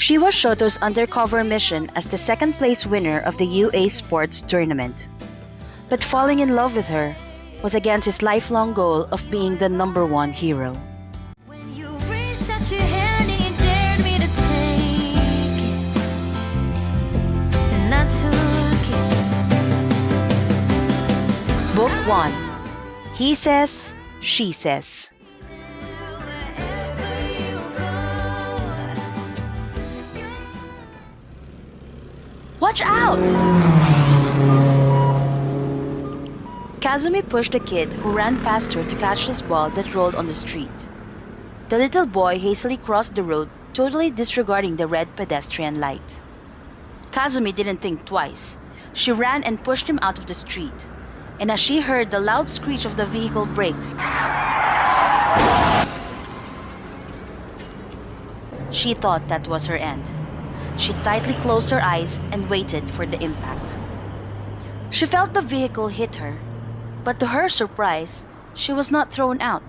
She was Shoto's undercover mission as the second place winner of the UA Sports Tournament. But falling in love with her was against his lifelong goal of being the number one hero. When you reached out your hand and you dared me to take it, and I took it. Book 1. He Says, She Says. Watch out! Kazumi pushed a kid who ran past her to catch his ball that rolled on the street. The little boy hastily crossed the road, totally disregarding the red pedestrian light. Kazumi didn't think twice. She ran and pushed him out of the street. And as she heard the loud screech of the vehicle brakes, she thought that was her end. She tightly closed her eyes and waited for the impact. She felt the vehicle hit her, but to her surprise, she was not thrown out.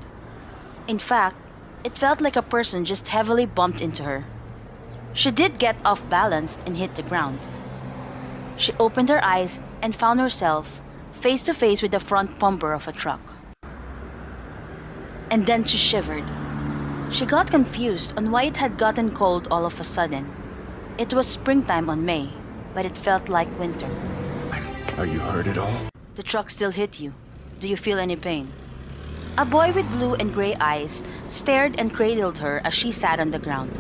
In fact, it felt like a person just heavily bumped into her. She did get off balance and hit the ground. She opened her eyes and found herself face to face with the front bumper of a truck. And then she shivered. She got confused on why it had gotten cold all of a sudden. It was springtime on May, but it felt like winter. Are you hurt at all? The truck still hit you. Do you feel any pain? A boy with blue and gray eyes stared and cradled her as she sat on the ground.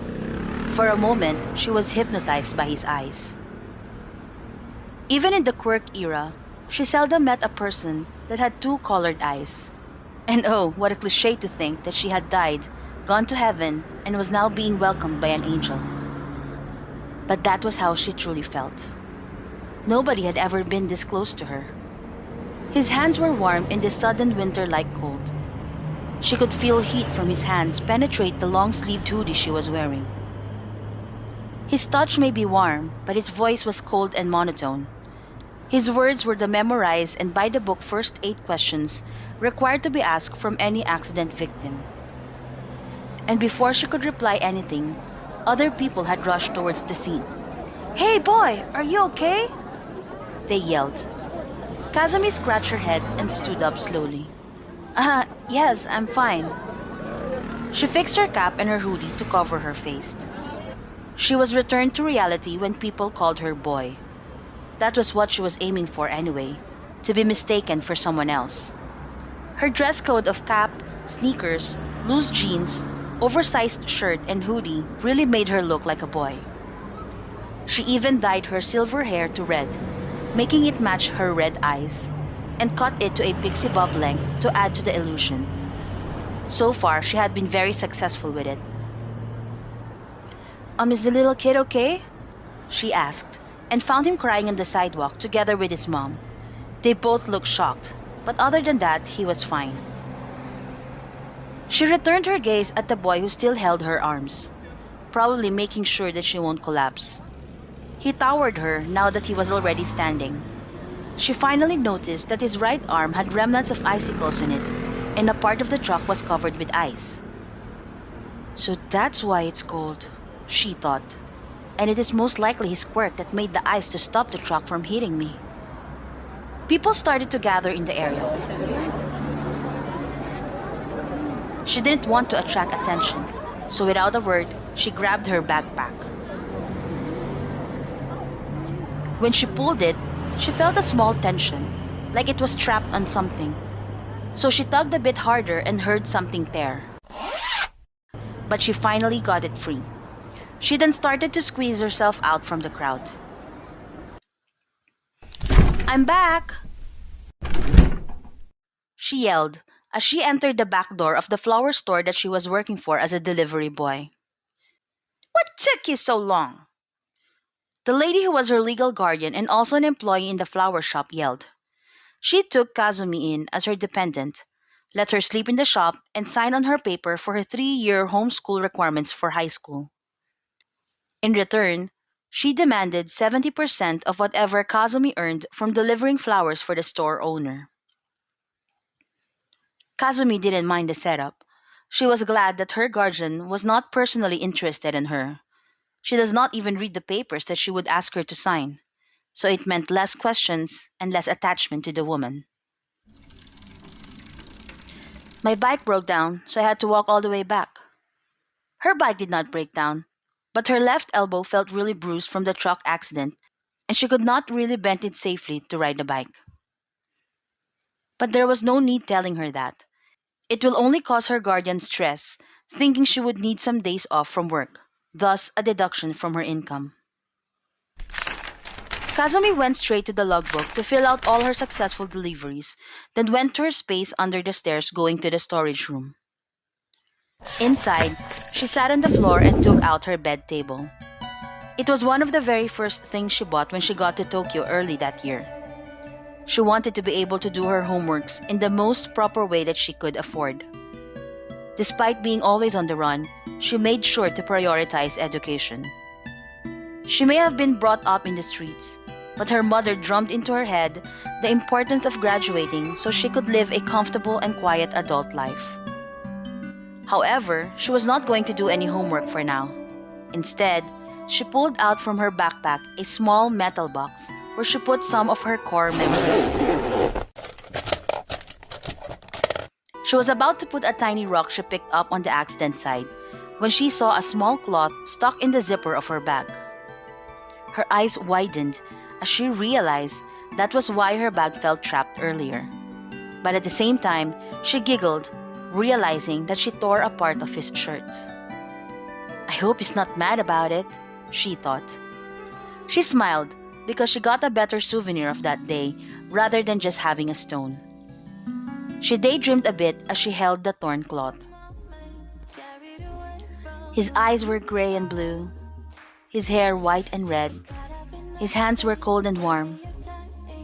For a moment, she was hypnotized by his eyes. Even in the quirk era, she seldom met a person that had two colored eyes. And oh, what a cliche to think that she had died, gone to heaven, and was now being welcomed by an angel. But that was how she truly felt. Nobody had ever been this close to her. His hands were warm in the sudden winter-like cold. She could feel heat from his hands penetrate the long-sleeved hoodie she was wearing. His touch may be warm, but his voice was cold and monotone. His words were the memorized and by-the-book first 8 questions required to be asked from any accident victim. And before she could reply anything, other people had rushed towards the scene. "Hey boy, are you okay?" they yelled. Kazumi scratched her head and stood up slowly. Yes, I'm fine." She fixed her cap and her hoodie to cover her face. She was returned to reality when people called her boy. That was what she was aiming for anyway, to be mistaken for someone else. Her dress code of cap, sneakers, loose jeans, oversized shirt and hoodie really made her look like a boy. She even dyed her silver hair to red, making it match her red eyes, and cut it to a pixie bob length to add to the illusion. So far, she had been very successful with it. Is the little kid okay?" she asked, and found him crying on the sidewalk together with his mom. They both looked shocked, but other than that, he was fine. She returned her gaze at the boy who still held her arms, probably making sure that she won't collapse. He towered her now that he was already standing. She finally noticed that his right arm had remnants of icicles in it, and a part of the truck was covered with ice. So that's why it's cold, she thought, and it is most likely his quirk that made the ice to stop the truck from hitting me. People started to gather in the area. She didn't want to attract attention, so without a word, she grabbed her backpack. When she pulled it, she felt a small tension, like it was trapped on something. So she tugged a bit harder and heard something tear. But she finally got it free. She then started to squeeze herself out from the crowd. "I'm back!" she yelled as she entered the back door of the flower store that she was working for as a delivery boy. "What took you so long?" The lady who was her legal guardian and also an employee in the flower shop yelled. She took Kazumi in as her dependent, let her sleep in the shop, and sign on her paper for her 3-year homeschool requirements for high school. In return, she demanded 70% of whatever Kazumi earned from delivering flowers for the store owner. Kazumi didn't mind the setup. She was glad that her guardian was not personally interested in her. She does not even read the papers that she would ask her to sign, so it meant less questions and less attachment to the woman. My bike broke down, so I had to walk all the way back. Her bike did not break down, but her left elbow felt really bruised from the truck accident, and she could not really bend it safely to ride the bike. But there was no need telling her that. It will only cause her guardian stress, thinking she would need some days off from work, thus a deduction from her income. Kazumi went straight to the logbook to fill out all her successful deliveries, then went to her space under the stairs going to the storage room. Inside, she sat on the floor and took out her bed table. It was one of the very first things she bought when she got to Tokyo early that year. She wanted to be able to do her homeworks in the most proper way that she could afford. Despite being always on the run, she made sure to prioritize education. She may have been brought up in the streets, but her mother drummed into her head the importance of graduating so she could live a comfortable and quiet adult life. However, she was not going to do any homework for now. Instead, she pulled out from her backpack a small metal box where she put some of her core memories. She was about to put a tiny rock she picked up on the accident side when she saw a small cloth stuck in the zipper of her bag. Her eyes widened as she realized that was why her bag felt trapped earlier. But at the same time, she giggled, realizing that she tore a part of his shirt. I hope he's not mad about it, she thought. She smiled because she got a better souvenir of that day rather than just having a stone. She daydreamed a bit as she held the torn cloth. His eyes were gray and blue, his hair white and red, his hands were cold and warm.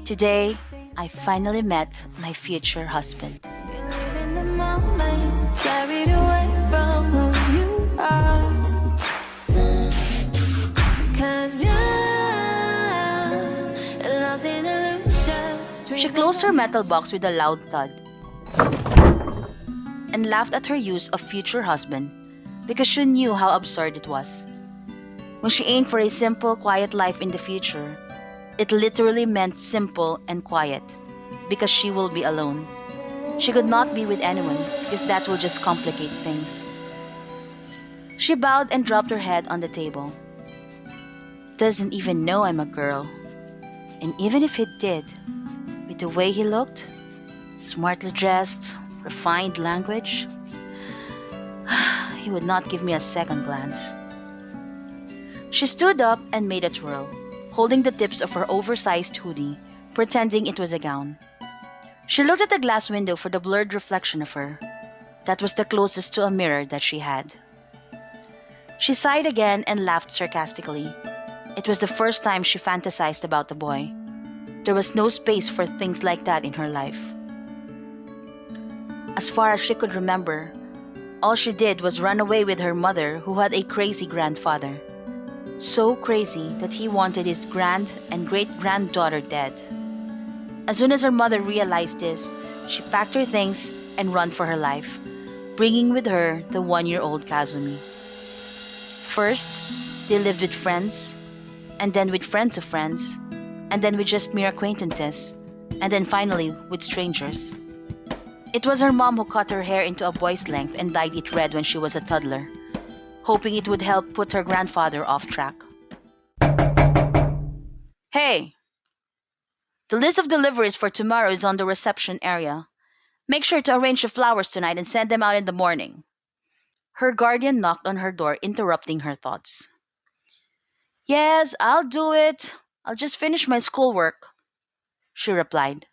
Today, I finally met my future husband. You live in the moment, carried away from who you are. 'Cause you're lost in illusions. She closed her metal box with a loud thud and laughed at her use of future husband because she knew how absurd it was. When she aimed for a simple, quiet life in the future, it literally meant simple and quiet because she will be alone. She could not be with anyone because that will just complicate things. She bowed and dropped her head on the table. Doesn't even know I'm a girl. And even if he did, with the way he looked, smartly dressed, refined language, he would not give me a second glance. She stood up and made a twirl, holding the tips of her oversized hoodie, pretending it was a gown. She looked at the glass window for the blurred reflection of her. That was the closest to a mirror that she had. She sighed again and laughed sarcastically. It was the first time she fantasized about the boy. There was no space for things like that in her life. As far as she could remember, all she did was run away with her mother who had a crazy grandfather. So crazy that he wanted his grand and great-granddaughter dead. As soon as her mother realized this, she packed her things and ran for her life, bringing with her the 1-year-old Kazumi. First, they lived with friends, and then with friends of friends, and then with just mere acquaintances, and then finally with strangers. It was her mom who cut her hair into a boy's length and dyed it red when she was a toddler, hoping it would help put her grandfather off track. Hey! The list of deliveries for tomorrow is on the reception area. Make sure to arrange the flowers tonight and send them out in the morning. Her guardian knocked on her door, interrupting her thoughts. Yes, I'll do it. I'll just finish my schoolwork, she replied.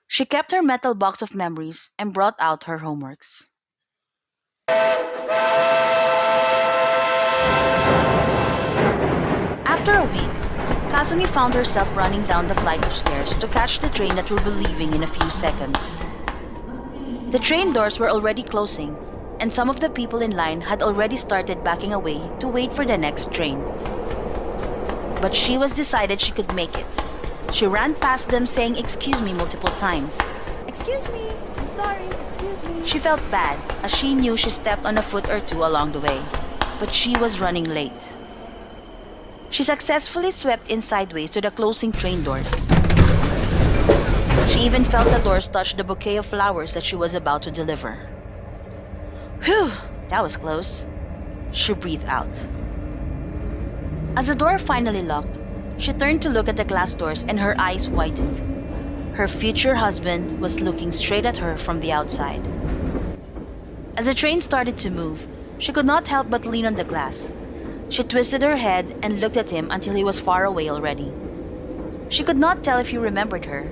She kept her metal box of memories and brought out her homeworks. After a week, Kazumi found herself running down the flight of stairs to catch the train that will be leaving in a few seconds. The train doors were already closing, and some of the people in line had already started backing away to wait for the next train. But she was decided she could make it. She ran past them saying "excuse me" multiple times. Excuse me, I'm sorry, excuse me. She felt bad as she knew she stepped on a foot or two along the way. but she was running late. She successfully swept in sideways to the closing train doors. She even felt the doors touch the bouquet of flowers that she was about to deliver. Whew, that was close. She breathed out. As the door finally locked, she turned to look at the glass doors and her eyes widened. Her future husband was looking straight at her from the outside. As the train started to move, she could not help but lean on the glass. She twisted her head and looked at him until he was far away already. She could not tell if he remembered her.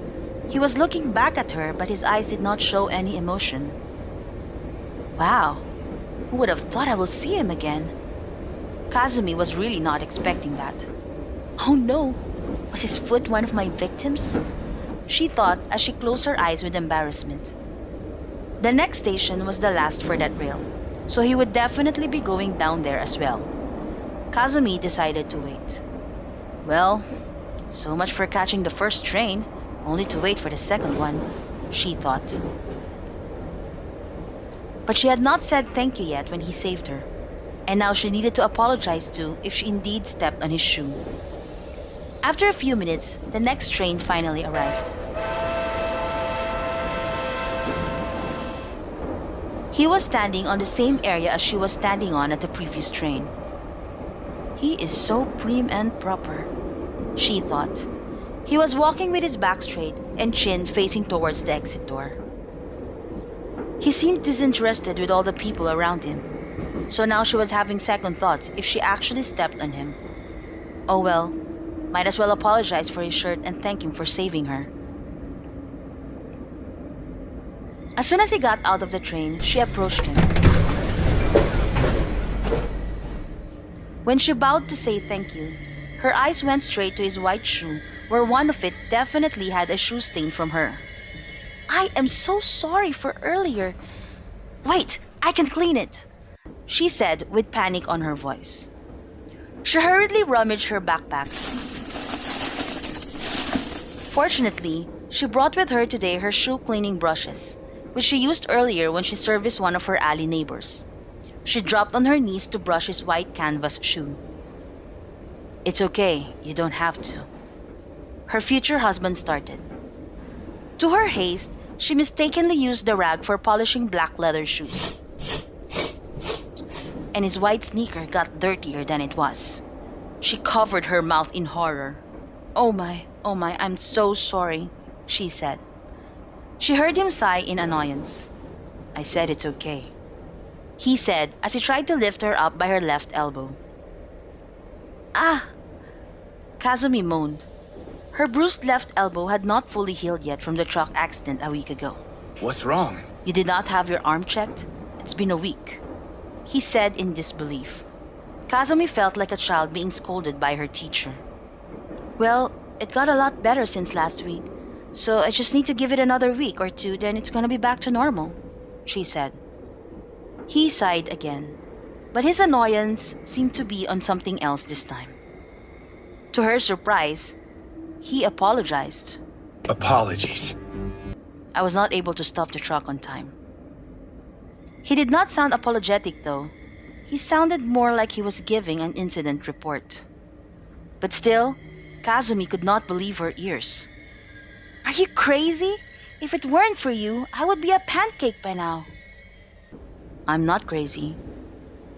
He was looking back at her, but his eyes did not show any emotion. Wow, who would have thought I will see him again? Kazumi was really not expecting that. Oh no, was his foot one of my victims? She thought as she closed her eyes with embarrassment. The next station was the last for that rail, so he would definitely be going down there as well. Kazumi decided to wait. Well, so much for catching the first train, only to wait for the second one, she thought. But she had not said thank you yet when he saved her, and now she needed to apologize too if she indeed stepped on his shoe. After a few minutes, the next train finally arrived. He was standing on the same area as she was standing on at the previous train. He is so prim and proper, she thought. He was walking with his back straight and chin facing towards the exit door. He seemed disinterested with all the people around him, so now she was having second thoughts if she actually stepped on him. Oh well, might as well apologize for his shirt and thank him for saving her. As soon as he got out of the train, she approached him. When she bowed to say thank you, her eyes went straight to his white shoe, where one of it definitely had a shoe stain from her. I am so sorry for earlier. Wait, I can clean it, she said with panic on her voice. She hurriedly rummaged her backpack. Fortunately, she brought with her today her shoe cleaning brushes, which she used earlier when she serviced one of her alley neighbors. She dropped on her knees to brush his white canvas shoe. It's okay, you don't have to, her future husband started. To her haste, she mistakenly used the rag for polishing black leather shoes, and his white sneaker got dirtier than it was. She covered her mouth in horror. Oh my, I'm so sorry, she said. She heard him sigh in annoyance. I said it's okay, he said as he tried to lift her up by her left elbow. Ah! Kazumi moaned. Her bruised left elbow had not fully healed yet from the truck accident a week ago. What's wrong? You did not have your arm checked? It's been a week, he said in disbelief. Kazumi felt like a child being scolded by her teacher. Well, it got a lot better since last week, so I just need to give it another week or two, then it's gonna be back to normal, she said. He sighed again, but his annoyance seemed to be on something else this time. To her surprise, he apologized. Apologies. I was not able to stop the truck on time. He did not sound apologetic though. He sounded more like he was giving an incident report. But still, Kazumi could not believe her ears. Are you crazy? If it weren't for you, I would be a pancake by now. I'm not crazy.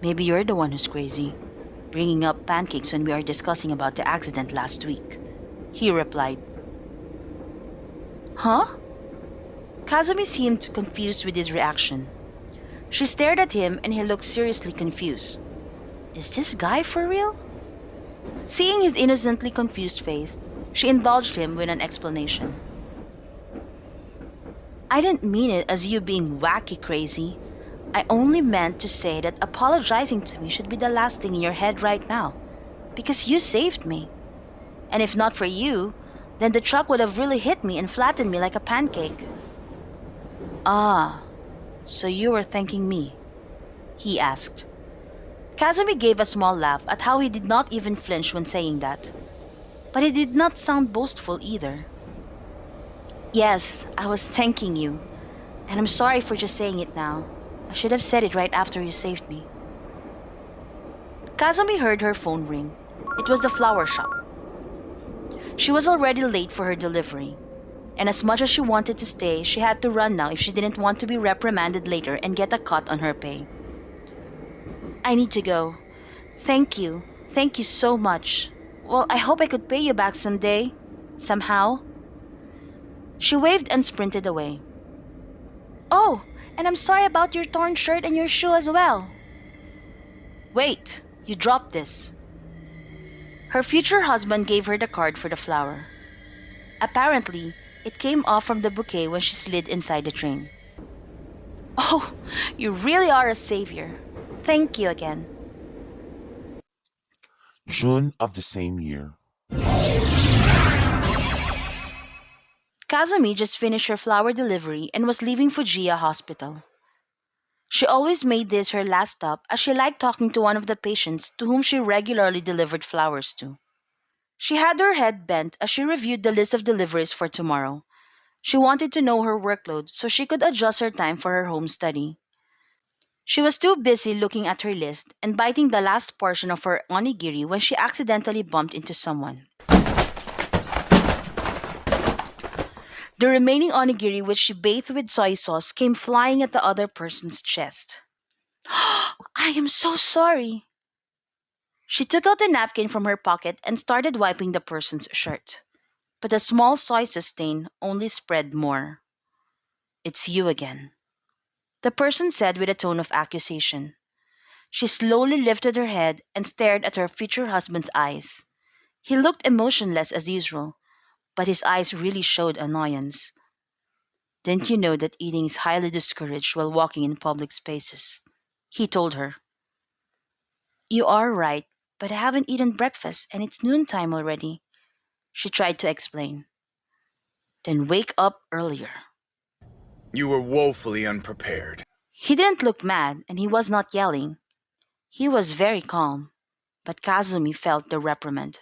Maybe you're the one who's crazy, bringing up pancakes when we are discussing about the accident last week, he replied. Huh? Kazumi seemed confused with his reaction. She stared at him and he looked seriously confused. Is this guy for real? Seeing his innocently confused face, she indulged him with an explanation. I didn't mean it as you being wacky crazy. I only meant to say that apologizing to me should be the last thing in your head right now, because you saved me. And if not for you, then the truck would have really hit me and flattened me like a pancake. Ah, so you were thanking me? He asked. Kazumi gave a small laugh at how he did not even flinch when saying that. But it did not sound boastful either. Yes, I was thanking you. And I'm sorry for just saying it now. I should have said it right after you saved me. Kazumi heard her phone ring. It was the flower shop. She was already late for her delivery, and as much as she wanted to stay, she had to run now if she didn't want to be reprimanded later and get a cut on her pay. I need to go. Thank you. Thank you so much. Well, I hope I could pay you back someday. Somehow. She waved and sprinted away. Oh, and I'm sorry about your torn shirt and your shoe as well. Wait, you dropped this. Her future husband gave her the card for the flower. Apparently, it came off from the bouquet when she slid inside the train. Oh, you really are a savior. Thank you again. June of the same year. Kazumi just finished her flower delivery and was leaving Fujiya Hospital. She always made this her last stop as she liked talking to one of the patients to whom she regularly delivered flowers to. She had her head bent as she reviewed the list of deliveries for tomorrow. She wanted to know her workload so she could adjust her time for her home study. She was too busy looking at her list and biting the last portion of her onigiri when she accidentally bumped into someone. The remaining onigiri, which she bathed with soy sauce, came flying at the other person's chest. I am so sorry. She took out a napkin from her pocket and started wiping the person's shirt. But the small soy sauce stain only spread more. It's you again, the person said with a tone of accusation. She slowly lifted her head and stared at her future husband's eyes. He looked emotionless as usual, but his eyes really showed annoyance. Didn't you know that eating is highly discouraged while walking in public spaces? He told her. You are right, but I haven't eaten breakfast and it's noontime already, she tried to explain. Then wake up earlier. You were woefully unprepared. He didn't look mad and he was not yelling. He was very calm, but Kazumi felt the reprimand.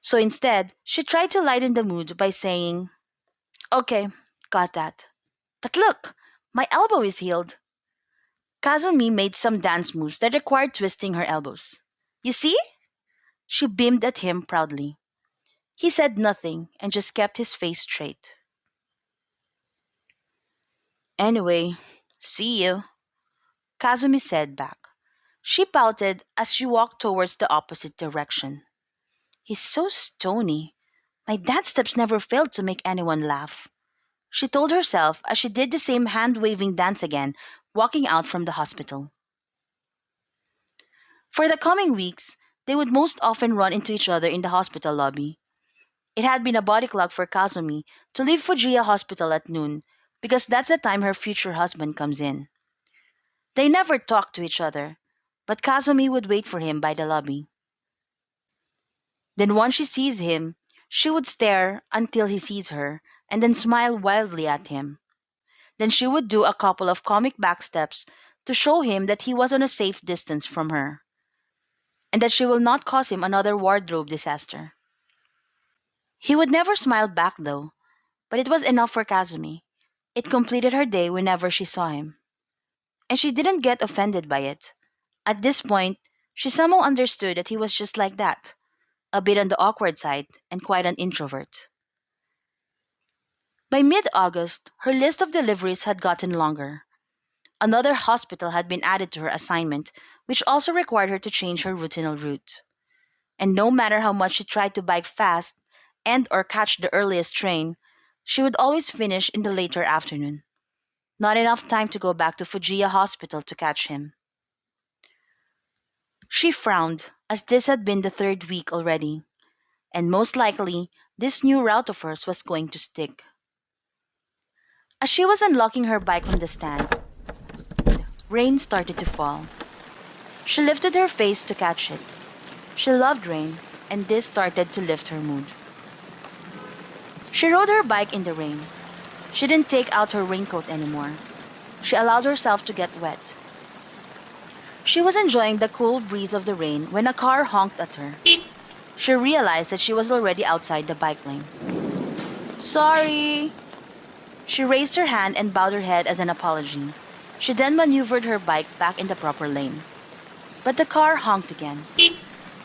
So instead, she tried to lighten the mood by saying, Okay, got that. But look, my elbow is healed. Kazumi made some dance moves that required twisting her elbows. You see? She beamed at him proudly. He said nothing and just kept his face straight. Anyway, see you, Kazumi said back. She pouted as she walked towards the opposite direction. He's so stony. My dance steps never failed to make anyone laugh, she told herself as she did the same hand waving dance again, walking out from the hospital. For the coming weeks, they would most often run into each other in the hospital lobby. It had been a body clock for Kazumi to leave Fujiya Hospital at noon because that's the time her future husband comes in. They never talked to each other, but Kazumi would wait for him by the lobby. Then once she sees him, she would stare until he sees her and then smile wildly at him. Then she would do a couple of comic backsteps to show him that he was on a safe distance from her and that she will not cause him another wardrobe disaster. He would never smile back though, but it was enough for Kazumi. It completed her day whenever she saw him. And she didn't get offended by it. At this point, she somehow understood that he was just like that, a bit on the awkward side and quite an introvert. By mid August, her list of deliveries had gotten longer. Another hospital had been added to her assignment, which also required her to change her routinal route. And no matter how much she tried to bike fast and or catch the earliest train, she would always finish in the later afternoon. Not enough time to go back to Fujiya Hospital to catch him. She frowned, as this had been the third week already, and most likely this new route of hers was going to stick. As she was unlocking her bike from the stand, rain started to fall. She lifted her face to catch it. She loved rain, and this started to lift her mood. She rode her bike in the rain. She didn't take out her raincoat anymore. She allowed herself to get wet. She was enjoying the cool breeze of the rain when a car honked at her. She realized that she was already outside the bike lane. Sorry! She raised her hand and bowed her head as an apology. She then maneuvered her bike back in the proper lane. but the car honked again.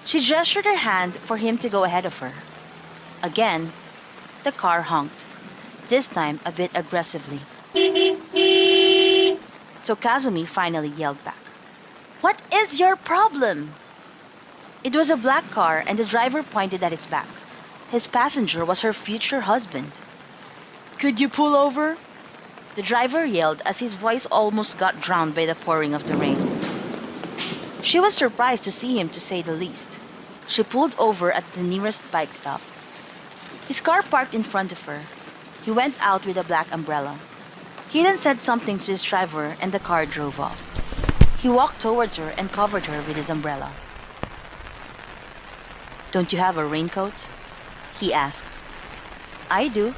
She gestured her hand for him to go ahead of her. Again, the car honked, this time a bit aggressively. So Kazumi finally yelled back, "What is your problem?" It was a black car and the driver pointed at his back. His passenger was her future husband. "Could you pull over?" The driver yelled as his voice almost got drowned by the pouring of the rain. She was surprised to see him, to say the least. She pulled over at the nearest bike stop. His car parked in front of her. He went out with a black umbrella. He then said something to his driver and the car drove off. He walked towards her and covered her with his umbrella. "Don't you have a raincoat?" he asked. "I do,"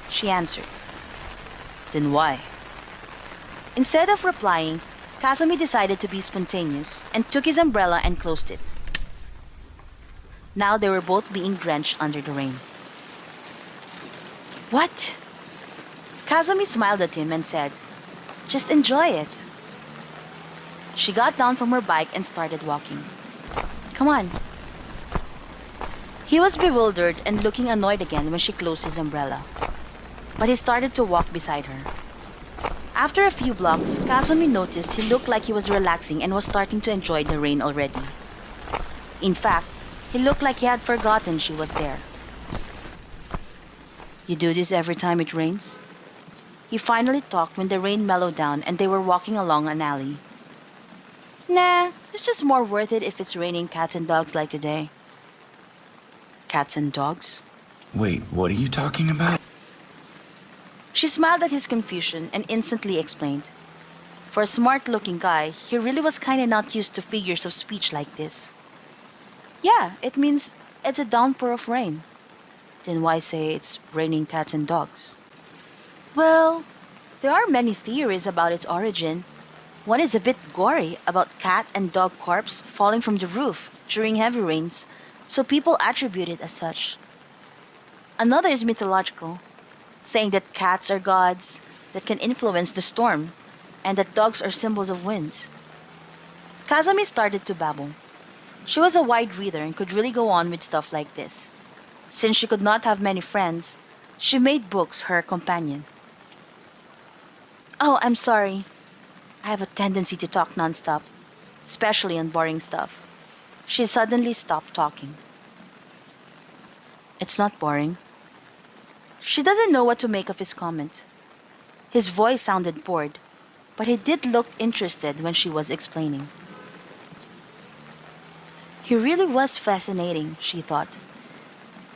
she answered. "Then why?" Instead of replying, Kazumi decided to be spontaneous and took his umbrella and closed it. Now they were both being drenched under the rain. "What?" Kazumi smiled at him and said, "Just enjoy it." She got down from her bike and started walking. "Come on." He was bewildered and looking annoyed again when she closed his umbrella. But he started to walk beside her. After a few blocks, Kazumi noticed he looked like he was relaxing and was starting to enjoy the rain already. In fact, he looked like he had forgotten she was there. "You do this every time it rains?" He finally talked when the rain mellowed down and they were walking along an alley. "Nah, it's just more worth it if it's raining cats and dogs like today." "Cats and dogs?" Wait, what are you talking about? She smiled at his confusion and instantly explained. For a smart-looking guy, he really was kinda not used to figures of speech like this. "Yeah, it means it's a downpour of rain." "Then why say it's raining cats and dogs?" "Well, there are many theories about its origin. One is a bit gory, about cat and dog corpse falling from the roof during heavy rains, so people attribute it as such. Another is mythological, saying that cats are gods that can influence the storm, and that dogs are symbols of winds." Kazumi started to babble. She was a wide reader and could really go on with stuff like this. Since she could not have many friends, she made books her companion. "Oh, I'm sorry. I have a tendency to talk nonstop, especially on boring stuff." She suddenly stopped talking. "It's not boring." She doesn't know what to make of his comment. His voice sounded bored, but he did look interested when she was explaining. He really was fascinating, she thought.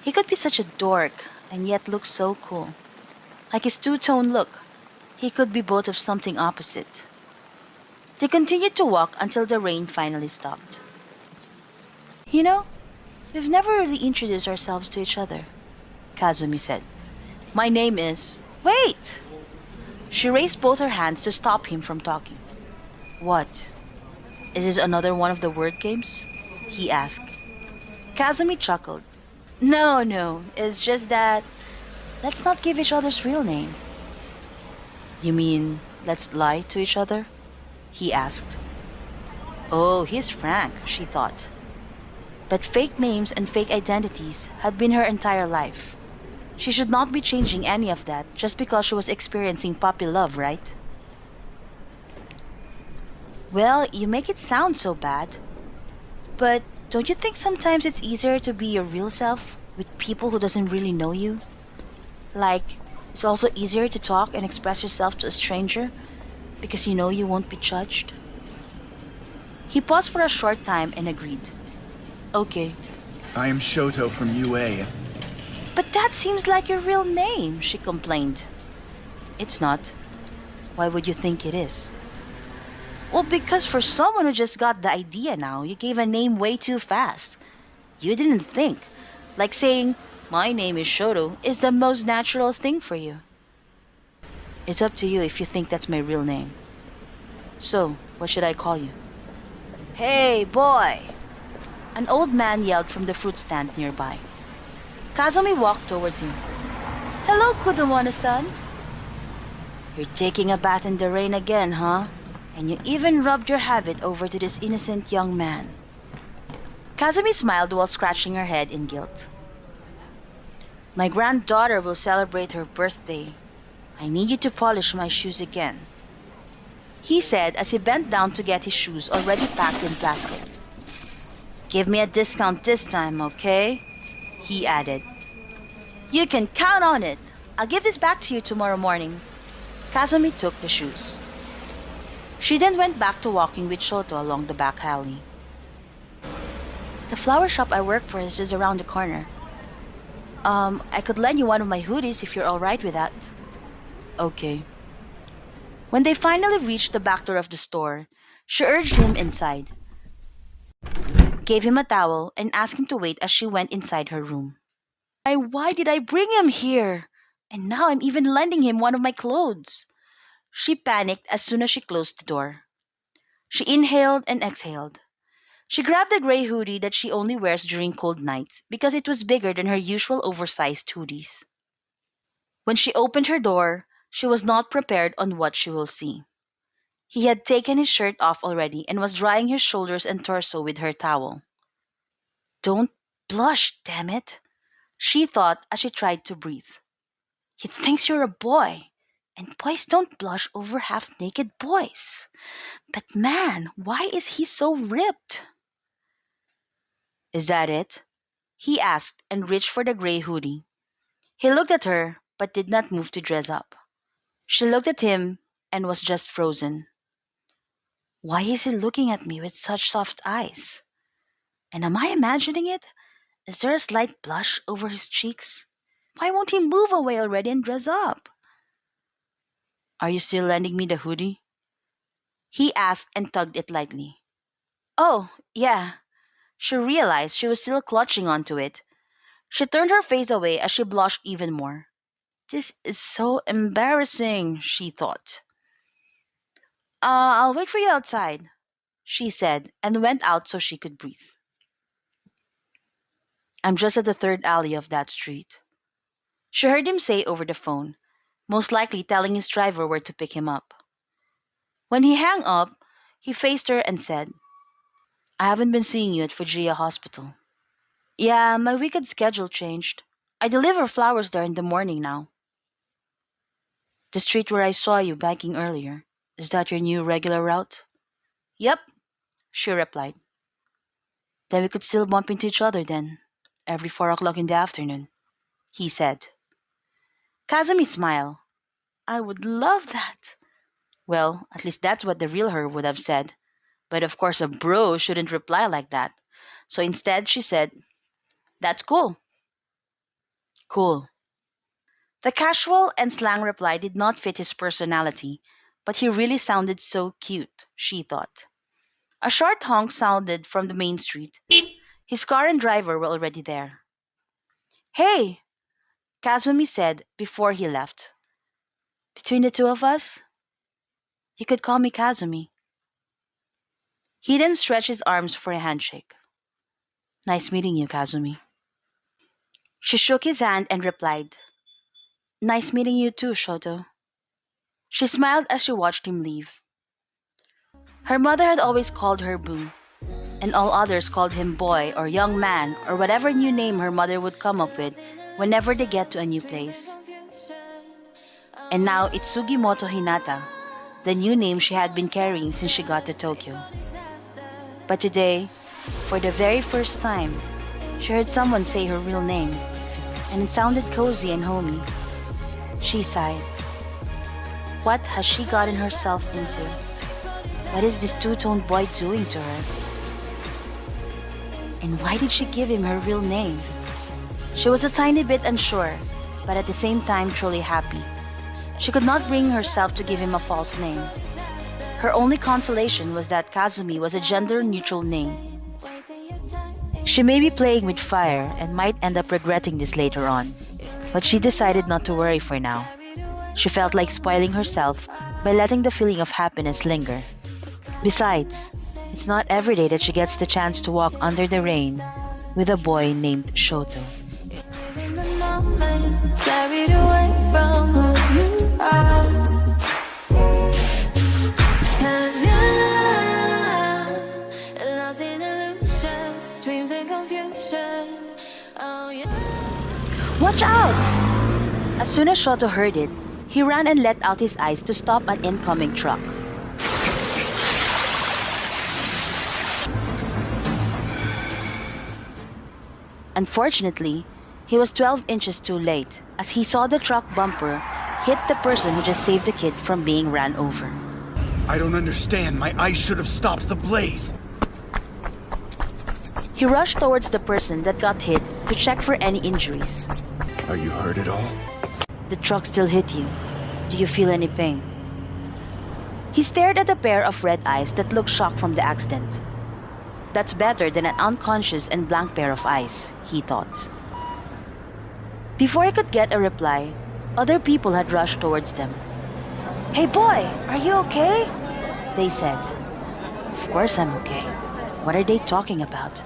He could be such a dork and yet look so cool. Like his two-tone look, he could be both of something opposite. They continued to walk until the rain finally stopped. "You know, we've never really introduced ourselves to each other," Kazumi said. "My name is..." "Wait!" She raised both her hands to stop him from talking. "What? Is this another one of the word games?" he asked. Kazumi chuckled. No, it's just that... let's not give each other's real name." "You mean, let's lie to each other?" he asked. Oh, he's frank, she thought. But fake names and fake identities had been her entire life. She should not be changing any of that just because she was experiencing puppy love, right? "Well, you make it sound so bad. But don't you think sometimes it's easier to be your real self with people who doesn't really know you? Like, it's also easier to talk and express yourself to a stranger because you know you won't be judged?" He paused for a short time and agreed. "Okay." I am Shoto from UA. "But that seems like your real name," she complained. "It's not. Why would you think it is?" "Well, because for someone who just got the idea now, you gave a name way too fast. You didn't think. Like saying, 'My name is Shoto' is the most natural thing for you." "It's up to you if you think that's my real name. So, what should I call you?" "Hey, boy!" An old man yelled from the fruit stand nearby. Kazumi walked towards him. "Hello, Kudomono-san." "You're taking a bath in the rain again, huh?" And you even rubbed your habit over to this innocent young man. Kazumi smiled while scratching her head in guilt. My granddaughter will celebrate her birthday. I need you to polish my shoes again, he said as he bent down to get his shoes already packed in plastic. Give me a discount this time, okay? He added. You can count on it. I'll give this back to you tomorrow morning. Kazumi took the shoes. She then went back to walking with Shoto along the back alley. The flower shop I work for is just around the corner. I could lend you one of my hoodies if you're alright with that. Okay. When they finally reached the back door of the store, she urged him inside, gave him a towel, and asked him to wait as she went inside her room. Why did I bring him here? And now I'm even lending him one of my clothes. She panicked as soon as she closed the door. She inhaled and exhaled. She grabbed the gray hoodie that she only wears during cold nights because it was bigger than her usual oversized hoodies. When she opened her door, she was not prepared on what she will see. He had taken his shirt off already and was drying his shoulders and torso with her towel. Don't blush, damn it, she thought as she tried to breathe. He thinks you're a boy, and boys don't blush over half-naked boys. But man, why is he so ripped? Is that it? He asked and reached for the gray hoodie. He looked at her, but did not move to dress up. She looked at him and was just frozen. Why is he looking at me with such soft eyes? And am I imagining it? Is there a slight blush over his cheeks? Why won't he move away already and dress up? Are you still lending me the hoodie? He asked and tugged it lightly. Oh, yeah. She realized she was still clutching onto it. She turned her face away as she blushed even more. This is so embarrassing, she thought. I'll wait for you outside, she said, and went out so she could breathe. I'm just at the third alley of that street. She heard him say over the phone, most likely telling his driver where to pick him up. When he hung up, he faced her and said, I haven't been seeing you at Fujia Hospital. Yeah, my weekend schedule changed. I deliver flowers there in the morning now. The street where I saw you biking earlier, is that your new regular route? Yep, she replied. Then we could still bump into each other then, every 4 o'clock in the afternoon, he said. Kazumi smiled. I would love that. Well, at least that's what the real her would have said. But of course a bro shouldn't reply like that. So instead she said, That's cool. Cool. The casual and slang reply did not fit his personality, but he really sounded so cute, she thought. A short honk sounded from the main street. His car and driver were already there. Hey, Kazumi said before he left. Between the two of us, you could call me Kazumi. He then stretched his arms for a handshake. Nice meeting you, Kazumi. She shook his hand and replied, Nice meeting you too, Shoto. She smiled as she watched him leave. Her mother had always called her Boo, and all others called him boy or young man or whatever new name her mother would come up with whenever they get to a new place. And now it's Sugimoto Hinata, the new name she had been carrying since she got to Tokyo. But today, for the very first time, she heard someone say her real name, and it sounded cozy and homey. She sighed. What has she gotten herself into? What is this two-toned boy doing to her? And why did she give him her real name? She was a tiny bit unsure, but at the same time truly happy. She could not bring herself to give him a false name. Her only consolation was that Kazumi was a gender-neutral name. She may be playing with fire and might end up regretting this later on, but she decided not to worry for now. She felt like spoiling herself by letting the feeling of happiness linger. Besides, it's not every day that she gets the chance to walk under the rain with a boy named Shoto. In the moment, carried away from who you are. 'Cause dreams and confusion. Oh yeah. Watch out! As soon as Shoto heard it, he ran and let out his eyes to stop an incoming truck. Unfortunately, he was 12 inches too late as he saw the truck bumper hit the person who just saved the kid from being ran over. I don't understand. My eyes should have stopped the blaze. He rushed towards the person that got hit to check for any injuries. Are you hurt at all? The truck still hit you. Do you feel any pain? He stared at a pair of red eyes that looked shocked from the accident. That's better than an unconscious and blank pair of eyes, he thought. Before he could get a reply, other people had rushed towards them. Hey boy, are you okay? They said. Of course I'm okay. What are they talking about?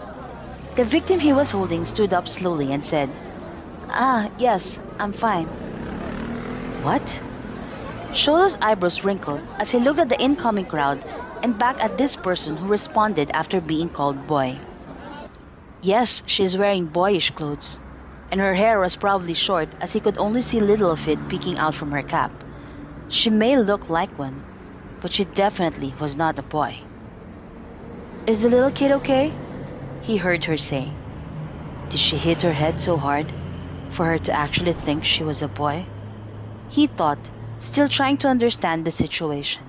The victim he was holding stood up slowly and said, Yes, I'm fine. What? Shoto's eyebrows wrinkled as he looked at the incoming crowd and back at this person who responded after being called boy. Yes, she's wearing boyish clothes, and her hair was probably short as he could only see little of it peeking out from her cap. She may look like one, but she definitely was not a boy. Is the little kid okay? He heard her say. Did she hit her head so hard for her to actually think she was a boy? He thought, still trying to understand the situation.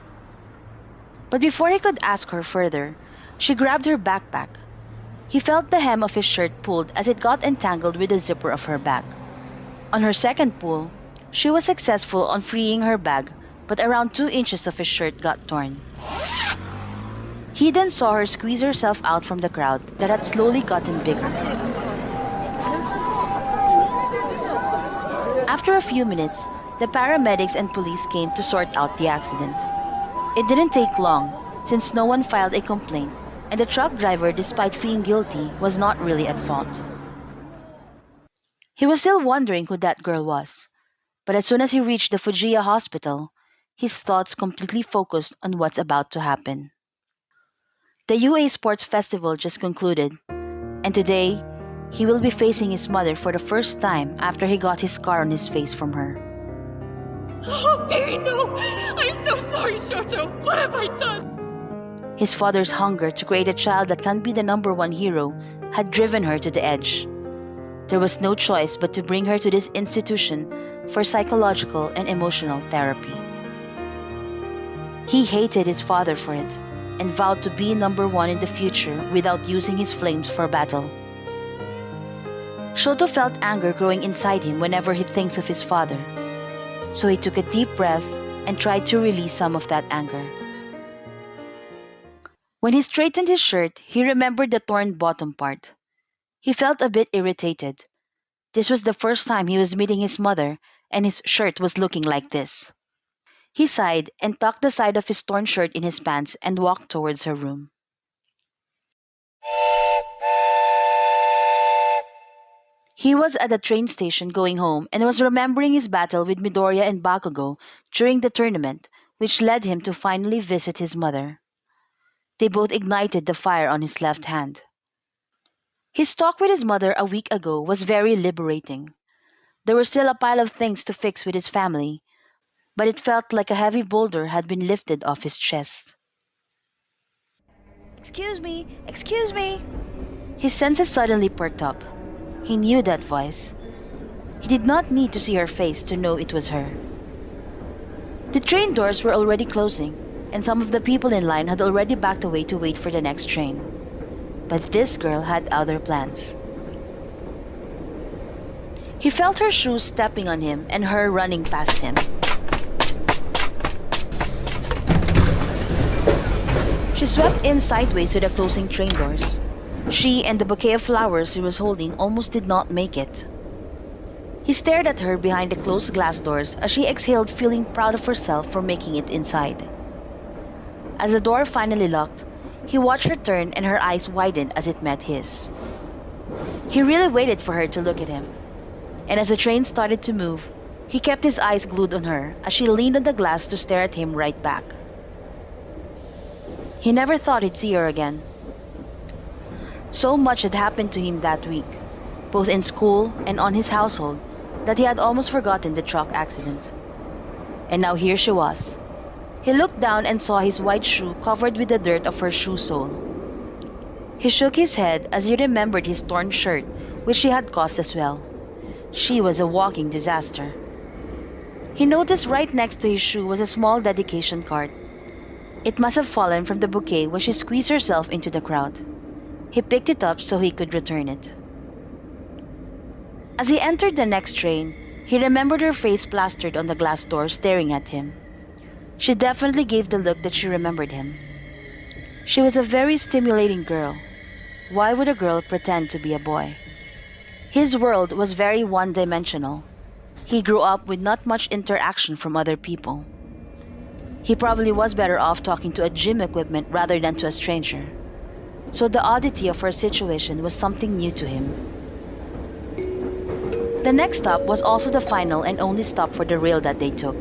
But before he could ask her further, she grabbed her backpack. He felt the hem of his shirt pulled as it got entangled with the zipper of her bag. On her second pull, she was successful on freeing her bag, but around 2 inches of his shirt got torn. He then saw her squeeze herself out from the crowd that had slowly gotten bigger. After a few minutes, the paramedics and police came to sort out the accident. It didn't take long, since no one filed a complaint, and the truck driver, despite feeling guilty, was not really at fault. He was still wondering who that girl was, but as soon as he reached the Fujiya hospital, his thoughts completely focused on what's about to happen. The UA Sports Festival just concluded, and today, he will be facing his mother for the first time after he got his scar on his face from her. Oh, Barry, no! I'm so sorry, Shoto! What have I done? His father's hunger to create a child that can be the #1 hero had driven her to the edge. There was no choice but to bring her to this institution for psychological and emotional therapy. He hated his father for it and vowed to be #1 in the future without using his flames for battle. Shoto felt anger growing inside him whenever he thinks of his father. So he took a deep breath and tried to release some of that anger. When he straightened his shirt, he remembered the torn bottom part. He felt a bit irritated. This was the first time he was meeting his mother, and his shirt was looking like this. He sighed and tucked the side of his torn shirt in his pants and walked towards her room. He was at the train station going home and was remembering his battle with Midoriya and Bakugo during the tournament, which led him to finally visit his mother. They both ignited the fire on his left hand. His talk with his mother a week ago was very liberating. There was still a pile of things to fix with his family, but it felt like a heavy boulder had been lifted off his chest. Excuse me, excuse me. His senses suddenly perked up. He knew that voice. He did not need to see her face to know it was her. The train doors were already closing, and some of the people in line had already backed away to wait for the next train. But this girl had other plans. He felt her shoes stepping on him and her running past him. She swept in sideways to the closing train doors. She and the bouquet of flowers he was holding almost did not make it. He stared at her behind the closed glass doors as she exhaled, feeling proud of herself for making it inside. As the door finally locked, he watched her turn and her eyes widened as it met his. He really waited for her to look at him. And as the train started to move, he kept his eyes glued on her as she leaned on the glass to stare at him right back. He never thought he'd see her again. So much had happened to him that week, both in school and on his household, that he had almost forgotten the truck accident. And now here she was. He looked down and saw his white shoe covered with the dirt of her shoe sole. He shook his head as he remembered his torn shirt, which she had caused as well. She was a walking disaster. He noticed right next to his shoe was a small dedication card. It must have fallen from the bouquet when she squeezed herself into the crowd. He picked it up so he could return it. As he entered the next train, he remembered her face plastered on the glass door staring at him. She definitely gave the look that she remembered him. She was a very stimulating girl. Why would a girl pretend to be a boy? His world was very one-dimensional. He grew up with not much interaction from other people. He probably was better off talking to a gym equipment rather than to a stranger. So the oddity of her situation was something new to him. The next stop was also the final and only stop for the rail that they took.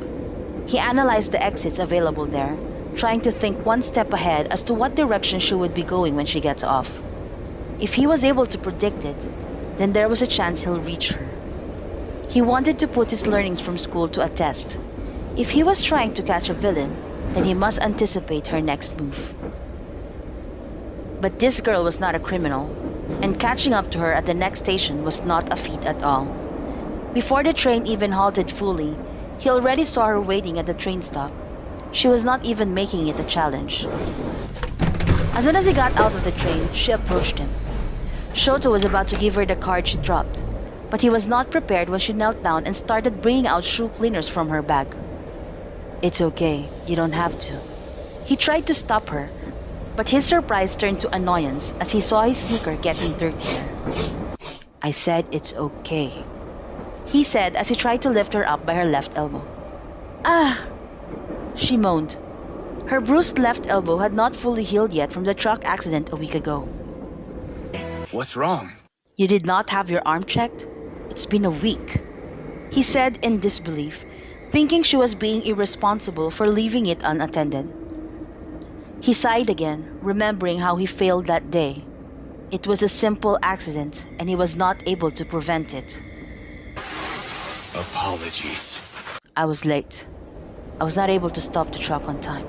He analyzed the exits available there, trying to think one step ahead as to what direction she would be going when she gets off. If he was able to predict it, then there was a chance he'll reach her. He wanted to put his learnings from school to a test. If he was trying to catch a villain, then he must anticipate her next move. But this girl was not a criminal, and catching up to her at the next station was not a feat at all. Before the train even halted fully, he already saw her waiting at the train stop. She was not even making it a challenge. As soon as he got out of the train, she approached him. Shoto was about to give her the card she dropped, but he was not prepared when she knelt down and started bringing out shoe cleaners from her bag. "It's okay, you don't have to." He tried to stop her, but his surprise turned to annoyance as he saw his sneaker getting dirtier. "I said it's okay," he said as he tried to lift her up by her left elbow. "Ah!" she moaned. Her bruised left elbow had not fully healed yet from the truck accident a week ago. What's wrong? "You did not have your arm checked? It's been a week," he said in disbelief, thinking she was being irresponsible for leaving it unattended. He sighed again, remembering how he failed that day. It was a simple accident, and he was not able to prevent it. Apologies. "I was late. I was not able to stop the truck on time."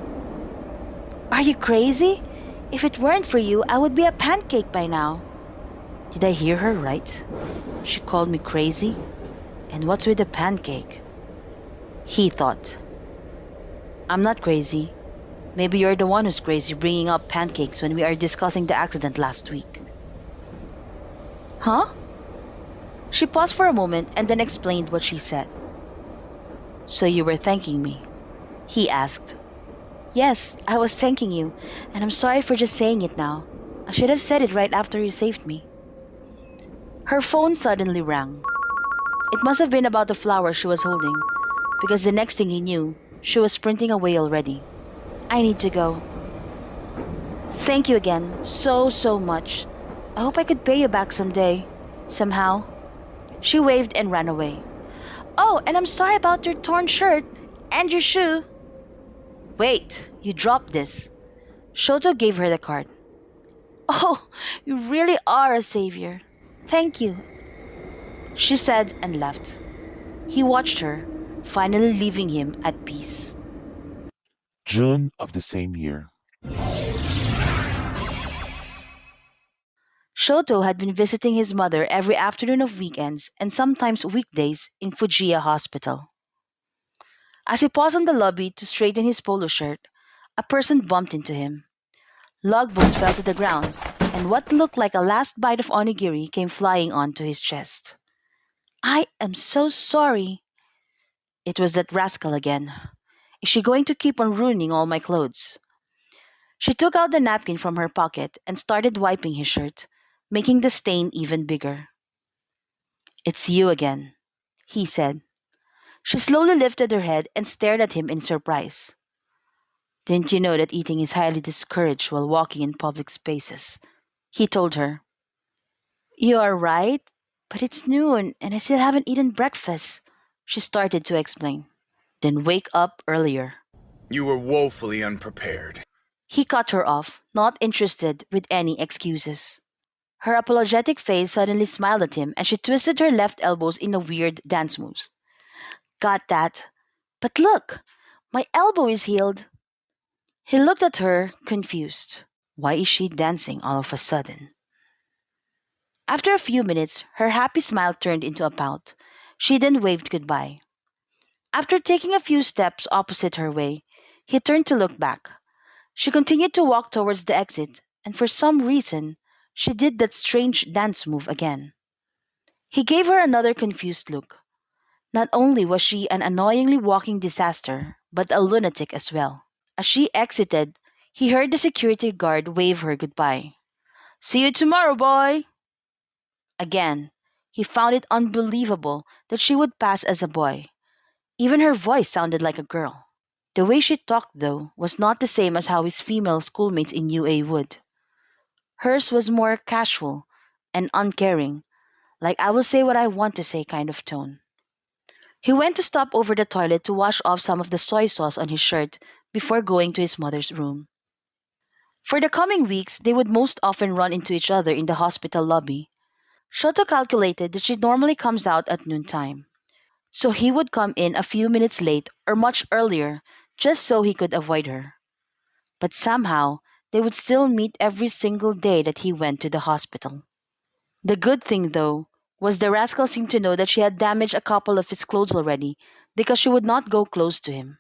"Are you crazy? If it weren't for you, I would be a pancake by now." Did I hear her right? She called me crazy? And what's with the pancake? He thought. "I'm not crazy. Maybe you're the one who's crazy bringing up pancakes when we are discussing the accident last week." "Huh?" She paused for a moment and then explained what she said. "So you were thanking me?" he asked. "Yes, I was thanking you, and I'm sorry for just saying it now. I should have said it right after you saved me." Her phone suddenly rang. It must have been about the flower she was holding, because the next thing he knew, she was sprinting away already. "I need to go." "Thank you again, so much. I hope I could pay you back someday. Somehow." She waved and ran away. "Oh, and I'm sorry about your torn shirt and your shoe." "Wait, you dropped this." Shoto gave her the card. "Oh, you really are a savior. Thank you," she said and left. He watched her, finally leaving him at peace. June of the same year. Shoto had been visiting his mother every afternoon of weekends and sometimes weekdays in Fujiya Hospital. As he paused on the lobby to straighten his polo shirt, a person bumped into him. Logbooks fell to the ground, and what looked like a last bite of onigiri came flying onto his chest. "I am so sorry." It was that rascal again. Is she going to keep on ruining all my clothes? She took out the napkin from her pocket and started wiping his shirt, making the stain even bigger. "It's you again," he said. She slowly lifted her head and stared at him in surprise. "Didn't you know that eating is highly discouraged while walking in public spaces?" he told her. "You are right, but it's noon and I still haven't eaten breakfast," she started to explain. "Then wake up earlier." You were woefully unprepared. He cut her off, not interested with any excuses. Her apologetic face suddenly smiled at him and she twisted her left elbows in a weird dance moves. Got that? But look, my elbow is healed. He looked at her, confused. Why is she dancing all of a sudden? After a few minutes, her happy smile turned into a pout. She then waved goodbye. After taking a few steps opposite her way, he turned to look back. She continued to walk towards the exit, and for some reason, she did that strange dance move again. He gave her another confused look. Not only was she an annoyingly walking disaster, but a lunatic as well. As she exited, he heard the security guard wave her goodbye. See you tomorrow, boy! Again, he found it unbelievable that she would pass as a boy. Even her voice sounded like a girl. The way she talked, though, was not the same as how his female schoolmates in UA would. Hers was more casual and uncaring, like I will say what I want to say kind of tone. He went to stop over the toilet to wash off some of the soy sauce on his shirt before going to his mother's room. For the coming weeks, they would most often run into each other in the hospital lobby. Shoto calculated that she normally comes out at noontime, so he would come in a few minutes late or much earlier just so he could avoid her. But somehow, they would still meet every single day that he went to the hospital. The good thing, though, was the rascal seemed to know that she had damaged a couple of his clothes already because she would not go close to him.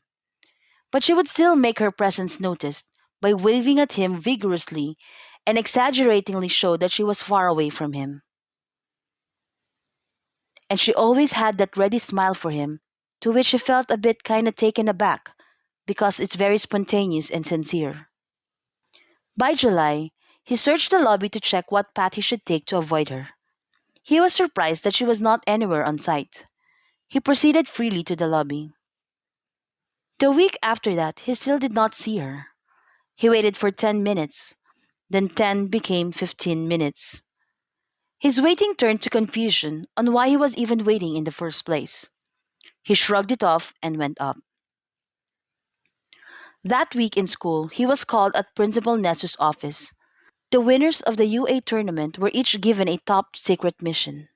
But she would still make her presence noticed by waving at him vigorously and exaggeratingly show that she was far away from him. And she always had that ready smile for him, to which he felt a bit kinda taken aback because it's very spontaneous and sincere. By July, he searched the lobby to check what path he should take to avoid her. He was surprised that she was not anywhere on site. He proceeded freely to the lobby. The week after that, he still did not see her. He waited for 10 minutes. Then 10 became 15 minutes. His waiting turned to confusion on why he was even waiting in the first place. He shrugged it off and went up. That week in school, he was called at Principal Nesu's office. The winners of the UA tournament were each given a top secret mission.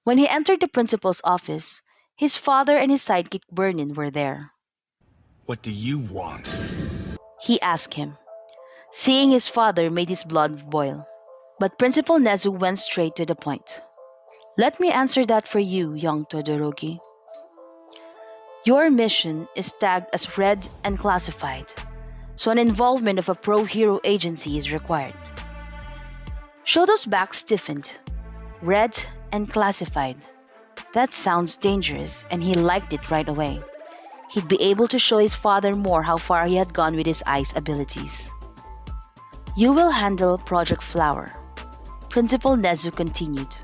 When he entered the principal's office, his father and his sidekick Bernin were there. What do you want? He asked him. Seeing his father made his blood boil. But Principal Nezu went straight to the point. Let me answer that for you, young Todoroki. Your mission is tagged as red and classified, so an involvement of a pro-hero agency is required. Shoto's back stiffened. Red and classified. That sounds dangerous, and he liked it right away. He'd be able to show his father more how far he had gone with his ice abilities. You will handle Project Flower, Principal Nezu continued.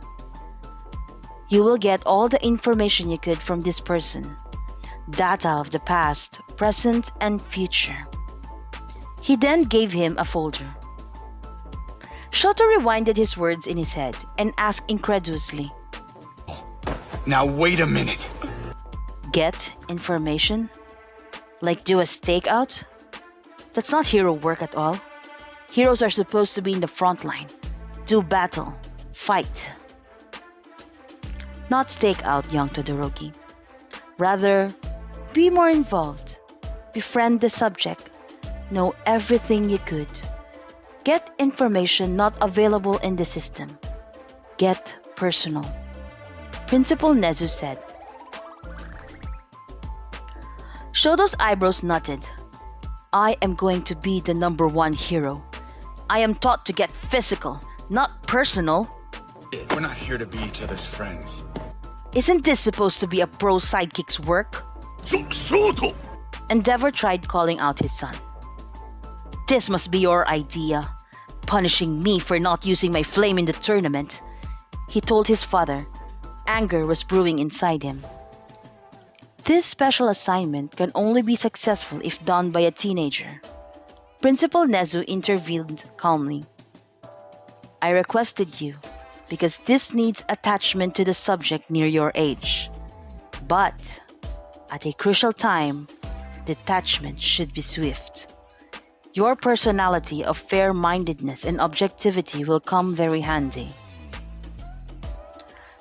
You will get all the information you could from this person. Data of the past, present, and future. He then gave him a folder. Shoto rewinded his words in his head and asked incredulously, Now wait a minute. Get information? Like do a stakeout? That's not hero work at all. Heroes are supposed to be in the front line. Do battle. Fight. Not stakeout, young Todoroki. Rather, be more involved. Befriend the subject. Know everything you could. Get information not available in the system. Get personal. Principal Nezu said. Shoto's eyebrows knotted. I am going to be the #1 hero. I am taught to get physical, not personal. We're not here to be each other's friends. Isn't this supposed to be a pro sidekick's work? Shoto! Endeavor tried calling out his son. This must be your idea, punishing me for not using my flame in the tournament, he told his father. Anger was brewing inside him. This special assignment can only be successful if done by a teenager. Principal Nezu intervened calmly. I requested you because this needs attachment to the subject near your age. But at a crucial time, detachment should be swift. Your personality of fair-mindedness and objectivity will come very handy.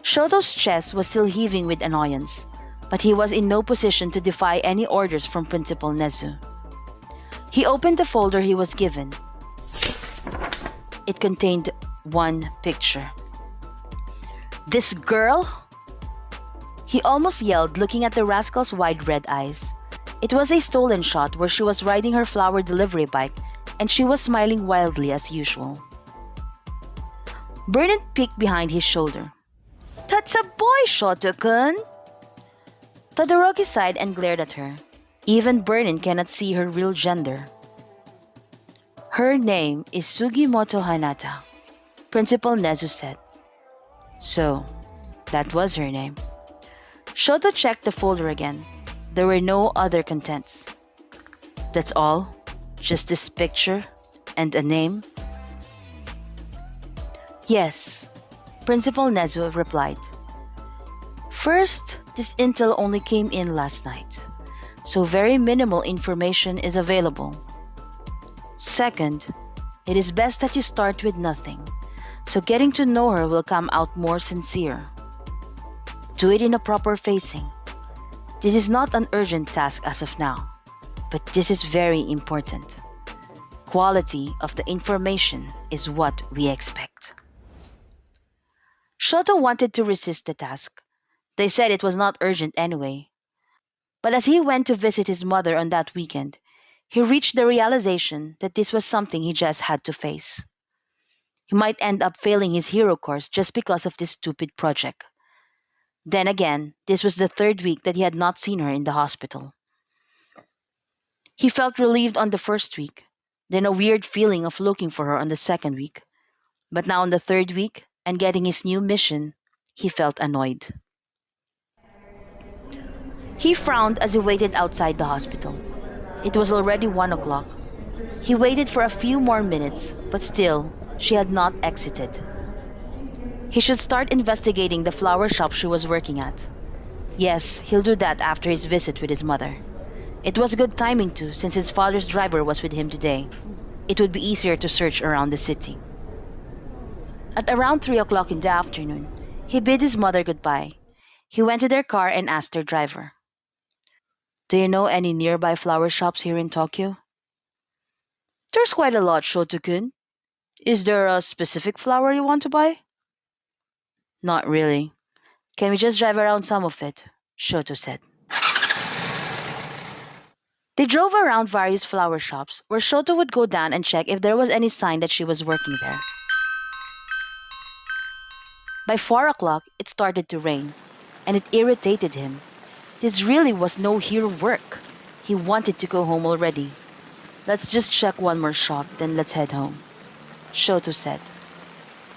Shoto's chest was still heaving with annoyance, but he was in no position to defy any orders from Principal Nezu. He opened the folder he was given. It contained one picture. This girl? He almost yelled, looking at the rascal's wide red eyes. It was a stolen shot where she was riding her flower delivery bike and she was smiling wildly as usual. Bernard peeked behind his shoulder. That's a boy, Shoto-kun! Todoroki sighed and glared at her. Even Bernard cannot see her real gender. Her name is Sugimoto Hanata, Principal Nezu said. So, that was her name. Shoto checked the folder again. There were no other contents. That's all? Just this picture and a name? Yes, Principal Nezu replied. First, this intel only came in last night, so very minimal information is available. Second, it is best that you start with nothing, so getting to know her will come out more sincere. Do it in a proper facing. This is not an urgent task as of now, but this is very important. Quality of the information is what we expect. Shoto wanted to resist the task. They said it was not urgent anyway. But as he went to visit his mother on that weekend, he reached the realization that this was something he just had to face. He might end up failing his hero course just because of this stupid project. Then again, this was the third week that he had not seen her in the hospital. He felt relieved on the first week, then a weird feeling of looking for her on the second week. But now on the third week, and getting his new mission, he felt annoyed. He frowned as he waited outside the hospital. It was already 1 o'clock. He waited for a few more minutes, but still, she had not exited. He should start investigating the flower shop she was working at. Yes, he'll do that after his visit with his mother. It was good timing too, since his father's driver was with him today. It would be easier to search around the city. At around 3 o'clock in the afternoon, he bid his mother goodbye. He went to their car and asked their driver, "Do you know any nearby flower shops here in Tokyo?" "There's quite a lot, Shoto-kun. Is there a specific flower you want to buy?" "Not really. Can we just drive around some of it?" Shoto said. They drove around various flower shops where Shoto would go down and check if there was any sign that she was working there. By 4 o'clock, it started to rain, and it irritated him. This really was no hero work. He wanted to go home already. "Let's just check one more shop, then let's head home," Shoto said.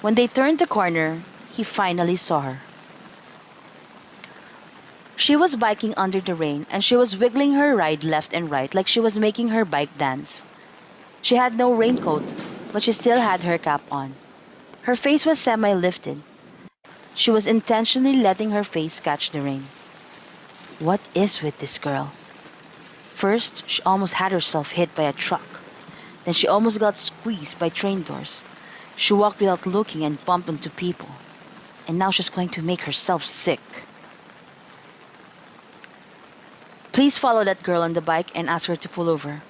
When they turned the corner, he finally saw her. She was biking under the rain and she was wiggling her ride left and right like she was making her bike dance. She had no raincoat, but she still had her cap on. Her face was semi-lifted. She was intentionally letting her face catch the rain. What is with this girl? First, she almost had herself hit by a truck. Then she almost got squeezed by train doors. She walked without looking and bumped into people. And now she's going to make herself sick. "Please follow that girl on the bike and ask her to pull over,"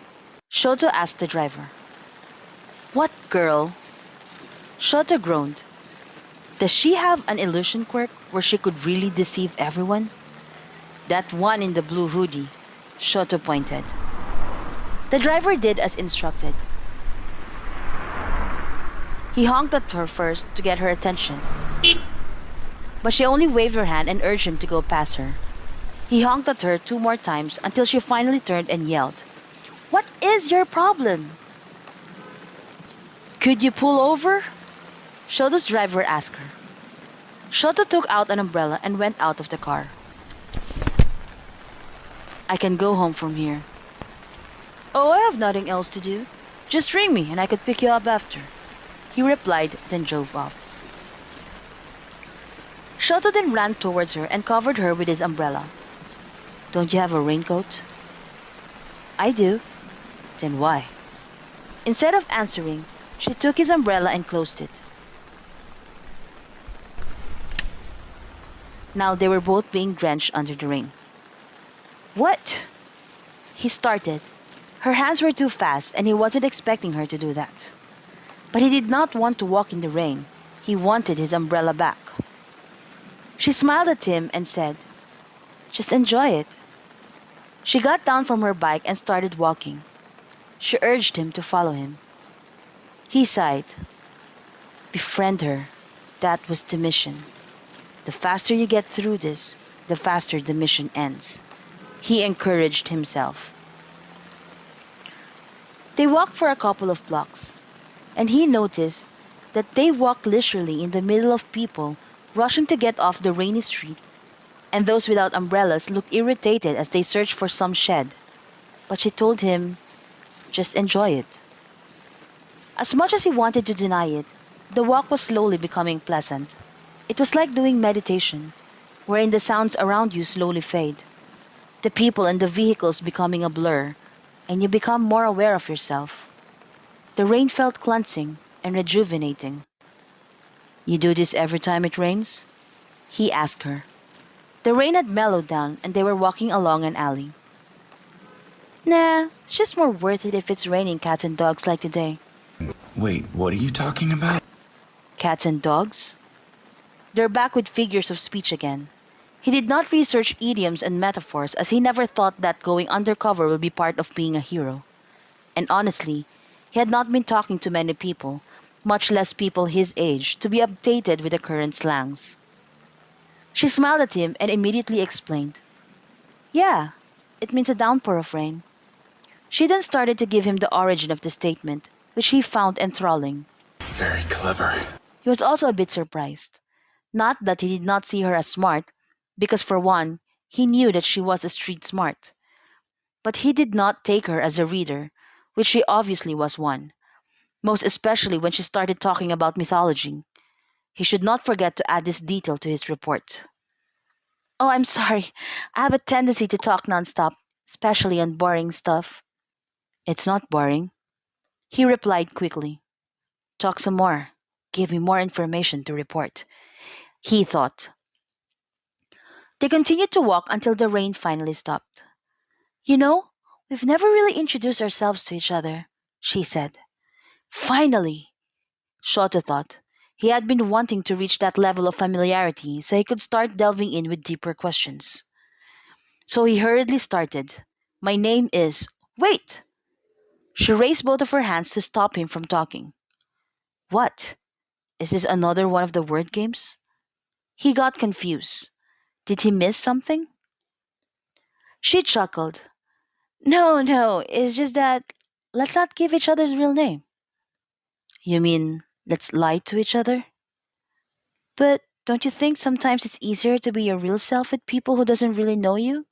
Shoto asked the driver. "What girl?" Shoto groaned. Does she have an illusion quirk where she could really deceive everyone? "That one in the blue hoodie," Shoto pointed. The driver did as instructed. He honked at her first to get her attention, but she only waved her hand and urged him to go past her. He honked at her 2 more times until she finally turned and yelled, "What is your problem?" "Could you pull over?" Shoto's driver asked her. Shoto took out an umbrella and went out of the car. "I can go home from here." "Oh, I have nothing else to do. Just ring me and I could pick you up after," he replied, then drove off. Shoto then ran towards her and covered her with his umbrella. "Don't you have a raincoat?" "I do." "Then why?" Instead of answering, she took his umbrella and closed it. Now they were both being drenched under the rain. What? He started. Her hands were too fast and he wasn't expecting her to do that. But he did not want to walk in the rain. He wanted his umbrella back. She smiled at him and said, "Just enjoy it." She got down from her bike and started walking. She urged him to follow him. He sighed. Befriend her. That was the mission. The faster you get through this, the faster the mission ends. He encouraged himself. They walked for a couple of blocks, and he noticed that they walked leisurely in the middle of people rushing to get off the rainy street, and those without umbrellas looked irritated as they searched for some shed. But she told him, just enjoy it. As much as he wanted to deny it, the walk was slowly becoming pleasant. It was like doing meditation, wherein the sounds around you slowly fade, the people and the vehicles becoming a blur, and you become more aware of yourself. The rain felt cleansing and rejuvenating. "You do this every time it rains?" he asked her. The rain had mellowed down and they were walking along an alley. "Nah, it's just more worth it if it's raining cats and dogs like today." Wait, what are you talking about? Cats and dogs? They're back with figures of speech again. He did not research idioms and metaphors as he never thought that going undercover will be part of being a hero. And honestly, he had not been talking to many people, much less people his age, to be updated with the current slangs. She smiled at him and immediately explained, "Yeah, it means a downpour of rain." She then started to give him the origin of the statement, which he found enthralling. Very clever. He was also a bit surprised. Not that he did not see her as smart, because for one, he knew that she was a street smart. But he did not take her as a reader, which she obviously was one, most especially when she started talking about mythology. He should not forget to add this detail to his report. "Oh, I'm sorry. I have a tendency to talk nonstop, especially on boring stuff." "It's not boring," he replied quickly. "Talk some more. Give me more information to report," he thought. They continued to walk until the rain finally stopped. "You know, we've never really introduced ourselves to each other," she said. Finally, Shoto thought. He had been wanting to reach that level of familiarity so he could start delving in with deeper questions. So he hurriedly started. "My name is—" "Wait!" She raised both of her hands to stop him from talking. "What? Is this another one of the word games?" He got confused. Did he miss something? She chuckled. "No, no, it's just that let's not give each other's real name." "You mean let's lie to each other?" "But don't you think sometimes it's easier to be your real self with people who doesn't really know you?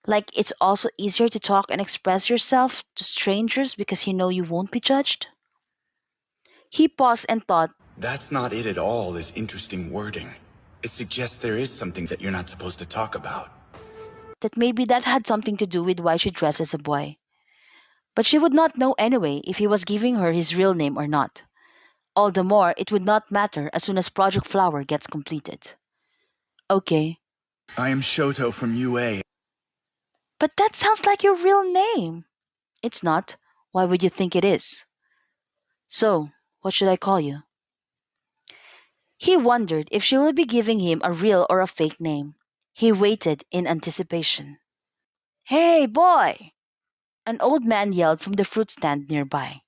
Like it's also easier to talk and express yourself to strangers because you know you won't be judged?" He paused and thought That's not it at all, is interesting wording. It suggests there is something that you're not supposed to talk about. that maybe that had something to do with why she dressed as a boy. But she would not know anyway if he was giving her his real name or not. All the more, it would not matter as soon as Project Flower gets completed. "Okay, I am Shoto from UA. but that sounds like your real name." "It's not. Why would you think it is?" "So, what should I call you?" He wondered if she would be giving him a real or a fake name. He waited in anticipation. "Hey, boy!" an old man yelled from the fruit stand nearby.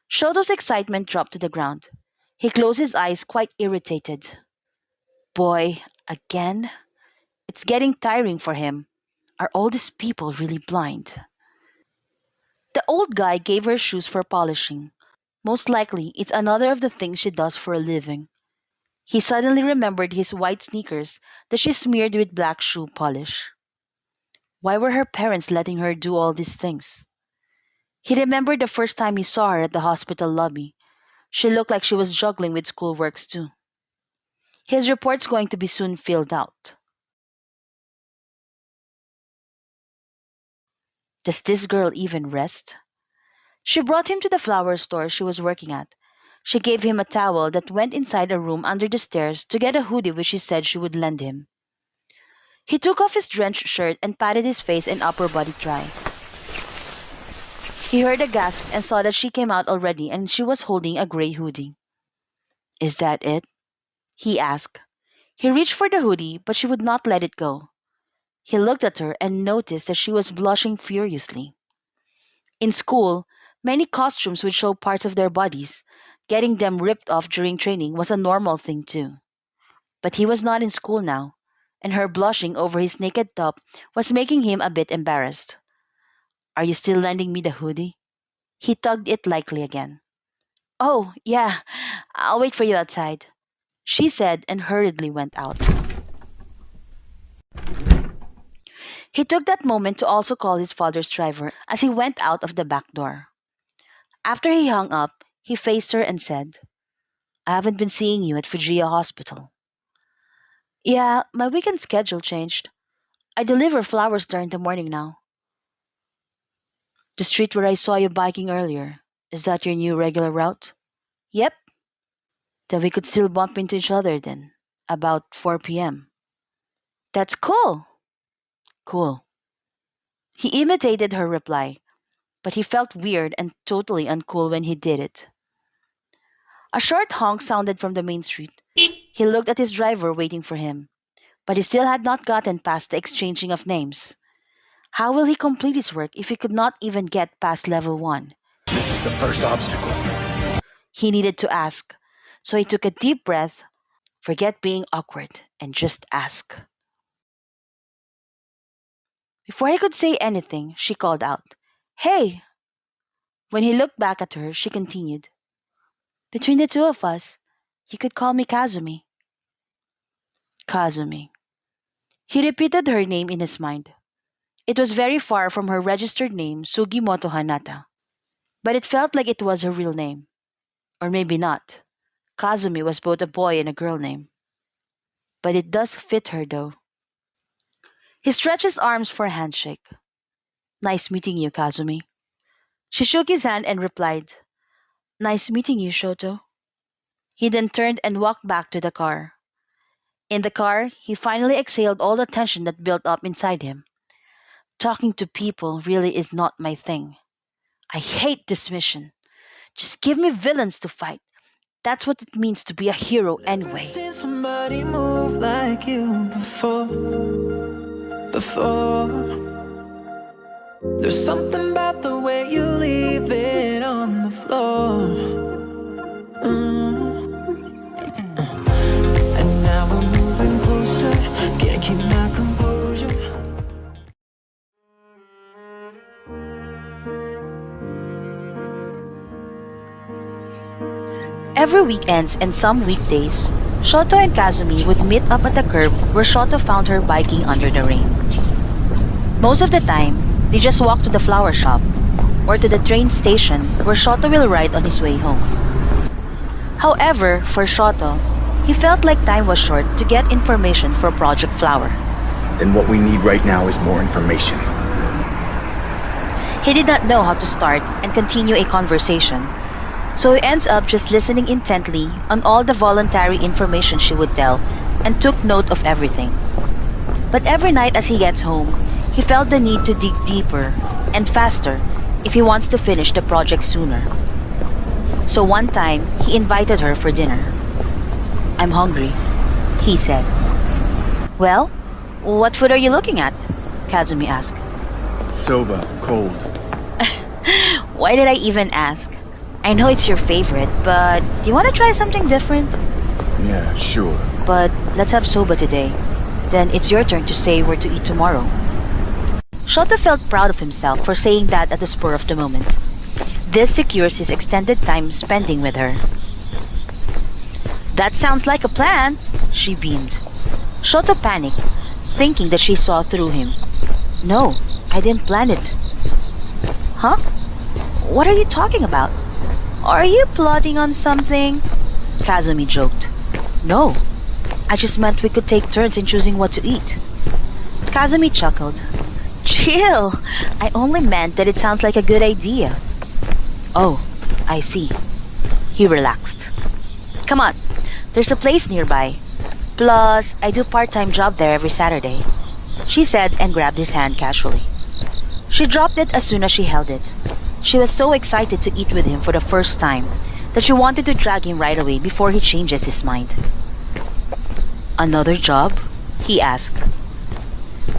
Shoto's excitement dropped to the ground. He closed his eyes, quite irritated. Boy, again? It's getting tiring for him. Are all these people really blind? The old guy gave her shoes for polishing. Most likely, it's another of the things she does for a living. He suddenly remembered his white sneakers that she smeared with black shoe polish. Why were her parents letting her do all these things? He remembered the first time he saw her at the hospital lobby. She looked like she was juggling with schoolworks too. His report's going to be soon filled out. Does this girl even rest? She brought him to the flower store she was working at. She gave him a towel that went inside a room under the stairs to get a hoodie which she said she would lend him. He took off his drenched shirt and patted his face and upper body dry. He heard a gasp and saw that she came out already and she was holding a gray hoodie. Is that it? He asked. He reached for the hoodie, but she would not let it go. He looked at her and noticed that she was blushing furiously. In school, many costumes would show parts of their bodies. Getting them ripped off during training was a normal thing too. But he was not in school now, and her blushing over his naked top was making him a bit embarrassed. Are you still lending me the hoodie? He tugged it lightly again. Oh, yeah, I'll wait for you outside, she said and hurriedly went out. He took that moment to also call his father's driver as he went out of the back door. After he hung up, he faced her and said, I haven't been seeing you at Fujia Hospital. Yeah, my weekend schedule changed. I deliver flowers there in the morning now. The street where I saw you biking earlier, is that your new regular route? Yep. Then we could still bump into each other then, about 4 p.m. That's cool. Cool. He imitated her reply, but he felt weird and totally uncool when he did it. A short honk sounded from the main street. He looked at his driver waiting for him, but he still had not gotten past the exchanging of names. How will he complete his work if he could not even get past level 1? This is the first obstacle. He needed to ask, so he took a deep breath, forget being awkward, and just ask. Before he could say anything, she called out, Hey! When he looked back at her, she continued, Between the two of us, you could call me Kazumi. Kazumi. He repeated her name in his mind. It was very far from her registered name, Sugimoto Hanata. But it felt like it was her real name. Or maybe not. Kazumi was both a boy and a girl name. But it does fit her though. He stretched his arms for a handshake. Nice meeting you, Kazumi. She shook his hand and replied, Nice meeting you, Shoto. He then turned and walked back to the car. In the car, he finally exhaled all the tension that built up inside him. Talking to people really is not my thing. I hate this mission. Just give me villains to fight. That's what it means to be a hero anyway. Seen somebody move like you before. There's something about the way you leave it on the floor. And now we're moving closer. Can't keep my composure. Every weekends and some weekdays, Shoto and Kazumi would meet up at the curb where Shoto found her biking under the rain. Most of the time, they just walk to the flower shop or to the train station where Shoto will ride on his way home. However, for Shoto, he felt like time was short to get information for Project Flower. Then what we need right now is more information. He did not know how to start and continue a conversation, so he ends up just listening intently on all the voluntary information she would tell and took note of everything. But every night as he gets home, he felt the need to dig deeper and faster if he wants to finish the project sooner. So one time, he invited her for dinner. I'm hungry, he said. Well, what food are you looking at? Kazumi asked. Soba, cold. Why did I even ask? I know it's your favorite, but do you want to try something different? Yeah, sure. But let's have soba today. Then it's your turn to say where to eat tomorrow. Shoto felt proud of himself for saying that at the spur of the moment. This secures his extended time spending with her. That sounds like a plan, she beamed. Shoto panicked, thinking that she saw through him. No, I didn't plan it. Huh? What are you talking about? Are you plotting on something? Kazumi joked. No, I just meant we could take turns in choosing what to eat. Kazumi chuckled. Chill, I only meant that it sounds like a good idea. Oh, I see. He relaxed. Come on, there's a place nearby. Plus, I do part-time job there every Saturday, she said and grabbed his hand casually. She dropped it as soon as she held it. She was so excited to eat with him for the first time that she wanted to drag him right away before he changes his mind. Another job? He asked.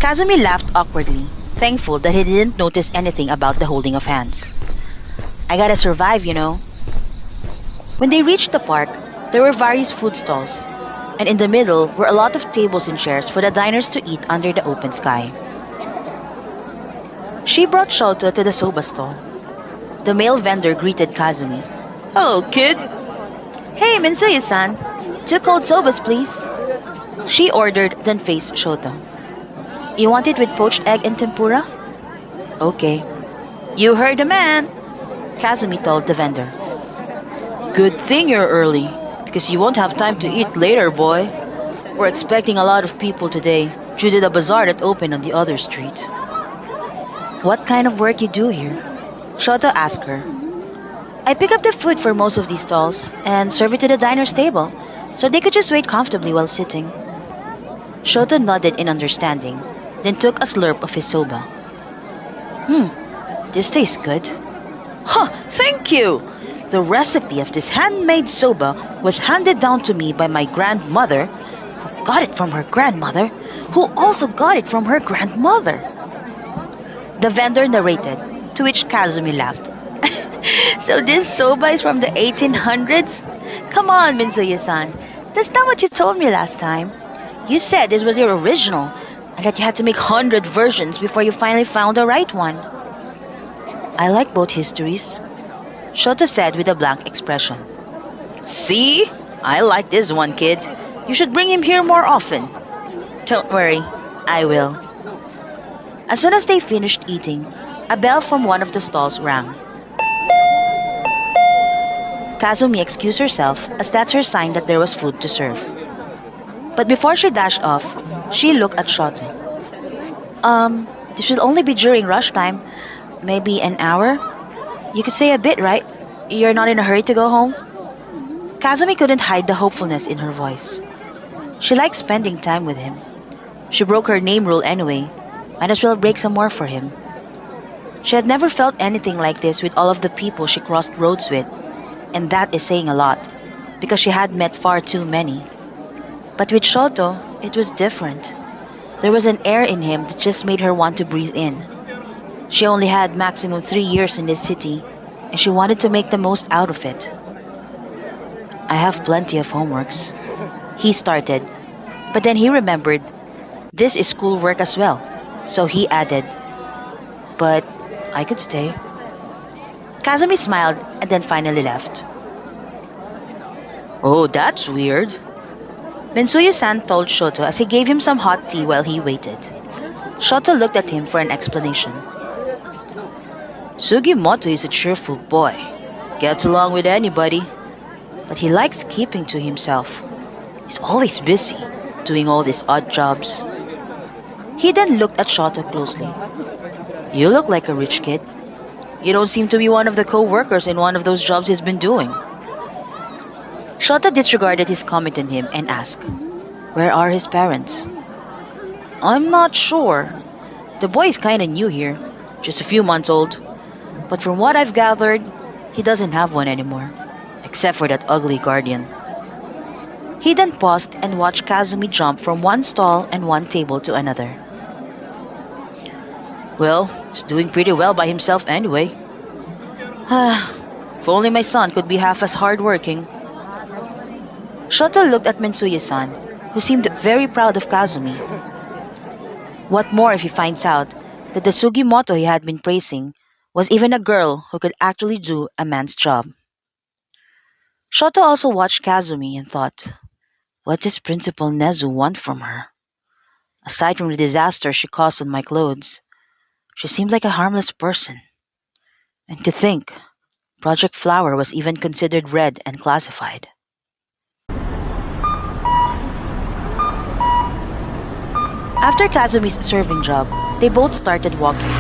Kazumi laughed awkwardly, thankful that he didn't notice anything about the holding of hands. I gotta survive, you know. When they reached the park, there were various food stalls, and in the middle were a lot of tables and chairs for the diners to eat under the open sky. She brought Shoto to the soba stall. The male vendor greeted Kazumi. Hello, kid. Hey, Minsuya-san. 2 cold sobas, please. She ordered, then faced Shoto. You want it with poached egg and tempura? Okay. You heard the man, Kazumi told the vendor. Good thing you're early, because you won't have time to eat later, boy. We're expecting a lot of people today due to the bazaar that opened on the other street. What kind of work you do here? Shoto asked her. I pick up the food for most of these stalls and serve it to the diner's table, so they could just wait comfortably while sitting. Shoto nodded in understanding, then took a slurp of his soba. This tastes good. Huh, thank you! The recipe of this handmade soba was handed down to me by my grandmother, who got it from her grandmother, who also got it from her grandmother. The vendor narrated, to which Kazumi laughed. So this soba is from the 1800s? Come on, Minsuya-san. That's not what you told me last time. You said this was your original, and that you had to make 100 versions before you finally found the right one. I like both histories, Shoto said with a blank expression. See? I like this one, kid. You should bring him here more often. Don't worry, I will. As soon as they finished eating, a bell from one of the stalls rang. Kazumi excused herself as that's her sign that there was food to serve. But before she dashed off, she looked at Shoto. This will only be during rush time. Maybe an hour? You could say a bit, right? You're not in a hurry to go home? Kazumi couldn't hide the hopefulness in her voice. She liked spending time with him. She broke her name rule anyway. Might as well break some more for him. She had never felt anything like this with all of the people she crossed roads with, and that is saying a lot, because she had met far too many. But with Shoto, it was different. There was an air in him that just made her want to breathe in. She only had maximum 3 years in this city, and she wanted to make the most out of it. I have plenty of homeworks, he started, but then he remembered this is schoolwork as well, so he added, but I could stay. Kazumi smiled and then finally left. Oh, that's weird, Minsuya-san told Shoto as he gave him some hot tea while he waited. Shoto looked at him for an explanation. Sugimoto is a cheerful boy, gets along with anybody, but he likes keeping to himself. He's always busy, doing all these odd jobs. He then looked at Shoto closely. You look like a rich kid. You don't seem to be one of the co-workers in one of those jobs he's been doing. Shoto disregarded his comment on him and asked, where are his parents? I'm not sure. The boy is kinda new here, just a few months old. But from what I've gathered, he doesn't have one anymore, except for that ugly guardian. He then paused and watched Kazumi jump from one stall and one table to another. Well, he's doing pretty well by himself anyway. If only my son could be half as hardworking. Shoto looked at Minsuya-san, who seemed very proud of Kazumi. What more if he finds out that the Sugimoto he had been praising was even a girl who could actually do a man's job? Shoto also watched Kazumi and thought, what does Principal Nezu want from her? Aside from the disaster she caused on my clothes, she seemed like a harmless person. And to think, Project Flower was even considered red and classified. After Kazumi's serving job, they both started walking.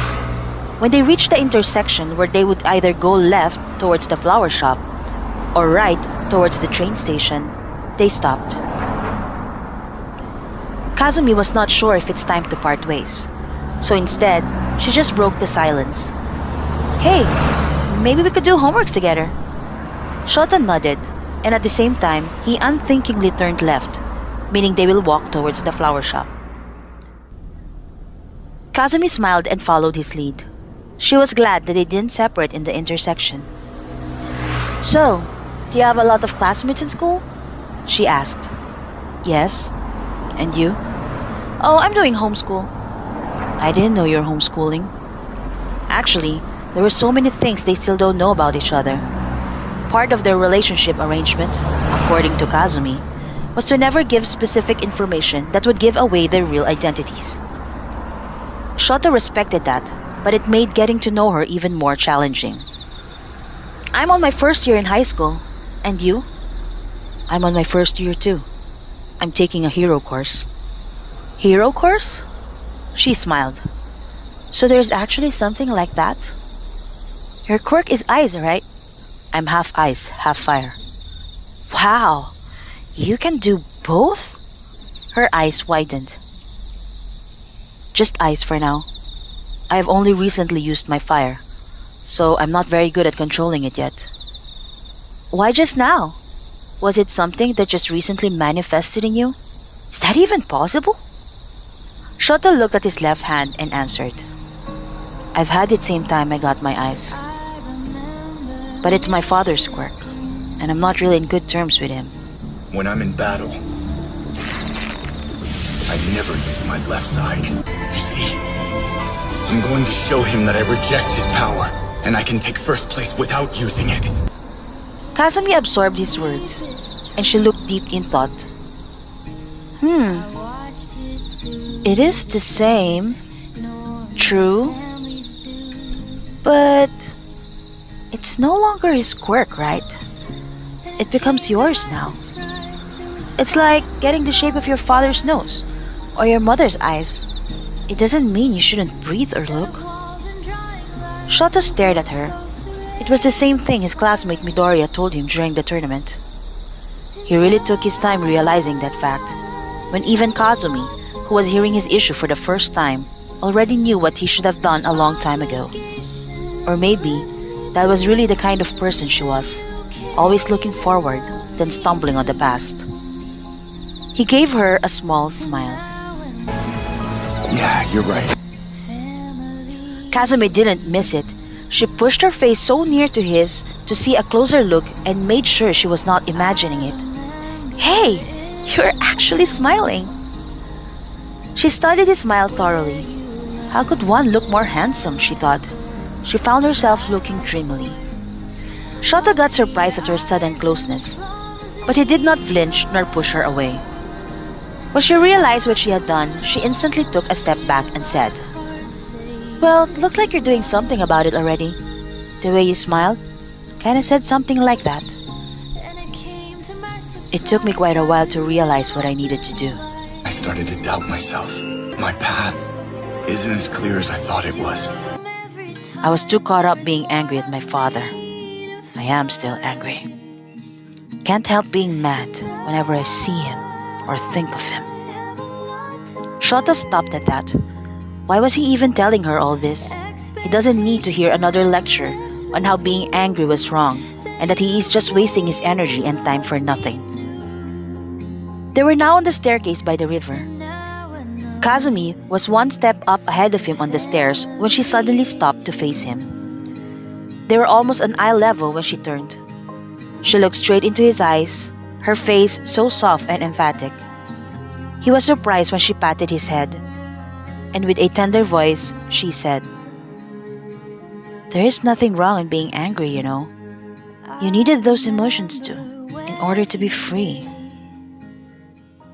When they reached the intersection where they would either go left towards the flower shop or right towards the train station, they stopped. Kazumi was not sure if it's time to part ways, so instead, she just broke the silence. Hey, maybe we could do homework together. Shota nodded, and at the same time, he unthinkingly turned left, meaning they will walk towards the flower shop. Kazumi smiled and followed his lead. She was glad that they didn't separate in the intersection. So, do you have a lot of classmates in school? She asked. Yes. And you? Oh, I'm doing homeschool. I didn't know you're homeschooling. Actually, there were so many things they still don't know about each other. Part of their relationship arrangement, according to Kazumi, was to never give specific information that would give away their real identities. Shota respected that, but it made getting to know her even more challenging. I'm on my first year in high school. And you? I'm on my first year too. I'm taking a hero course. Hero course? She smiled. So there's actually something like that? Your quirk is ice, right? I'm half ice, half fire. Wow! You can do both? Her eyes widened. Just ice for now. I've only recently used my fire, so I'm not very good at controlling it yet. Why just now? Was it something that just recently manifested in you? Is that even possible? Shota looked at his left hand and answered. I've had it same time I got my eyes. But it's my father's quirk, and I'm not really in good terms with him. When I'm in battle, I never use my left side. You see, I'm going to show him that I reject his power, and I can take first place without using it. Kazumi absorbed his words, and she looked deep in thought. It is the same. True. But it's no longer his quirk, right? It becomes yours now. It's like getting the shape of your father's nose or your mother's eyes. It doesn't mean you shouldn't breathe or look. Shota stared at her. It was the same thing his classmate Midoriya told him during the tournament. He really took his time realizing that fact, when even Kazumi, who was hearing his issue for the first time, already knew what he should have done a long time ago. Or maybe that was really the kind of person she was, always looking forward, then stumbling on the past. He gave her a small smile. Yeah, you're right. Kazumi didn't miss it. She pushed her face so near to his to see a closer look and made sure she was not imagining it. Hey, you're actually smiling. She studied his smile thoroughly. How could one look more handsome, she thought. She found herself looking dreamily. Shota got surprised at her sudden closeness, but he did not flinch nor push her away. When she realized what she had done, she instantly took a step back and said, Well, looks like you're doing something about it already. The way you smiled kinda said something like that. It took me quite a while to realize what I needed to do. I started to doubt myself. My path isn't as clear as I thought it was. I was too caught up being angry at my father. I am still angry. Can't help being mad whenever I see him or think of him. Shota stopped at that. Why was he even telling her all this? He doesn't need to hear another lecture on how being angry was wrong and that he is just wasting his energy and time for nothing. They were now on the staircase by the river. Kazumi was one step up ahead of him on the stairs when she suddenly stopped to face him. They were almost on eye level when she turned. She looked straight into his eyes, her face so soft and emphatic. He was surprised when she patted his head, and with a tender voice, she said, There is nothing wrong in being angry, you know. You needed those emotions too, in order to be free.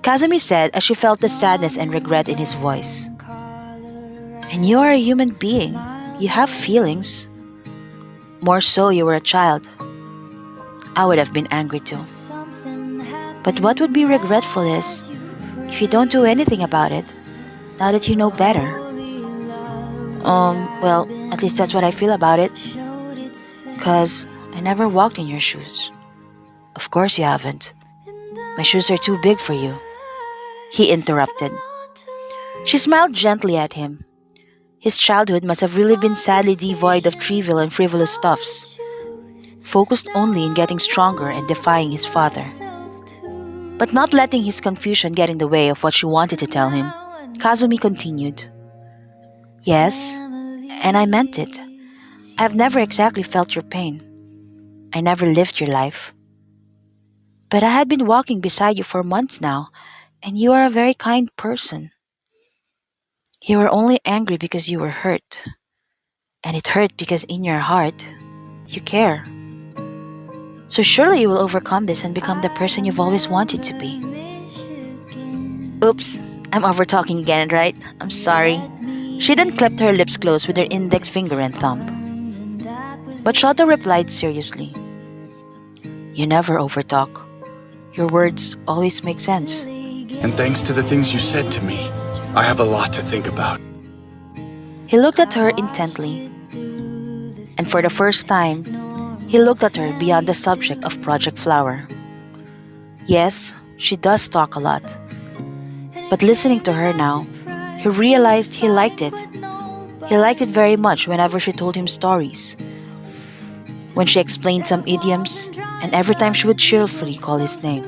Kazumi said as she felt the sadness and regret in his voice. And you are a human being. You have feelings. More so you were a child. I would have been angry too. But what would be regretful is if you don't do anything about it, now that you know better. Well, at least that's what I feel about it. 'Cause I never walked in your shoes. Of course you haven't. My shoes are too big for you, he interrupted. She smiled gently at him. His childhood must have really been sadly devoid of trivial and frivolous stuffs, focused only in getting stronger and defying his father. But not letting his confusion get in the way of what she wanted to tell him, Kazumi continued. Yes, and I meant it. I've never exactly felt your pain. I never lived your life. But I had been walking beside you for months now, and you are a very kind person. You were only angry because you were hurt. And it hurt because in your heart, you care. So surely you will overcome this and become the person you've always wanted to be. Oops, I'm over talking again, right? I'm sorry. She then clipped her lips close with her index finger and thumb. But Shoto replied seriously. You never overtalk. Your words always make sense. And thanks to the things you said to me, I have a lot to think about. He looked at her intently. And for the first time, he looked at her beyond the subject of Project Flower. Yes, she does talk a lot. But listening to her now, he realized he liked it. He liked it very much whenever she told him stories, when she explained some idioms, and every time she would cheerfully call his name.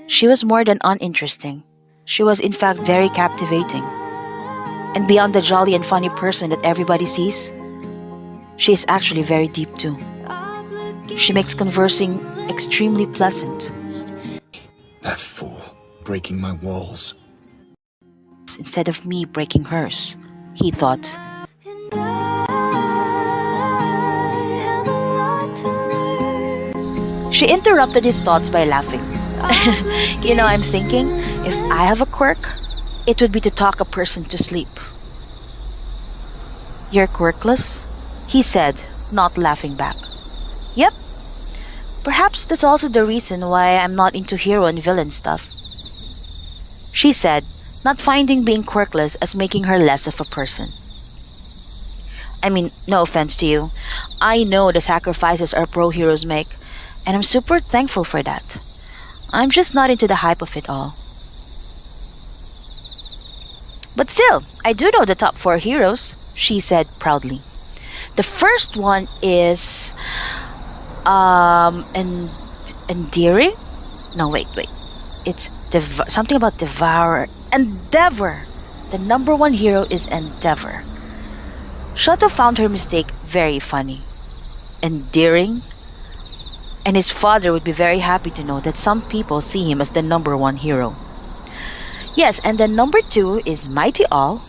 She was more than uninteresting. She was in fact very captivating. And beyond the jolly and funny person that everybody sees, she is actually very deep too. She makes conversing extremely pleasant. That fool, breaking my walls. Instead of me breaking hers, he thought. She interrupted his thoughts by laughing. I'm thinking, if I have a quirk, it would be to talk a person to sleep. You're quirkless? He said, not laughing back. Yep. Perhaps that's also the reason why I'm not into hero and villain stuff. She said, not finding being quirkless as making her less of a person. I mean, no offense to you. I know the sacrifices our pro heroes make, and I'm super thankful for that. I'm just not into the hype of it all. But still, I do know the top 4 heroes, she said proudly. The first one is endearing? No, wait. It's something about devour. Endeavor. The number 1 hero is Endeavor. Shoto found her mistake very funny. Endearing? And his father would be very happy to know that some people see him as the number 1 hero. Yes, and then number 2 is Mighty All.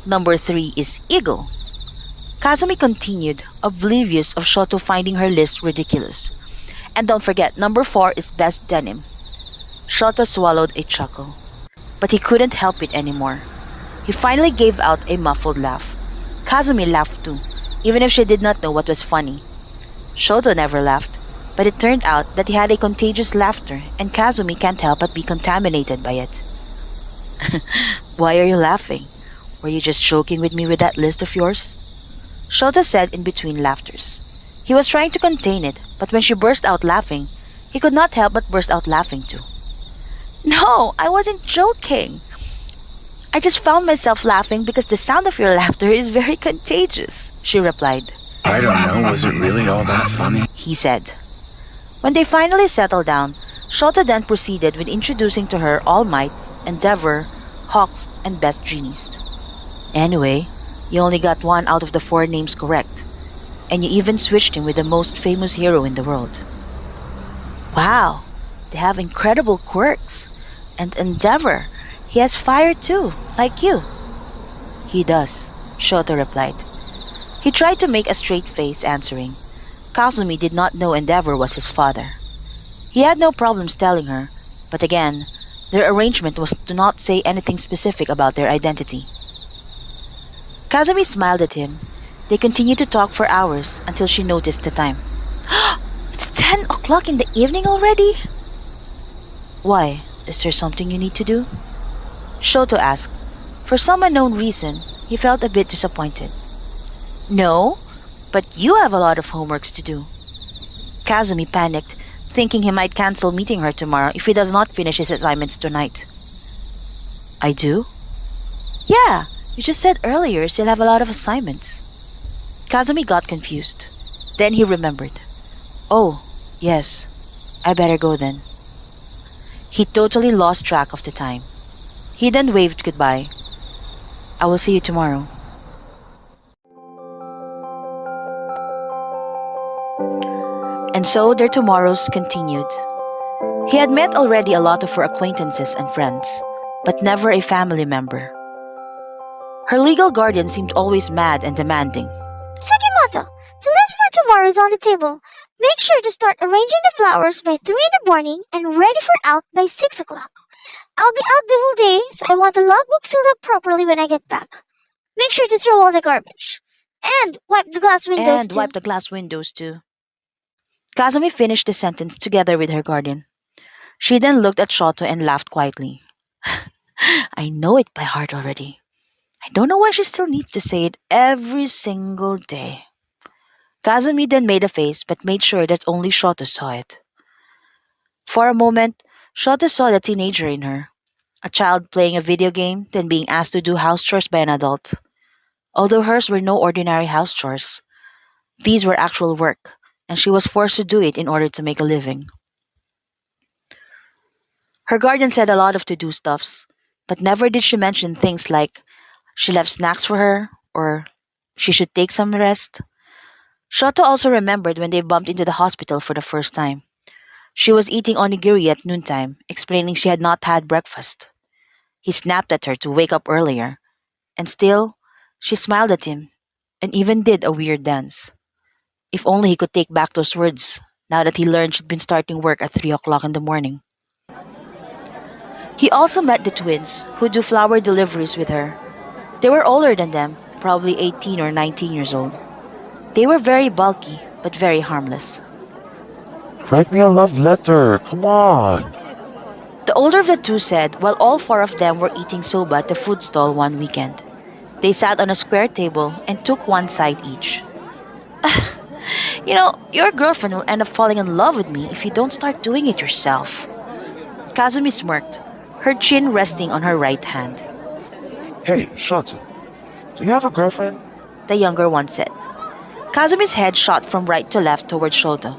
Number 3 is Eagle. Kazumi continued, oblivious of Shoto finding her list ridiculous. And don't forget, number 4 is Best Denim. Shoto swallowed a chuckle, but he couldn't help it anymore. He finally gave out a muffled laugh. Kazumi laughed too, even if she did not know what was funny. Shoto never laughed, but it turned out that he had a contagious laughter, and Kazumi can't help but be contaminated by it. Why are you laughing? Were you just joking with me with that list of yours? Shoto said in between laughters. He was trying to contain it, but when she burst out laughing, he could not help but burst out laughing too. No, I wasn't joking. I just found myself laughing because the sound of your laughter is very contagious, she replied. I don't know, was it really all that funny? He said. When they finally settled down, Shoto then proceeded with introducing to her All Might, Endeavor, Hawks, and Best Genies. Anyway, you only got 1 out of the 4 names correct, and you even switched him with the most famous hero in the world. Wow, they have incredible quirks. And Endeavor, he has fire too, like you. He does, Shoto replied. He tried to make a straight face answering. Kazumi did not know Endeavor was his father. He had no problems telling her, but again, their arrangement was to not say anything specific about their identity. Kazumi smiled at him. They continued to talk for hours until she noticed the time. It's 10 o'clock in the evening already? Why, is there something you need to do? Shoto asked. For some unknown reason, he felt a bit disappointed. No, but you have a lot of homeworks to do. Kazumi panicked, thinking he might cancel meeting her tomorrow if he does not finish his assignments tonight. I do? Yeah, you just said earlier you'll have a lot of assignments. Kazumi got confused. Then he remembered. Oh, yes, I better go then. He totally lost track of the time. He then waved goodbye. I will see you tomorrow. And so their tomorrows continued. He had met already a lot of her acquaintances and friends, but never a family member. Her legal guardian seemed always mad and demanding. Sakimoto, the list for tomorrow is on the table. Make sure to start arranging the flowers by 3 in the morning and ready for out by 6 o'clock. I'll be out the whole day, so I want the logbook filled up properly when I get back. Make sure to throw all the garbage. And wipe the glass windows And too. wipe the glass windows too. Kazumi finished the sentence together with her guardian. She then looked at Shoto and laughed quietly. I know it by heart already. I don't know why she still needs to say it every single day. Kazumi then made a face but made sure that only Shoto saw it. For a moment, Shoto saw the teenager in her. A child playing a video game, then being asked to do house chores by an adult. Although hers were no ordinary house chores, these were actual work, and she was forced to do it in order to make a living. Her guardian said a lot of to-do stuffs, but never did she mention things like she left snacks for her or she should take some rest. Shoto also remembered when they bumped into the hospital for the first time. She was eating onigiri at noontime, explaining she had not had breakfast. He snapped at her to wake up earlier, and still, she smiled at him and even did a weird dance. If only he could take back those words, now that he learned she'd been starting work at 3 o'clock in the morning. He also met the twins, who do flower deliveries with her. They were older than them, probably 18 or 19 years old. They were very bulky, but very harmless. Write me a love letter, come on. The older of the two said while all four of them were eating soba at the food stall one weekend. They sat on a square table and took one side each. Your girlfriend will end up falling in love with me if you don't start doing it yourself. Kazumi smirked, her chin resting on her right hand. Hey, Shoto, do you have a girlfriend? The younger one said. Kazumi's head shot from right to left toward Shoto,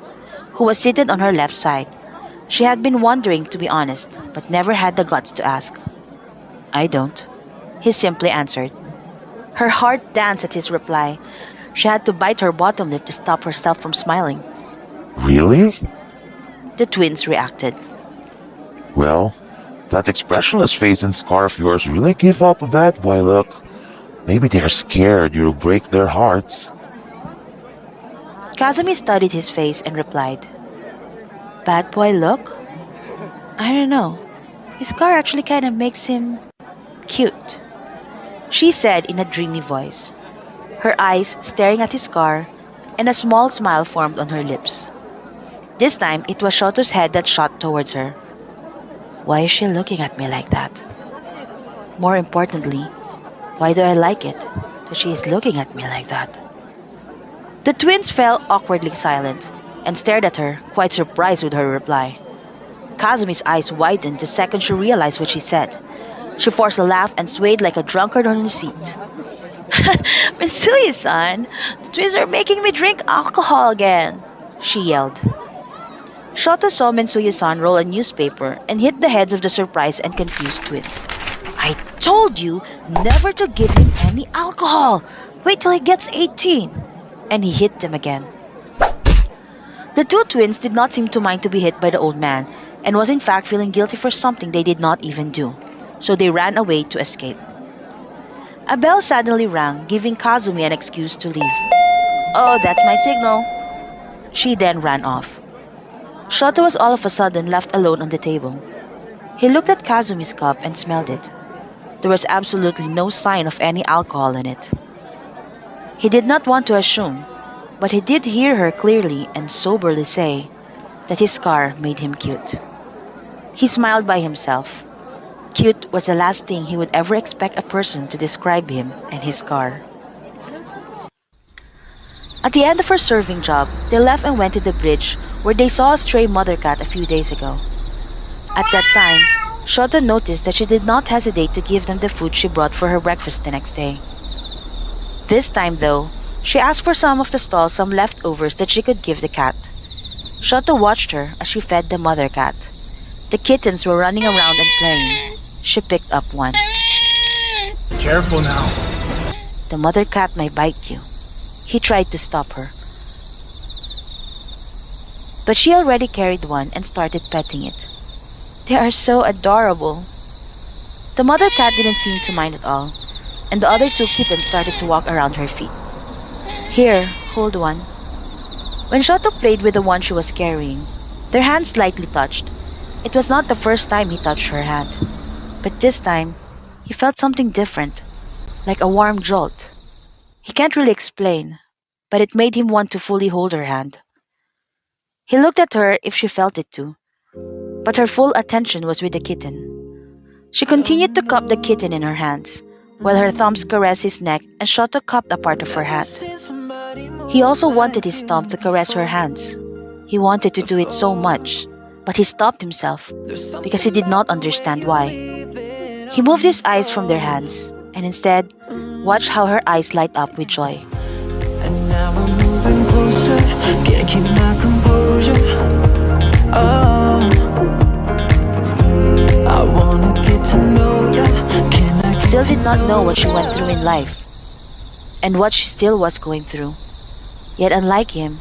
who was seated on her left side. She had been wondering, to be honest, but never had the guts to ask. I don't, he simply answered. Her heart danced at his reply. She had to bite her bottom lip to stop herself from smiling. Really? The twins reacted. Well, that expressionless face and scar of yours really give up a bad boy look. Maybe they're scared you'll break their hearts. Kazumi studied his face and replied, Bad boy look? I don't know. His scar actually kind of makes him cute, she said in a dreamy voice, her eyes staring at his scar, and a small smile formed on her lips. This time, it was Shoto's head that shot towards her. Why is she looking at me like that? More importantly, why do I like it that she is looking at me like that? The twins fell awkwardly silent and stared at her, quite surprised with her reply. Kazumi's eyes widened the second she realized what she said. She forced a laugh and swayed like a drunkard on the seat. Mitsui-san, the twins are making me drink alcohol again, she yelled. Shoto saw Mitsui-san roll a newspaper and hit the heads of the surprised and confused twins. I told you never to give him any alcohol. Wait till he gets 18. And he hit them again. The two twins did not seem to mind to be hit by the old man, and was in fact feeling guilty for something they did not even do, so they ran away to escape. A bell suddenly rang, giving Kazumi an excuse to leave. Oh, that's my signal. She then ran off. Shoto was all of a sudden left alone on the table. He looked at Kazumi's cup and smelled it. There was absolutely no sign of any alcohol in it. He did not want to assume, but he did hear her clearly and soberly say that his scar made him cute. He smiled by himself. Cute was the last thing he would ever expect a person to describe him and his scar. At the end of her serving job, they left and went to the bridge where they saw a stray mother cat a few days ago. At that time, Shoto noticed that she did not hesitate to give them the food she brought for her breakfast the next day. This time, though, she asked for some of the stall some leftovers that she could give the cat. Shoto watched her as she fed the mother cat. The kittens were running around and playing. She picked up one. Careful now. The mother cat might bite you. He tried to stop her. But she already carried one and started petting it. They are so adorable. The mother cat didn't seem to mind at all, and the other two kittens started to walk around her feet. Here, hold one. When Shoto played with the one she was carrying, their hands slightly touched. It was not the first time he touched her hand, but this time, he felt something different, like a warm jolt. He can't really explain, but it made him want to fully hold her hand. He looked at her if she felt it too, but her full attention was with the kitten. She continued to cup the kitten in her hands, while her thumbs caressed his neck and Shoto cupped a part of her hand. He also wanted his thumb to caress her hands. He wanted to do it so much, but he stopped himself because he did not understand why. He moved his eyes from their hands and instead watched how her eyes light up with joy. And now we're moving closer, can't keep my composure. Oh, I wanna get to know ya. Can I He still did not know what she went through in life and what she still was going through. Yet unlike him,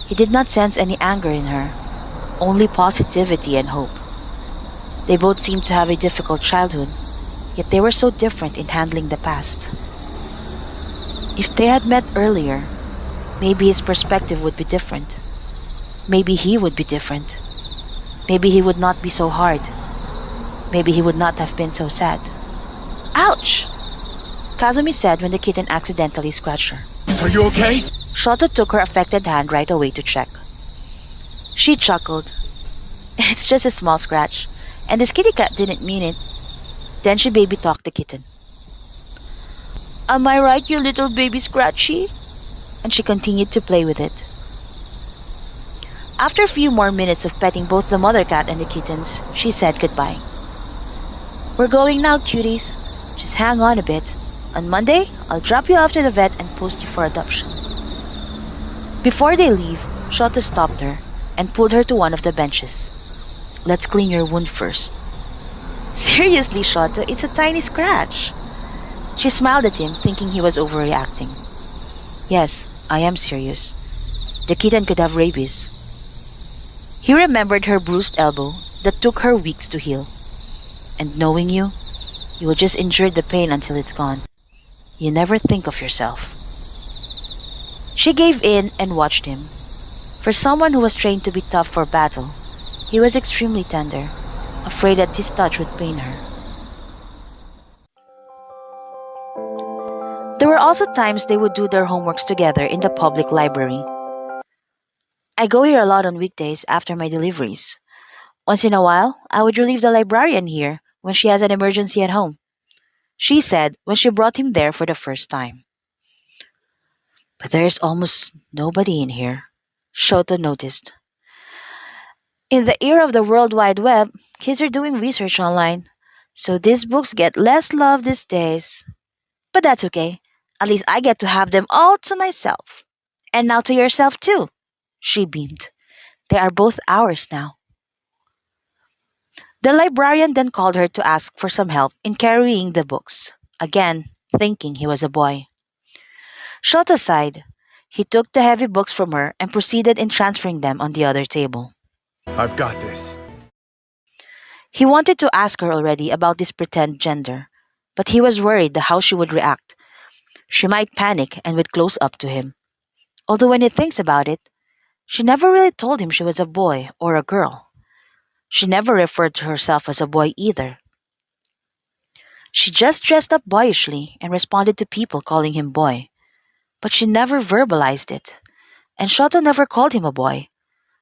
he did not sense any anger in her, only positivity and hope. They both seemed to have a difficult childhood, yet they were so different in handling the past. If they had met earlier, maybe his perspective would be different. Maybe he would be different. Maybe he would not be so hard. Maybe he would not have been so sad. Ouch! Kazumi said when the kitten accidentally scratched her. Are you okay? Shoto took her affected hand right away to check. She chuckled. It's just a small scratch, and this kitty cat didn't mean it. Then she baby talked the kitten. Am I right, you little baby Scratchy? And she continued to play with it. After a few more minutes of petting both the mother cat and the kittens, she said goodbye. We're going now, cuties. Just hang on a bit. On Monday, I'll drop you off to the vet and post you for adoption. Before they leave, Shoto stopped her and pulled her to one of the benches. Let's clean your wound first. Seriously, Shoto, it's a tiny scratch. She smiled at him, thinking he was overreacting. Yes, I am serious. The kitten could have rabies. He remembered her bruised elbow that took her weeks to heal. And knowing you will just endure the pain until it's gone. You never think of yourself. She gave in and watched him. For someone who was trained to be tough for battle, he was extremely tender, afraid that his touch would pain her. There were also times they would do their homeworks together in the public library. I go here a lot on weekdays after my deliveries. Once in a while, I would relieve the librarian here when she has an emergency at home, she said when she brought him there for the first time. But there is almost nobody in here, Shoto noticed. In the era of the World Wide Web, kids are doing research online, so these books get less love these days. But that's okay. At least I get to have them all to myself. And now to yourself too, she beamed. They are both ours now. The librarian then called her to ask for some help in carrying the books, again thinking he was a boy. Shoto sighed. He took the heavy books from her and proceeded in transferring them on the other table. I've got this. He wanted to ask her already about this pretend gender, but he was worried how she would react. She might panic and would close up to him. Although when he thinks about it, she never really told him she was a boy or a girl. She never referred to herself as a boy either. She just dressed up boyishly and responded to people calling him boy. But she never verbalized it, and Shoto never called him a boy.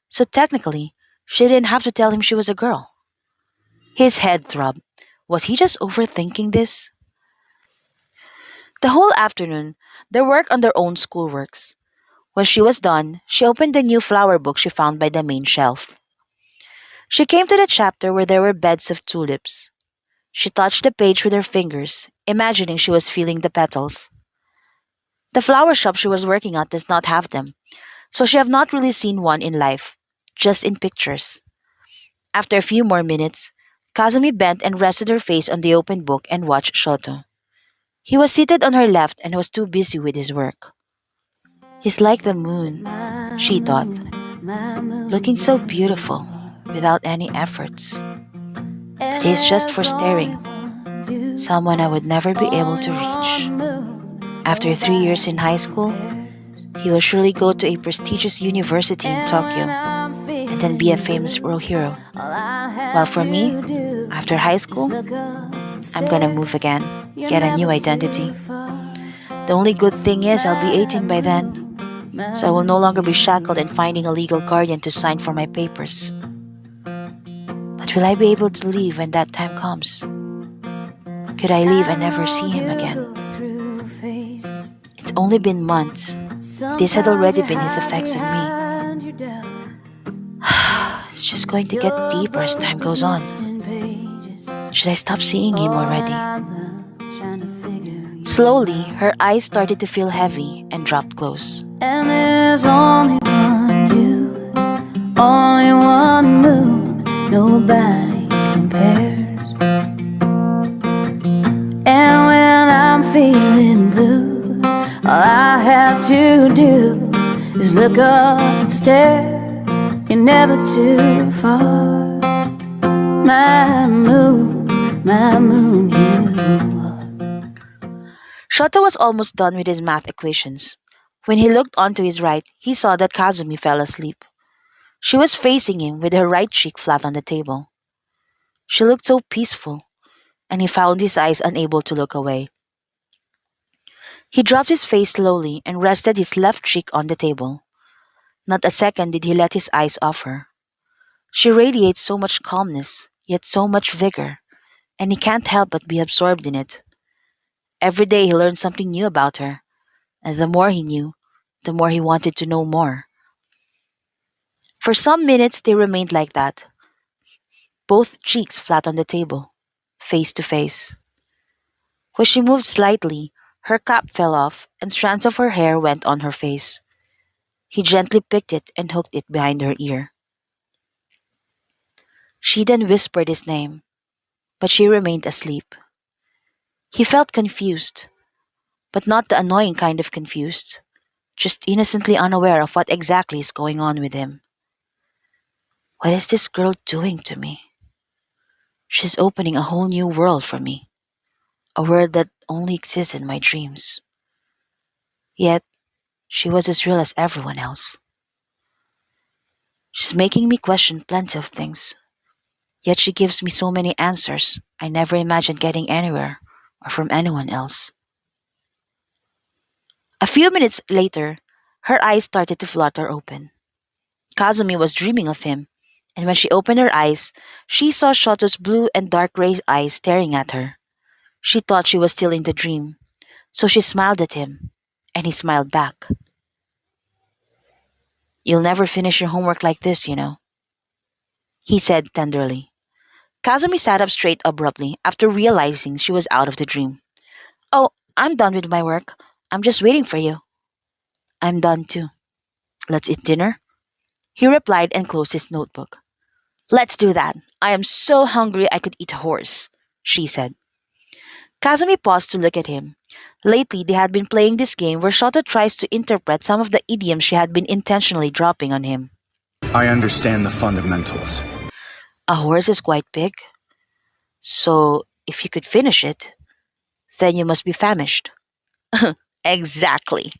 So technically, she didn't have to tell him she was a girl. His head throbbed. Was he just overthinking this? The whole afternoon, they worked on their own schoolworks. When she was done, she opened the new flower book she found by the main shelf. She came to the chapter where there were beds of tulips. She touched the page with her fingers, imagining she was feeling the petals. The flower shop she was working at does not have them, so she have not really seen one in life, just in pictures. After a few more minutes, Kazumi bent and rested her face on the open book and watched Shoto. He was seated on her left and was too busy with his work. He's like the moon, she thought, looking so beautiful, without any efforts. But he's just for staring, someone I would never be able to reach. After 3 years in high school, he will surely go to a prestigious university in Tokyo and then be a famous world hero. While for me, after high school, I'm gonna move again, get a new identity. The only good thing is I'll be 18 by then, so I will no longer be shackled and finding a legal guardian to sign for my papers. But will I be able to leave when that time comes? Could I leave and never see him again? It's only been months. This had already been his effects on me. It's just going to get deeper as time goes on. Should I stop seeing him already? Slowly, her eyes started to feel heavy and dropped close. And there's only one you, only one moon, nobody compares. And when I'm feeling blue, all I have to do is look up and stare. You're never too far. My moon, you. Shoto was almost done with his math equations. When he looked onto his right, he saw that Kazumi fell asleep. She was facing him with her right cheek flat on the table. She looked so peaceful, and he found his eyes unable to look away. He dropped his face slowly and rested his left cheek on the table. Not a second did he let his eyes off her. She radiates so much calmness, yet so much vigor, and he can't help but be absorbed in it. Every day he learned something new about her, and the more he knew, the more he wanted to know more. For some minutes they remained like that, both cheeks flat on the table, face to face. When she moved slightly, her cap fell off and strands of her hair went on her face. He gently picked it and hooked it behind her ear. She then whispered his name, but she remained asleep. He felt confused, but not the annoying kind of confused, just innocently unaware of what exactly is going on with him. What is this girl doing to me? She's opening a whole new world for me, a world that only exists in my dreams. Yet, she was as real as everyone else. She's making me question plenty of things, yet she gives me so many answers I never imagined getting anywhere or from anyone else. A few minutes later, her eyes started to flutter open. Kazumi was dreaming of him, and when she opened her eyes, she saw Shoto's blue and dark gray eyes staring at her. She thought she was still in the dream, so she smiled at him, and he smiled back. You'll never finish your homework like this, you know, he said tenderly. Kazumi sat up straight abruptly after realizing she was out of the dream. Oh, I'm done with my work. I'm just waiting for you. I'm done too. Let's eat dinner? He replied and closed his notebook. Let's do that. I am so hungry I could eat a horse, she said. Kazumi paused to look at him. Lately, they had been playing this game where Shoto tries to interpret some of the idioms she had been intentionally dropping on him. I understand the fundamentals. A horse is quite big, so if you could finish it, then you must be famished. Exactly.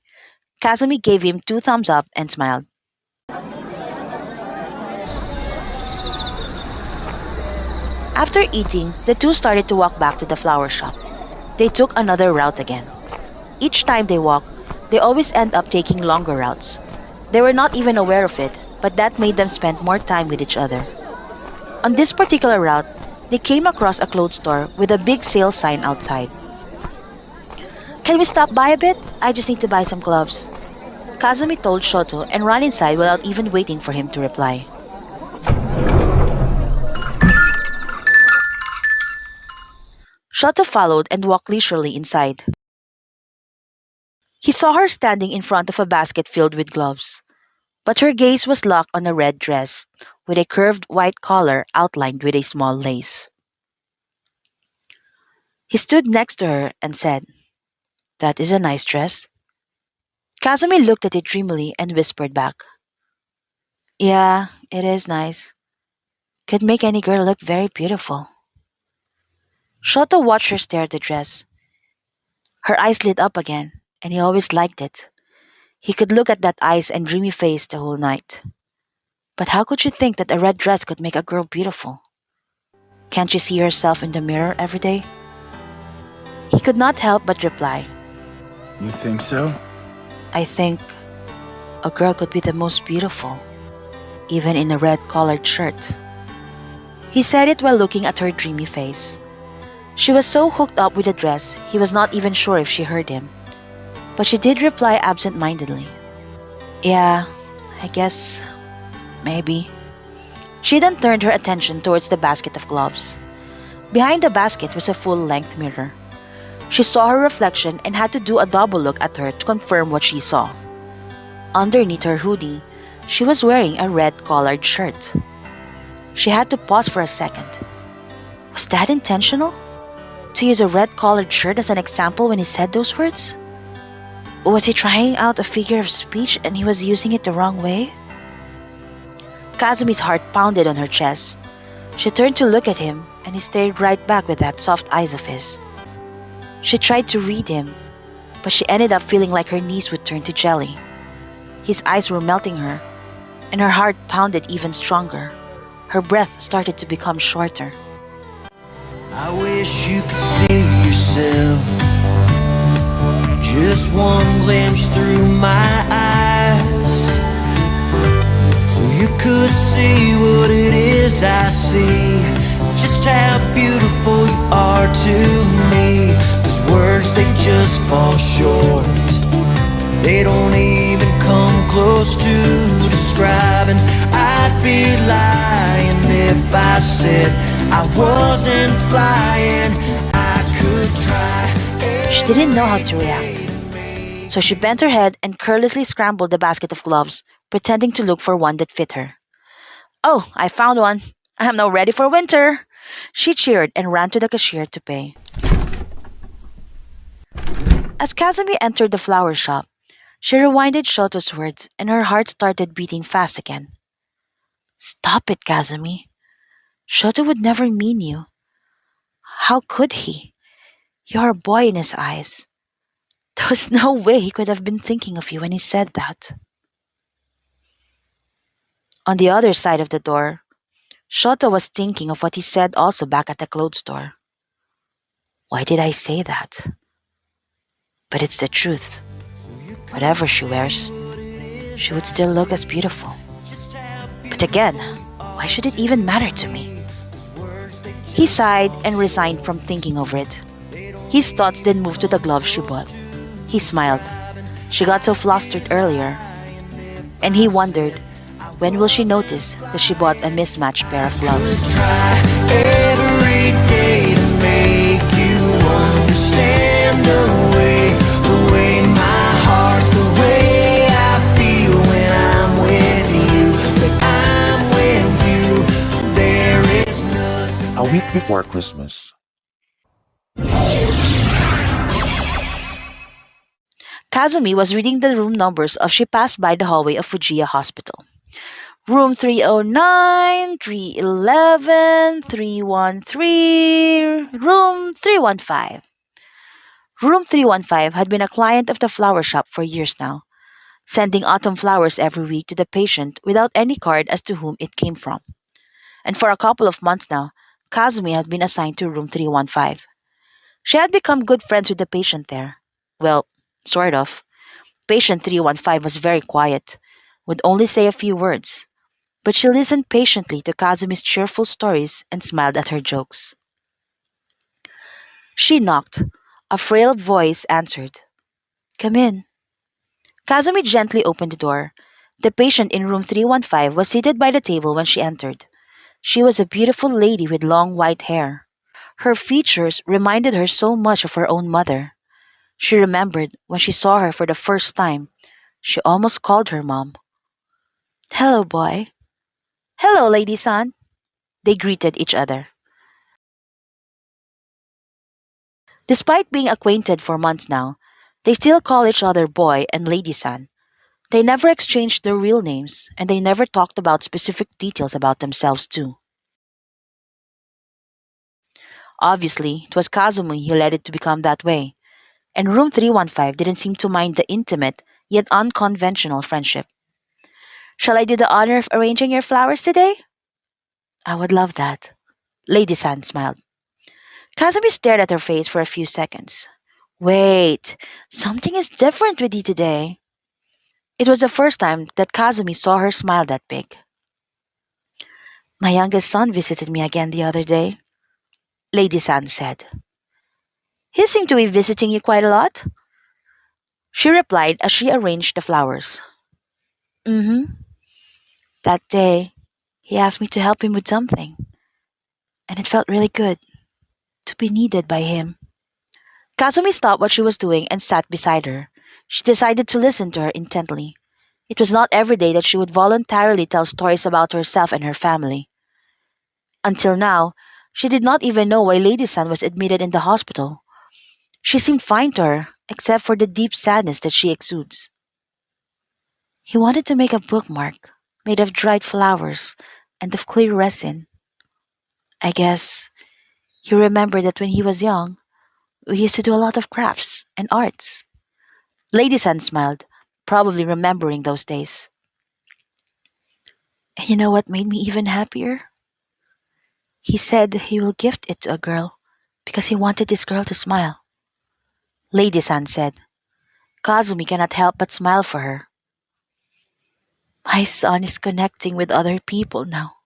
Kazumi gave him 2 thumbs up and smiled. After eating, the two started to walk back to the flower shop. They took another route again. Each time they walked, they always end up taking longer routes. They were not even aware of it, but that made them spend more time with each other. On this particular route, They came across a clothes store with a big sale sign outside. Can we stop by a bit? I just need to buy some gloves. Kazumi told Shoto and ran inside without even waiting for him to reply. Shoto followed and walked leisurely inside. He saw her standing in front of a basket filled with gloves, but her gaze was locked on a red dress with a curved white collar outlined with a small lace. He stood next to her and said, "That is a nice dress." Kazumi looked at it dreamily and whispered back, "Yeah, it is nice. Could make any girl look very beautiful." Shoto watched her stare at the dress. Her eyes lit up again, and he always liked it. He could look at that eyes and dreamy face the whole night. But how could you think that a red dress could make a girl beautiful? Can't you see yourself in the mirror every day? He could not help but reply, You think so? "I think a girl could be the most beautiful, even in a red collared shirt." He said it while looking at her dreamy face. She was so hooked up with the dress, he was not even sure if she heard him. But she did reply absent-mindedly, "Yeah, I guess, maybe." She then turned her attention towards the basket of gloves. Behind the basket was a full-length mirror. She saw her reflection and had to do a double look at her to confirm what she saw. Underneath her hoodie, she was wearing a red collared shirt. She had to pause for a second. Was that intentional? To use a red collared shirt as an example when he said those words? Or was he trying out a figure of speech and he was using it the wrong way? Kazumi's heart pounded on her chest. She turned to look at him and he stared right back with that soft eyes of his. She tried to read him, but she ended up feeling like her knees would turn to jelly. His eyes were melting her, and her heart pounded even stronger. Her breath started to become shorter. I wish you could see yourself. Just one glimpse through my eyes, so you could see what it is I see. Just how beautiful you are to me. Those words, they just fall short. They don't even come close to describing. I'd be lying if I said I wasn't flying. I could try. She didn't know how to react, so she bent her head and carelessly scrambled the basket of gloves, pretending to look for one that fit her. "Oh, I found one. I'm now ready for winter." She cheered and ran to the cashier to pay. As Kazumi entered the flower shop, she rewinded Shoto's words and her heart started beating fast again. "Stop it, Kazumi. Shoto would never mean you. How could he? You're a boy in his eyes. There was no way he could have been thinking of you when he said that." On the other side of the door, Shoto was thinking of what he said also back at the clothes store. Why did I say that? But it's the truth. Whatever she wears, she would still look as beautiful. But again, why should it even matter to me? He sighed and resigned from thinking over it. His thoughts then moved to the gloves she bought. He smiled. She got so flustered earlier. And he wondered, when will she notice that she bought a mismatched pair of gloves? Try every day to make you understand the way my heart, the way I feel when I'm with you. When I'm with you, there is nothing. A week before Christmas. Kazumi was reading the room numbers as she passed by the hallway of Fujiya Hospital. Room 309, 311, 313, room 315. Room 315 had been a client of the flower shop for years now, sending autumn flowers every week to the patient without any card as to whom it came from. And for a couple of months now, Kazumi had been assigned to room 315. She had become good friends with the patient there. Well, sort of. Patient 315 was very quiet, would only say a few words. but she listened patiently to Kazumi's cheerful stories and smiled at her jokes. She knocked. A frail voice answered. Come in. Kazumi gently opened the door. The patient in room 315 was seated by the table when she entered. She was a beautiful lady with long white hair. Her features reminded her so much of her own mother. She remembered when she saw her for the first time, she almost called her mom. Hello, boy. Hello, lady-san. They greeted each other. Despite being acquainted for months now, they still call each other boy and lady-san. They never exchanged their real names, and they never talked about specific details about themselves, too. Obviously, it was Kazumi who led it to become that way, and room 315 didn't seem to mind the intimate, yet unconventional friendship. Shall I do the honor of arranging your flowers today? I would love that. Lady San smiled. Kazumi stared at her face for a few seconds. Wait, something is different with you today. It was the first time that Kazumi saw her smile that big. My youngest son visited me again the other day, Lady San said. He seemed to be visiting you quite a lot, she replied as she arranged the flowers. Mm-hmm. That day, he asked me to help him with something, and it felt really good to be needed by him. Kazumi stopped what she was doing and sat beside her. She decided to listen to her intently. It was not every day that she would voluntarily tell stories about herself and her family. Until now, she did not even know why Lady San was admitted in the hospital. She seemed fine to her, except for the deep sadness that she exudes. He wanted to make a bookmark made of dried flowers and of clear resin. I guess he remembered that when he was young, we used to do a lot of crafts and arts. Lady San smiled, probably remembering those days. And you know what made me even happier? He said he will gift it to a girl because he wanted this girl to smile. Lady San said. Kazumi cannot help but smile for her. My son is connecting with other people now.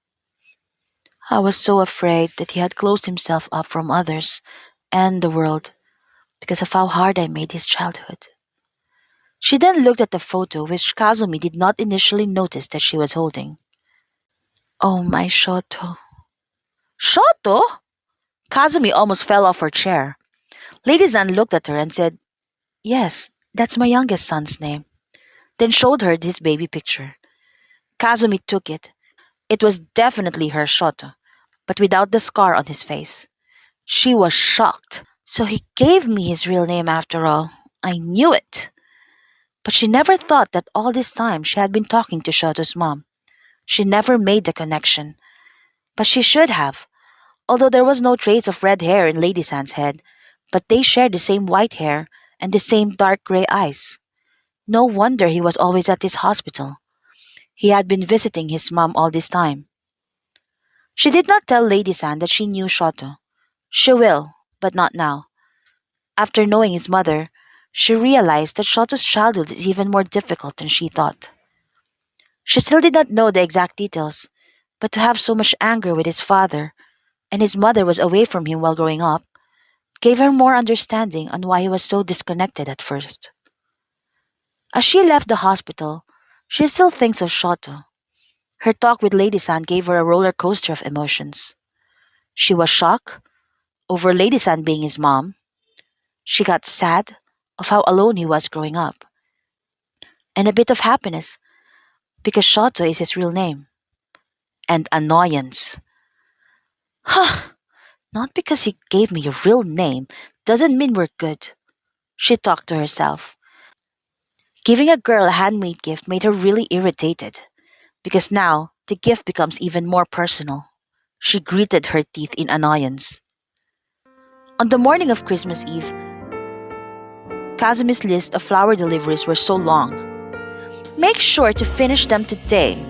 I was so afraid that he had closed himself up from others and the world because of how hard I made his childhood. She then looked at the photo which Kazumi did not initially notice that she was holding. Oh, my Shoto. Shoto? Kazumi almost fell off her chair. Lady Zan looked at her and said, Yes, that's my youngest son's name. Then showed her his baby picture. Kazumi took it. It was definitely her Shoto, but without the scar on his face. She was shocked. So he gave me his real name after all. I knew it. But she never thought that all this time she had been talking to Shoto's mom. She never made the connection. But she should have, although there was no trace of red hair in Lady San's head, but they shared the same white hair and the same dark gray eyes. No wonder he was always at this hospital. He had been visiting his mom all this time. She did not tell Lady San that she knew Shoto. She will, but not now. After knowing his mother, she realized that Shoto's childhood is even more difficult than she thought. She still did not know the exact details, but to have so much anger with his father, and his mother was away from him while growing up, gave her more understanding on why he was so disconnected at first. As she left the hospital, she still thinks of Shoto. Her talk with Lady San gave her a roller coaster of emotions. She was shocked over Lady San being his mom. She got sad of how alone he was growing up, and a bit of happiness because Shoto is his real name, and annoyance. Huh, not because he gave me a real name doesn't mean we're good, she talked to herself. Giving a girl a handmade gift made her really irritated because now the gift becomes even more personal. She gritted her teeth in annoyance. On the morning of Christmas Eve, Kazumi's list of flower deliveries were so long. Make sure to finish them today,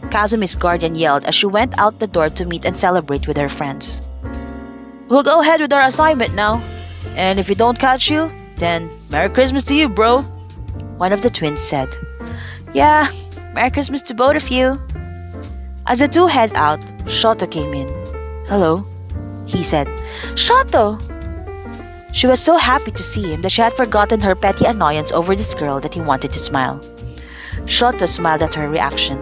Kazumi's guardian yelled as she went out the door to meet and celebrate with her friends. We'll go ahead with our assignment now, and if we don't catch you, then Merry Christmas to you, bro, one of the twins said. Yeah, Merry Christmas to both of you. As the two head out, Shoto came in. "Hello," he said. "Shoto!" She was so happy to see him that she had forgotten her petty annoyance over this girl that he wanted to smile. Shoto smiled at her reaction.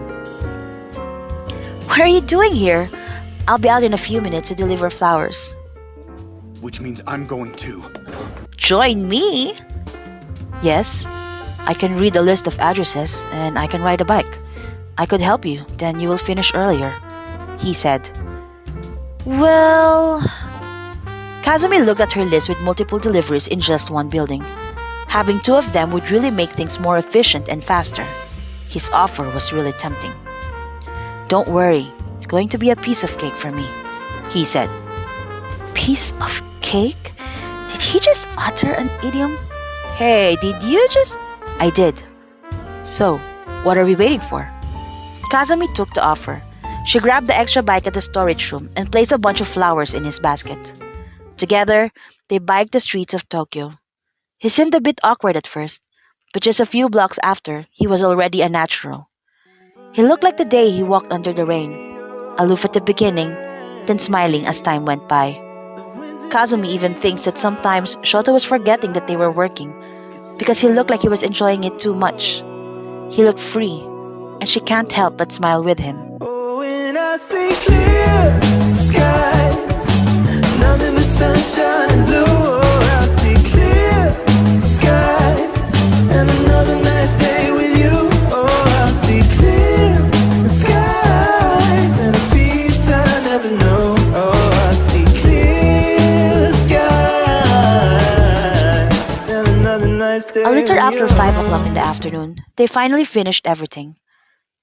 "What are you doing here? I'll be out in a few minutes to deliver flowers." Which means I'm going too. "Join me?" "Yes, I can read a list of addresses and I can ride a bike. I could help you, then you will finish earlier," he said. "Well..." Kazumi looked at her list with multiple deliveries in just one building. Having two of them would really make things more efficient and faster. His offer was really tempting. "Don't worry, it's going to be a piece of cake for me," he said. Piece of cake? Did he just utter an idiom? Hey, did you just... I did. So, what are we waiting for? Kazumi took the offer. She grabbed the extra bike at the storage room and placed a bunch of flowers in his basket. Together, they biked the streets of Tokyo. He seemed a bit awkward at first, but just a few blocks after, he was already a natural. He looked like the day he walked under the rain, aloof at the beginning, then smiling as time went by. Kazumi even thinks that sometimes Shoto was forgetting that they were working because he looked like he was enjoying it too much. He looked free, and she can't help but smile with him. Oh, when I see clear skies, nothing but sunshine and blue. Oh, I see clear skies, and another nice day with you. Oh, I see clear skies, and a peace I never know. Oh, I see clear skies, and another nice day A little with after you. 5 o'clock in the afternoon, they finally finished everything.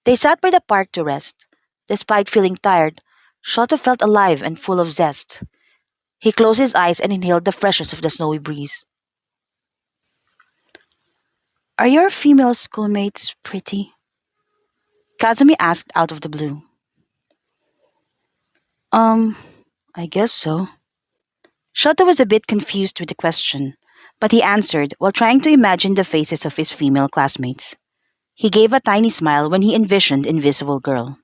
They sat by the park to rest. Despite feeling tired, Shoto felt alive and full of zest. He closed his eyes and inhaled the freshness of the snowy breeze. "Are your female schoolmates pretty?" Kazumi asked out of the blue. Um, I guess so." Shoto was a bit confused with the question, but he answered while trying to imagine the faces of his female classmates. He gave a tiny smile when he envisioned Invisible Girl.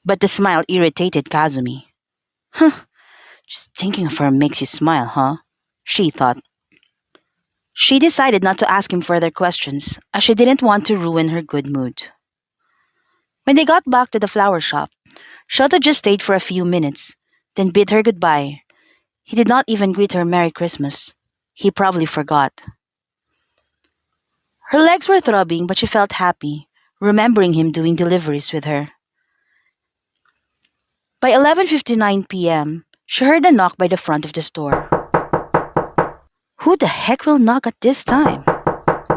But the smile irritated Kazumi. "Huh, just thinking of her makes you smile, huh?" she thought. She decided not to ask him further questions, as she didn't want to ruin her good mood. When they got back to the flower shop, Shoto just stayed for a few minutes, then bid her goodbye. He did not even greet her Merry Christmas. He probably forgot. Her legs were throbbing, but she felt happy, remembering him doing deliveries with her. By 11:59 p.m., she heard a knock by the front of the store. Who the heck will knock at this time?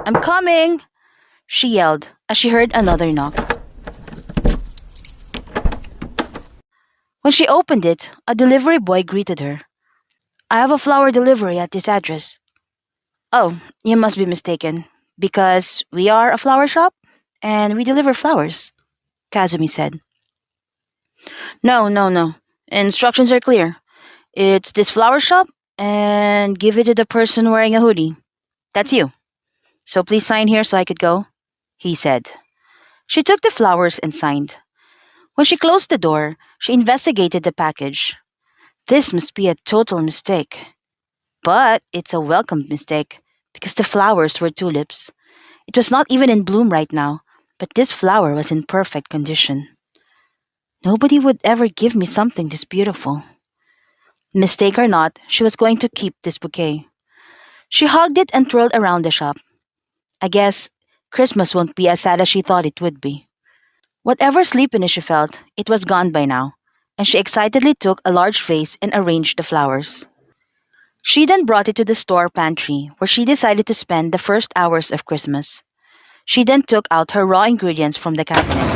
"I'm coming!" she yelled as she heard another knock. When she opened it, a delivery boy greeted her. "I have a flower delivery at this address." "Oh, you must be mistaken, because we are a flower shop and we deliver flowers," Kazumi said. "No, no, no. Instructions are clear. It's this flower shop and give it to the person wearing a hoodie. That's you. So please sign here so I could go," he said. She took the flowers and signed. When she closed the door, she investigated the package. This must be a total mistake. But it's a welcome mistake because the flowers were tulips. It was not even in bloom right now, but this flower was in perfect condition. Nobody would ever give me something this beautiful. Mistake or not, she was going to keep this bouquet. She hugged it and twirled around the shop. I guess Christmas won't be as sad as she thought it would be. Whatever sleepiness she felt, it was gone by now, and she excitedly took a large vase and arranged the flowers. She then brought it to the store pantry, where she decided to spend the first hours of Christmas. She then took out her raw ingredients from the cabinet.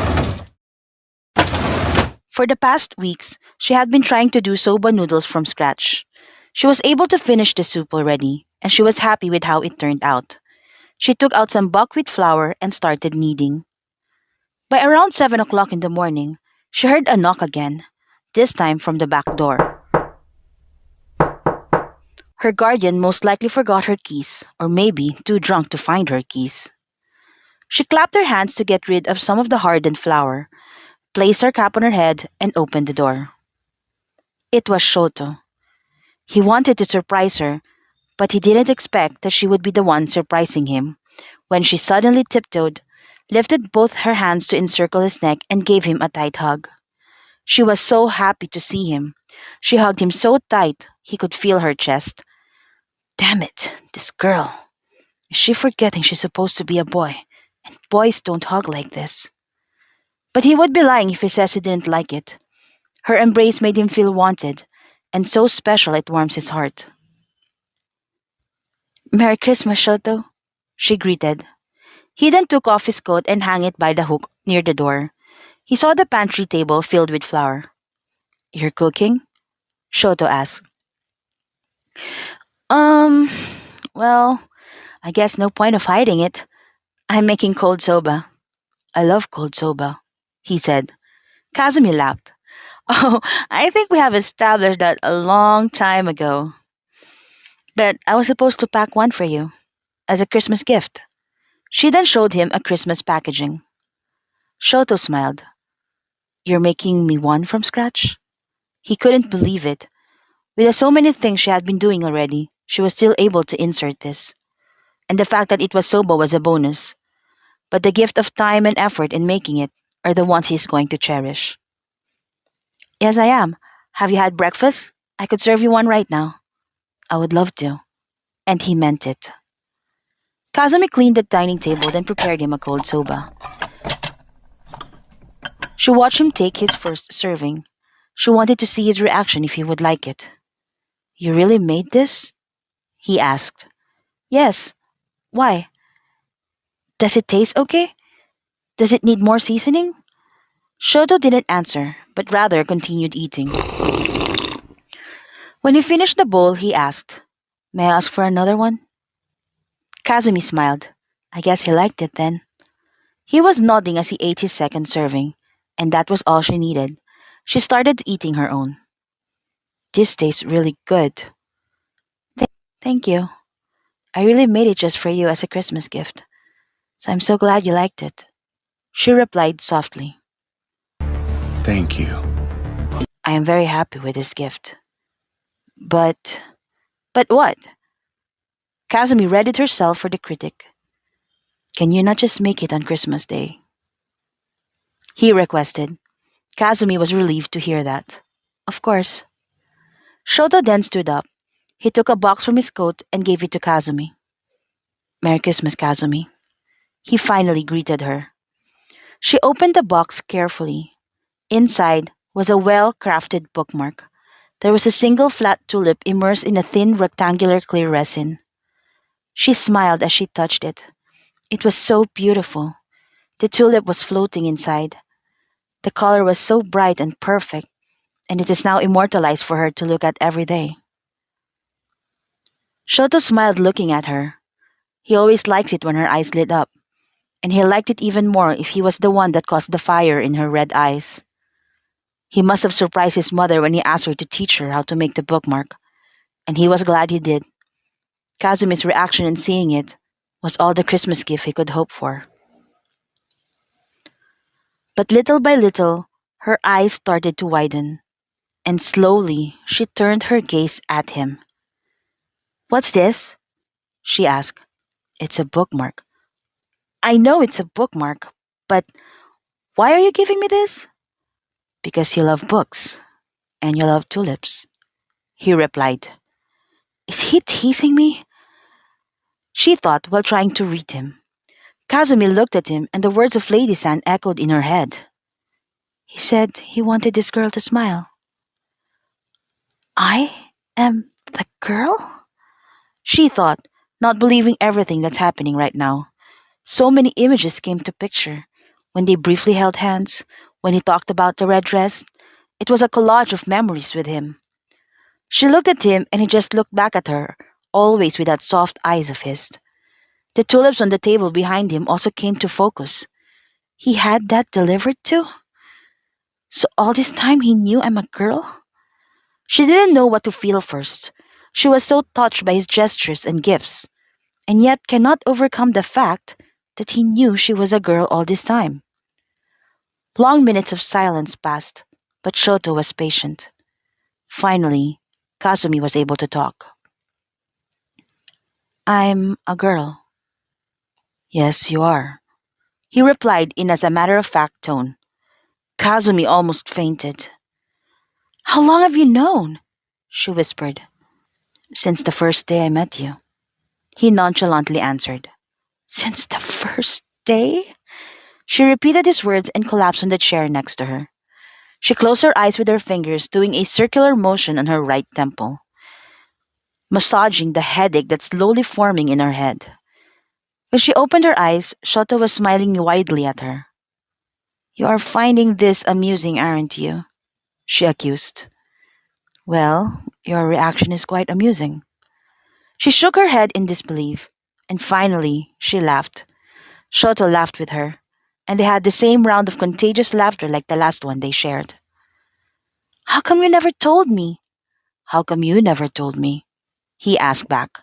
For the past weeks, she had been trying to do soba noodles from scratch. She was able to finish the soup already, and she was happy with how it turned out. She took out some buckwheat flour and started kneading. By around 7 o'clock in the morning, she heard a knock again, this time from the back door. Her guardian most likely forgot her keys, or maybe too drunk to find her keys. She clapped her hands to get rid of some of the hardened flour. placed her cap on her head, and opened the door. It was Shoto. He wanted to surprise her, but he didn't expect that she would be the one surprising him when she suddenly tiptoed, lifted both her hands to encircle his neck, and gave him a tight hug. She was so happy to see him. She hugged him so tight he could feel her chest. Damn it, this girl. Is she forgetting she's supposed to be a boy? And boys don't hug like this. But he would be lying if he says he didn't like it. Her embrace made him feel wanted, and so special it warms his heart. Merry Christmas, Shoto, she greeted. He then took off his coat and hung it by the hook near the door. He saw the pantry table filled with flour. You're cooking? Shoto asked. Um, well, I guess no point of hiding it. I'm making cold soba. I love cold soba, he said. Kazumi laughed. Oh, I think we have established that a long time ago. But I was supposed to pack one for you, as a Christmas gift. She then showed him a Christmas packaging. Shoto smiled. You're making me one from scratch? He couldn't believe it. With the so many things she had been doing already, she was still able to insert this. And the fact that it was soba was a bonus. But the gift of time and effort in making it are the ones he's going to cherish. Yes, I am. Have you had breakfast? I could serve you one right now. I would love to. And he meant it. Kazumi cleaned the dining table, then prepared him a cold soba. She watched him take his first serving. She wanted to see his reaction if he would like it. You really made this? He asked. Yes. Why? Does it taste okay? Does it need more seasoning? Shoto didn't answer, but rather continued eating. When he finished the bowl, he asked, May I ask for another one? Kazumi smiled. I guess he liked it then. He was nodding as he ate his second serving, and that was all she needed. She started eating her own. This tastes really good. Thank you. I really made it just for you as a Christmas gift. So I'm so glad you liked it. She replied softly. Thank you. I am very happy with this gift. But what? Kazumi readied herself for the critic. Can you not just make it on Christmas Day? He requested. Kazumi was relieved to hear that. Of course. Shoto then stood up. He took a box from his coat and gave it to Kazumi. Merry Christmas, Kazumi. He finally greeted her. She opened the box carefully. Inside was a well-crafted bookmark. There was a single flat tulip immersed in a thin rectangular clear resin. She smiled as she touched it. It was so beautiful. The tulip was floating inside. The color was so bright and perfect, and it is now immortalized for her to look at every day. Shoto smiled looking at her. He always likes it when her eyes lit up, and he liked it even more if he was the one that caused the fire in her red eyes. He must have surprised his mother when he asked her to teach her how to make the bookmark, and he was glad he did. Kazumi's reaction in seeing it was all the Christmas gift he could hope for. But little by little, her eyes started to widen, and slowly she turned her gaze at him. What's this? She asked. It's a bookmark. I know it's a bookmark, but why are you giving me this? Because you love books, and you love tulips, he replied. Is he teasing me? She thought while trying to read him. Kazumi looked at him, and the words of Lady San echoed in her head. He said he wanted this girl to smile. I am the girl? She thought, not believing everything that's happening right now. So many images came to picture. When they briefly held hands, when he talked about the red dress, it was a collage of memories with him. She looked at him and he just looked back at her, always with that soft eyes of his. The tulips on the table behind him also came to focus. He had that delivered too? So all this time he knew I'm a girl? She didn't know what to feel first. She was so touched by his gestures and gifts, and yet cannot overcome the fact that he knew she was a girl all this time. Long minutes of silence passed, but Shoto was patient. Finally, Kazumi was able to talk. I'm a girl. Yes, you are. He replied in as a matter of fact tone. Kazumi almost fainted. How long have you known? She whispered. Since the first day I met you. He nonchalantly answered. Since the first day? She repeated his words and collapsed on the chair next to her. She closed her eyes with her fingers, doing a circular motion on her right temple, massaging the headache that's slowly forming in her head. When she opened her eyes, Shoto was smiling widely at her. You are finding this amusing, aren't you? She accused. Well, your reaction is quite amusing. She shook her head in disbelief, and finally she laughed. Shoto laughed with her, and they had the same round of contagious laughter like the last one they shared. How come you never told me? How come you never told me? He asked back.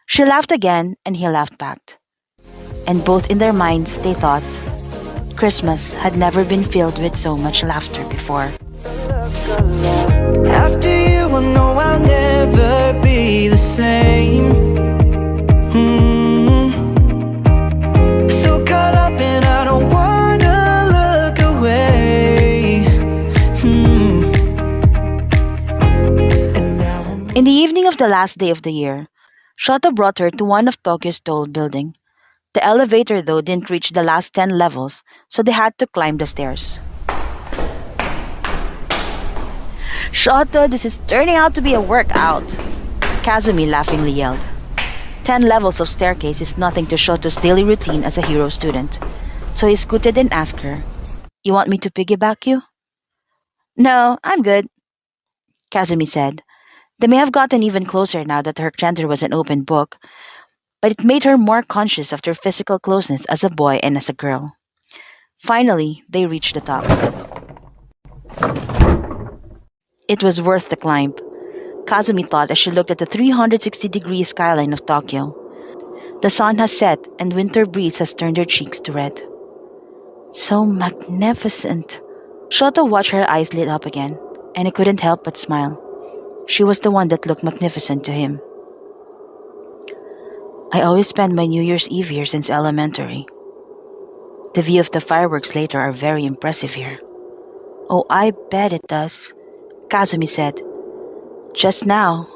She laughed again, and he laughed back. And both in their minds they thought Christmas had never been filled with so much laughter before. After you, I know I'll never be the same. So caught up and I don't wanna look away. In the evening of the last day of the year, Shota brought her to one of Tokyo's tall buildings. The elevator, though, didn't reach the last 10 levels, so they had to climb the stairs. Shota, this is turning out to be a workout, Kazumi laughingly yelled. 10 levels of staircase is nothing to Shoto's daily routine as a hero student, so he scooted and asked her, You want me to piggyback you? No, I'm good, Kazumi said. They may have gotten even closer now that her gender was an open book, but it made her more conscious of their physical closeness as a boy and as a girl. Finally, they reached the top. It was worth the climb, Kazumi thought as she looked at the 360-degree skyline of Tokyo. The sun has set and winter breeze has turned her cheeks to red. So magnificent. Shoto watched her eyes lit up again, and he couldn't help but smile. She was the one that looked magnificent to him. I always spend my New Year's Eve here since elementary. The view of the fireworks later are very impressive here. Oh, I bet it does, Kazumi said. Just now,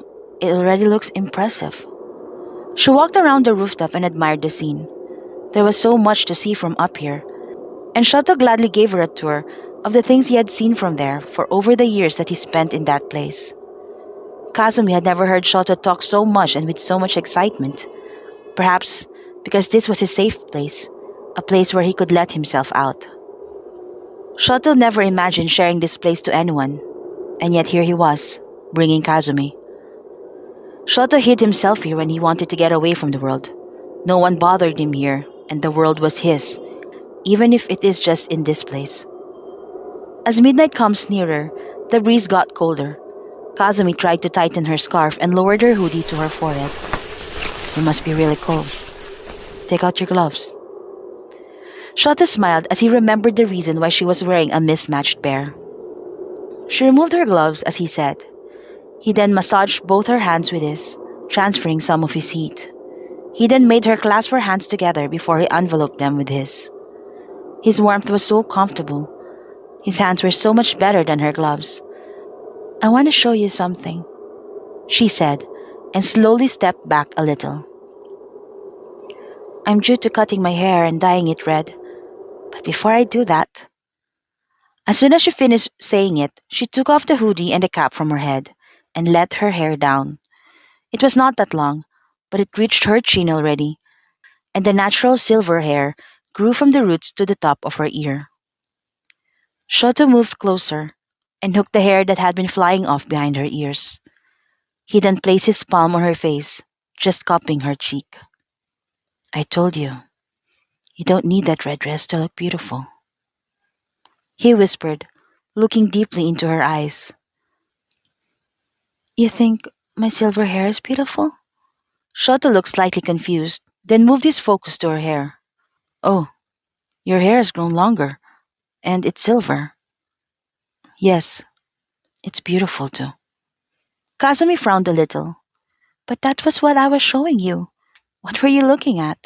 it already looks impressive. She walked around the rooftop and admired the scene. There was so much to see from up here, and Shoto gladly gave her a tour of the things he had seen from there for over the years that he spent in that place. Kazumi had never heard Shoto talk so much and with so much excitement. Perhaps because this was his safe place, a place where he could let himself out. Shoto never imagined sharing this place to anyone, and yet here he was, bringing Kazumi. Shoto hid himself here when he wanted to get away from the world. No one bothered him here, and the world was his, even if it is just in this place. As midnight comes nearer, the breeze got colder. Kazumi tried to tighten her scarf and lowered her hoodie to her forehead. You must be really cold. Take out your gloves. Shota smiled as he remembered the reason why she was wearing a mismatched pair. She removed her gloves as he said. He then massaged both her hands with his, transferring some of his heat. He then made her clasp her hands together before he enveloped them with his. His warmth was so comfortable. His hands were so much better than her gloves. I want to show you something, she said, and slowly stepped back a little. I'm due to cutting my hair and dyeing it red, but before I do that... As soon as she finished saying it, she took off the hoodie and the cap from her head and let her hair down. It was not that long, but it reached her chin already, and the natural silver hair grew from the roots to the top of her ear. Shoto moved closer and hooked the hair that had been flying off behind her ears. He then placed his palm on her face, just cupping her cheek. I told you, you don't need that red dress to look beautiful, he whispered, looking deeply into her eyes. You think my silver hair is beautiful? Shoto looked slightly confused, then moved his focus to her hair. Oh, your hair has grown longer. And it's silver. Yes, it's beautiful too. Kazumi frowned a little. But that was what I was showing you. What were you looking at?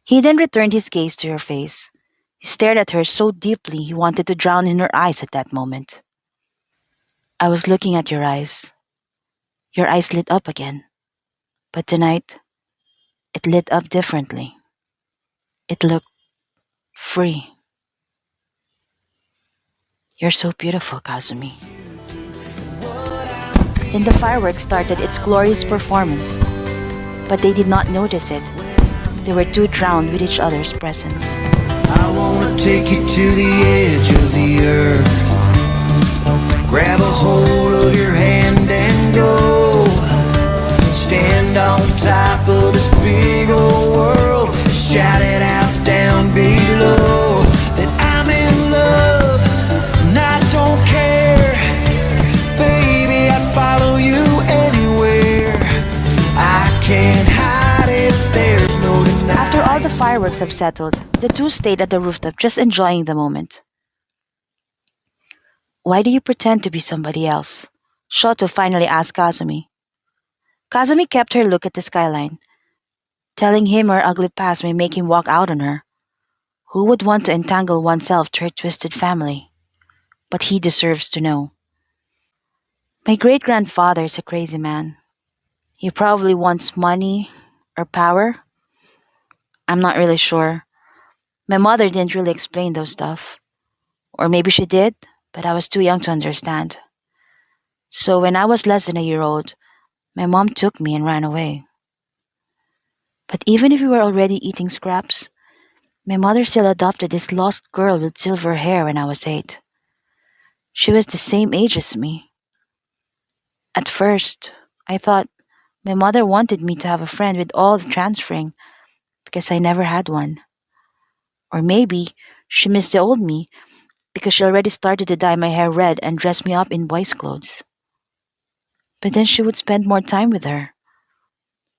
He then returned his gaze to her face. He stared at her so deeply he wanted to drown in her eyes at that moment. I was looking at your eyes. Your eyes lit up again. But tonight, it lit up differently. It looked free. You're so beautiful, Kazumi. Then the fireworks started its glorious performance. But they did not notice it. They were too drowned with each other's presence. I wanna take you to the edge of the earth. Grab a hold of your hand and go. Stand on top of this big old world. Shout it out down below that I'm in love and I don't care. Baby, I'd follow you anywhere. I can't hide it, there's no denying. After all the fireworks have settled, the two stayed at the rooftop just enjoying the moment. Why do you pretend to be somebody else? Shoto finally asked Kazumi. Kazumi kept her look at the skyline. Telling him her ugly past may make him walk out on her. Who would want to entangle oneself to her twisted family? But he deserves to know. My great-grandfather is a crazy man. He probably wants money or power. I'm not really sure. My mother didn't really explain those stuff. Or maybe she did, but I was too young to understand. So when I was less than a year old, my mom took me and ran away. But even if we were already eating scraps, my mother still adopted this lost girl with silver hair when I was 8. She was the same age as me. At first, I thought my mother wanted me to have a friend with all the transferring because I never had one. Or maybe she missed the old me because she already started to dye my hair red and dress me up in boys' clothes. But then she would spend more time with her.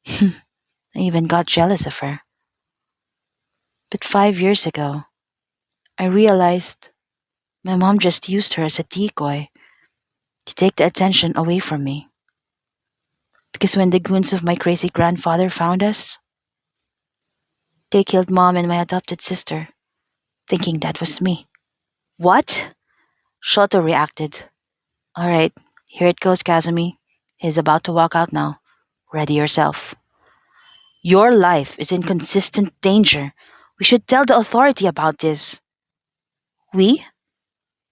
I even got jealous of her. But 5 years ago, I realized my mom just used her as a decoy to take the attention away from me. Because when the goons of my crazy grandfather found us, they killed mom and my adopted sister, thinking that was me. What? Shoto reacted. Alright, here it goes, Kazumi. He's about to walk out now. Ready yourself. Your life is in consistent danger. We should tell the authority about this. We?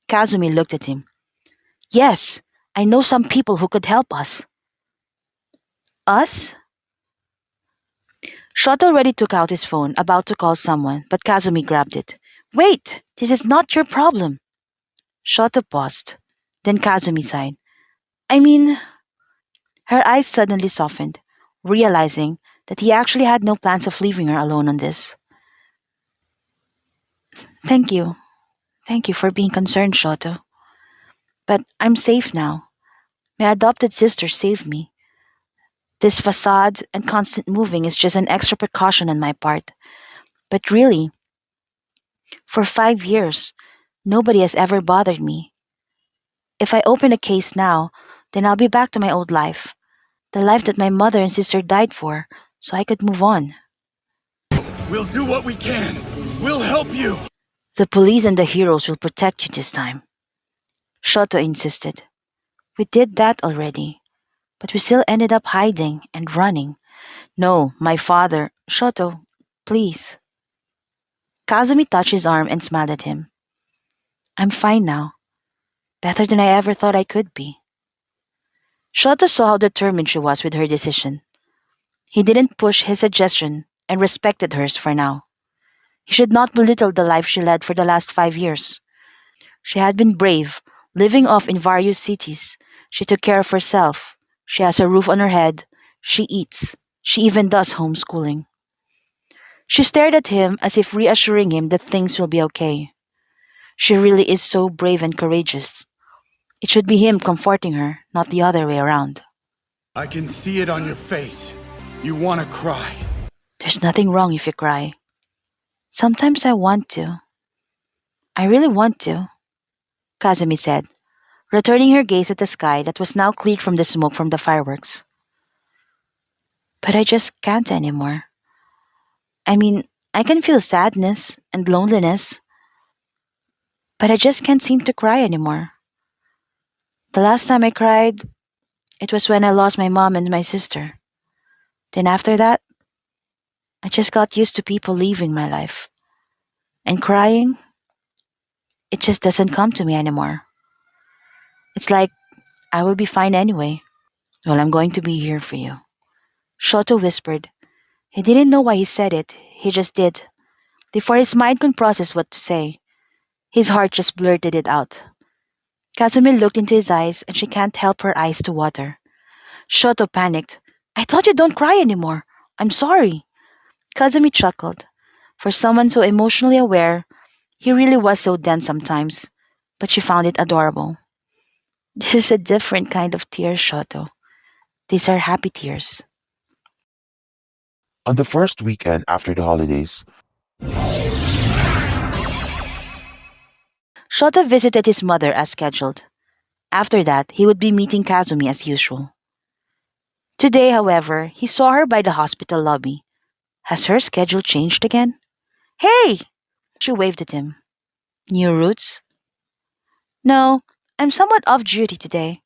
Kazumi looked at him. Yes, I know some people who could help us. Us? Shoto already took out his phone, about to call someone, but Kazumi grabbed it. Wait! This is not your problem. Shoto paused. Then Kazumi sighed. I mean... Her eyes suddenly softened, realizing that he actually had no plans of leaving her alone on this. Thank you. Thank you for being concerned, Shoto. But I'm safe now. My adopted sister saved me. This facade and constant moving is just an extra precaution on my part. But really, for 5 years, nobody has ever bothered me. If I open a case now, then I'll be back to my old life. The life that my mother and sister died for, so I could move on. We'll do what we can. We'll help you. The police and the heroes will protect you this time. Shoto insisted. We did that already, but we still ended up hiding and running. No, my father. Shoto, please. Kazumi touched his arm and smiled at him. I'm fine now. Better than I ever thought I could be. Shoto saw how determined she was with her decision. He didn't push his suggestion and respected hers for now. He should not belittle the life she led for the last 5 years. She had been brave, living off in various cities. She took care of herself. She has a roof on her head. She eats. She even does homeschooling. She stared at him as if reassuring him that things will be okay. She really is so brave and courageous. It should be him comforting her, not the other way around. I can see it on your face. You want to cry. There's nothing wrong if you cry. Sometimes I want to. I really want to, Kazumi said, returning her gaze at the sky that was now cleared from the smoke from the fireworks. But I just can't anymore. I mean, I can feel sadness and loneliness, but I just can't seem to cry anymore. The last time I cried, it was when I lost my mom and my sister. Then after that, I just got used to people leaving my life. And crying, it just doesn't come to me anymore. It's like I will be fine anyway. Well, I'm going to be here for you. Shoto whispered. He didn't know why he said it, he just did. Before his mind could process what to say, his heart just blurted it out. Kazumi looked into his eyes and she can't help her eyes to water. Shoto panicked. I thought you don't cry anymore. I'm sorry. Kazumi chuckled. For someone so emotionally aware, he really was so dense sometimes, but she found it adorable. This is a different kind of tears, Shoto. These are happy tears. On the first weekend after the holidays, Shoto visited his mother as scheduled. After that, he would be meeting Kazumi as usual. Today, however, he saw her by the hospital lobby. Has her schedule changed again? Hey! She waved at him. New routes? No, I'm somewhat off duty today.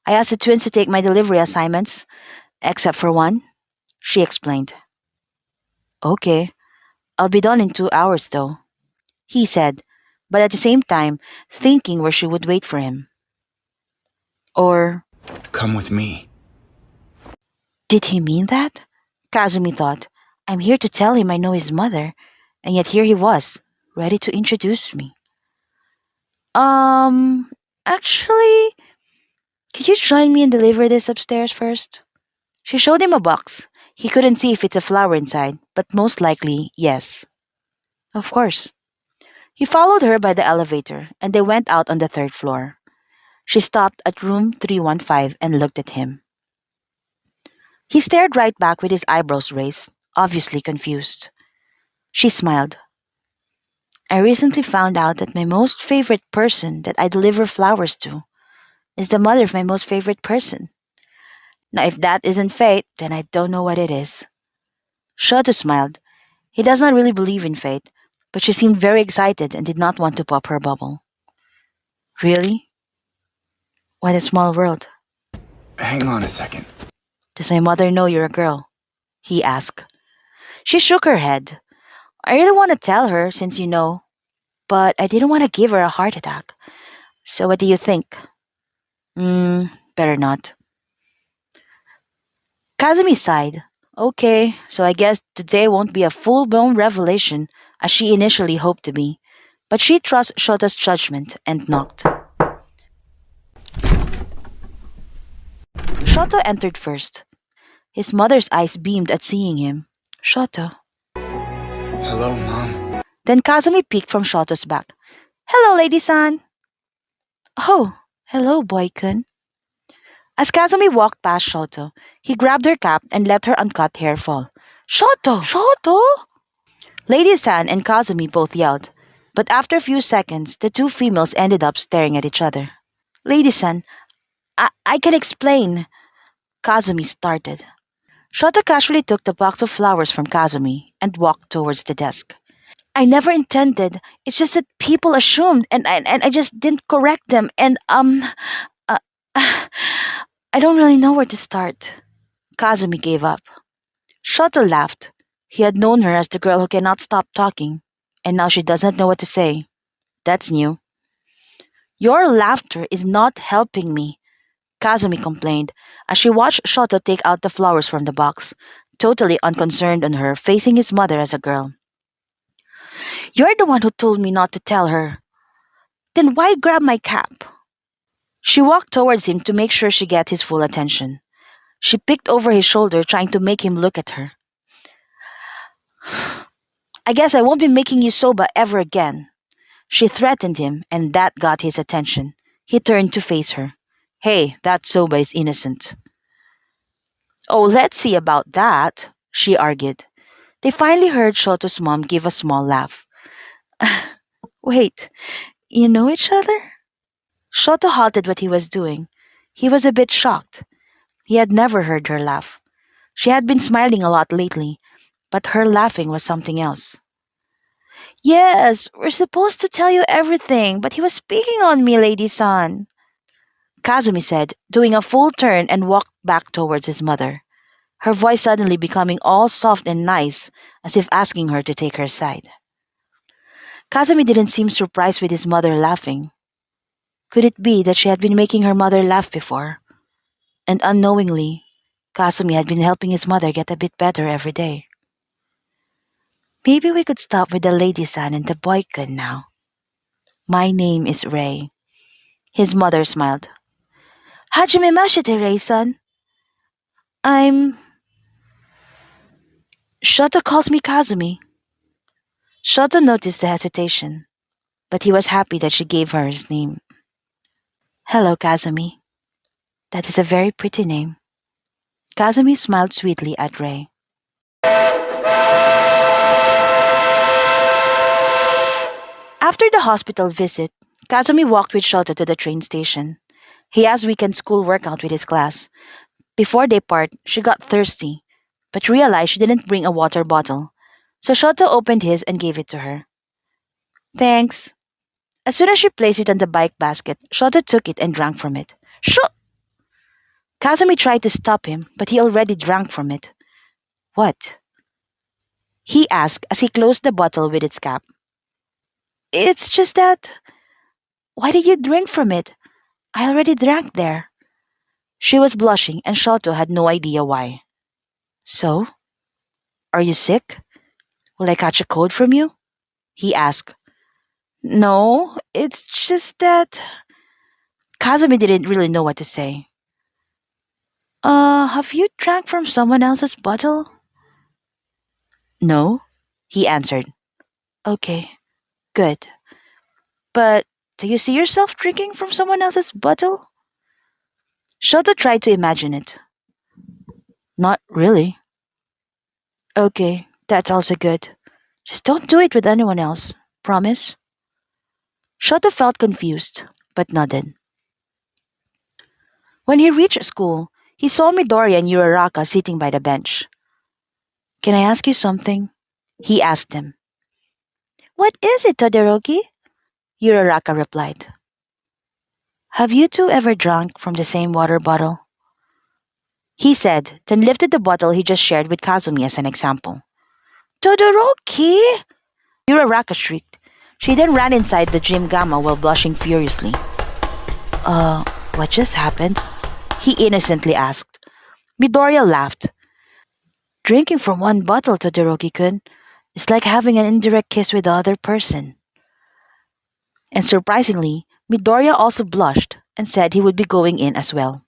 I asked the twins to take my delivery assignments, except for one, she explained. Okay, I'll be done in 2 hours though, he said, but at the same time thinking where she would wait for him. Or Come with me. did he mean that? Kazumi thought. I'm here to tell him I know his mother, and yet here he was, ready to introduce me. Um, actually, could you join me and deliver this upstairs first? She showed him a box. He couldn't see if it's a flower inside, but most likely, yes. Of course. He followed her by the elevator, and they went out on the third floor. She stopped at room 315 and looked at him. He stared right back with his eyebrows raised, obviously confused. She smiled. I recently found out that my most favorite person that I deliver flowers to is the mother of my most favorite person. Now, if that isn't fate, then I don't know what it is. Shoto smiled. He does not really believe in fate, but she seemed very excited and did not want to pop her bubble. Really? What a small world. Hang on a second. Does my mother know you're a girl? He asked. She shook her head. I really want to tell her since you know, but I didn't want to give her a heart attack. So what do you think? Better not. Kazumi sighed. Okay, so I guess today won't be a full-blown revelation as she initially hoped to be. But she trusts Shota's judgment and knocked. Shoto entered first. His mother's eyes beamed at seeing him. Shoto. Hello, Mom. Then Kazumi peeked from Shoto's back. Hello, lady-san. Oh, hello, boy-kun. As Kazumi walked past Shoto, he grabbed her cap and let her uncut hair fall. Shoto! Shoto! Lady San and Kazumi both yelled, but after a few seconds, the two females ended up staring at each other. Lady San, I can explain. Kazumi started. Shoto casually took the box of flowers from Kazumi and walked towards the desk. I never intended. It's just that people assumed, and I just didn't correct them. And uh, I don't really know where to start. Kazumi gave up. Shoto laughed. He had known her as the girl who cannot stop talking, and now she doesn't know what to say. That's new. Your laughter is not helping me, Kazumi complained as she watched Shoto take out the flowers from the box, totally unconcerned on her facing his mother as a girl. You're the one who told me not to tell her. Then why grab my cap? She walked towards him to make sure she get his full attention. She peeked over his shoulder trying to make him look at her. I guess I won't be making you soba ever again. She threatened him, and that got his attention. He turned to face her. Hey, that soba is innocent. Oh, let's see about that, she argued. They finally heard Shoto's mom give a small laugh. Wait, you know each other? Shoto halted what he was doing. He was a bit shocked. He had never heard her laugh. She had been smiling a lot lately, but her laughing was something else. Yes, we're supposed to tell you everything, but he was speaking on me, Lady-san, Kazumi said, doing a full turn and walked back towards his mother, her voice suddenly becoming all soft and nice, as if asking her to take her side. Kazumi didn't seem surprised with his mother laughing. Could it be that she had been making her mother laugh before? And unknowingly, Kazumi had been helping his mother get a bit better every day. Maybe we could stop with the lady-san and the boy-kun now. My name is Ray. His mother smiled. Hajime mashite, Ray-san. I'm... Shoto calls me Kazumi. Shoto noticed the hesitation, but he was happy that she gave her his name. Hello, Kazumi. That is a very pretty name. Kazumi smiled sweetly at Ray. After the hospital visit, Kazumi walked with Shoto to the train station. He asked weekend school workout with his class. Before they part, she got thirsty, but realized she didn't bring a water bottle. So Shoto opened his and gave it to her. Thanks. As soon as she placed it on the bike basket, Shoto took it and drank from it. Kazumi tried to stop him, but he already drank from it. What? He asked as he closed the bottle with its cap. It's just that... Why did you drink from it? I already drank there. She was blushing and Shoto had no idea why. So? Are you sick? Will I catch a cold from you? He asked. No, it's just that... Kazumi didn't really know what to say. Have you drank from someone else's bottle? No, he answered. Okay, good. But do you see yourself drinking from someone else's bottle? Shoto tried to imagine it. Not really. Okay, that's also good. Just don't do it with anyone else. Promise? Shoto felt confused, but nodded. When he reached school, he saw Midoriya and Uraraka sitting by the bench. Can I ask you something? He asked them. What is it, Todoroki? Uraraka replied. Have you two ever drunk from the same water bottle? He said, then lifted the bottle he just shared with Kazumi as an example. Todoroki! Uraraka shrieked. She then ran inside the gym gamma while blushing furiously. What just happened? He innocently asked. Midoriya laughed. Drinking from one bottle, Todoroki-kun, is like having an indirect kiss with the other person. And surprisingly, Midoriya also blushed and said he would be going in as well.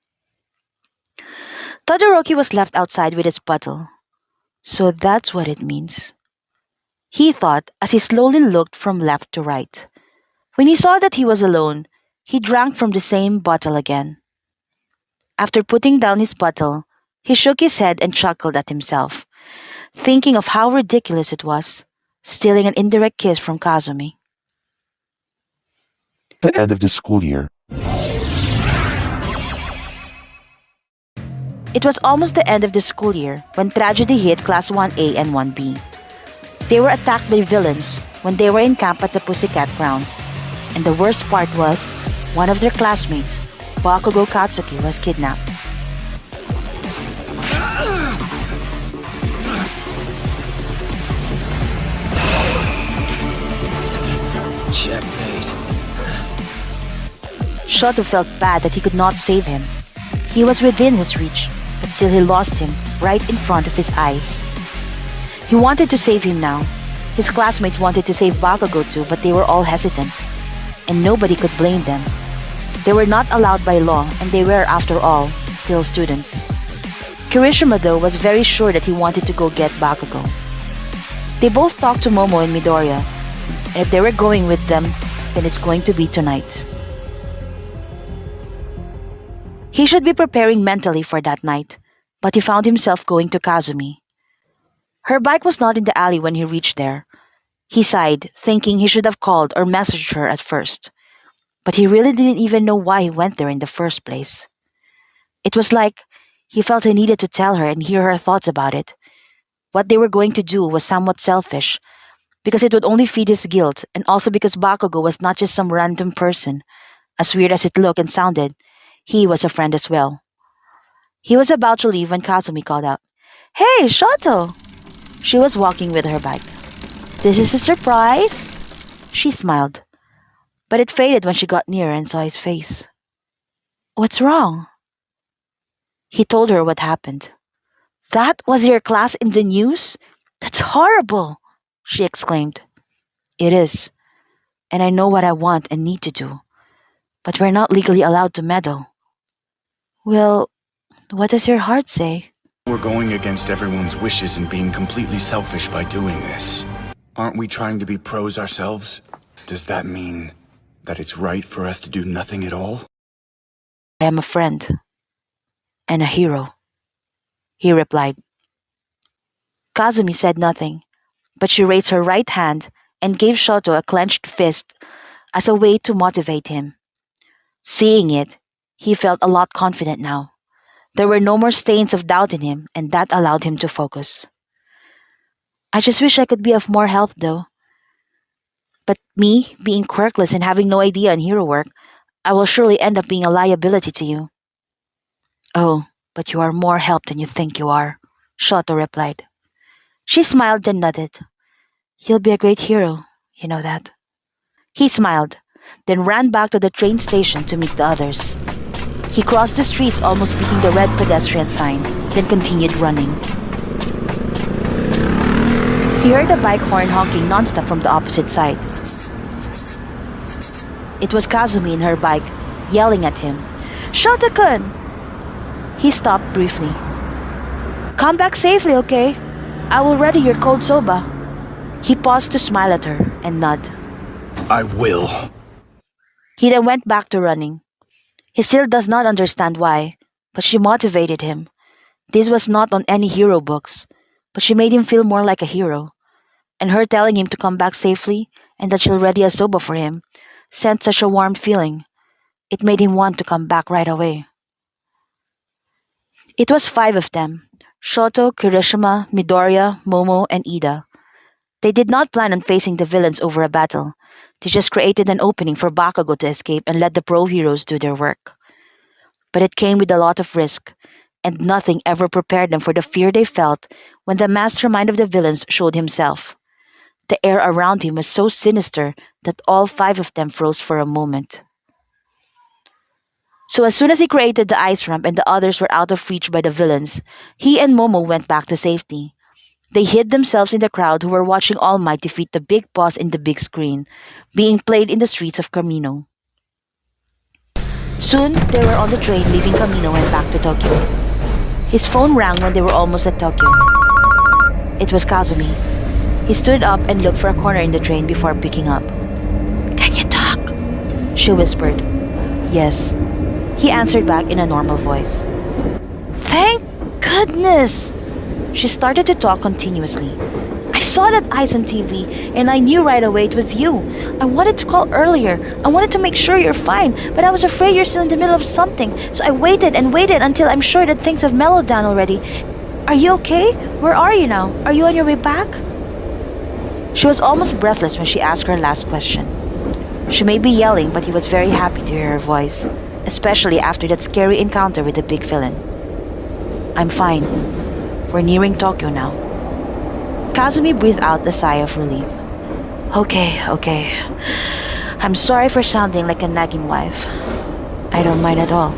Todoroki was left outside with his bottle. So that's what it means. He thought as he slowly looked from left to right. When he saw that he was alone, he drank from the same bottle again. After putting down his bottle, he shook his head and chuckled at himself, thinking of how ridiculous it was, stealing an indirect kiss from Kazumi. The end of the school year. It was almost the end of the school year when tragedy hit Class 1A and 1B. They were attacked by villains when they were in camp at the Pussycat grounds. And the worst part was, one of their classmates, Bakugo Katsuki, was kidnapped. Checkmate. Shoto felt bad that he could not save him. He was within his reach, but still he lost him right in front of his eyes. He wanted to save him now. His classmates wanted to save Bakugo too, but they were all hesitant. And nobody could blame them. They were not allowed by law, and they were, after all, still students. Kirishima, though, was very sure that he wanted to go get Bakugo. They both talked to Momo and Midoriya, and if they were going with them, then it's going to be tonight. He should be preparing mentally for that night, but he found himself going to Kazumi. Her bike was not in the alley when he reached there, He sighed, thinking he should have called or messaged her at first. But he really didn't even know why he went there in the first place. It was like he felt he needed to tell her and hear her thoughts about it. What they were going to do was somewhat selfish, because it would only feed his guilt, and also because Bakugo was not just some random person. As weird as it looked and sounded, he was a friend as well. He was about to leave when Kazumi called out, "Hey, Shoto!" She was walking with her bike. "This is a surprise?" She smiled, but it faded when she got nearer and saw his face. "What's wrong?" He told her what happened. "That was your class in the news? That's horrible!" she exclaimed. "It is, and I know what I want and need to do, but we're not legally allowed to meddle." "Well, what does your heart say?" We're going against everyone's wishes and being completely selfish by doing this. Aren't we trying to be pros ourselves? Does that mean that it's right for us to do nothing at all? "I am a friend and a hero," he replied. Kazumi said nothing, but she raised her right hand and gave Shoto a clenched fist as a way to motivate him. Seeing it, he felt a lot confident now. There were no more stains of doubt in him, and that allowed him to focus. "I just wish I could be of more help, though. But me, being quirkless and having no idea on hero work, I will surely end up being a liability to you." "Oh, but you are more help than you think you are," Shoto replied. She smiled and nodded. "You'll be a great hero, you know that." He smiled, then ran back to the train station to meet the others. He crossed the streets almost beating the red pedestrian sign, then continued running. He heard a bike horn honking nonstop from the opposite side. It was Kazumi in her bike, yelling at him, "Shoto-kun!" He stopped briefly. "Come back safely, okay? I will ready your cold soba." He paused to smile at her and nod. I will. He then went back to running. He still does not understand why, but she motivated him. This was not on any hero books, but she made him feel more like a hero. And her telling him to come back safely and that she'll ready a soba for him sent such a warm feeling. It made him want to come back right away. It was 5 of them: Shoto, Kirishima, Midoriya, Momo, and Ida. They did not plan on facing the villains over a battle. They just created an opening for Bakugo to escape and let the pro heroes do their work. But it came with a lot of risk, and nothing ever prepared them for the fear they felt when the mastermind of the villains showed himself. The air around him was so sinister that all 5 of them froze for a moment. So as soon as he created the ice ramp and the others were out of reach by the villains, he and Momo went back to safety. They hid themselves in the crowd who were watching All Might defeat the big boss in the big screen, being played in the streets of Camino. Soon, they were on the train leaving Camino and back to Tokyo. His phone rang when they were almost at Tokyo. It was Kazumi. He stood up and looked for a corner in the train before picking up. "Can you talk?" she whispered. "Yes," he answered back in a normal voice. "Thank goodness!" She started to talk continuously. "I saw that ice on TV, and I knew right away it was you. I wanted to call earlier. I wanted to make sure you're fine, but I was afraid you're still in the middle of something, so I waited and waited until I'm sure that things have mellowed down already. Are you okay? Where are you now? Are you on your way back?" She was almost breathless when she asked her last question. She may be yelling, but he was very happy to hear her voice, especially after that scary encounter with the big villain. "I'm fine. We're nearing Tokyo now." Kazumi breathed out a sigh of relief. Okay. I'm sorry for sounding like a nagging wife." "I don't mind at all,"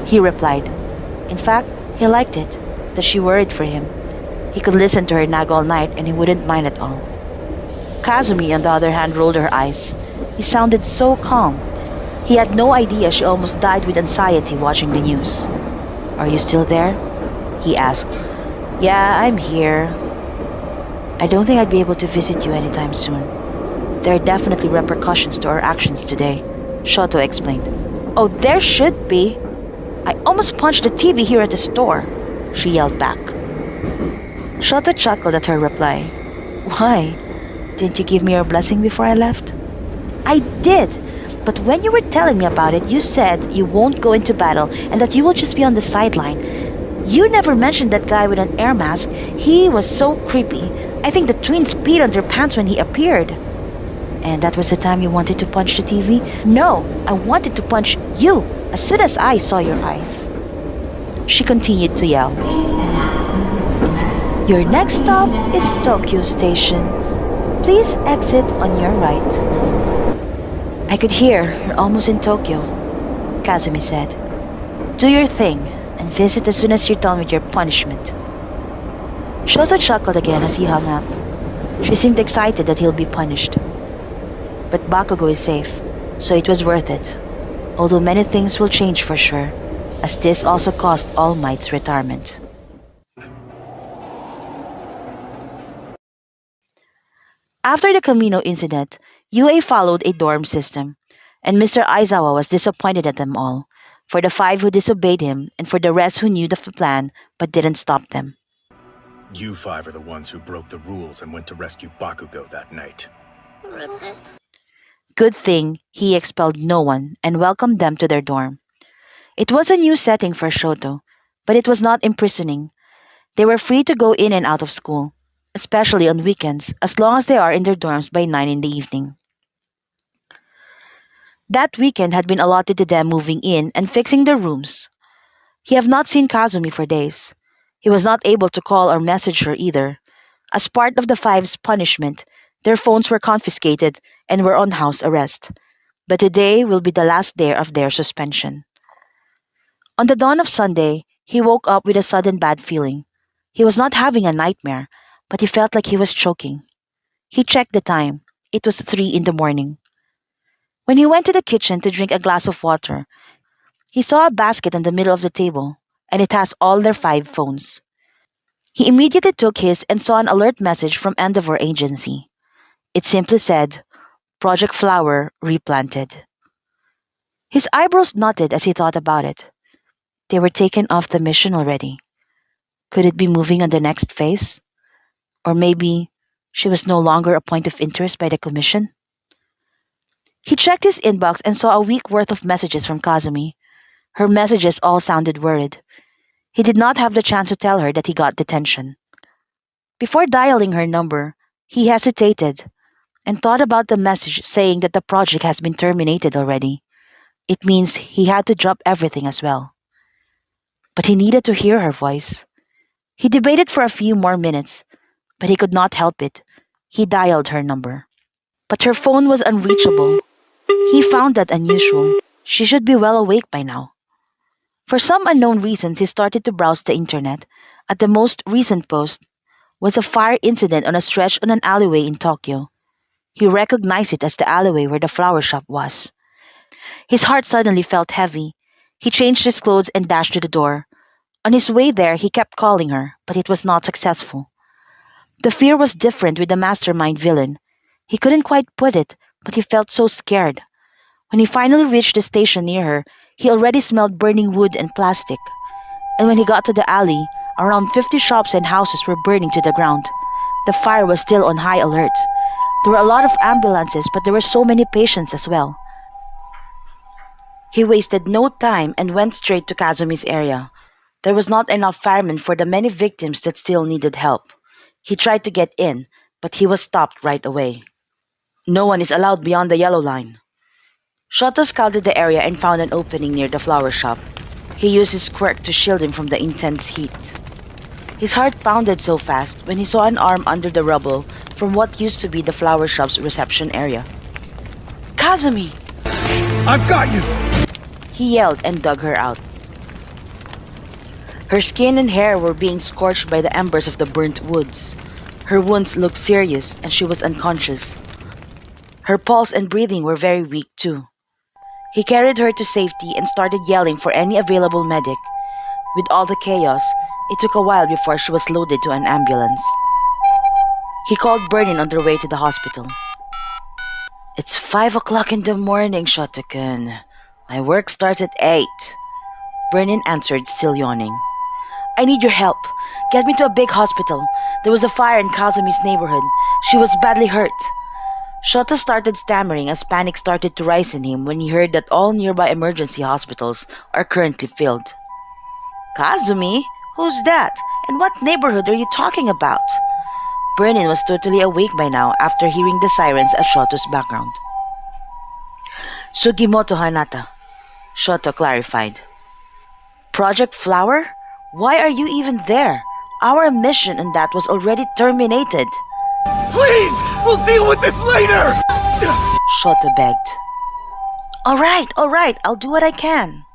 he replied. In fact, he liked it, that she worried for him. He could listen to her nag all night and he wouldn't mind at all. Kazumi, on the other hand, rolled her eyes. He sounded so calm. He had no idea she almost died with anxiety watching the news. "Are you still there?" he asked. "Yeah, I'm here. I don't think I'd be able to visit you anytime soon. There are definitely repercussions to our actions today," Shoto explained. "Oh, there should be. I almost punched the TV here at the store," she yelled back. Shoto chuckled at her reply. "Why? Didn't you give me your blessing before I left? I did. But when you were telling me about it, you said you won't go into battle and that you will just be on the sideline. You never mentioned that guy with an air mask. He was so creepy. I think the twins peed on their pants when he appeared. And that was the time you wanted to punch the TV? No, I wanted to punch you as soon as I saw your eyes. She continued to yell. Your next stop is Tokyo Station. Please exit on your right. I could hear you're almost in Tokyo, Kazumi said. Do your thing and visit as soon as you're done with your punishment. Shoto chuckled again as he hung up. She seemed excited that he'll be punished. But Bakugo is safe, so it was worth it. Although many things will change for sure, as this also caused All Might's retirement. After the Camino incident, UA followed a dorm system, and Mr. Aizawa was disappointed at them all, for the 5 who disobeyed him and for the rest who knew the plan but didn't stop them. You 5 are the ones who broke the rules and went to rescue Bakugo that night. Good thing he expelled no one and welcomed them to their dorm. It was a new setting for Shoto, but it was not imprisoning. They were free to go in and out of school, especially on weekends, as long as they are in their dorms by 9 in the evening. That weekend had been allotted to them moving in and fixing their rooms. He had not seen Kazumi for days. He was not able to call or message her either. As part of the 5's punishment, their phones were confiscated and were on house arrest. But today will be the last day of their suspension. On the dawn of Sunday, he woke up with a sudden bad feeling. He was not having a nightmare, but he felt like he was choking. He checked the time. It was 3 in the morning. When he went to the kitchen to drink a glass of water, he saw a basket in the middle of the table, and it has all their 5 phones. He immediately took his and saw an alert message from Endeavor Agency. It simply said, Project Flower replanted. His eyebrows knotted as he thought about it. They were taken off the mission already. Could it be moving on the next phase? Or maybe she was no longer a point of interest by the commission? He checked his inbox and saw a week worth of messages from Kazumi. Her messages all sounded worried. He did not have the chance to tell her that he got detention. Before dialing her number, he hesitated and thought about the message saying that the project has been terminated already. It means he had to drop everything as well. But he needed to hear her voice. He debated for a few more minutes, but he could not help it. He dialed her number. But her phone was unreachable. He found that unusual. She should be well awake by now. For some unknown reasons, he started to browse the internet. At the most recent post was a fire incident on a stretch on an alleyway in Tokyo. He recognized it as the alleyway where the flower shop was. His heart suddenly felt heavy. He changed his clothes and dashed to the door. On his way there, he kept calling her, but it was not successful. The fear was different with the mastermind villain. He couldn't quite put it, but he felt so scared. When he finally reached the station near her, he already smelled burning wood and plastic. And when he got to the alley, around 50 shops and houses were burning to the ground. The fire was still on high alert. There were a lot of ambulances, but there were so many patients as well. He wasted no time and went straight to Kazumi's area. There was not enough firemen for the many victims that still needed help. He tried to get in, but he was stopped right away. No one is allowed beyond the yellow line. Shoto scouted the area and found an opening near the flower shop. He used his quirk to shield him from the intense heat. His heart pounded so fast when he saw an arm under the rubble from what used to be the flower shop's reception area. Kazumi! I've got you! He yelled and dug her out. Her skin and hair were being scorched by the embers of the burnt woods. Her wounds looked serious and she was unconscious. Her pulse and breathing were very weak too. He carried her to safety and started yelling for any available medic. With all the chaos, it took a while before she was loaded to an ambulance. He called Burnin on their way to the hospital. It's 5 o'clock in the morning, Shoto-kun. My work starts at 8. Burnin answered, still yawning. I need your help. Get me to a big hospital. There was a fire in Kazumi's neighborhood. She was badly hurt. Shoto started stammering as panic started to rise in him when he heard that all nearby emergency hospitals are currently filled. Kazumi? Who's that? And what neighborhood are you talking about? Brennan was totally awake by now after hearing the sirens at Shoto's background. Sugimoto Hanata, Shoto clarified. Project Flower? Why are you even there? Our mission on that was already terminated. Please! We'll deal with this later! Shoto begged. Alright, I'll do what I can.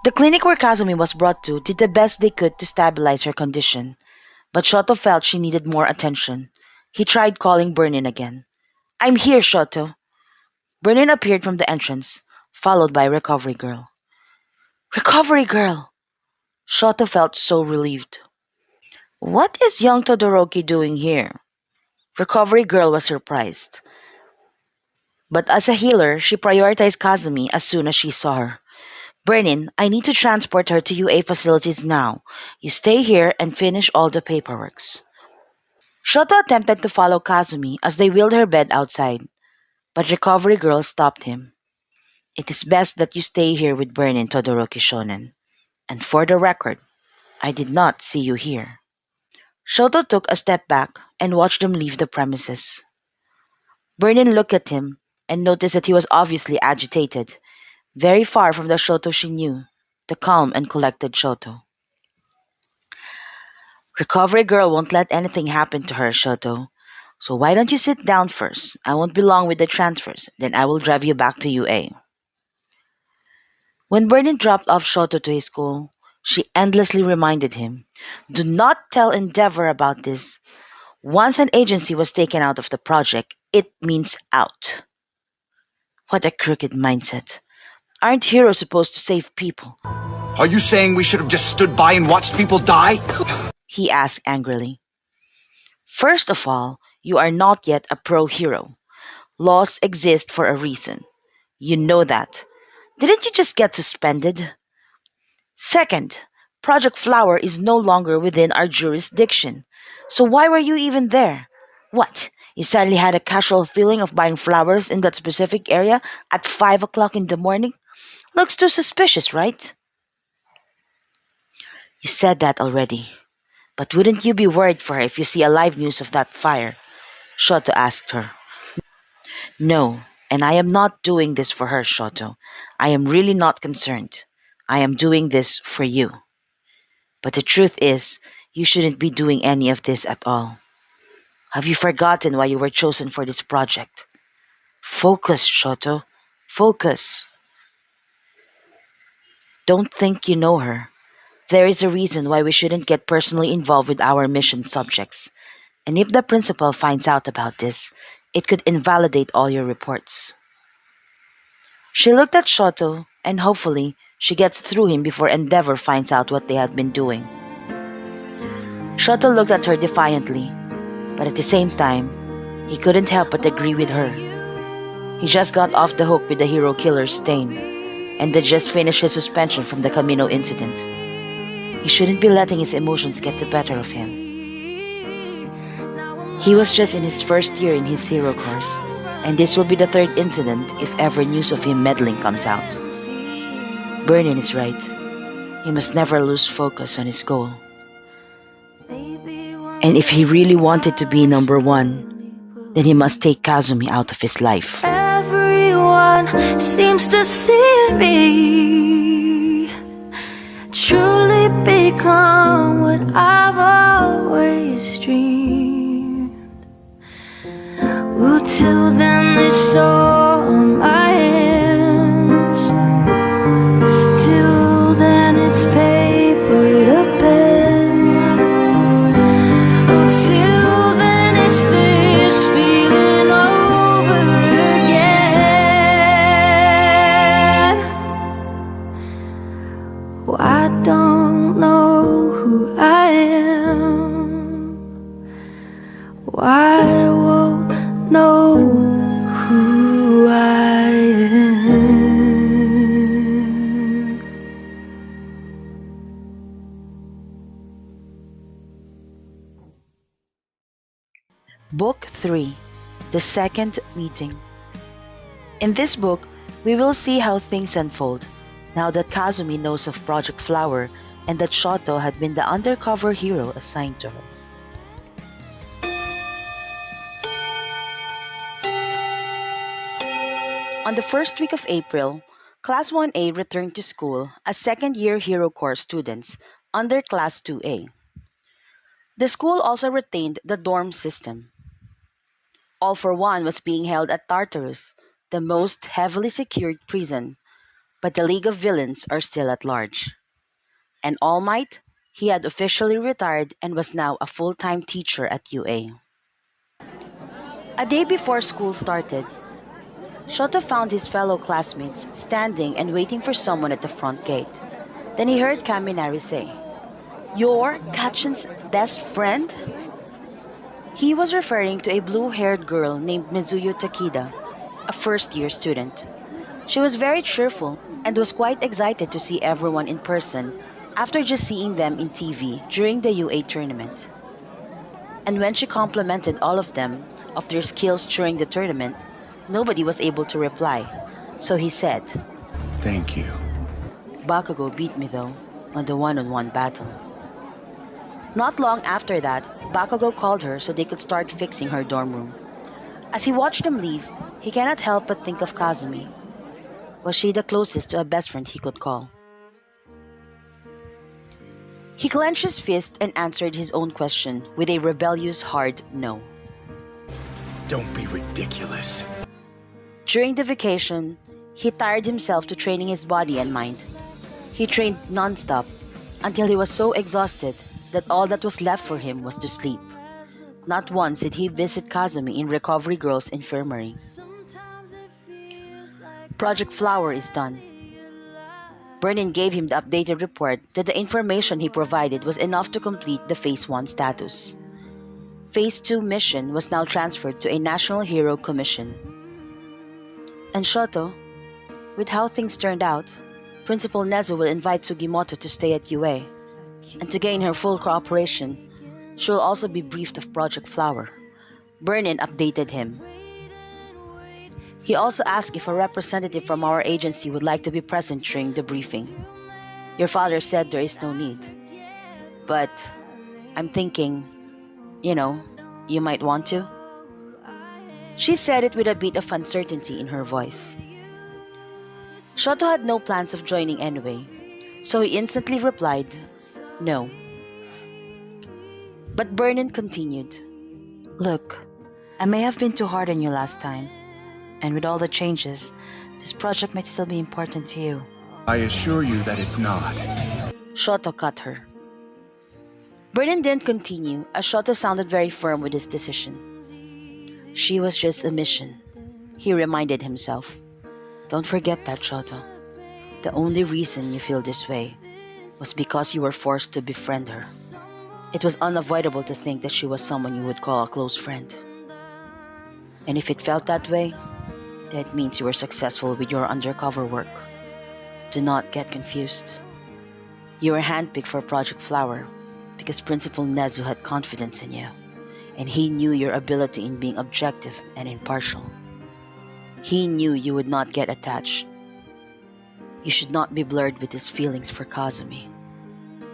The clinic where Kazumi was brought to did the best they could to stabilize her condition, but Shoto felt she needed more attention. He tried calling Burnin again. I'm here, Shoto. Burnin appeared from the entrance, followed by Recovery Girl. Recovery Girl! Shoto felt so relieved. What is young Todoroki doing here? Recovery Girl was surprised. But as a healer, she prioritized Kazumi as soon as she saw her. Burnin, I need to transport her to UA facilities now. You stay here and finish all the paperworks. Shoto attempted to follow Kazumi as they wheeled her bed outside, but Recovery Girl stopped him. It is best that you stay here with Burnin, Todoroki Shonen. And for the record, I did not see you here. Shoto took a step back and watched them leave the premises. Burnin looked at him and noticed that he was obviously agitated, very far from the Shoto she knew, the calm and collected Shoto. Recovery Girl won't let anything happen to her, Shoto. So why don't you sit down first? I won't be long with the transfers, then I will drive you back to UA. When Burnin dropped off Shoto to his school, she endlessly reminded him, do not tell Endeavor about this. Once an agency was taken out of the project, it means out. What a crooked mindset. Aren't heroes supposed to save people? Are you saying we should have just stood by and watched people die? He asked angrily. First of all, you are not yet a pro-hero. Laws exist for a reason. You know that. Didn't you just get suspended? Second, Project Flower is no longer within our jurisdiction. So why were you even there? What? You suddenly had a casual feeling of buying flowers in that specific area at 5 o'clock in the morning? Looks too suspicious, right? You said that already. But wouldn't you be worried for her if you see a live news of that fire? Shoto asked her. No, and I am not doing this for her, Shoto. I am really not concerned. I am doing this for you. But the truth is, you shouldn't be doing any of this at all. Have you forgotten why you were chosen for this project? Focus, Shoto. Focus. Don't think you know her. There is a reason why we shouldn't get personally involved with our mission subjects. And if the principal finds out about this, it could invalidate all your reports. She looked at Shoto, and hopefully, she gets through him before Endeavor finds out what they had been doing. Shoto looked at her defiantly, but at the same time, he couldn't help but agree with her. He just got off the hook with the hero killer's stain, and had just finished his suspension from the Camino incident. He shouldn't be letting his emotions get the better of him. He was just in his first year in his hero course, and this will be the third incident if ever news of him meddling comes out. Burnin is right. He must never lose focus on his goal. And if he really wanted to be number one, then he must take Kazumi out of his life. Everyone seems to see me truly become what I've always dreamed. Well, till then it's all on my hands. Till then it's paper to pen. Till then it's this feeling over again. Oh, I don't know who I am. Oh, I won't know who Book 3, The Second Meeting. In this book, we will see how things unfold now that Kazumi knows of Project Flower and that Shoto had been the undercover hero assigned to her. On the first week of April, Class 1A returned to school as second-year Hero Corps students under Class 2A. The school also retained the dorm system. All for One was being held at Tartarus, the most heavily secured prison, but the League of Villains are still at large. And All Might, he had officially retired and was now a full-time teacher at UA. A day before school started, Shoto found his fellow classmates standing and waiting for someone at the front gate. Then he heard Kaminari say, "You're Kachin's best friend?" He was referring to a blue-haired girl named Mizuyo Takeda, a first-year student. She was very cheerful and was quite excited to see everyone in person after just seeing them in TV during the UA tournament. And when she complimented all of them of their skills during the tournament, nobody was able to reply, so he said, Thank you. "Bakugo beat me though, on the one-on-one battle." Not long after that, Bakugo called her so they could start fixing her dorm room. As he watched them leave, he cannot help but think of Kazumi. Was she the closest to a best friend he could call? He clenched his fist and answered his own question with a rebellious hard no. Don't be ridiculous. During the vacation, he tired himself to training his body and mind. He trained non-stop until he was so exhausted that all that was left for him was to sleep. Not once did he visit Kazumi in Recovery Girls' infirmary. Project Flower is done. Burnin gave him the updated report that the information he provided was enough to complete the Phase 1 status. Phase 2 mission was now transferred to a National Hero Commission. And Shoto, with how things turned out, Principal Nezu will invite Sugimoto to stay at UA, and to gain her full cooperation, she will also be briefed of Project Flower. Burnin updated him. He also asked if a representative from our agency would like to be present during the briefing. Your father said there is no need, but I'm thinking, you might want to. She said it with a bit of uncertainty in her voice. Shoto had no plans of joining anyway, so he instantly replied, no. But Burnin continued, "Look, I may have been too hard on you last time, and with all the changes, this project might still be important to you." I assure you that it's not. Shoto cut her. Burnin didn't continue as Shoto sounded very firm with his decision. She was just a mission, he reminded himself. Don't forget that, Shoto. The only reason you feel this way was because you were forced to befriend her. It was unavoidable to think that she was someone you would call a close friend. And if it felt that way, that means you were successful with your undercover work. Do not get confused. You were handpicked for Project Flower because Principal Nezu had confidence in you, and he knew your ability in being objective and impartial. He knew you would not get attached. You should not be blurred with his feelings for Kazumi.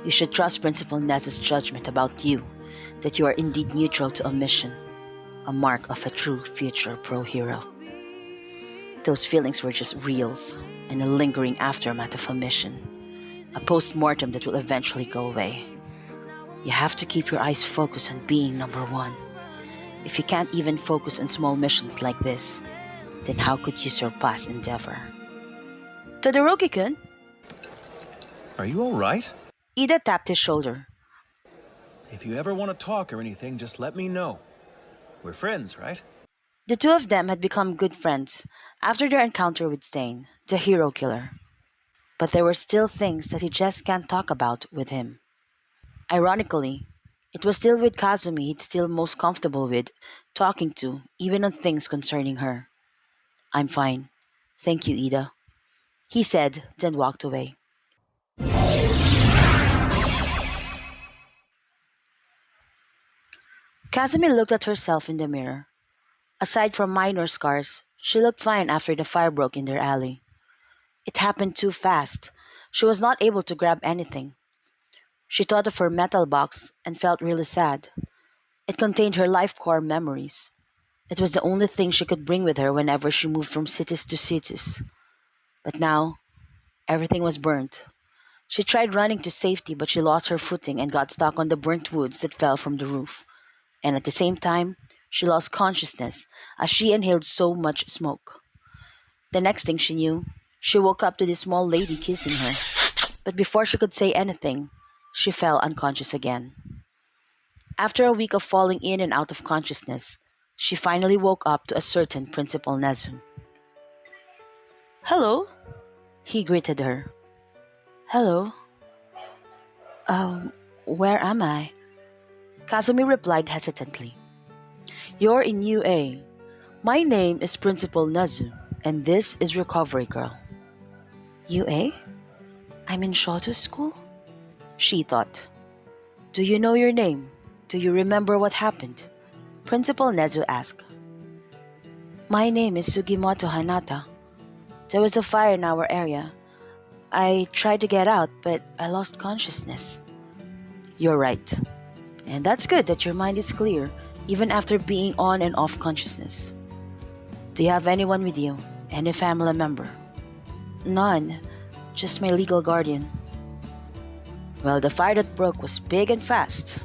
You should trust Principal Nezu's judgment about you, that you are indeed neutral to a mission, a mark of a true future pro-hero. Those feelings were just reels and a lingering aftermath of a mission, a post-mortem that will eventually go away. You have to keep your eyes focused on being number one. If you can't even focus on small missions like this, then how could you surpass Endeavor? Todoroki-kun? Are you all right? Ida tapped his shoulder. If you ever want to talk or anything, just let me know. We're friends, right? The two of them had become good friends after their encounter with Stain, the hero killer. But there were still things that he just can't talk about with him. Ironically, it was still with Kazumi he'd still most comfortable with talking to, even on things concerning her. I'm fine. Thank you, Ida, he said, then walked away. Kazumi looked at herself in the mirror. Aside from minor scars, she looked fine after the fire broke in their alley. It happened too fast. She was not able to grab anything. She thought of her metal box and felt really sad. It contained her life core memories. It was the only thing she could bring with her whenever she moved from cities to cities. But now, everything was burnt. She tried running to safety, but she lost her footing and got stuck on the burnt woods that fell from the roof. And at the same time, she lost consciousness as she inhaled so much smoke. The next thing she knew, she woke up to this small lady kissing her. But before she could say anything, she fell unconscious again. After a week of falling in and out of consciousness, she finally woke up to a certain Principal Nezu. "Hello," he greeted her. "Hello. Where am I?" Kazumi replied hesitantly. "You're in UA. My name is Principal Nezu, and this is Recovery Girl." "UA? I'm in Shoto's school?" she thought. "Do you know your name? Do you remember what happened?" Principal Nezu asked. "My name is Sugimoto Hanata. There was a fire in our area. I tried to get out, but I lost consciousness." "You're right. And that's good that your mind is clear, even after being on and off consciousness. Do you have anyone with you? Any family member?" "None. Just my legal guardian." "Well, the fire that broke was big and fast.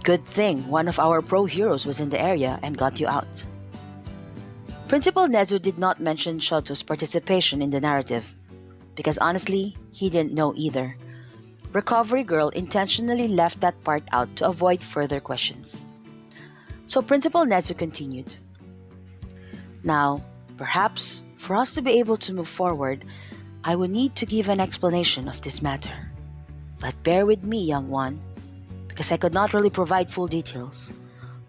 Good thing one of our pro heroes was in the area and got you out." Principal Nezu did not mention Shoto's participation in the narrative, because honestly, he didn't know either. Recovery Girl intentionally left that part out to avoid further questions. So Principal Nezu continued. "Now, perhaps, for us to be able to move forward, I will need to give an explanation of this matter. But bear with me, young one, because I could not really provide full details.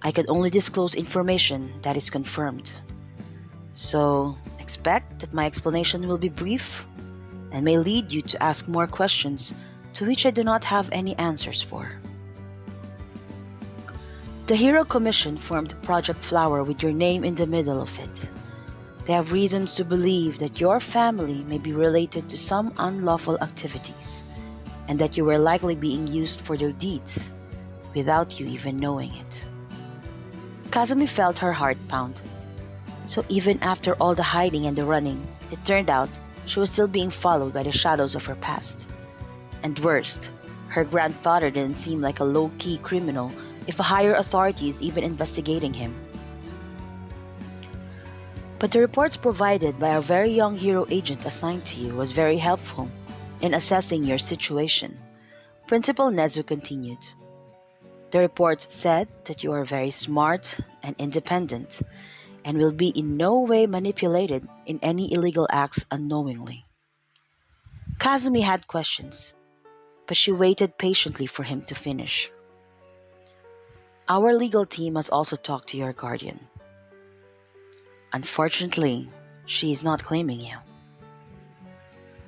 I could only disclose information that is confirmed. So, expect that my explanation will be brief and may lead you to ask more questions to which I do not have any answers for." The Hero Commission formed Project Flower with your name in the middle of it. They have reasons to believe that your family may be related to some unlawful activities, and that you were likely being used for their deeds, without you even knowing it. Kazumi felt her heart pound. So even after all the hiding and the running, it turned out she was still being followed by the shadows of her past. And worst, her grandfather didn't seem like a low-key criminal if a higher authority is even investigating him. But the reports provided by a very young hero agent assigned to you was very helpful in assessing your situation. Principal Nezu continued. The reports said that you are very smart and independent, and will be in no way manipulated in any illegal acts unknowingly. Kazumi had questions, but she waited patiently for him to finish. Our legal team has also talked to your guardian. Unfortunately, she is not claiming you.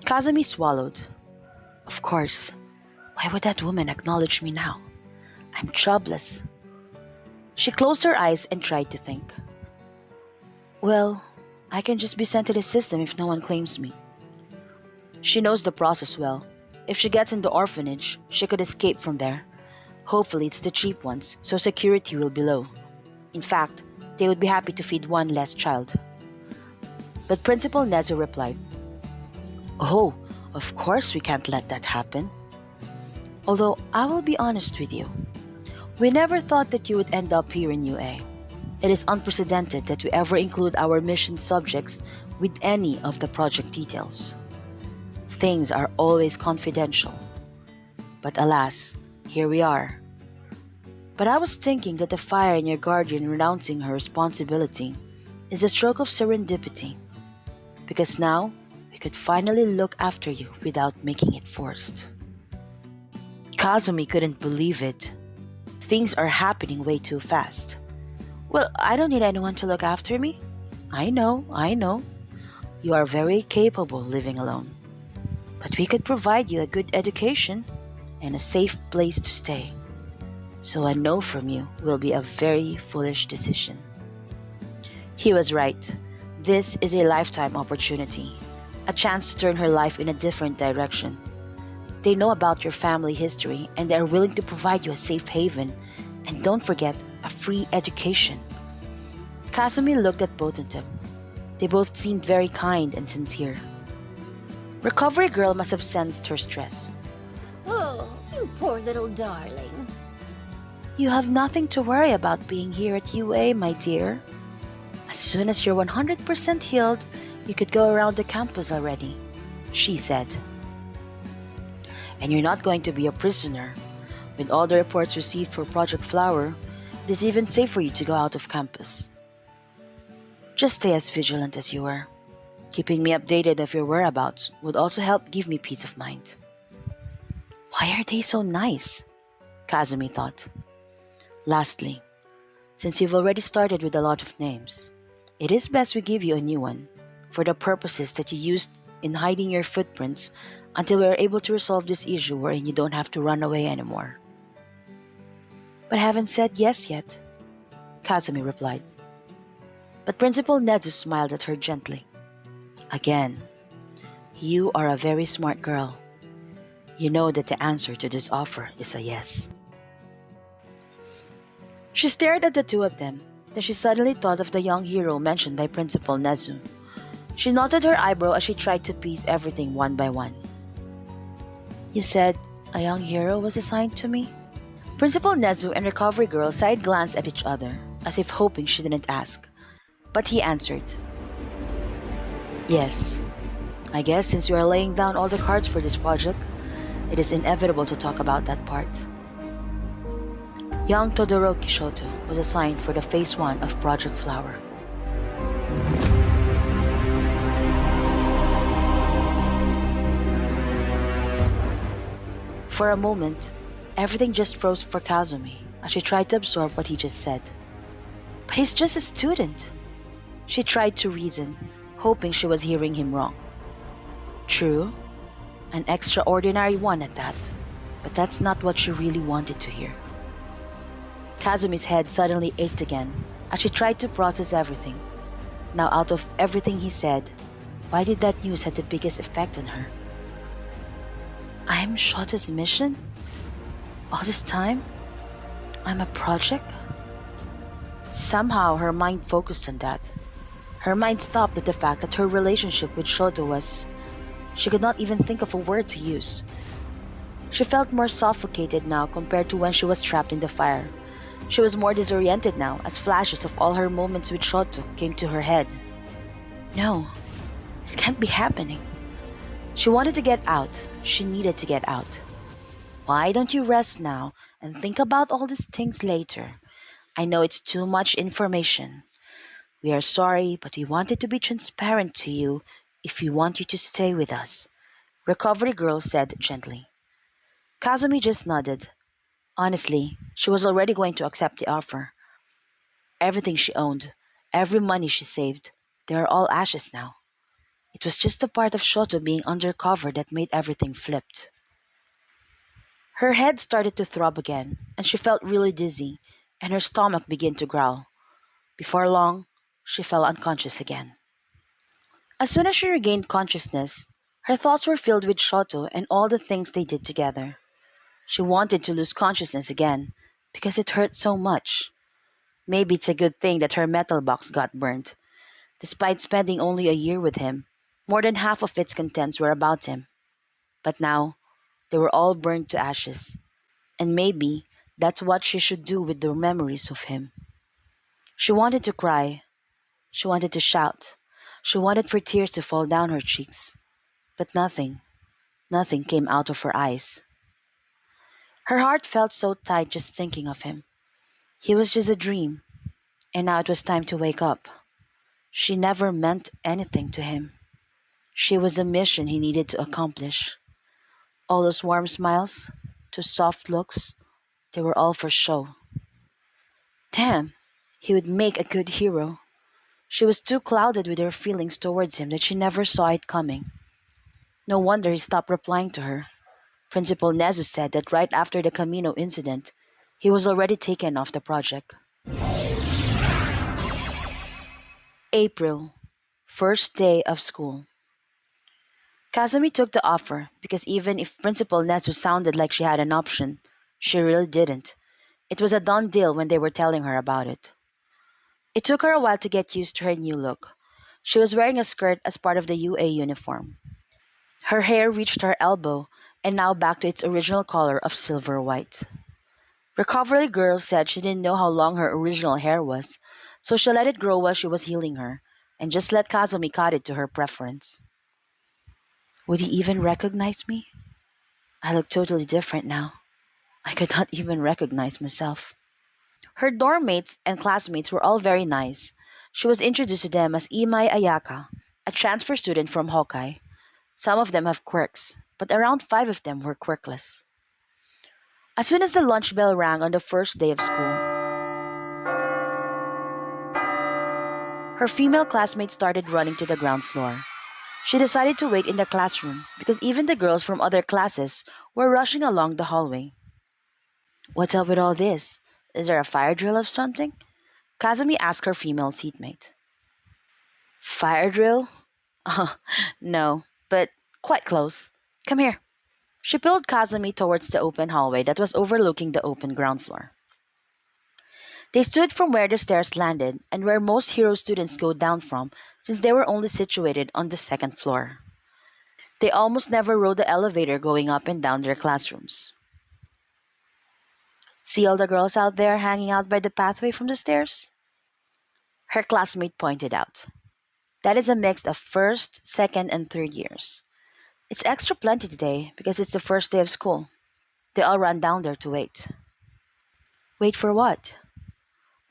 Kazumi swallowed. Of course, why would that woman acknowledge me now? I'm jobless. She closed her eyes and tried to think. Well, I can just be sent to the system if no one claims me. She knows the process well. If she gets in the orphanage, she could escape from there. Hopefully it's the cheap ones, so security will be low. In fact, they would be happy to feed one less child. But Principal Nezu replied, Oh, of course we can't let that happen. Although I will be honest with you, we never thought that you would end up here in UA. It is unprecedented that we ever include our mission subjects with any of the project details. Things are always confidential. But alas, here we are. But I was thinking that the fire in your guardian renouncing her responsibility is a stroke of serendipity. Because now, we could finally look after you without making it forced. Kazumi couldn't believe it. Things are happening way too fast. Well, I don't need anyone to look after me. I know. You are very capable living alone. But we could provide you a good education and a safe place to stay. So a no from you will be a very foolish decision. He was right. This is a lifetime opportunity, a chance to turn her life in a different direction. They know about your family history and they are willing to provide you a safe haven, and don't forget, a free education. Kazumi looked at both of them. They both seemed very kind and sincere. Recovery Girl must have sensed her stress. Oh, you poor little darling. You have nothing to worry about being here at UA, my dear. As soon as you're 100% healed, you could go around the campus already, she said. And you're not going to be a prisoner. With all the reports received for Project Flower, it is even safe for you to go out of campus. Just stay as vigilant as you are. Keeping me updated of your whereabouts would also help give me peace of mind. Why are they so nice? Kazumi thought. Lastly, since you've already started with a lot of names, it is best we give you a new one for the purposes that you used in hiding your footprints until we are able to resolve this issue wherein you don't have to run away anymore. But I haven't said yes yet, Kazumi replied. But Principal Nezu smiled at her gently. Again, you are a very smart girl. You know that the answer to this offer is a yes. She stared at the two of them, then she suddenly thought of the young hero mentioned by Principal Nezu. She knotted her eyebrow as she tried to piece everything one by one. You said a young hero was assigned to me? Principal Nezu and Recovery Girl side-glanced at each other, as if hoping she didn't ask. But he answered, Yes. I guess since you are laying down all the cards for this project, it is inevitable to talk about that part. Young Todoroki Shoto was assigned for the Phase 1 of Project Flower. For a moment, everything just froze for Kazumi as she tried to absorb what he just said. But he's just a student. She tried to reason, hoping she was hearing him wrong. True, an extraordinary one at that, but that's not what she really wanted to hear. Kazumi's head suddenly ached again as she tried to process everything. Now out of everything he said, why did that news have the biggest effect on her? I'm Shoto's mission? All this time? I'm a project? Somehow her mind focused on that. Her mind stopped at the fact that her relationship with Shoto was... She could not even think of a word to use. She felt more suffocated now compared to when she was trapped in the fire. She was more disoriented now as flashes of all her moments with Shoto came to her head. No, this can't be happening. She wanted to get out. She needed to get out. Why don't you rest now and think about all these things later? I know it's too much information. We are sorry, but we wanted to be transparent to you if we want you to stay with us, Recovery Girl said gently. Kazumi just nodded. Honestly, she was already going to accept the offer. Everything she owned, every money she saved, they are all ashes now. It was just the part of Shoto being undercover that made everything flipped. Her head started to throb again, and she felt really dizzy, and her stomach began to growl. Before long, she fell unconscious again. As soon as she regained consciousness, her thoughts were filled with Shoto and all the things they did together. She wanted to lose consciousness again because it hurt so much. Maybe it's a good thing that her metal box got burned. Despite spending only a year with him, more than half of its contents were about him. But now, they were all burned to ashes. And maybe that's what she should do with the memories of him. She wanted to cry. She wanted to shout. She wanted for tears to fall down her cheeks. But nothing came out of her eyes. Her heart felt so tight just thinking of him. He was just a dream, and now it was time to wake up. She never meant anything to him. She was a mission he needed to accomplish. All those warm smiles, those soft looks, they were all for show. Damn, he would make a good hero. She was too clouded with her feelings towards him that she never saw it coming. No wonder he stopped replying to her. Principal Nezu said that right after the Camino incident, He was already taken off the project. April, first day of school. Kazumi took the offer because even if Principal Netsu sounded like she had an option, she really didn't. It was a done deal when they were telling her about it. It took her a while to get used to her new look. She was wearing a skirt as part of the UA uniform. Her hair reached her elbow and now back to its original color of silver white. Recovery girl said she didn't know how long her original hair was, so she let it grow while she was healing her, and just let Kazumi cut it to her preference. Would he even recognize me? I look totally different now. I could not even recognize myself. Her dorm mates and classmates were all very nice. She was introduced to them as Imai Ayaka, a transfer student from Hokkaido. Some of them have quirks, but around 5 of them were quirkless. As soon as the lunch bell rang on the first day of school, her female classmates started running to the ground floor. She decided to wait in the classroom because even the girls from other classes were rushing along the hallway. What's up with all this? Is there a fire drill or something? Kazumi asked her female seatmate. Fire drill? No, but quite close. Come here. She pulled Kazumi towards the open hallway that was overlooking the open ground floor. They stood from where the stairs landed and where most hero students go down from since they were only situated on the second floor. They almost never rode the elevator going up and down their classrooms. See all the girls out there hanging out by the pathway from the stairs? Her classmate pointed out. That is a mix of first, second, and third years. It's extra plenty today because it's the first day of school. They all ran down there to wait. Wait for what?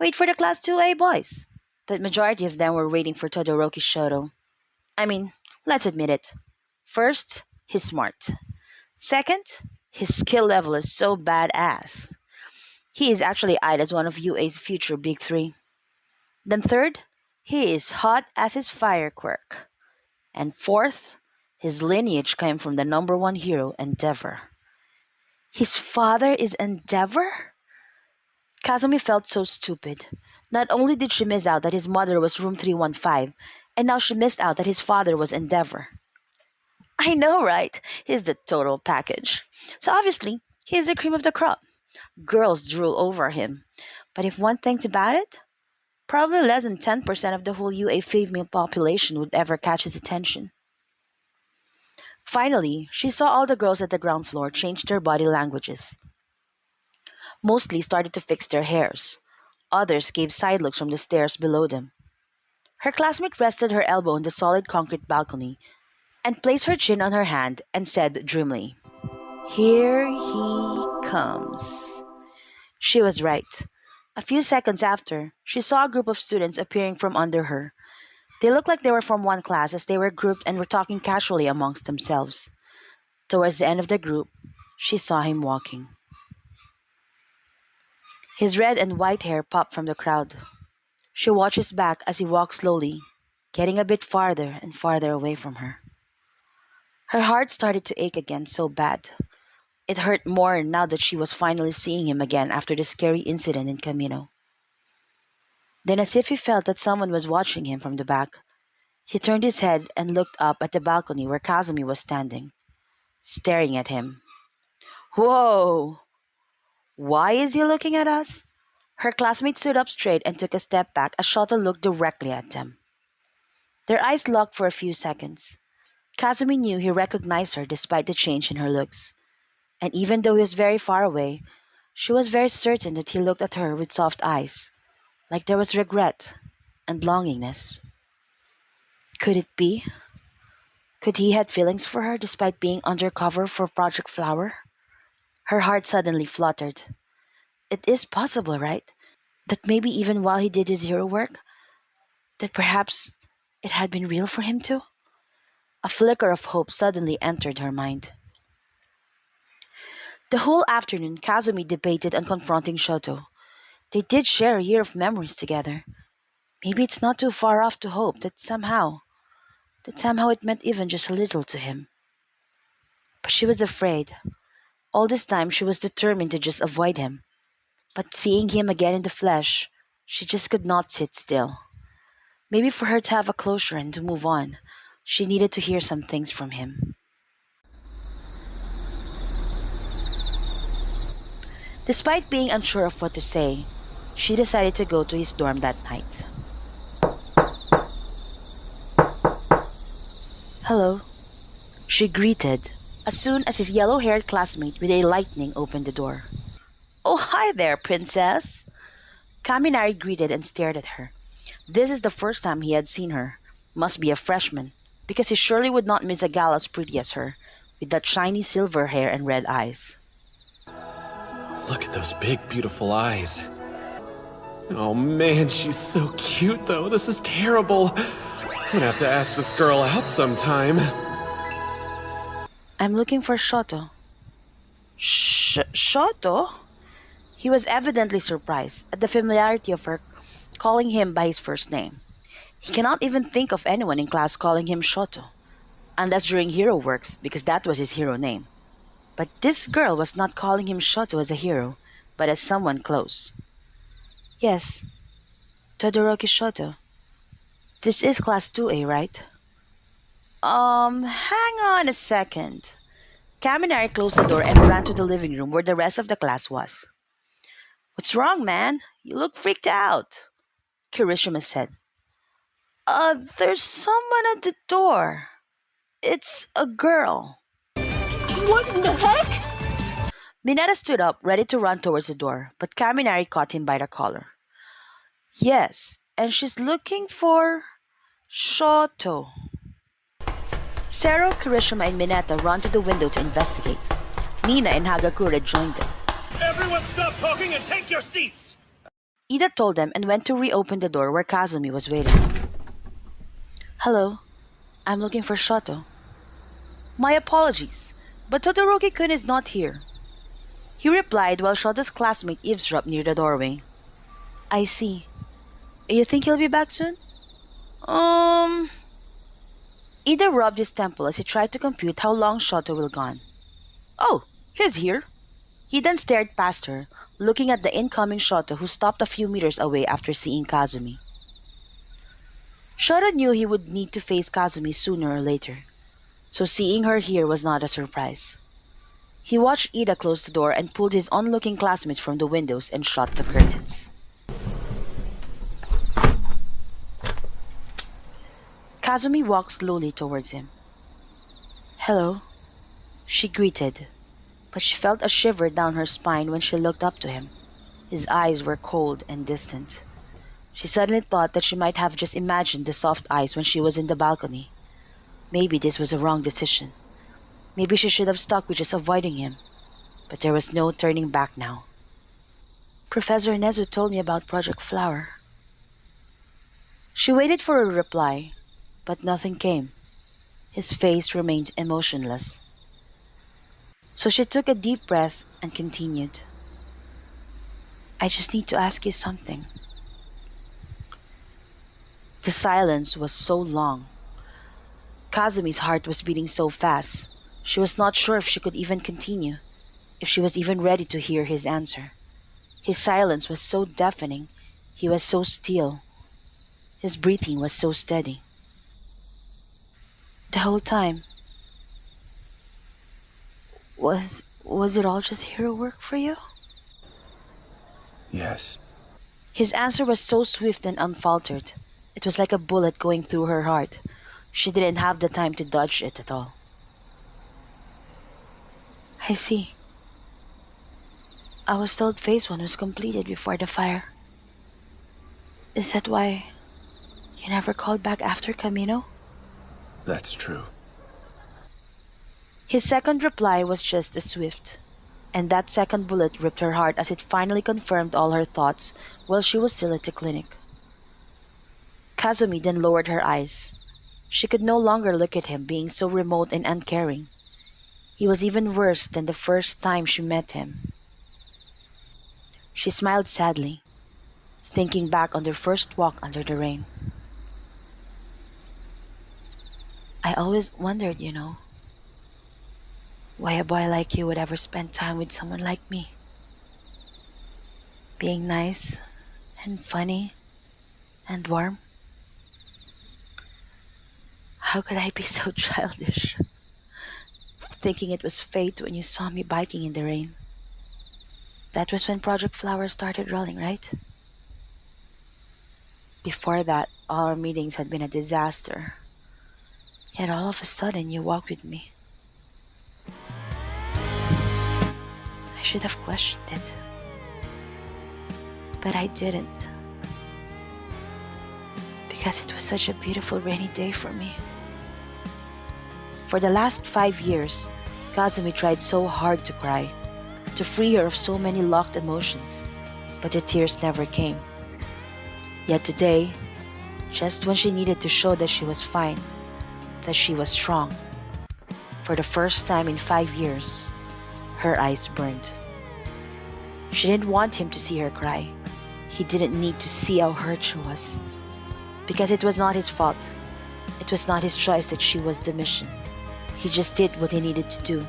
Wait for the class 2A boys. But majority of them were waiting for Todoroki Shoto. I mean, let's admit it. First, he's smart. Second, his skill level is so badass. He is actually eyed as one of UA's future big three. Then third, he is hot as his fire quirk. And fourth, his lineage came from the number one hero, Endeavor. His father is Endeavor? Kazumi felt so stupid. Not only did she miss out that his mother was room 315, and now she missed out that his father was Endeavor. I know, right? He's the total package. So obviously, he's the cream of the crop. Girls drool over him. But if one thinks about it, probably less than 10% of the whole UA female population would ever catch his attention. Finally, she saw all the girls at the ground floor change their body languages. Mostly started to fix their hairs. Others gave side looks from the stairs below them. Her classmate rested her elbow on the solid concrete balcony and placed her chin on her hand and said dreamily, "Here he comes." She was right. A few seconds after, she saw a group of students appearing from under her. They looked like they were from one class as they were grouped and were talking casually amongst themselves. Towards the end of the group, she saw him walking. His red and white hair popped from the crowd. She watched his back as he walked slowly, getting a bit farther and farther away from her. Her heart started to ache again so bad. It hurt more now that she was finally seeing him again after the scary incident in Camino. Then, as if he felt that someone was watching him from the back, he turned his head and looked up at the balcony where Kazumi was standing, staring at him. Whoa! Why is he looking at us? Her classmate stood up straight and took a step back as Shoto looked directly at them. Their eyes locked for a few seconds. Kazumi knew he recognized her despite the change in her looks. And even though he was very far away, she was very certain that he looked at her with soft eyes, like there was regret and longingness. Could it be? Could he had feelings for her despite being undercover for Project Flower? Her heart suddenly fluttered. It is possible, right? That maybe even while he did his hero work, that perhaps it had been real for him too? A flicker of hope suddenly entered her mind. The whole afternoon, Kazumi debated on confronting Shoto. They did share a year of memories together. Maybe it's not too far off to hope that somehow it meant even just a little to him. But she was afraid. All this time she was determined to just avoid him. But seeing him again in the flesh, she just could not sit still. Maybe for her to have a closure and to move on, she needed to hear some things from him. Despite being unsure of what to say, she decided to go to his dorm that night. "Hello," she greeted, as soon as his yellow-haired classmate with a lightning opened the door. "Oh, hi there, princess!" Kaminari greeted and stared at her. This is the first time he had seen her. Must be a freshman, because he surely would not miss a gal as pretty as her, with that shiny silver hair and red eyes. Look at those big, beautiful eyes. Oh man, she's so cute though. This is terrible. I'm gonna have to ask this girl out sometime. "I'm looking for Shoto." Shoto?" He was evidently surprised at the familiarity of her calling him by his first name. He cannot even think of anyone in class calling him Shoto, unless during hero works, because that was his hero name. But this girl was not calling him Shoto as a hero, but as someone close. "Yes, Todoroki Shoto. This is class 2A, right?" Hang on a second." Kaminari closed the door and ran to the living room where the rest of the class was. "What's wrong, man? You look freaked out," Kirishima said. There's someone at the door. It's a girl." What in the heck? Mineta stood up, ready to run towards the door, but Kaminari caught him by the collar. "Yes, and she's looking for Shoto." Sero, Kirishima, and Mineta ran to the window to investigate. Nina and Hagakure joined them. Everyone stop talking and take your seats! Ida told them and went to reopen the door where Kazumi was waiting. "Hello, I'm looking for Shoto." "My apologies, but Todoroki-kun is not here," he replied while Shoto's classmate eavesdropped near the doorway. "I see. You think he'll be back soon?" Ida rubbed his temple as he tried to compute how long Shoto will gone. "Oh, he's here." He then stared past her, looking at the incoming Shoto who stopped a few meters away after seeing Kazumi. Shoto knew he would need to face Kazumi sooner or later, so seeing her here was not a surprise. He watched Ida close the door and pulled his onlooking classmates from the windows and shut the curtains. Kazumi walked slowly towards him. "Hello," she greeted, but she felt a shiver down her spine when she looked up to him. His eyes were cold and distant. She suddenly thought that she might have just imagined the soft eyes when she was in the balcony. Maybe this was a wrong decision. Maybe she should have stuck with just avoiding him. But there was no turning back now. "Professor Nezu told me about Project Flower." She waited for a reply, but nothing came. His face remained emotionless. So she took a deep breath and continued. "I just need to ask you something." The silence was so long. Kazumi's heart was beating so fast. She was not sure if she could even continue, if she was even ready to hear his answer. His silence was so deafening. He was so still. His breathing was so steady. The whole time. Was it all just hero work for you? Yes. His answer was so swift and unfaltered. It was like a bullet going through her heart. She didn't have the time to dodge it at all. "I see. I was told phase 1 was completed before the fire. Is that why you never called back after Camino?" That's true. His second reply was just as swift, and that second bullet ripped her heart as it finally confirmed all her thoughts while she was still at the clinic. Kazumi then lowered her eyes. She could no longer look at him, being so remote and uncaring. He was even worse than the first time she met him. She smiled sadly, thinking back on their first walk under the rain. "I always wondered, why a boy like you would ever spend time with someone like me." being nice and funny and warm. How could I be so childish, thinking it was fate when you saw me biking in the rain? That was when Project Flower started rolling, right? Before that, all our meetings had been a disaster. Yet all of a sudden, you walked with me. I should have questioned it, but I didn't, because it was such a beautiful rainy day for me. For the last 5 years, Kazumi tried so hard to cry, to free her of so many locked emotions, but the tears never came. Yet today, just when she needed to show that she was fine, that she was strong, for the first time in 5 years, her eyes burned. She didn't want him to see her cry. He didn't need to see how hurt she was, because it was not his fault. It was not his choice that she was the mission. He just did what he needed to do.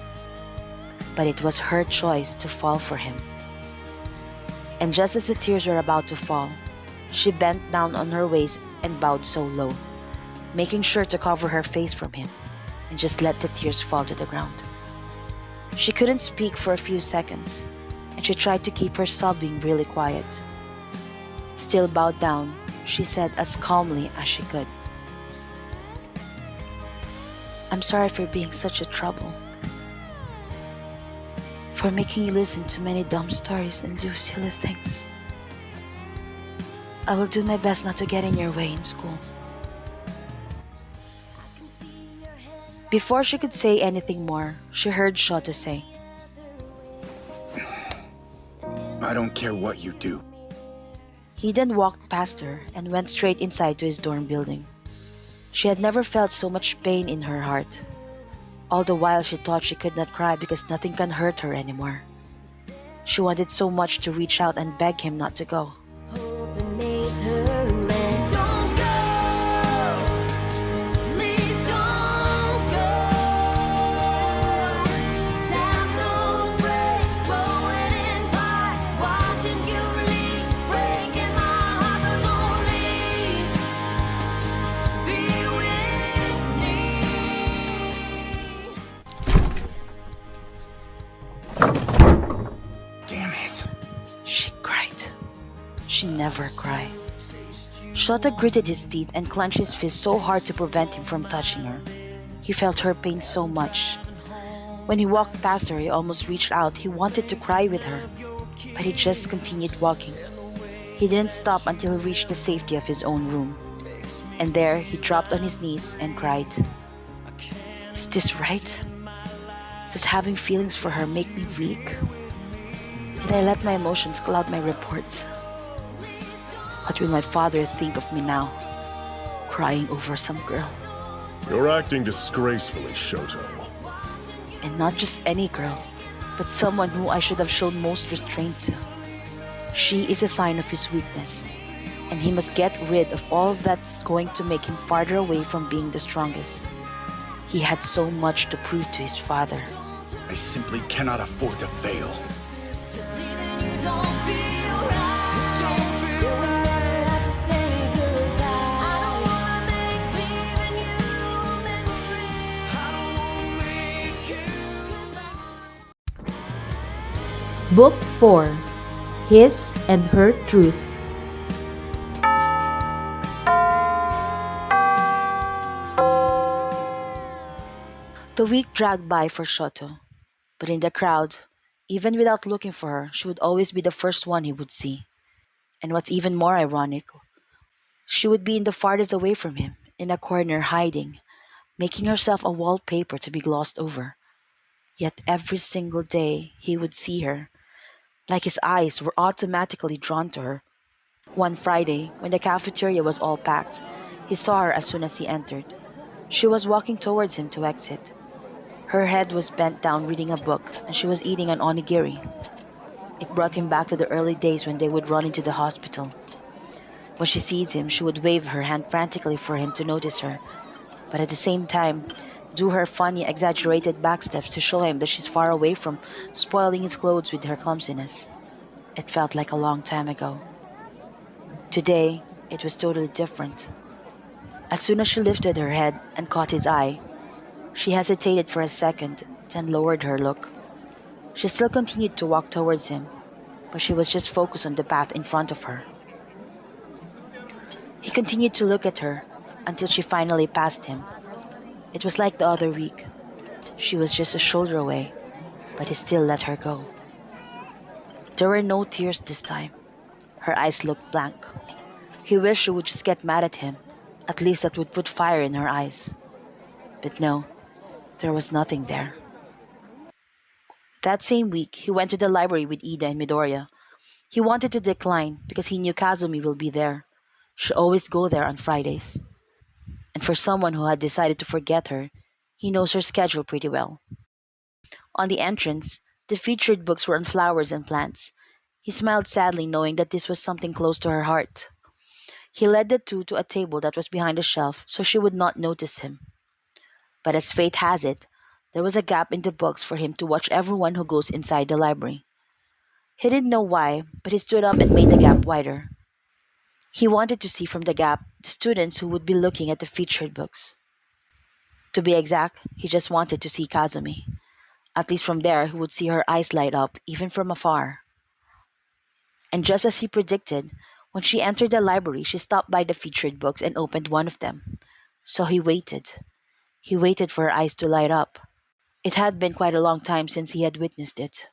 But it was her choice to fall for him. And just as the tears were about to fall, she bent down on her waist and bowed so low, making sure to cover her face from him, and just let the tears fall to the ground. She couldn't speak for a few seconds, and she tried to keep her sobbing really quiet. Still bowed down, she said as calmly as she could, "I'm sorry for being such a trouble, for making you listen to many dumb stories and do silly things. I will do my best not to get in your way in school." Before she could say anything more, she heard Shoto say, I don't care what you do. He then walked past her and went straight inside to his dorm building. She had never felt so much pain in her heart. All the while she thought she could not cry because nothing can hurt her anymore. She wanted so much to reach out and beg him not to go. Hoping they turn back. Don't go, please don't go. Tap those brakes, blowing in parks, watching you leave, breaking my heart, so don't leave. Be with me. Damn it. She cried. She never cried. Shota gritted his teeth and clenched his fist so hard to prevent him from touching her. He felt her pain so much. When he walked past her, he almost reached out. He wanted to cry with her, but he just continued walking. He didn't stop until he reached the safety of his own room. And there, he dropped on his knees and cried. Is this right? Does having feelings for her make me weak? Did I let my emotions cloud my reports? What will my father think of me now, crying over some girl? You're acting disgracefully, Shoto. And not just any girl, but someone who I should have shown most restraint to. She is a sign of his weakness, and he must get rid of all that's going to make him farther away from being the strongest. He had so much to prove to his father. I simply cannot afford to fail. Don't feel right. You have to say goodbye. I don't wanna make leaving you a memory. I don't wanna make you. Book 4 His and Her Truth. The week dragged by for Shoto, but in the crowd, even without looking for her, she would always be the first one he would see. And what's even more ironic, she would be in the farthest away from him, in a corner hiding, making herself a wallpaper to be glossed over. Yet every single day he would see her, like his eyes were automatically drawn to her. One Friday, when the cafeteria was all packed, he saw her as soon as he entered. She was walking towards him to exit. Her head was bent down reading a book, and she was eating an onigiri. It brought him back to the early days when they would run into the hospital. When she sees him, she would wave her hand frantically for him to notice her, but at the same time, do her funny, exaggerated backsteps to show him that she's far away from spoiling his clothes with her clumsiness. It felt like a long time ago. Today, it was totally different. As soon as she lifted her head and caught his eye, she hesitated for a second, then lowered her look. She still continued to walk towards him, but she was just focused on the path in front of her. He continued to look at her until she finally passed him. It was like the other week. She was just a shoulder away, but he still let her go. There were no tears this time. Her eyes looked blank. He wished she would just get mad at him. At least that would put fire in her eyes. But no, there was nothing there. That same week, he went to the library with Ida and Midoriya. He wanted to decline because he knew Kazumi will be there. She always go there on Fridays. And for someone who had decided to forget her, he knows her schedule pretty well. On the entrance, the featured books were on flowers and plants. He smiled sadly knowing that this was something close to her heart. He led the two to a table that was behind a shelf so she would not notice him. But as fate has it, there was a gap in the books for him to watch everyone who goes inside the library. He didn't know why, but he stood up and made the gap wider. He wanted to see from the gap the students who would be looking at the featured books. To be exact, he just wanted to see Kazumi. At least from there, he would see her eyes light up, even from afar. And just as he predicted, when she entered the library, she stopped by the featured books and opened one of them. So he waited. He waited for her eyes to light up. It had been quite a long time since he had witnessed it.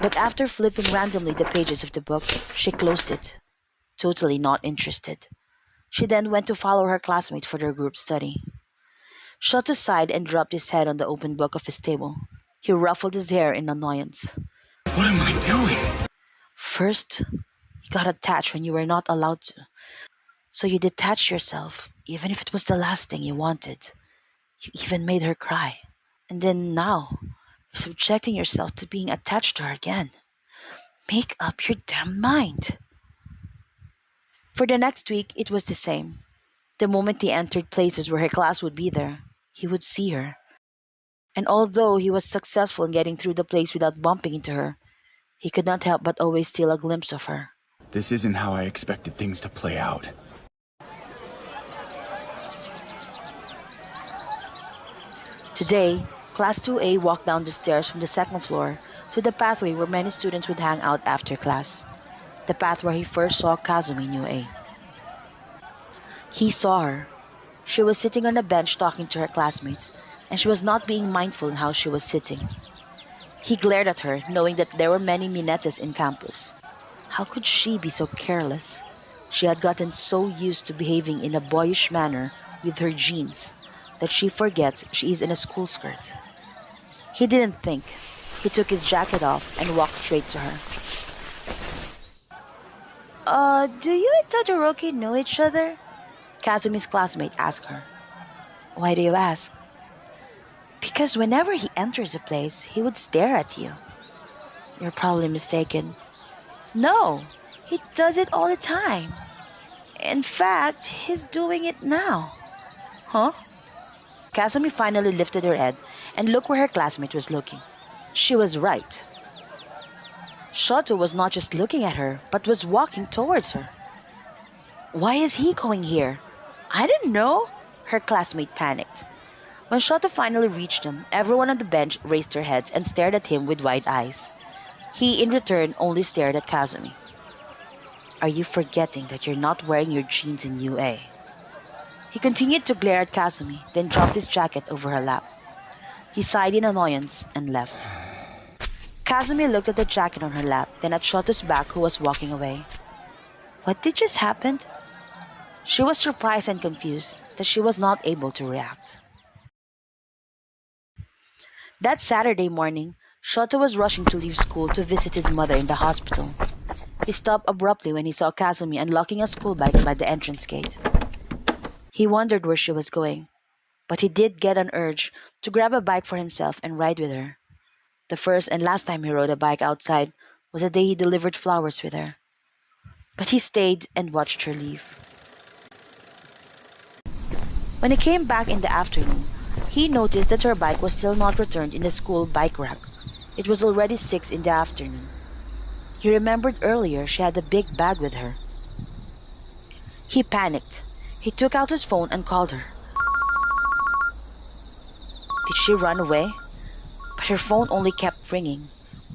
But after flipping randomly the pages of the book, she closed it, totally not interested. She then went to follow her classmate for their group study. Shoto sighed and dropped his head on the open book of his table. He ruffled his hair in annoyance. What am I doing? First, you got attached when you were not allowed to. So you detached yourself, even if it was the last thing you wanted. You even made her cry. And then now, you're subjecting yourself to being attached to her again. Make up your damn mind. For the next week, it was the same. The moment he entered places where her class would be there, he would see her. And although he was successful in getting through the place without bumping into her, he could not help but always steal a glimpse of her. This isn't how I expected things to play out. Today, Class 2A walked down the stairs from the second floor to the pathway where many students would hang out after class. The path where he first saw Kazumi in UA. He saw her. She was sitting on a bench talking to her classmates, and she was not being mindful in how she was sitting. He glared at her, knowing that there were many Minetas in campus. How could she be so careless? She had gotten so used to behaving in a boyish manner with her jeans that she forgets she is in a school skirt. He didn't think. He took his jacket off and walked straight to her. Do you and Todoroki know each other? Kazumi's classmate asked her. Why do you ask? Because whenever he enters a place, he would stare at you. You're probably mistaken. No, he does it all the time. In fact, he's doing it now. Huh? Kazumi finally lifted her head and looked where her classmate was looking. She was right. Shoto was not just looking at her, but was walking towards her. Why is he going here? I don't know, her classmate panicked. When Shoto finally reached him, everyone on the bench raised their heads and stared at him with wide eyes. He, in return, only stared at Kazumi. Are you forgetting that you're not wearing your jeans in UA? He continued to glare at Kazumi, then dropped his jacket over her lap. He sighed in annoyance and left. Kazumi looked at the jacket on her lap, then at Shoto's back who was walking away. What did just happen? She was surprised and confused that she was not able to react. That Saturday morning, Shoto was rushing to leave school to visit his mother in the hospital. He stopped abruptly when he saw Kazumi unlocking a school bike by the entrance gate. He wondered where she was going, but he did get an urge to grab a bike for himself and ride with her. The first and last time he rode a bike outside was the day he delivered flowers with her. But he stayed and watched her leave. When he came back in the afternoon, he noticed that her bike was still not returned in the school bike rack. It was already 6 in the afternoon. He remembered earlier she had a big bag with her. He panicked. He took out his phone and called her. Did she run away? But her phone only kept ringing.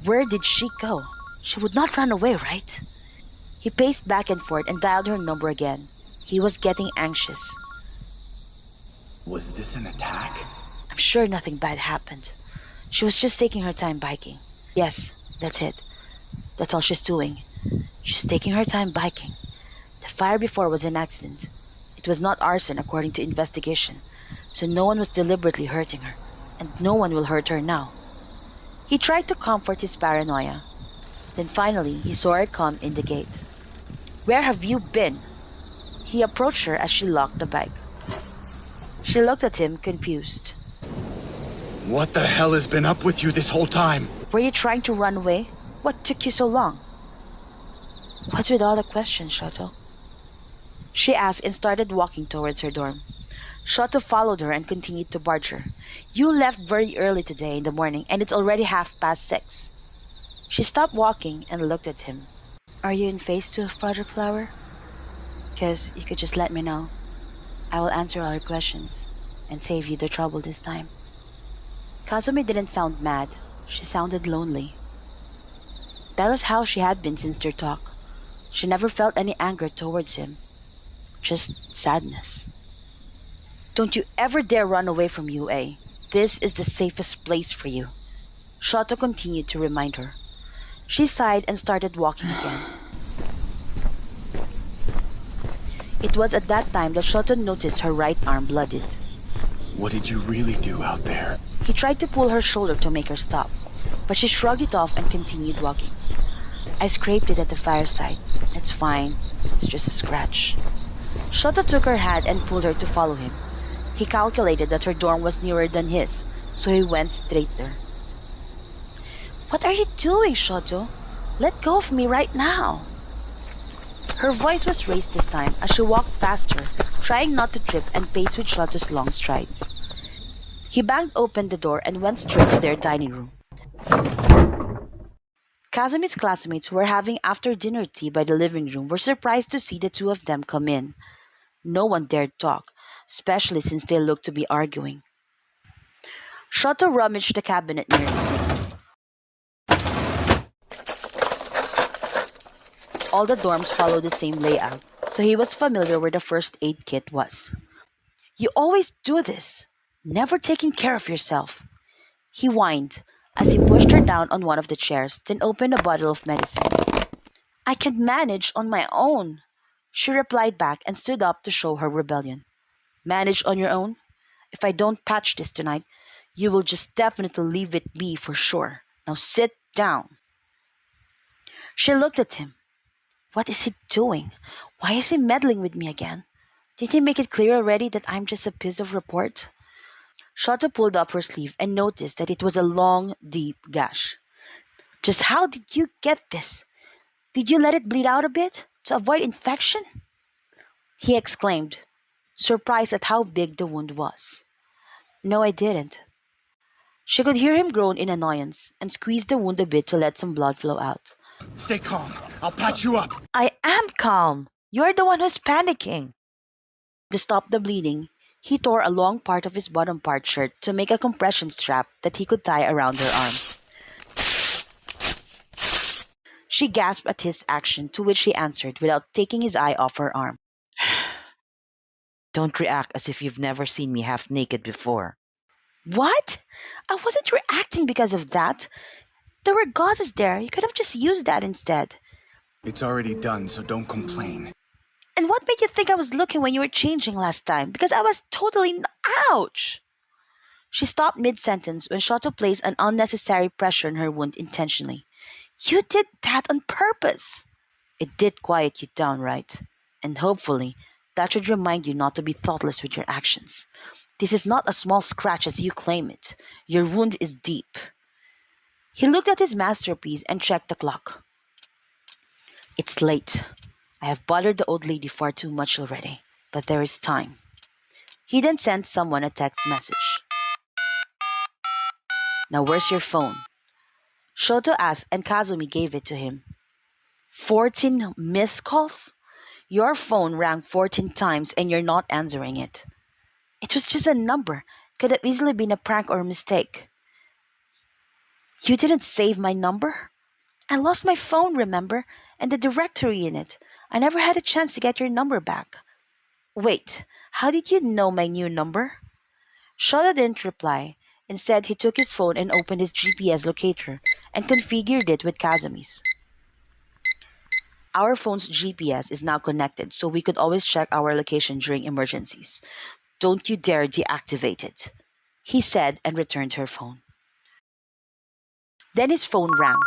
Where did she go? She would not run away, right? He paced back and forth and dialed her number again. He was getting anxious. Was this an attack? I'm sure nothing bad happened. She was just taking her time biking. Yes, that's it. That's all she's doing. She's taking her time biking. The fire before was an accident. It was not arson according to investigation, so no one was deliberately hurting her, and no one will hurt her now. He tried to comfort his paranoia. Then finally, he saw her come in the gate. Where have you been? He approached her as she locked the bag. She looked at him, confused. What the hell has been up with you this whole time? Were you trying to run away? What took you so long? What's with all the questions, Shoto? She asked and started walking towards her dorm. Shoto followed her and continued to barge her. You left very early today in the morning and it's already 6:30. She stopped walking and looked at him. Are you in phase 2 of Project Flower? Because you could just let me know. I will answer all your questions and save you the trouble this time. Kazumi didn't sound mad. She sounded lonely. That was how she had been since their talk. She never felt any anger towards him. Just sadness. Don't you ever dare run away from UA. This is the safest place for you. Shoto continued to remind her. She sighed and started walking again. It was at that time that Shoto noticed her right arm blooded. What did you really do out there? He tried to pull her shoulder to make her stop, but she shrugged it off and continued walking. I scraped it at the fireside. It's fine. It's just a scratch. Shoto took her hand and pulled her to follow him. He calculated that her dorm was nearer than his, so he went straight there. What are you doing, Shoto? Let go of me right now. Her voice was raised this time as she walked past her, trying not to trip and pace with Shoto's long strides. He banged open the door and went straight to their dining room. Kazumi's classmates who were having after-dinner tea by the living room were surprised to see the two of them come in. No one dared talk, especially since they looked to be arguing. Shoto rummaged the cabinet near the sink. All the dorms followed the same layout, so he was familiar where the first aid kit was. You always do this, never taking care of yourself. He whined as he pushed her down on one of the chairs, then opened a bottle of medicine. I can manage on my own, she replied back and stood up to show her rebellion. Manage on your own? If I don't patch this tonight, you will just definitely leave it be for sure. Now sit down. She looked at him. What is he doing? Why is he meddling with me again? Did he make it clear already that I'm just a piece of report? Shoto pulled up her sleeve and noticed that it was a long, deep gash. Just how did you get this? Did you let it bleed out a bit to avoid infection? He exclaimed, surprised at how big the wound was. No, I didn't. She could hear him groan in annoyance and squeeze the wound a bit to let some blood flow out. Stay calm. I'll patch you up. I am calm. You're the one who's panicking. To stop the bleeding, he tore a long part of his bottom part shirt to make a compression strap that he could tie around her arm. She gasped at his action, to which he answered without taking his eye off her arm. Don't react as if you've never seen me half naked before. What? I wasn't reacting because of that. There were gauzes there. You could have just used that instead. It's already done, so don't complain. And what made you think I was looking when you were changing last time? Because I was totally... Ouch! She stopped mid-sentence when Shoto placed an unnecessary pressure on her wound intentionally. You did that on purpose. It did quiet you down, right? And hopefully, that should remind you not to be thoughtless with your actions. This is not a small scratch as you claim it. Your wound is deep. He looked at his masterpiece and checked the clock. It's late. I have bothered the old lady far too much already, but there is time. He then sent someone a text message. Now where's your phone? Shoto asked and Kazumi gave it to him. 14 missed calls? Your phone rang 14 times and you're not answering it. It was just a number. Could have easily been a prank or a mistake. You didn't save my number? I lost my phone, remember? And the directory in it. I never had a chance to get your number back. Wait, how did you know my new number? Shota didn't reply. Instead, he took his phone and opened his GPS locator and configured it with Kazumi's. Our phone's GPS is now connected, so we could always check our location during emergencies. Don't you dare deactivate it, he said and returned her phone. Then his phone rang.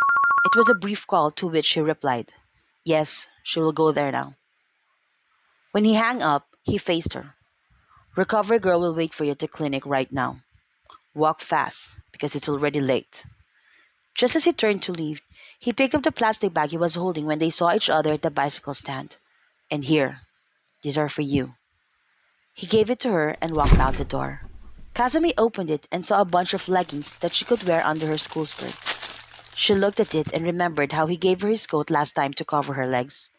It was a brief call to which he replied, "Yes, she will go there now." When he hung up, he faced her. "Recovery girl will wait for you at the clinic right now. Walk fast, because it's already late." Just as he turned to leave, he picked up the plastic bag he was holding when they saw each other at the bicycle stand. "And here, these are for you." He gave it to her and walked out the door. Kazumi opened it and saw a bunch of leggings that she could wear under her school skirt. She looked at it and remembered how he gave her his coat last time to cover her legs.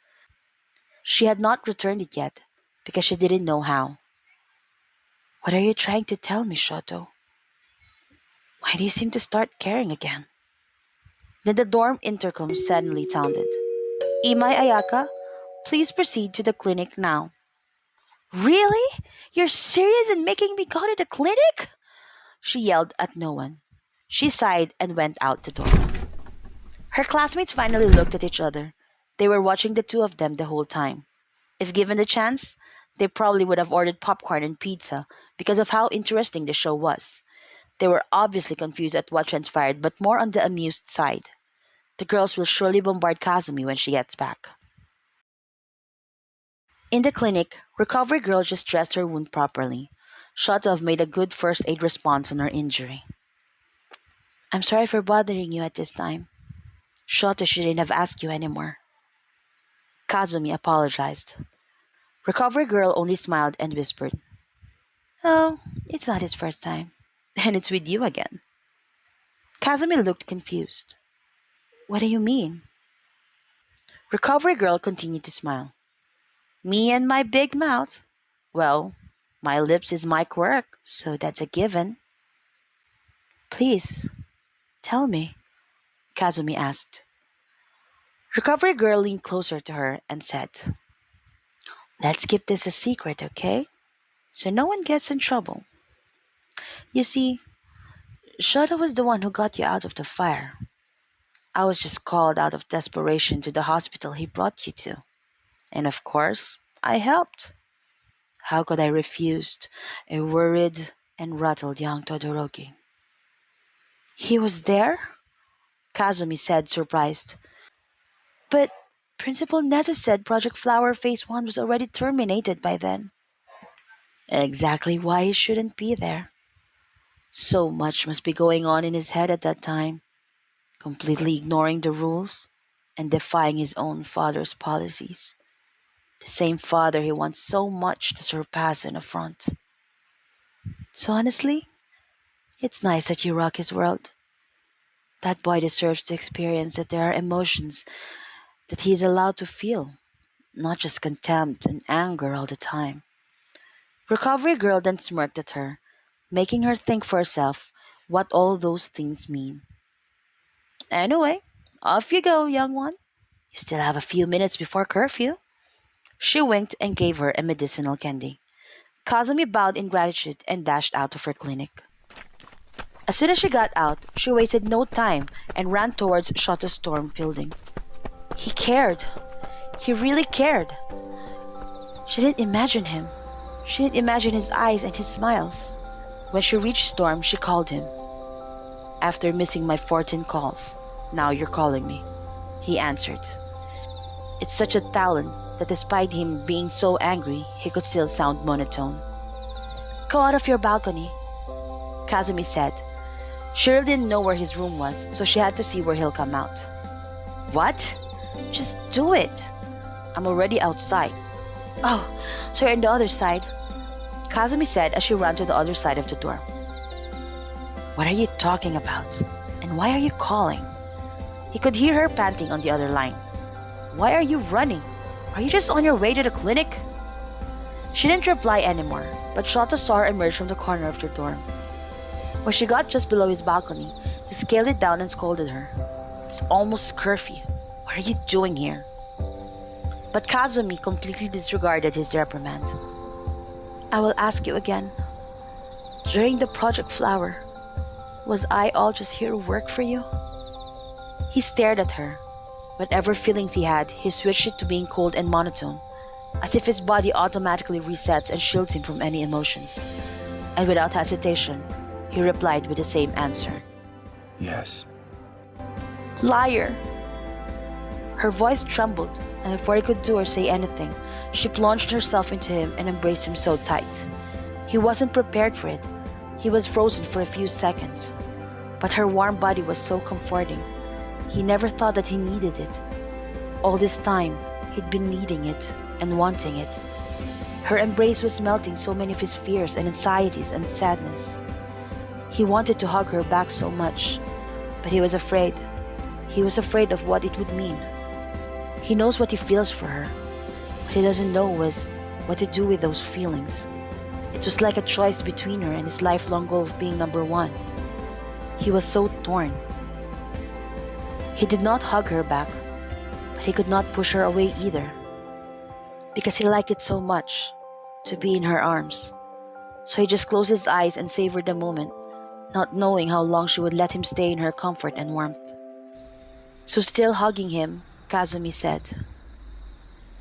She had not returned it yet, because she didn't know how. "What are you trying to tell me, Shoto? Why do you seem to start caring again?" Then the dorm intercom suddenly sounded. "Imai Ayaka, please proceed to the clinic now." "Really? You're serious in making me go to the clinic?" She yelled at no one. She sighed and went out the door. Her classmates finally looked at each other. They were watching the two of them the whole time. If given the chance, they probably would have ordered popcorn and pizza because of how interesting the show was. They were obviously confused at what transpired, but more on the amused side. The girls will surely bombard Kazumi when she gets back. In the clinic, recovery girl just dressed her wound properly. Shotov made a good first aid response on her injury. "I'm sorry for bothering you at this time. Shota shouldn't have asked you anymore." Kazumi apologized. Recovery girl only smiled and whispered, "Oh, it's not his first time. And it's with you again." Kazumi looked confused. "What do you mean?" Recovery girl continued to smile. "Me and my big mouth. Well, my lips is my quirk, so that's a given." "Please, tell me," Kazumi asked. Recovery girl leaned closer to her and said, "Let's keep this a secret, okay? So no one gets in trouble. You see, Shota was the one who got you out of the fire. I was just called out of desperation to the hospital he brought you to. And of course, I helped. How could I refuse a worried and rattled young Todoroki?" "He was there?" Kazumi said, surprised. "But Principal Nezu said Project Flower Phase 1 was already terminated by then." "Exactly why he shouldn't be there. So much must be going on in his head at that time, completely ignoring the rules and defying his own father's policies. The same father he wants so much to surpass and affront. So honestly, it's nice that you rock his world. That boy deserves to experience that there are emotions that he is allowed to feel, not just contempt and anger all the time." Recovery girl then smirked at her, making her think for herself what all those things mean. "Anyway, off you go, young one. You still have a few minutes before curfew." She winked and gave her a medicinal candy. Kazumi bowed in gratitude and dashed out of her clinic. As soon as she got out, she wasted no time and ran towards Shoto's dorm building. He cared. He really cared. She didn't imagine him. She didn't imagine his eyes and his smiles. When she reached Storm, she called him. "After missing my 14 calls, now you're calling me," he answered. It's such a talent that despite him being so angry, he could still sound monotone. "Go out of your balcony," Kazumi said. She really didn't know where his room was, so she had to see where he'll come out. "What? Just do it." "I'm already outside." "Oh, so you're on the other side," Kazumi said as she ran to the other side of the door. "What are you talking about? And why are you calling?" He could hear her panting on the other line. Why are you running? Are you just on your way to the clinic? She didn't reply anymore, but Shoto saw her emerge from the corner of the dorm. When she got just below his balcony, he scaled it down and scolded her. It's almost curfew. What are you doing here? But Kazumi completely disregarded his reprimand. I will ask you again. During the Project Flower, was I all just here to work for you? He stared at her. Whatever feelings he had, he switched it to being cold and monotone, as if his body automatically resets and shields him from any emotions. And without hesitation, he replied with the same answer. Yes. Liar! Her voice trembled, and before he could do or say anything, she plunged herself into him and embraced him so tight. He wasn't prepared for it. He was frozen for a few seconds. But her warm body was so comforting. He never thought that he needed it. All this time, he'd been needing it and wanting it. Her embrace was melting so many of his fears and anxieties and sadness. He wanted to hug her back so much, but he was afraid. He was afraid of what it would mean. He knows what he feels for her. What he doesn't know was what to do with those feelings. It was like a choice between her and his lifelong goal of being number one. He was so torn. He did not hug her back, but he could not push her away either, because he liked it so much to be in her arms. So he just closed his eyes and savored the moment, not knowing how long she would let him stay in her comfort and warmth. So still hugging him, Kazumi said,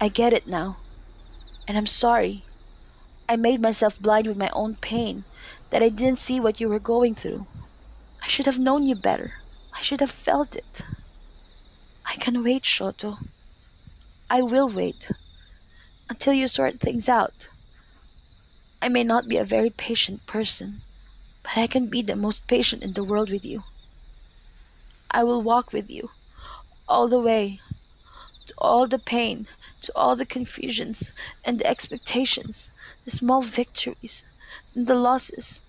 I get it now, and I'm sorry. I made myself blind with my own pain, that I didn't see what you were going through. I should have known you better. I should have felt it. I can wait, Shoto. I will wait until you sort things out. I may not be a very patient person, but I can be the most patient in the world with you. I will walk with you all the way, to all the pain, to all the confusions and the expectations, the small victories and the losses.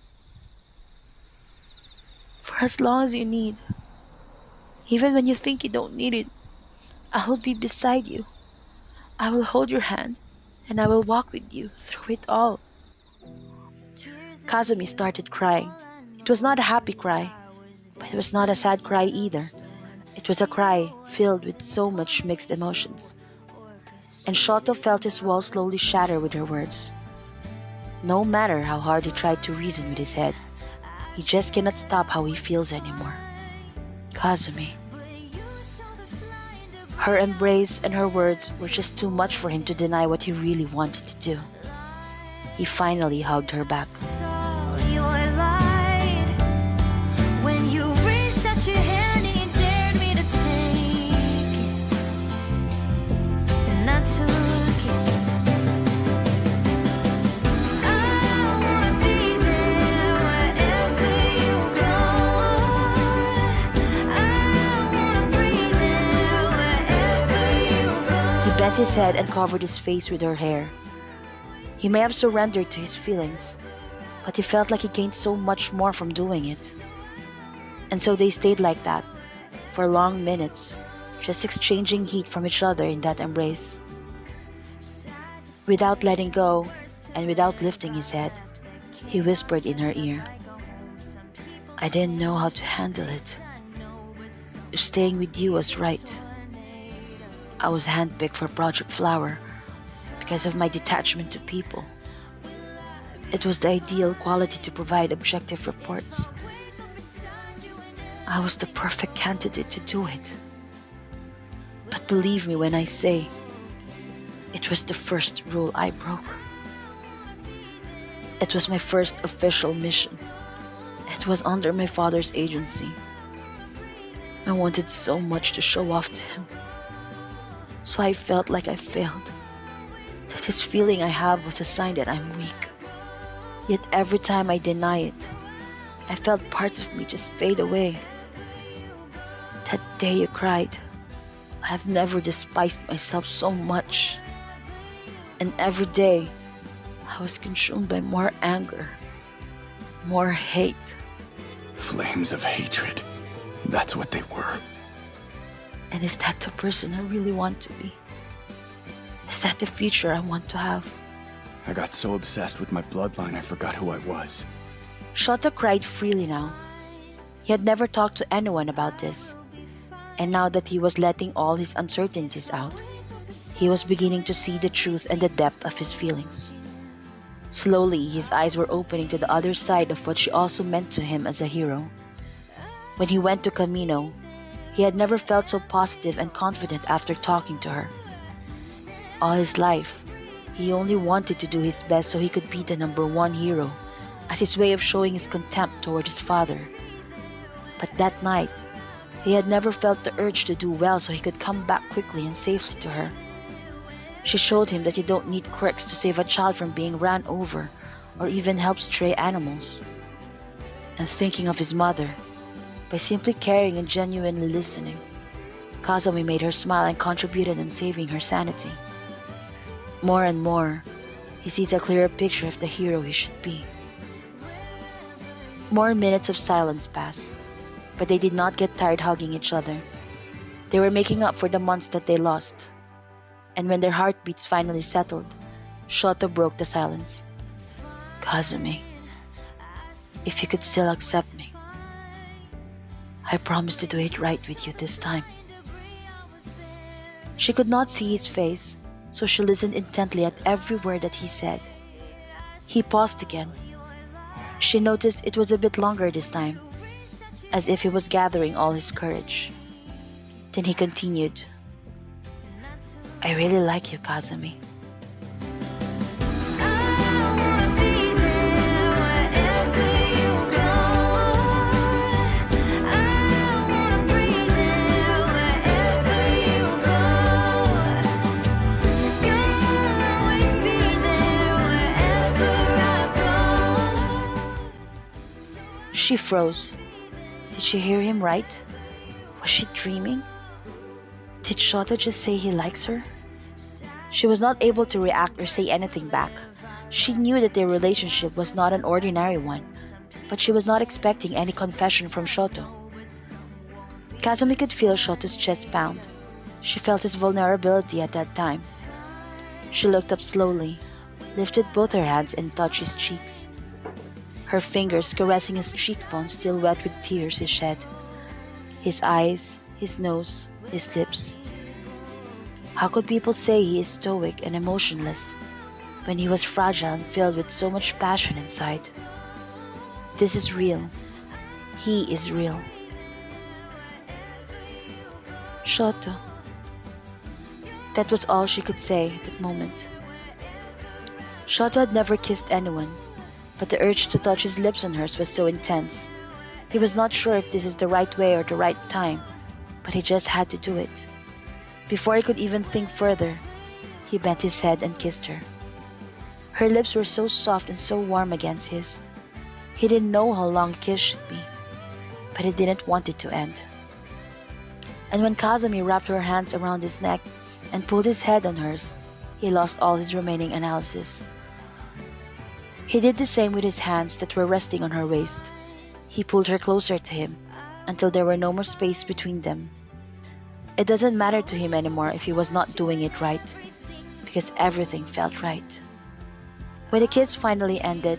For as long as you need. Even when you think you don't need it, I will be beside you. I will hold your hand, and I will walk with you through it all. Kazumi started crying. It was not a happy cry, but it was not a sad cry either. It was a cry filled with so much mixed emotions. And Shoto felt his walls slowly shatter with her words. No matter how hard he tried to reason with his head, he just cannot stop how he feels anymore. Kazumi. Her embrace and her words were just too much for him to deny what he really wanted to do. He finally hugged her back. You lied when you reached out your hand and you dared me to take it, and I took it. I wanna be there wherever you go. I wanna breathe there wherever you go. He bent his head and covered his face with her hair. He may have surrendered to his feelings, but he felt like he gained so much more from doing it. And so they stayed like that, for long minutes, just exchanging heat from each other in that embrace. Without letting go, and without lifting his head, he whispered in her ear, I didn't know how to handle it. If staying with you was right. I was handpicked for Project Flower because of my detachment to people. It was the ideal quality to provide objective reports. I was the perfect candidate to do it. But believe me when I say, it was the first rule I broke. It was my first official mission. It was under my father's agency. I wanted so much to show off to him. So I felt like I failed. That his feeling I have was a sign that I'm weak. Yet every time I deny it, I felt parts of me just fade away. That day you cried, I have never despised myself so much. And every day, I was consumed by more anger, more hate. Flames of hatred. That's what they were. And is that the person I really want to be? Is that the future I want to have? I got so obsessed with my bloodline I forgot who I was. Shota cried freely now. He had never talked to anyone about this. And now that he was letting all his uncertainties out, he was beginning to see the truth and the depth of his feelings. Slowly, his eyes were opening to the other side of what she also meant to him as a hero. When he went to Camino, he had never felt so positive and confident after talking to her. All his life, he only wanted to do his best so he could be the #1 hero, as his way of showing his contempt toward his father. But that night, he had never felt the urge to do well so he could come back quickly and safely to her. She showed him that you don't need quirks to save a child from being ran over or even help stray animals. And thinking of his mother, by simply caring and genuinely listening, Kazumi made her smile and contributed in saving her sanity. More and more, he sees a clearer picture of the hero he should be. More minutes of silence pass, but they did not get tired hugging each other. They were making up for the months that they lost. And when their heartbeats finally settled, Shoto broke the silence. Kazumi, if you could still accept me, I promise to do it right with you this time. She could not see his face, so she listened intently at every word that he said. He paused again. She noticed it was a bit longer this time, as if he was gathering all his courage. Then he continued, I really like you, Kazumi. She froze. Did she hear him right? Was she dreaming? Did Shoto just say he likes her? She was not able to react or say anything back. She knew that their relationship was not an ordinary one, but she was not expecting any confession from Shoto. Kazumi could feel Shoto's chest pound. She felt his vulnerability at that time. She looked up slowly, lifted both her hands and touched his cheeks. Her fingers caressing his cheekbones still wet with tears he shed. His eyes, his nose, his lips. How could people say he is stoic and emotionless when he was fragile and filled with so much passion inside? This is real. He is real. Shoto. That was all she could say at that moment. Shoto had never kissed anyone, but the urge to touch his lips on hers was so intense. He was not sure if this is the right way or the right time, but he just had to do it. Before he could even think further, he bent his head and kissed her. Her lips were so soft and so warm against his. He didn't know how long a kiss should be, but he didn't want it to end. And when Kazumi wrapped her hands around his neck and pulled his head on hers, he lost all his remaining analysis. He did the same with his hands that were resting on her waist. He pulled her closer to him until there were no more space between them. It doesn't matter to him anymore if he was not doing it right, because everything felt right. When the kiss finally ended,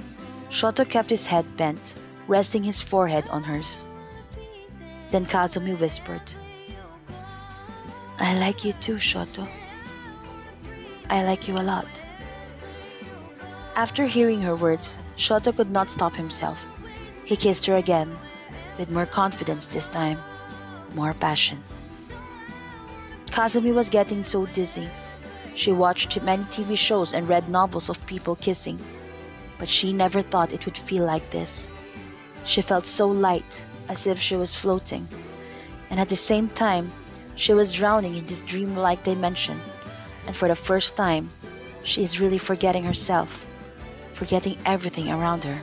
Shoto kept his head bent, resting his forehead on hers. Then Kazumi whispered, I like you too, Shoto. I like you a lot. After hearing her words, Shoto could not stop himself. He kissed her again, with more confidence this time, more passion. Kazumi was getting so dizzy. She watched many TV shows and read novels of people kissing, but she never thought it would feel like this. She felt so light, as if she was floating, and at the same time, she was drowning in this dreamlike dimension, and for the first time, she is really forgetting herself, forgetting everything around her.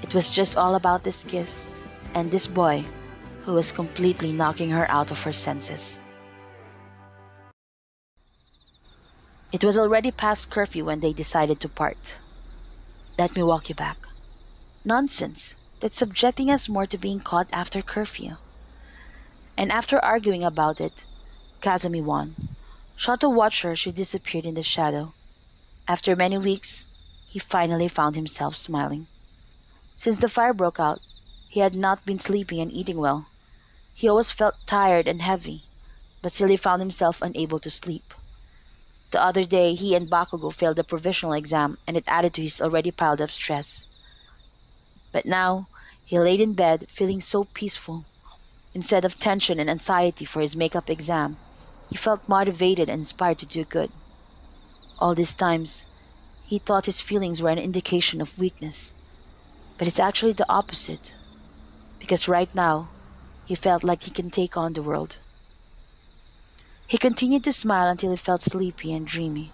It was just all about this kiss and this boy who was completely knocking her out of her senses. It was already past curfew when they decided to part. Let me walk you back. Nonsense. That's subjecting us more to being caught after curfew. And after arguing about it, Kazumi won. Shoto watched her as she disappeared in the shadow. After many weeks, he finally found himself smiling. Since the fire broke out, he had not been sleeping and eating well. He always felt tired and heavy, but still he found himself unable to sleep. The other day, he and Bakugo failed the provisional exam, and it added to his already piled up stress. But now, he laid in bed feeling so peaceful. Instead of tension and anxiety for his makeup exam, he felt motivated and inspired to do good. All these times, he thought his feelings were an indication of weakness, but it's actually the opposite, because right now, he felt like he can take on the world. He continued to smile until he felt sleepy and dreamy.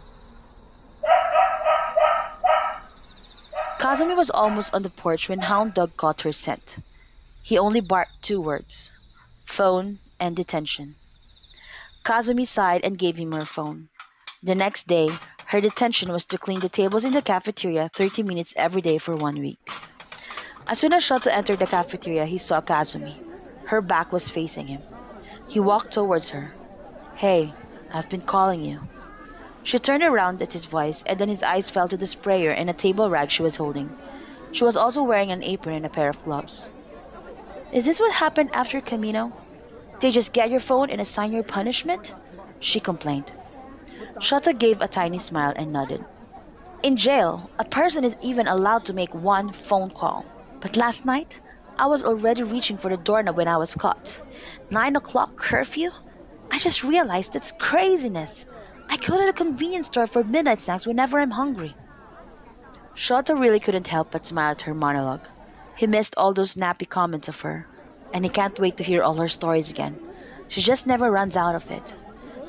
Kazumi was almost on the porch when Hound Dog caught her scent. He only barked two words: phone and detention. Kazumi sighed and gave him her phone. The next day, her detention was to clean the tables in the cafeteria 30 minutes every day for 1 week. As soon as Shoto entered the cafeteria, he saw Kazumi. Her back was facing him. He walked towards her. "Hey, I've been calling you." She turned around at his voice, and then his eyes fell to the sprayer and a table rag she was holding. She was also wearing an apron and a pair of gloves. "Is this what happened after Camino? They just get your phone and assign your punishment?" she complained. Shota gave a tiny smile and nodded. "In jail, a person is even allowed to make one phone call. But last night, I was already reaching for the doorknob when I was caught. 9 o'clock curfew? I just realized that's craziness. I go to the convenience store for midnight snacks whenever I'm hungry." Shota really couldn't help but smile at her monologue. He missed all those snappy comments of her, and he can't wait to hear all her stories again. She just never runs out of it.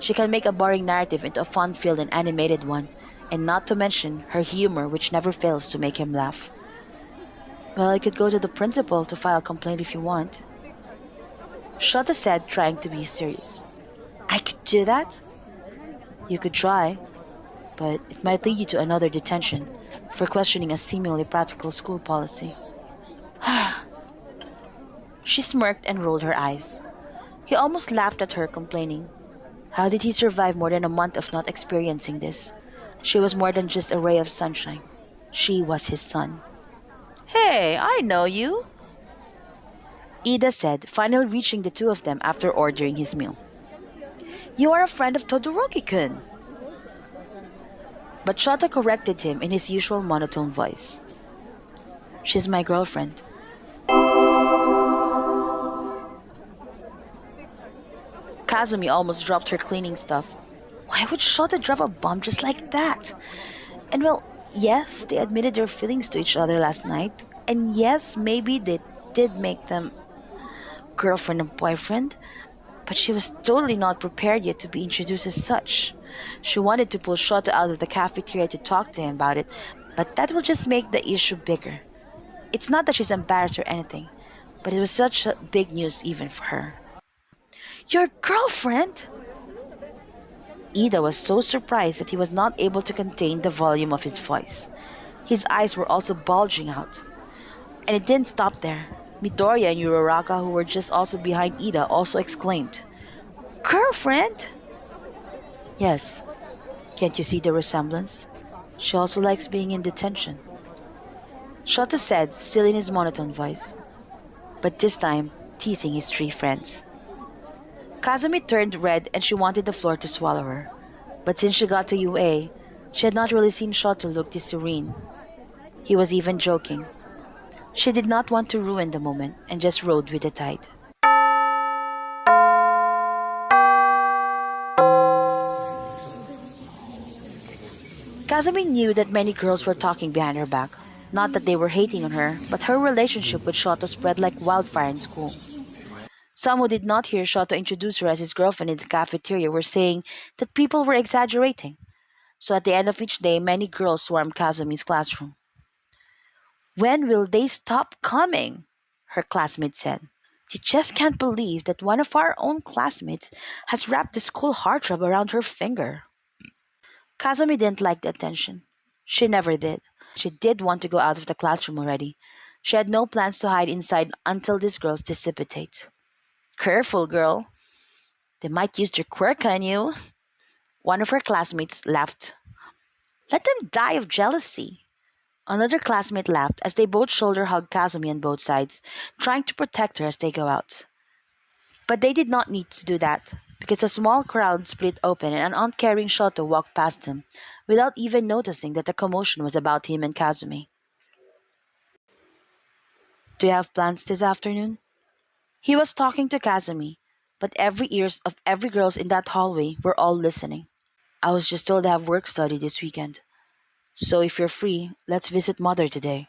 She can make a boring narrative into a fun-filled and animated one, and not to mention her humor, which never fails to make him laugh. "Well, I could go to the principal to file a complaint if you want," Shota said, trying to be serious. "I could do that?" "You could try, but it might lead you to another detention for questioning a seemingly practical school policy." She smirked and rolled her eyes. He almost laughed at her, complaining. How did he survive more than a month of not experiencing this? She was more than just a ray of sunshine. She was his sun. "Hey, I know you," Ida said, finally reaching the two of them after ordering his meal. "You are a friend of Todoroki-kun." But Shota corrected him in his usual monotone voice. "She's my girlfriend." Kazumi almost dropped her cleaning stuff. Why would Shota drop a bomb just like that? And well, yes, they admitted their feelings to each other last night. And yes, maybe they did make them girlfriend and boyfriend. But she was totally not prepared yet to be introduced as such. She wanted to pull Shota out of the cafeteria to talk to him about it, but that will just make the issue bigger. It's not that she's embarrassed or anything, but it was such a big news even for her. "Your girlfriend?" Ida was so surprised that he was not able to contain the volume of his voice. His eyes were also bulging out. And it didn't stop there. Midoriya and Uraraka, who were just also behind Ida, also exclaimed, "Girlfriend?" "Yes. Can't you see the resemblance? She also likes being in detention," Shota said, still in his monotone voice, but this time teasing his three friends. Kazumi turned red and she wanted the floor to swallow her. But since she got to UA, she had not really seen Shota look this serene. He was even joking. She did not want to ruin the moment and just rode with the tide. Kazumi knew that many girls were talking behind her back. Not that they were hating on her, but her relationship with Shota spread like wildfire in school. Some who did not hear Shota introduce her as his girlfriend in the cafeteria were saying that people were exaggerating. So at the end of each day, many girls swarmed Kazumi's classroom. "When will they stop coming?" her classmate said. "You just can't believe that one of our own classmates has wrapped the school heartthrob around her finger." Kazumi didn't like the attention. She never did. She did want to go out of the classroom already. She had no plans to hide inside until these girls dissipate. "Careful, girl. They might use their quirk on you. One of her classmates laughed. Let them die of jealousy. Another classmate laughed as they both shoulder hugged Kazumi on both sides, trying to protect her as they go out. But they did not need to do that, because a small crowd split open and an aunt carrying Shoto walked past him, without even noticing that the commotion was about him and Kazumi. Do you have plans this afternoon? He was talking to Kazumi, but every ears of every girls in that hallway were all listening. I was just told I have work study this weekend. So if you're free, let's visit mother today.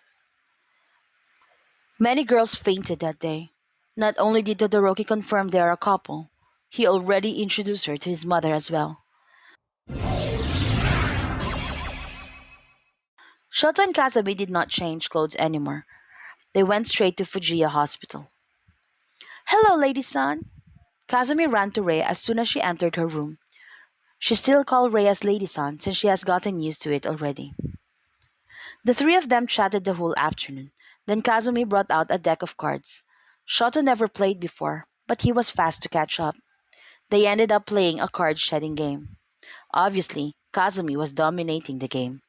Many girls fainted that day. Not only did Todoroki confirm they are a couple, he already introduced her to his mother as well. Shoto and Kazumi did not change clothes anymore. They went straight to Fujiya Hospital. Hello, lady-san. Kazumi ran to Rei as soon as she entered her room. She still called Rei as lady-san since she has gotten used to it already. The three of them chatted the whole afternoon. Then Kazumi brought out a deck of cards. Shoto never played before, but he was fast to catch up. They ended up playing a card shedding game. Obviously, Kazumi was dominating the game.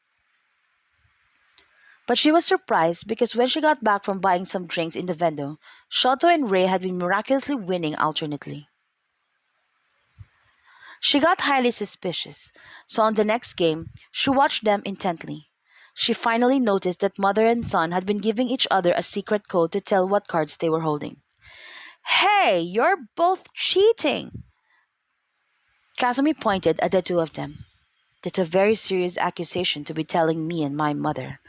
But she was surprised because when she got back from buying some drinks in the vendor, Shoto and Rei had been miraculously winning alternately. She got highly suspicious, so on the next game, she watched them intently. She finally noticed that mother and son had been giving each other a secret code to tell what cards they were holding. Hey, you're both cheating! Kazumi pointed at the two of them. That's a very serious accusation to be telling me and my mother.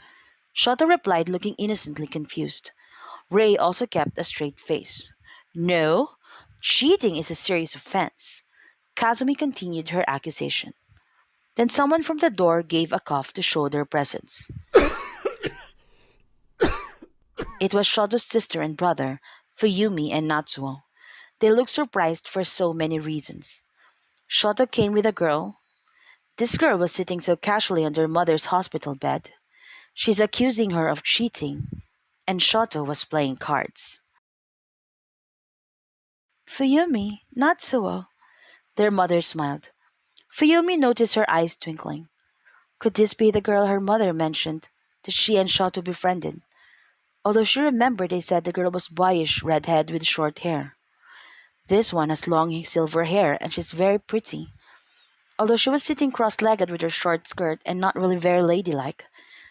Shoto replied, looking innocently confused. Rei also kept a straight face. No, cheating is a serious offense. Kazumi continued her accusation. Then someone from the door gave a cough to show their presence. It was Shoto's sister and brother, Fuyumi and Natsuo. They looked surprised for so many reasons. Shoto came with a girl. This girl was sitting so casually on their mother's hospital bed. She's accusing her of cheating, and Shoto was playing cards. Fuyumi, Natsuo. Their mother smiled. Fuyumi noticed her eyes twinkling. Could this be the girl her mother mentioned that she and Shoto befriended? Although she remembered they said the girl was boyish redhead with short hair. This one has long silver hair and she's very pretty. Although she was sitting cross-legged with her short skirt and not really very ladylike,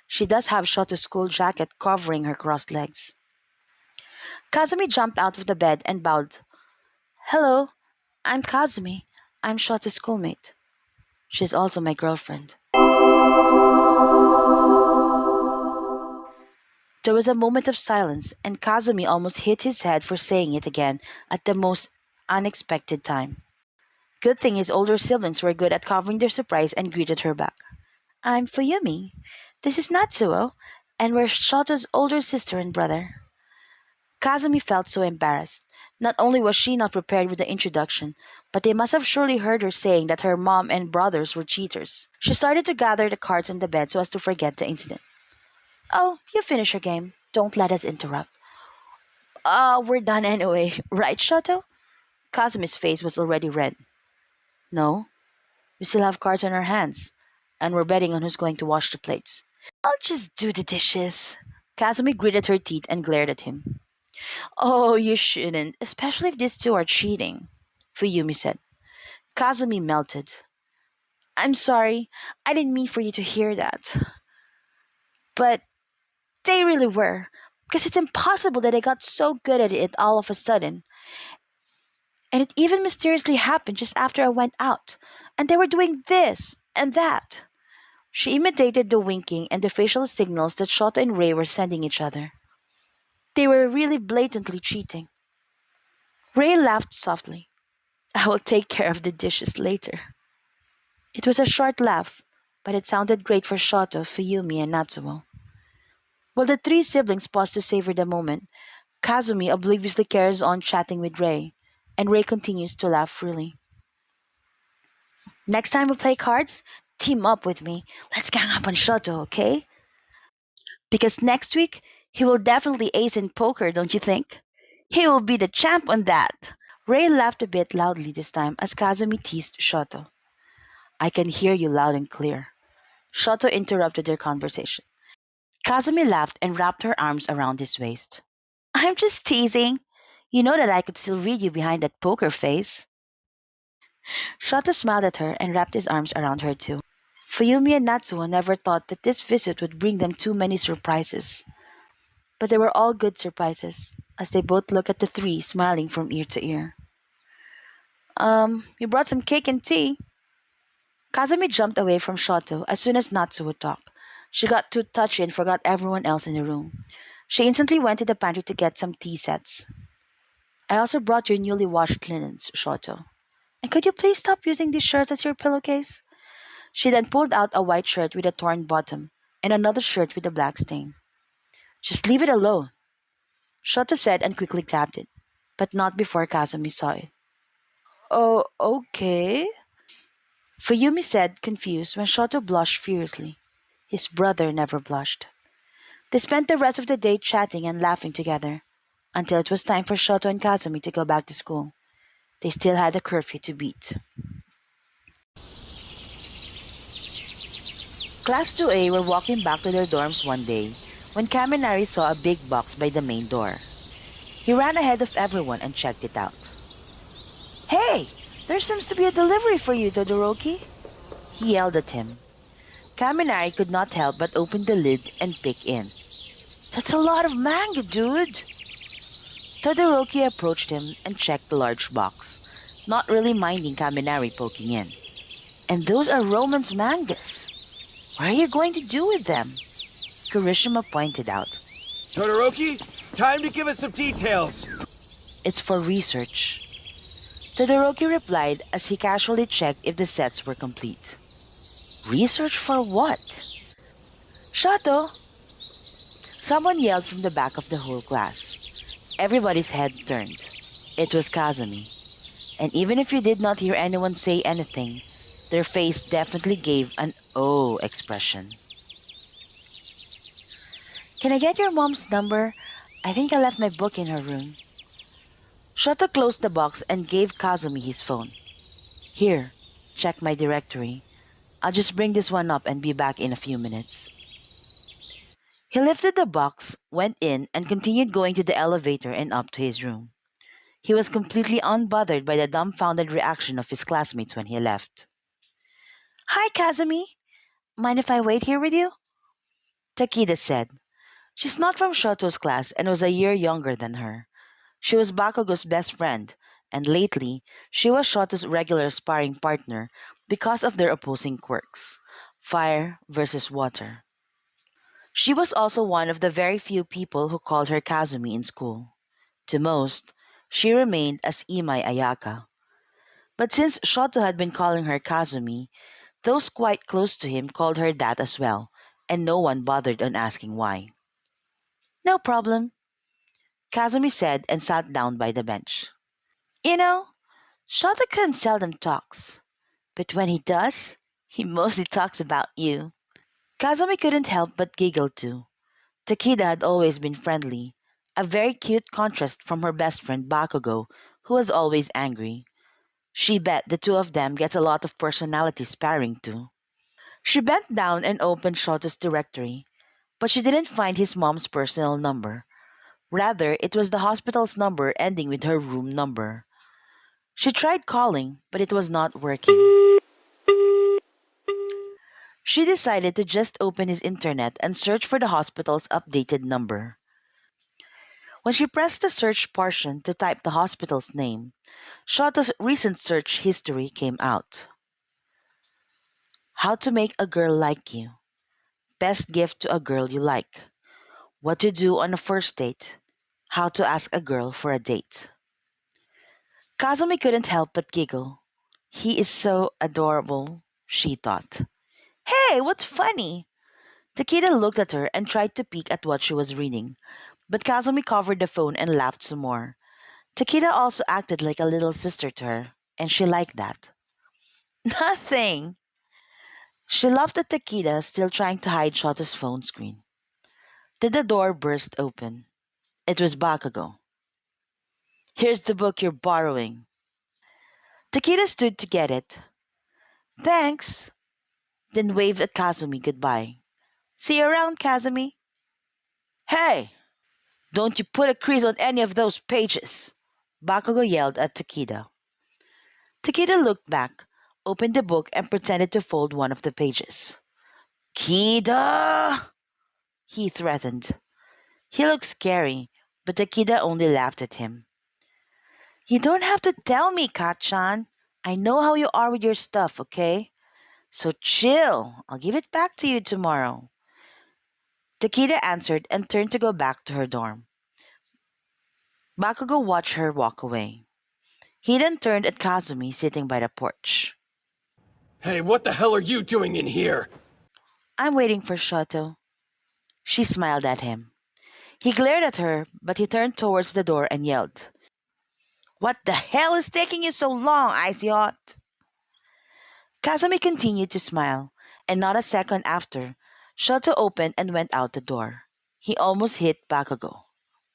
she does have Shoto's school jacket covering her crossed legs. Kazumi jumped out of the bed and bowed. Hello, I'm Kazumi. I'm Shoto's schoolmate. She's also my girlfriend. There was a moment of silence, and Kazumi almost hit his head for saying it again at the most unexpected time. Good thing his older siblings were good at covering their surprise and greeted her back. I'm Fuyumi. This is Natsuo, and we're Shoto's older sister and brother. Kazumi felt so embarrassed. Not only was she not prepared with the introduction, but they must have surely heard her saying that her mom and brothers were cheaters. She started to gather the cards on the bed so as to forget the incident. Oh, you finish your game. Don't let us interrupt. We're done anyway, right, Shoto? Kazumi's face was already red. No, we still have cards on our hands, and we're betting on who's going to wash the plates. I'll just do the dishes. Kazumi gritted her teeth and glared at him. Oh, you shouldn't, especially if these two are cheating, Fuyumi said. Kazumi melted. I'm sorry, I didn't mean for you to hear that. But they really were, because it's impossible that I got so good at it all of a sudden. And it even mysteriously happened just after I went out, and they were doing this and that. She imitated the winking and the facial signals that Shota and Ray were sending each other. They were really blatantly cheating. Ray laughed softly. I will take care of the dishes later. It was a short laugh, but it sounded great for Shoto, Fuyumi, and Natsuo. While the three siblings paused to savor the moment, Kazumi obliviously carries on chatting with Ray, and Ray continues to laugh freely. Next time we play cards, team up with me. Let's gang up on Shoto, okay? Because next week, he will definitely ace in poker, don't you think? He will be the champ on that. Ray laughed a bit loudly this time as Kazumi teased Shoto. I can hear you loud and clear. Shoto interrupted their conversation. Kazumi laughed and wrapped her arms around his waist. I'm just teasing. You know that I could still read you behind that poker face. Shoto smiled at her and wrapped his arms around her too. Fuyumi and Natsuo never thought that this visit would bring them too many surprises. But they were all good surprises, as they both looked at the three, smiling from ear to ear. We brought some cake and tea. Kazumi jumped away from Shoto as soon as Natsu would talk. She got too touchy and forgot everyone else in the room. She instantly went to the pantry to get some tea sets. I also brought your newly washed linens, Shoto. And could you please stop using these shirts as your pillowcase? She then pulled out a white shirt with a torn bottom and another shirt with a black stain. Just leave it alone, Shoto said and quickly grabbed it, but not before Kazumi saw it. Oh, okay, Fuyumi said, confused, when Shoto blushed furiously. His brother never blushed. They spent the rest of the day chatting and laughing together, until it was time for Shoto and Kazumi to go back to school. They still had a curfew to beat. Class 2A were walking back to their dorms one day when Kaminari saw a big box by the main door. He ran ahead of everyone and checked it out. Hey! There seems to be a delivery for you, Todoroki! He yelled at him. Kaminari could not help but open the lid and peek in. That's a lot of manga, dude! Todoroki approached him and checked the large box, not really minding Kaminari poking in. And those are romance mangas. What are you going to do with them? Kirishima pointed out. Todoroki, time to give us some details. It's for research. Todoroki replied as he casually checked if the sets were complete. Research for what? Shoto! Someone yelled from the back of the whole class. Everybody's head turned. It was Kazumi. And even if you did not hear anyone say anything, their face definitely gave an "oh" expression. Can I get your mom's number? I think I left my book in her room. Shoto closed the box and gave Kazumi his phone. Here, check my directory. I'll just bring this one up and be back in a few minutes. He lifted the box, went in, and continued going to the elevator and up to his room. He was completely unbothered by the dumbfounded reaction of his classmates when he left. Hi, Kazumi. Mind if I wait here with you? Takeda said. She's not from Shoto's class and was a year younger than her. She was Bakugo's best friend, and lately, she was Shoto's regular sparring partner because of their opposing quirks, fire versus water. She was also one of the very few people who called her Kazumi in school. To most, she remained as Imai Ayaka. But since Shoto had been calling her Kazumi, those quite close to him called her that as well, and no one bothered on asking why. No problem, Kazumi said and sat down by the bench. You know, Shoto-kun seldom talks, but when he does, he mostly talks about you. Kazumi couldn't help but giggle too. Takeda had always been friendly, a very cute contrast from her best friend Bakugo, who was always angry. She bet the two of them get a lot of personality sparring too. She bent down and opened Shoto's directory, but she didn't find his mom's personal number. Rather, it was the hospital's number ending with her room number. She tried calling, but it was not working. She decided to just open his internet and search for the hospital's updated number. When she pressed the search portion to type the hospital's name, Shoto's recent search history came out. How to make a girl like you. Best gift to a girl you like. What to do on a first date. How to ask a girl for a date. Kazumi couldn't help but giggle. He is so adorable, she thought. Hey, what's funny? Takeda looked at her and tried to peek at what she was reading, but Kazumi covered the phone and laughed some more. Takeda also acted like a little sister to her, and she liked that. Nothing! She laughed at Takeda, still trying to hide Shoto's phone screen. Then the door burst open. It was Bakugo. Here's the book you're borrowing. Takeda stood to get it. Thanks, then waved at Kazumi goodbye. See you around, Kazumi. Hey! Don't you put a crease on any of those pages! Bakugo yelled at Takeda. Takeda looked back, opened the book, and pretended to fold one of the pages. Kida! He threatened. He looked scary, but Takeda only laughed at him. You don't have to tell me, Kachan. I know how you are with your stuff, okay? So chill. I'll give it back to you tomorrow. Takeda answered and turned to go back to her dorm. Bakugo watched her walk away. He then turned at Kazumi sitting by the porch. Hey, what the hell are you doing in here? I'm waiting for Shoto. She smiled at him. He glared at her, but he turned towards the door and yelled, What the hell is taking you so long, Icy Hot? Kazumi continued to smile, and not a second after, Shoto opened and went out the door. He almost hit Bakugo.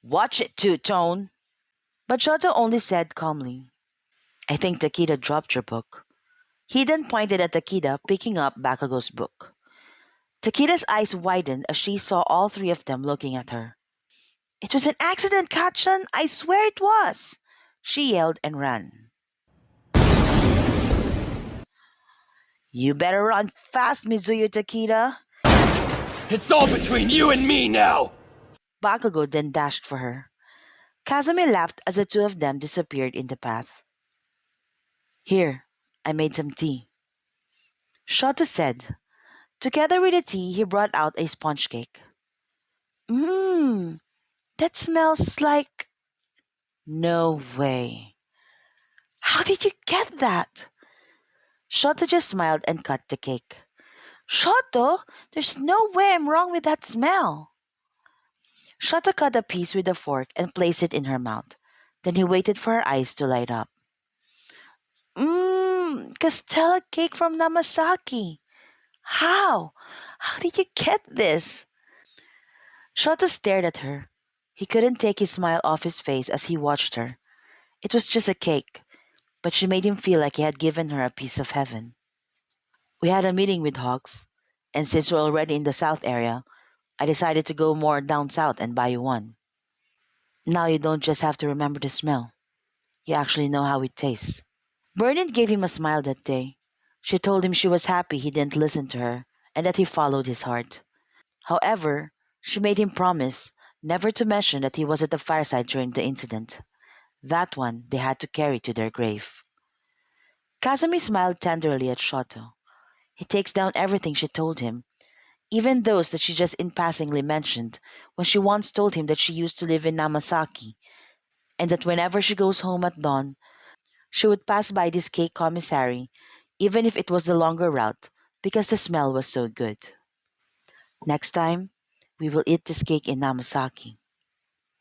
Watch it, Two-Tone! But Shoto only said calmly, I think Takeda dropped your book. He then pointed at Takeda, picking up Bakugo's book. Takeda's eyes widened as she saw all three of them looking at her. It was an accident, Kachan! I swear it was! She yelled and ran. You better run fast, Mizuyu Takeda! It's all between you and me now! Bakugo then dashed for her. Kazumi laughed as the two of them disappeared in the path. Here, I made some tea. Shoto said. Together with the tea, he brought out a sponge cake. Mmm, that smells like... No way. How did you get that? Shoto just smiled and cut the cake. Shoto, there's no way I'm wrong with that smell. Shoto cut a piece with a fork and placed it in her mouth. Then he waited for her eyes to light up. Mmm, Castella cake from Namasaki. How? How did you get this? Shoto stared at her. He couldn't take his smile off his face as he watched her. It was just a cake, but she made him feel like he had given her a piece of heaven. We had a meeting with Hawks, and since we're already in the south area, I decided to go more down south and buy you one. Now you don't just have to remember the smell. You actually know how it tastes. Bernard gave him a smile that day. She told him she was happy he didn't listen to her and that he followed his heart. However, she made him promise never to mention that he was at the fireside during the incident. That one they had to carry to their grave. Kazumi smiled tenderly at Shoto. He takes down everything she told him, even those that she just in passingly mentioned when she once told him that she used to live in Namasaki and that whenever she goes home at dawn, she would pass by this cake commissary, even if it was the longer route, because the smell was so good. Next time, we will eat this cake in Namasaki.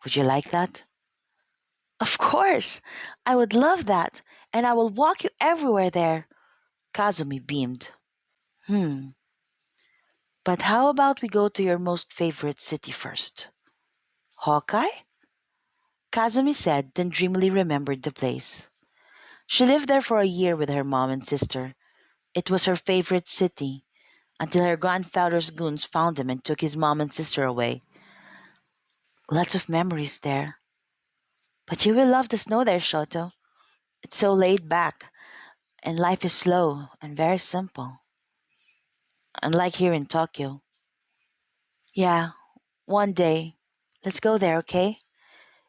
Would you like that? Of course! I would love that, and I will walk you everywhere there. Kazumi beamed. But how about we go to your most favorite city first? Hawkeye? Kazumi said, then dreamily remembered the place. She lived there for a year with her mom and sister. It was her favorite city, until her grandfather's goons found him and took his mom and sister away. Lots of memories there. But you will love the snow there, Shoto. It's so laid back, and life is slow and very simple. Unlike here in Tokyo. Yeah, one day. Let's go there, okay?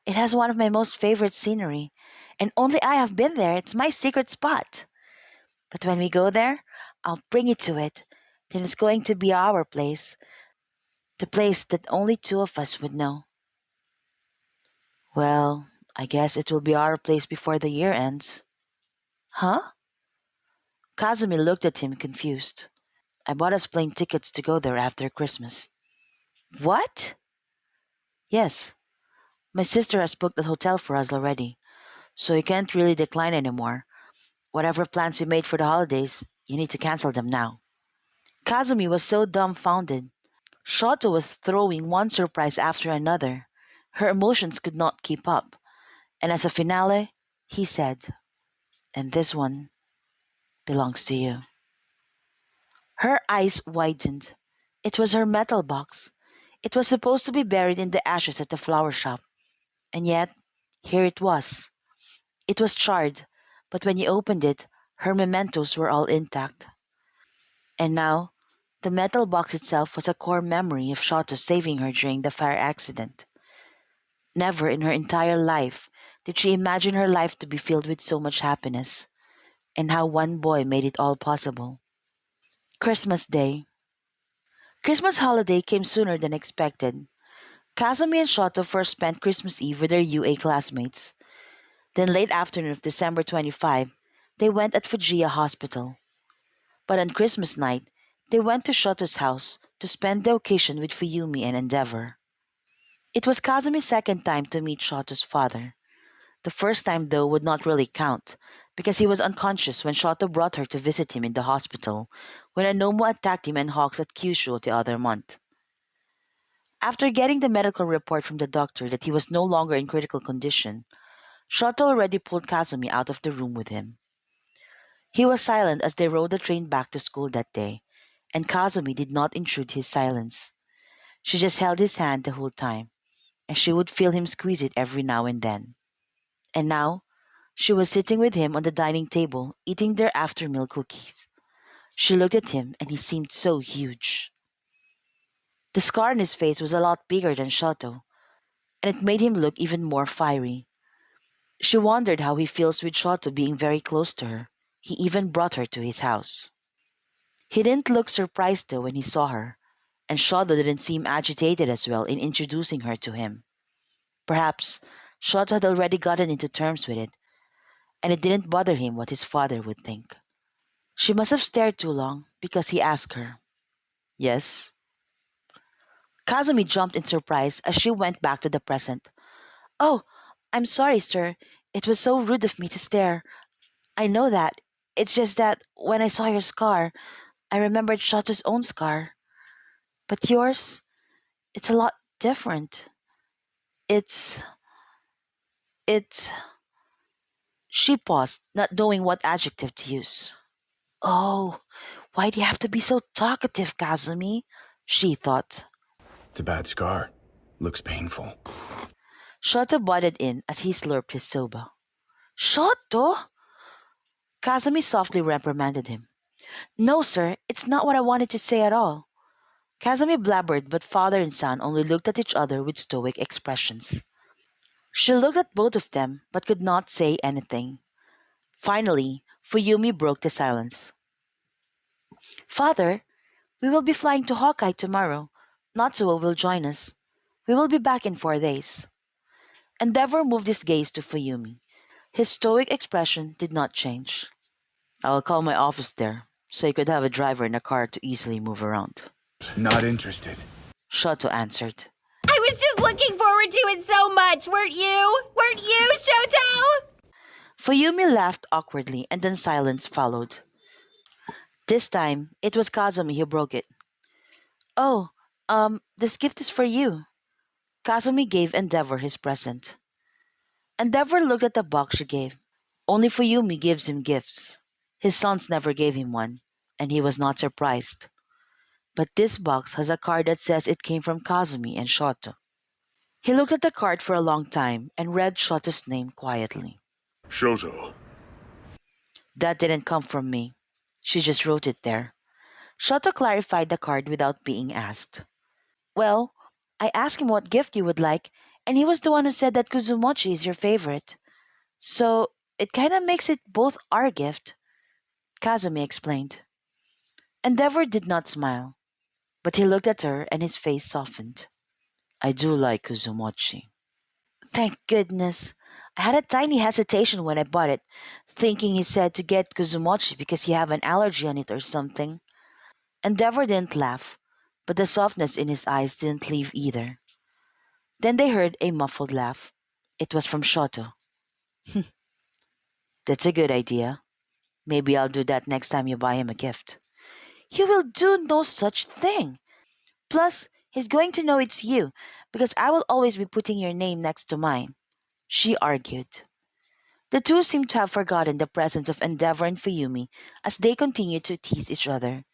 It has one of my most favorite scenery, and only I have been there. It's my secret spot. But when we go there, I'll bring you to it. Then it's going to be our place, the place that only two of us would know. Well, I guess it will be our place before the year ends. Huh? Kazumi looked at him confused. I bought us plane tickets to go there after Christmas. What? Yes. My sister has booked the hotel for us already, so you can't really decline anymore. Whatever plans you made for the holidays, you need to cancel them now. Kazumi was so dumbfounded. Shoto was throwing one surprise after another. Her emotions could not keep up. And as a finale, he said, "And this one belongs to you." Her eyes widened. It was her metal box. It was supposed to be buried in the ashes at the flower shop. And yet, here it was. It was charred, but when you opened it, her mementos were all intact. And now, the metal box itself was a core memory of Shoto saving her during the fire accident. Never in her entire life did she imagine her life to be filled with so much happiness, and how one boy made it all possible. Christmas Day. Christmas holiday came sooner than expected. Kazumi and Shoto first spent Christmas Eve with their UA classmates. Then late afternoon of December 25, they went at Fujiya Hospital. But on Christmas night, they went to Shoto's house to spend the occasion with Fuyumi and Endeavor. It was Kazumi's second time to meet Shoto's father. The first time, though, would not really count, because he was unconscious when Shoto brought her to visit him in the hospital when a Nomo attacked him and Hawks at Kyushu the other month. After getting the medical report from the doctor that he was no longer in critical condition, Shoto already pulled Kazumi out of the room with him. He was silent as they rode the train back to school that day, and Kazumi did not intrude his silence. She just held his hand the whole time, and she would feel him squeeze it every now and then. And now, she was sitting with him on the dining table, eating their after-meal cookies. She looked at him, and he seemed so huge. The scar on his face was a lot bigger than Shoto, and it made him look even more fiery. She wondered how he feels with Shoto being very close to her. He even brought her to his house. He didn't look surprised though when he saw her, and Shoto didn't seem agitated as well in introducing her to him. Perhaps Shoto had already gotten into terms with it, and it didn't bother him what his father would think. She must have stared too long because he asked her, "Yes?" Kazumi jumped in surprise as she went back to the present. "Oh, I'm sorry, sir. It was so rude of me to stare. I know that. It's just that when I saw your scar, I remembered Shoto's own scar. But yours, it's a lot different. It's. It's." She paused, not knowing what adjective to use. "Oh, why do you have to be so talkative, Kazumi?" she thought. It's a bad scar. Looks painful. Shoto butted in as he slurped his soba. "Shoto!" Kazumi softly reprimanded him. "No, sir, it's not what I wanted to say at all." Kazumi blabbered, but father and son only looked at each other with stoic expressions. She looked at both of them, but could not say anything. Finally, Fuyumi broke the silence. "Father, we will be flying to Hawkeye tomorrow. Natsuo will join us. We will be back in 4 days." Endeavor moved his gaze to Fuyumi. His stoic expression did not change. "I will call my office there, so you could have a driver in a car to easily move around." Not interested. Shoto answered. I was just looking forward to it so much, weren't you? Weren't you, Shoto? Fuyumi laughed awkwardly, and then silence followed. This time, it was Kazumi who broke it. "Oh, this gift is for you." Kazumi gave Endeavor his present. Endeavor looked at the box she gave. Only Fuyumi gives him gifts. His sons never gave him one, and he was not surprised. But this box has a card that says it came from Kazumi and Shoto. He looked at the card for a long time and read Shoto's name quietly. Shoto. "That didn't come from me. She just wrote it there." Shoto clarified the card without being asked. "Well, I asked him what gift you would like, and he was the one who said that Kuzumochi is your favorite. So it kind of makes it both our gift," Kazumi explained. Endeavor did not smile, but he looked at her and his face softened. "I do like Kuzumochi." "Thank goodness. I had a tiny hesitation when I bought it, thinking he said to get Kuzumochi because you have an allergy on it or something." Endeavor didn't laugh, but the softness in his eyes didn't leave either. Then they heard a muffled laugh. It was from Shoto. "That's a good idea. Maybe I'll do that next time you buy him a gift." "You will do no such thing. Plus, he's going to know it's you, because I will always be putting your name next to mine." she argued. The two seemed to have forgotten the presence of Endeavor and Fuyumi as they continued to tease each other.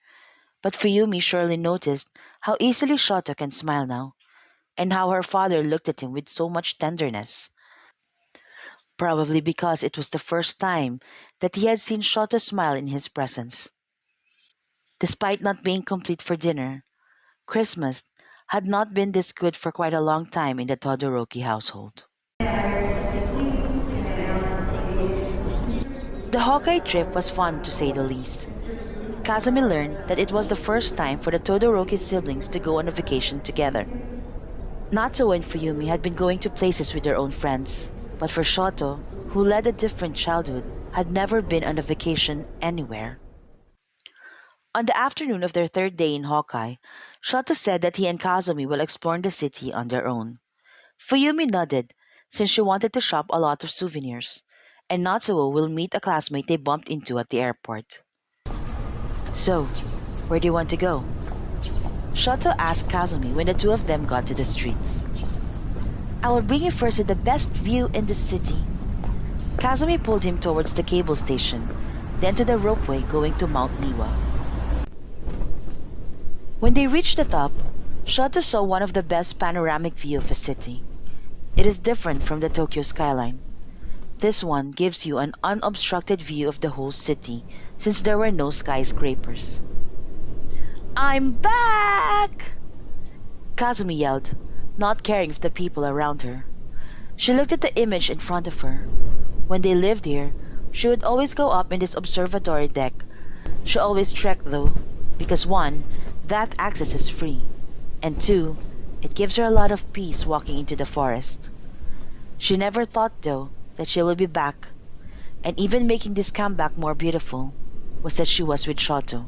But Fuyumi surely noticed how easily Shoto can smile now, and how her father looked at him with so much tenderness. Probably because it was the first time that he had seen Shoto smile in his presence. Despite not being complete for dinner, Christmas had not been this good for quite a long time in the Todoroki household. The Hawkeye trip was fun to say the least. Kazumi learned that it was the first time for the Todoroki siblings to go on a vacation together. Natsuo and Fuyumi had been going to places with their own friends, but for Shoto, who led a different childhood, had never been on a vacation anywhere. On the afternoon of their third day in Hawkeye, Shoto said that he and Kazumi will explore the city on their own. Fuyumi nodded, since she wanted to shop a lot of souvenirs, and Natsuo will meet a classmate they bumped into at the airport. So, where do you want to go? Shoto asked Kazumi when the two of them got to the streets. I will bring you first to the best view in the city. Kazumi pulled him towards the cable station, then to the ropeway going to Mount Niwa. When they reached the top, Shoto saw one of the best panoramic view of a city. It is different from the Tokyo skyline. This one gives you an unobstructed view of the whole city, since there were no skyscrapers. I'm back! Kazumi yelled, not caring for the people around her. She looked at the image in front of her. When they lived here, she would always go up in this observatory deck. She always trekked though, because one, that access is free, and two, it gives her a lot of peace walking into the forest. She never thought though that she would be back, and even making this comeback more beautiful was that she was with Shoto.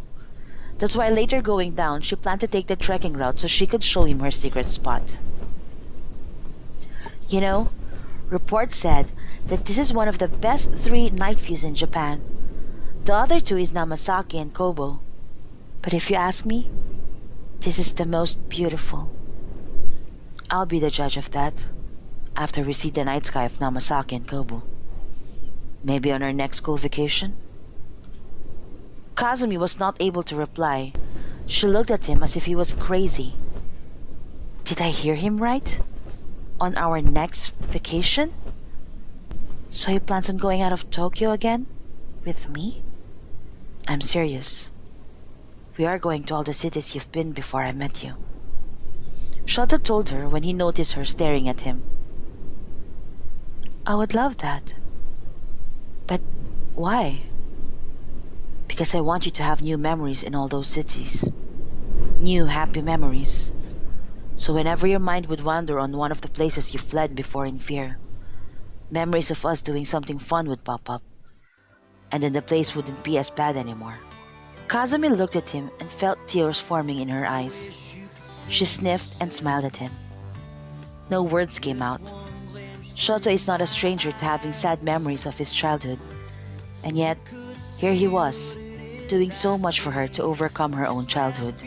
That's why later going down, she planned to take the trekking route so she could show him her secret spot. You know, reports said that this is one of the best 3 night views in Japan. The other 2 is Namasaki and Kobo. But if you ask me, this is the most beautiful. I'll be the judge of that after we see the night sky of Namasaki and Kobo. Maybe on our next school vacation? Kazumi was not able to reply. She looked at him as if he was crazy. Did I hear him right? On our next vacation? So he plans on going out of Tokyo again? With me? I'm serious. We are going to all the cities you've been before I met you. Shoto told her when he noticed her staring at him. I would love that. But why? Because I want you to have new memories in all those cities. New happy memories. So whenever your mind would wander on one of the places you fled before in fear, memories of us doing something fun would pop up. And then the place wouldn't be as bad anymore. Kazumi looked at him and felt tears forming in her eyes. She sniffed and smiled at him. No words came out. Shoto is not a stranger to having sad memories of his childhood. And yet, here he was, doing so much for her to overcome her own childhood.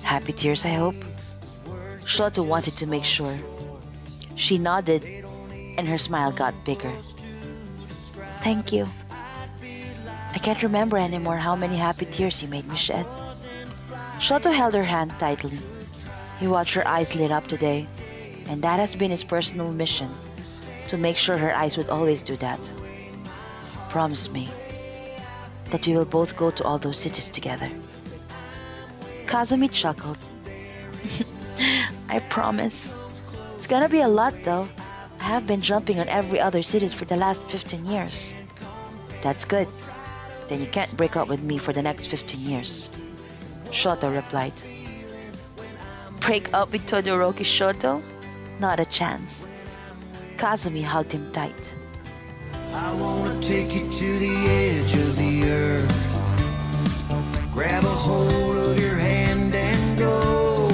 Happy tears, I hope? Shoto wanted to make sure. She nodded, and her smile got bigger. Thank you. I can't remember anymore how many happy tears you made me shed. Shoto held her hand tightly. He watched her eyes lit up today, and that has been his personal mission, to make sure her eyes would always do that. Promise me that we will both go to all those cities together. Kazumi chuckled. I promise. It's gonna be a lot though. I have been jumping on every other cities for the last 15 years. That's good. Then you can't break up with me for the next 15 years. Shoto replied. Break up with Todoroki Shoto? Not a chance. Kazumi hugged him tight. I wanna take you to the edge of the earth. Grab a hold of your hand and go.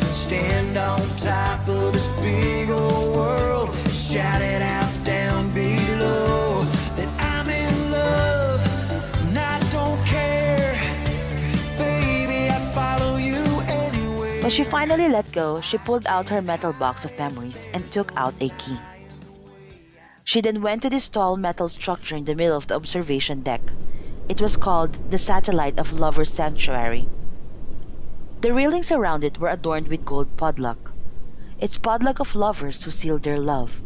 Stand on top of this big old world. Shout it out down below that I'm in love and I don't care. Baby, I'd follow you anywhere. When she finally let go, she pulled out her metal box of memories and took out a key. She then went to this tall metal structure in the middle of the observation deck. It was called the Satellite of Lovers Sanctuary. The railings around it were adorned with gold padlock. It's padlock of lovers who sealed their love.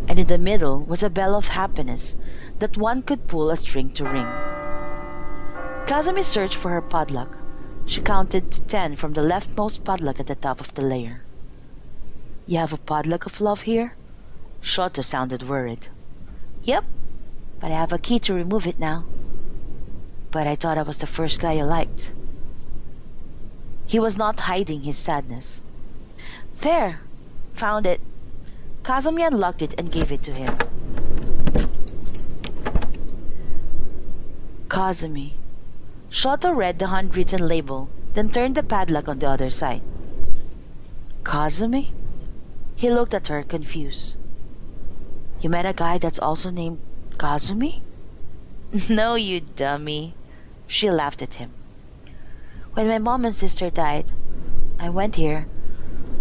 And in the middle was a bell of happiness that one could pull a string to ring. Kazumi searched for her padlock. She counted to 10 from the leftmost padlock at the top of the layer. You have a padlock of love here? Shoto sounded worried. Yep, but I have a key to remove it now. But I thought I was the first guy you liked. He was not hiding his sadness. There, found it. Kazumi unlocked it and gave it to him. Kazumi. Shoto read the handwritten label, then turned the padlock on the other side. Kazumi? He looked at her, confused. You met a guy that's also named Kazumi? No, you dummy. She laughed at him. When my mom and sister died, I went here,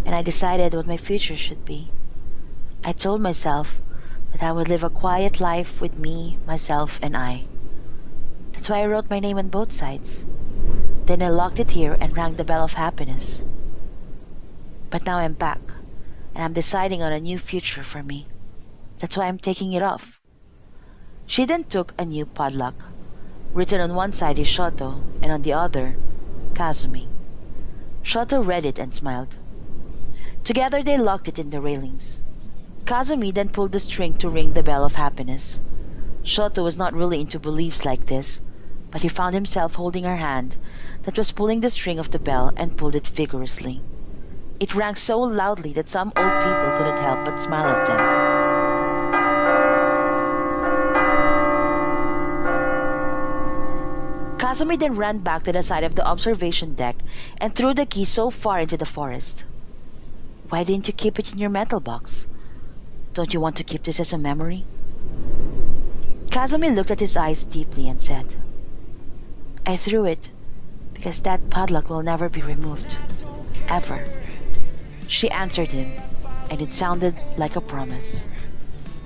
and I decided what my future should be. I told myself that I would live a quiet life with me, myself, and I. That's why I wrote my name on both sides. Then I locked it here and rang the bell of happiness. But now I'm back, and I'm deciding on a new future for me. That's why I'm taking it off. She then took a new padlock. Written on one side is Shoto, and on the other, Kazumi. Shoto read it and smiled. Together they locked it in the railings. Kazumi then pulled the string to ring the bell of happiness. Shoto was not really into beliefs like this, but he found himself holding her hand that was pulling the string of the bell and pulled it vigorously. It rang so loudly that some old people couldn't help but smile at them. Kazumi then ran back to the side of the observation deck and threw the key so far into the forest. Why didn't you keep it in your metal box? Don't you want to keep this as a memory? Kazumi looked at his eyes deeply and said, I threw it because that padlock will never be removed. Ever. She answered him, and it sounded like a promise.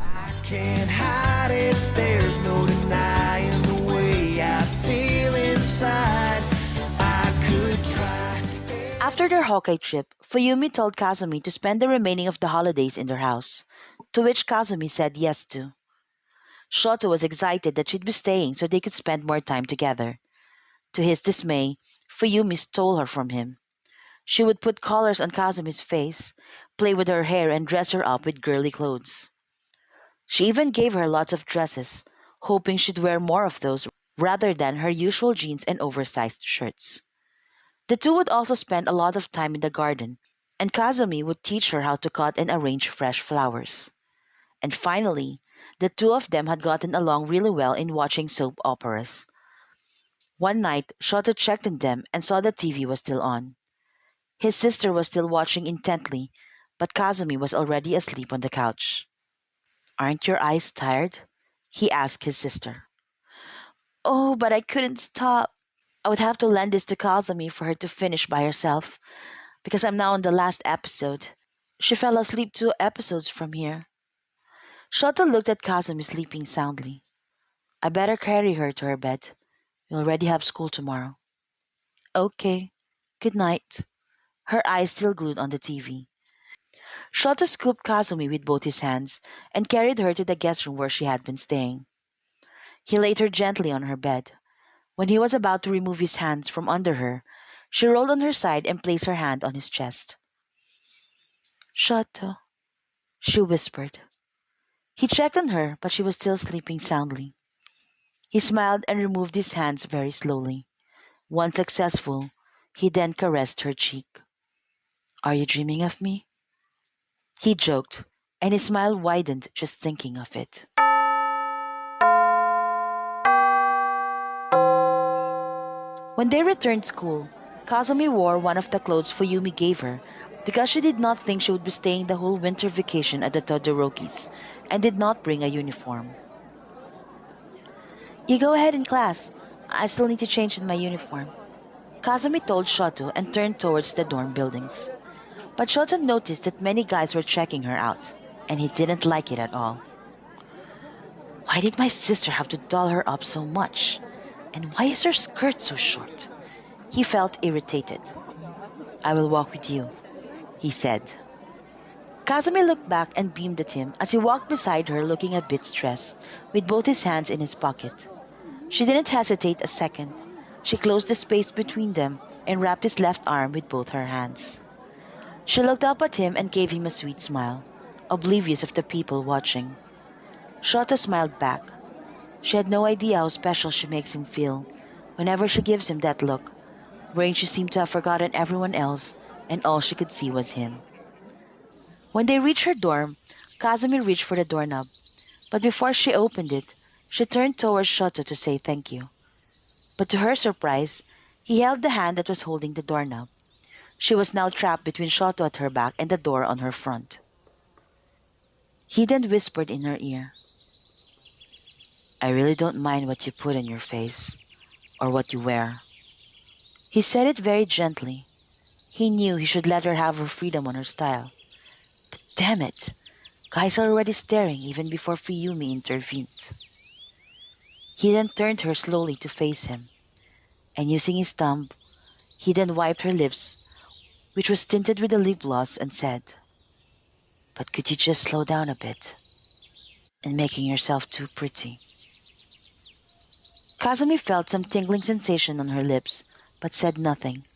I can't hide it, there's no denying the way I feel inside. I could try. After their Hokkaido trip, Fuyumi told Kazumi to spend the remaining of the holidays in their house, to which Kazumi said yes to. Shoto was excited that she'd be staying so they could spend more time together. To his dismay, Fuyumi stole her from him. She would put colors on Kazumi's face, play with her hair, and dress her up with girly clothes. She even gave her lots of dresses, hoping she'd wear more of those rather than her usual jeans and oversized shirts. The two would also spend a lot of time in the garden, and Kazumi would teach her how to cut and arrange fresh flowers. And finally, the two of them had gotten along really well in watching soap operas. One night, Shoto checked on them and saw the TV was still on. His sister was still watching intently, but Kazumi was already asleep on the couch. Aren't your eyes tired? He asked his sister. Oh, but I couldn't stop. I would have to lend this to Kazumi for her to finish by herself, because I'm now on the last episode. She fell asleep 2 episodes from here. Shoto looked at Kazumi sleeping soundly. I better carry her to her bed. We already have school tomorrow. Okay. Good night. Her eyes still glued on the TV. Shoto scooped Kazumi with both his hands and carried her to the guest room where she had been staying. He laid her gently on her bed. When he was about to remove his hands from under her, she rolled on her side and placed her hand on his chest. Shoto, she whispered. He checked on her, but she was still sleeping soundly. He smiled and removed his hands very slowly. Once successful, he then caressed her cheek. Are you dreaming of me? He joked, and his smile widened just thinking of it. When they returned school, Kazumi wore one of the clothes Fuyumi gave her because she did not think she would be staying the whole winter vacation at the Todorokis and did not bring a uniform. You go ahead in class. I still need to change in my uniform. Kazumi told Shoto and turned towards the dorm buildings. But Shoto noticed that many guys were checking her out, and he didn't like it at all. Why did my sister have to doll her up so much? And why is her skirt so short? He felt irritated. I will walk with you, he said. Kazumi looked back and beamed at him as he walked beside her looking a bit stressed, with both his hands in his pocket. She didn't hesitate a second. She closed the space between them and wrapped his left arm with both her hands. She looked up at him and gave him a sweet smile, oblivious of the people watching. Shota smiled back. She had no idea how special she makes him feel whenever she gives him that look, wherein she seemed to have forgotten everyone else and all she could see was him. When they reached her dorm, Kazumi reached for the doorknob, but before she opened it, she turned towards Shoto to say thank you. But to her surprise, he held the hand that was holding the doorknob. She was now trapped between Shoto at her back and the door on her front. He then whispered in her ear, I really don't mind what you put on your face, or what you wear. He said it very gently. He knew he should let her have her freedom on her style. But damn it, guys are already staring even before Fuyumi intervened. He then turned her slowly to face him, and using his thumb, he then wiped her lips, which was tinted with a lip gloss, and said, But could you just slow down a bit? And making yourself too pretty. Kazumi felt some tingling sensation on her lips, but said nothing.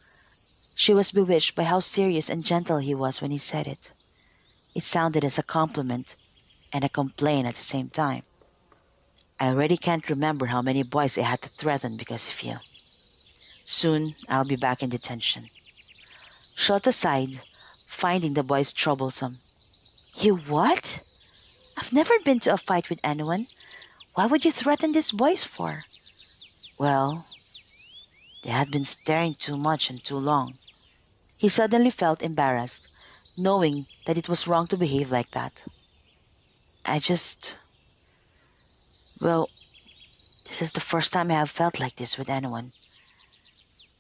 She was bewitched by how serious and gentle he was when he said it. It sounded as a compliment and a complaint at the same time. I already can't remember how many boys I had to threaten because of you. Soon, I'll be back in detention. Shota sighed, finding the boys troublesome. You what? I've never been to a fight with anyone. Why would you threaten these boys for? Well, they had been staring too much and too long. He suddenly felt embarrassed, knowing that it was wrong to behave like that. Well, this is the first time I have felt like this with anyone.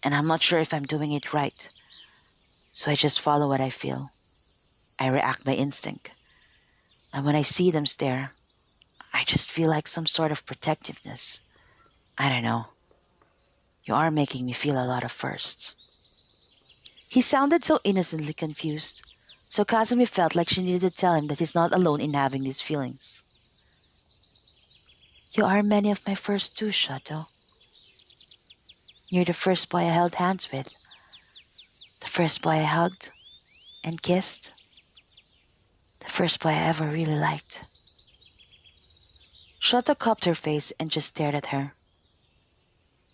And I'm not sure if I'm doing it right. So I just follow what I feel. I react by instinct. And when I see them stare, I just feel like some sort of protectiveness. I don't know. You are making me feel a lot of firsts. He sounded so innocently confused, so Kazumi felt like she needed to tell him that he's not alone in having these feelings. You are many of my first too, Shoto. You're the first boy I held hands with. The first boy I hugged and kissed. The first boy I ever really liked. Shoto cupped her face and just stared at her.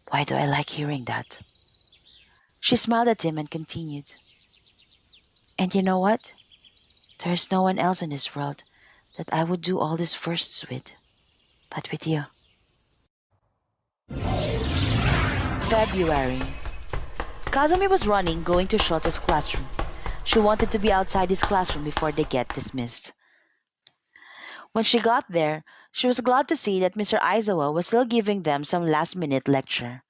Why do I like hearing that? She smiled at him and continued. And you know what? There is no one else in this world that I would do all these firsts with, but with you. February. Kazumi was running, going to Shoto's classroom. She wanted to be outside his classroom before they get dismissed. When she got there, she was glad to see that Mr. Aizawa was still giving them some last-minute lecture.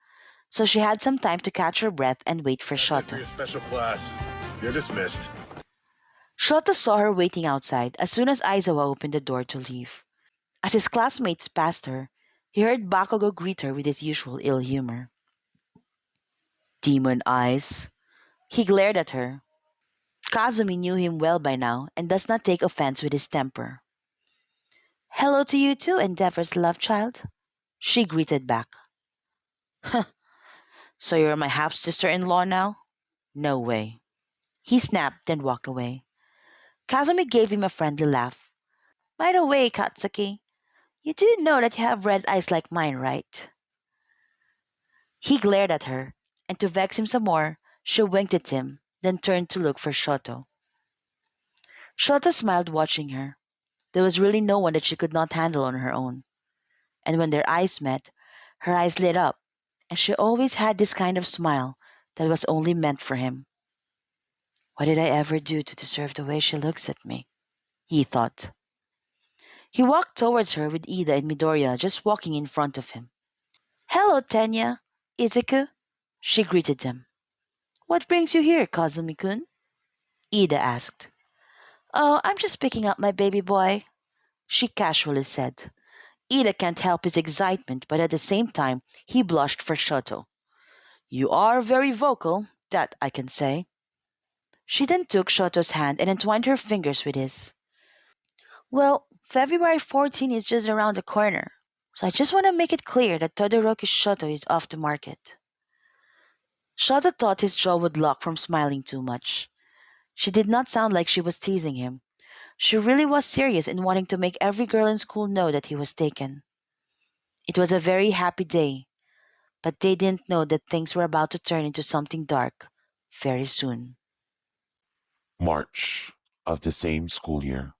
So she had some time to catch her breath and wait for That's it for Shoto. your special class. You're dismissed. Shoto saw her waiting outside as soon as Aizawa opened the door to leave. As his classmates passed her, he heard Bakugo greet her with his usual ill humor. Demon eyes. He glared at her. Kazumi knew him well by now and does not take offense with his temper. Hello to you too, Endeavor's love child, she greeted back. So you're my half-sister-in-law now? No way. He snapped and walked away. Kazumi gave him a friendly laugh. By the way, Katsuki, you do know that you have red eyes like mine, right? He glared at her, and to vex him some more, she winked at him, then turned to look for Shoto. Shoto smiled watching her. There was really no one that she could not handle on her own. And when their eyes met, her eyes lit up, and she always had this kind of smile that was only meant for him. What did I ever do to deserve the way she looks at me? He thought. He walked towards her with Ida and Midoriya just walking in front of him. Hello, Tenya. Izuku. She greeted them. What brings you here, Kazumi-kun? Ida asked. Oh, I'm just picking up my baby boy, she casually said. Ida can't help his excitement, but at the same time, he blushed for Shoto. You are very vocal, that I can say. She then took Shoto's hand and entwined her fingers with his. Well, February 14 is just around the corner, so I just want to make it clear that Todoroki Shoto is off the market. Shoto thought his jaw would lock from smiling too much. She did not sound like she was teasing him. She really was serious in wanting to make every girl in school know that he was taken. It was a very happy day, but they didn't know that things were about to turn into something dark very soon. March of the same school year.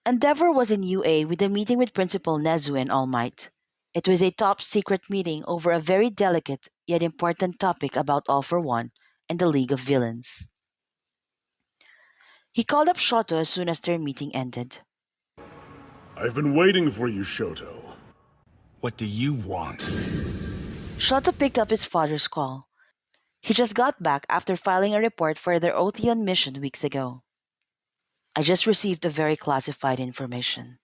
Endeavor was in UA with a meeting with Principal Nezu and All Might. It was a top secret meeting over a very delicate yet important topic about All for One and the League of Villains. He called up Shoto as soon as their meeting ended. I've been waiting for you, Shoto. What do you want? Shoto picked up his father's call. He just got back after filing a report for their Otheon mission weeks ago. I just received a very classified information,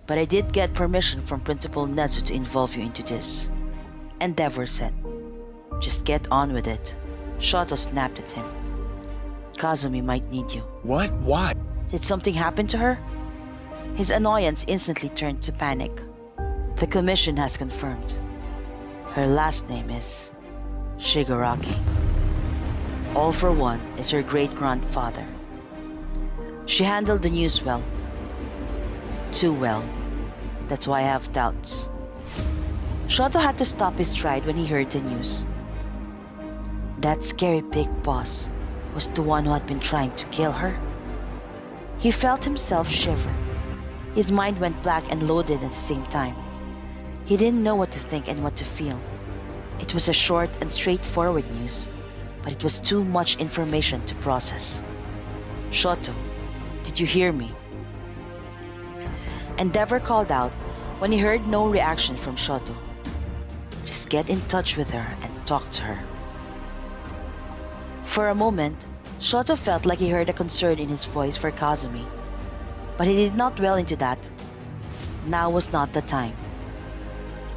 but I did get permission from Principal Nezu to involve you into this. Endeavor said. Just get on with it. Shoto snapped at him. Kazumi might need you. What? Why? Did something happen to her? His annoyance instantly turned to panic. The commission has confirmed. Her last name is Shigaraki. All for One is her great-grandfather. She handled the news well. Too well. That's why I have doubts. Shoto had to stop his stride when he heard the news. That scary big boss was the one who had been trying to kill her. He felt himself shiver. His mind went black and loaded at the same time. He didn't know what to think and what to feel. It was a short and straightforward news, but it was too much information to process. Shoto, did you hear me? Endeavor called out when he heard no reaction from Shoto. Just get in touch with her and talk to her. For a moment, Shoto felt like he heard a concern in his voice for Kazumi, but he did not dwell into that. Now was not the time.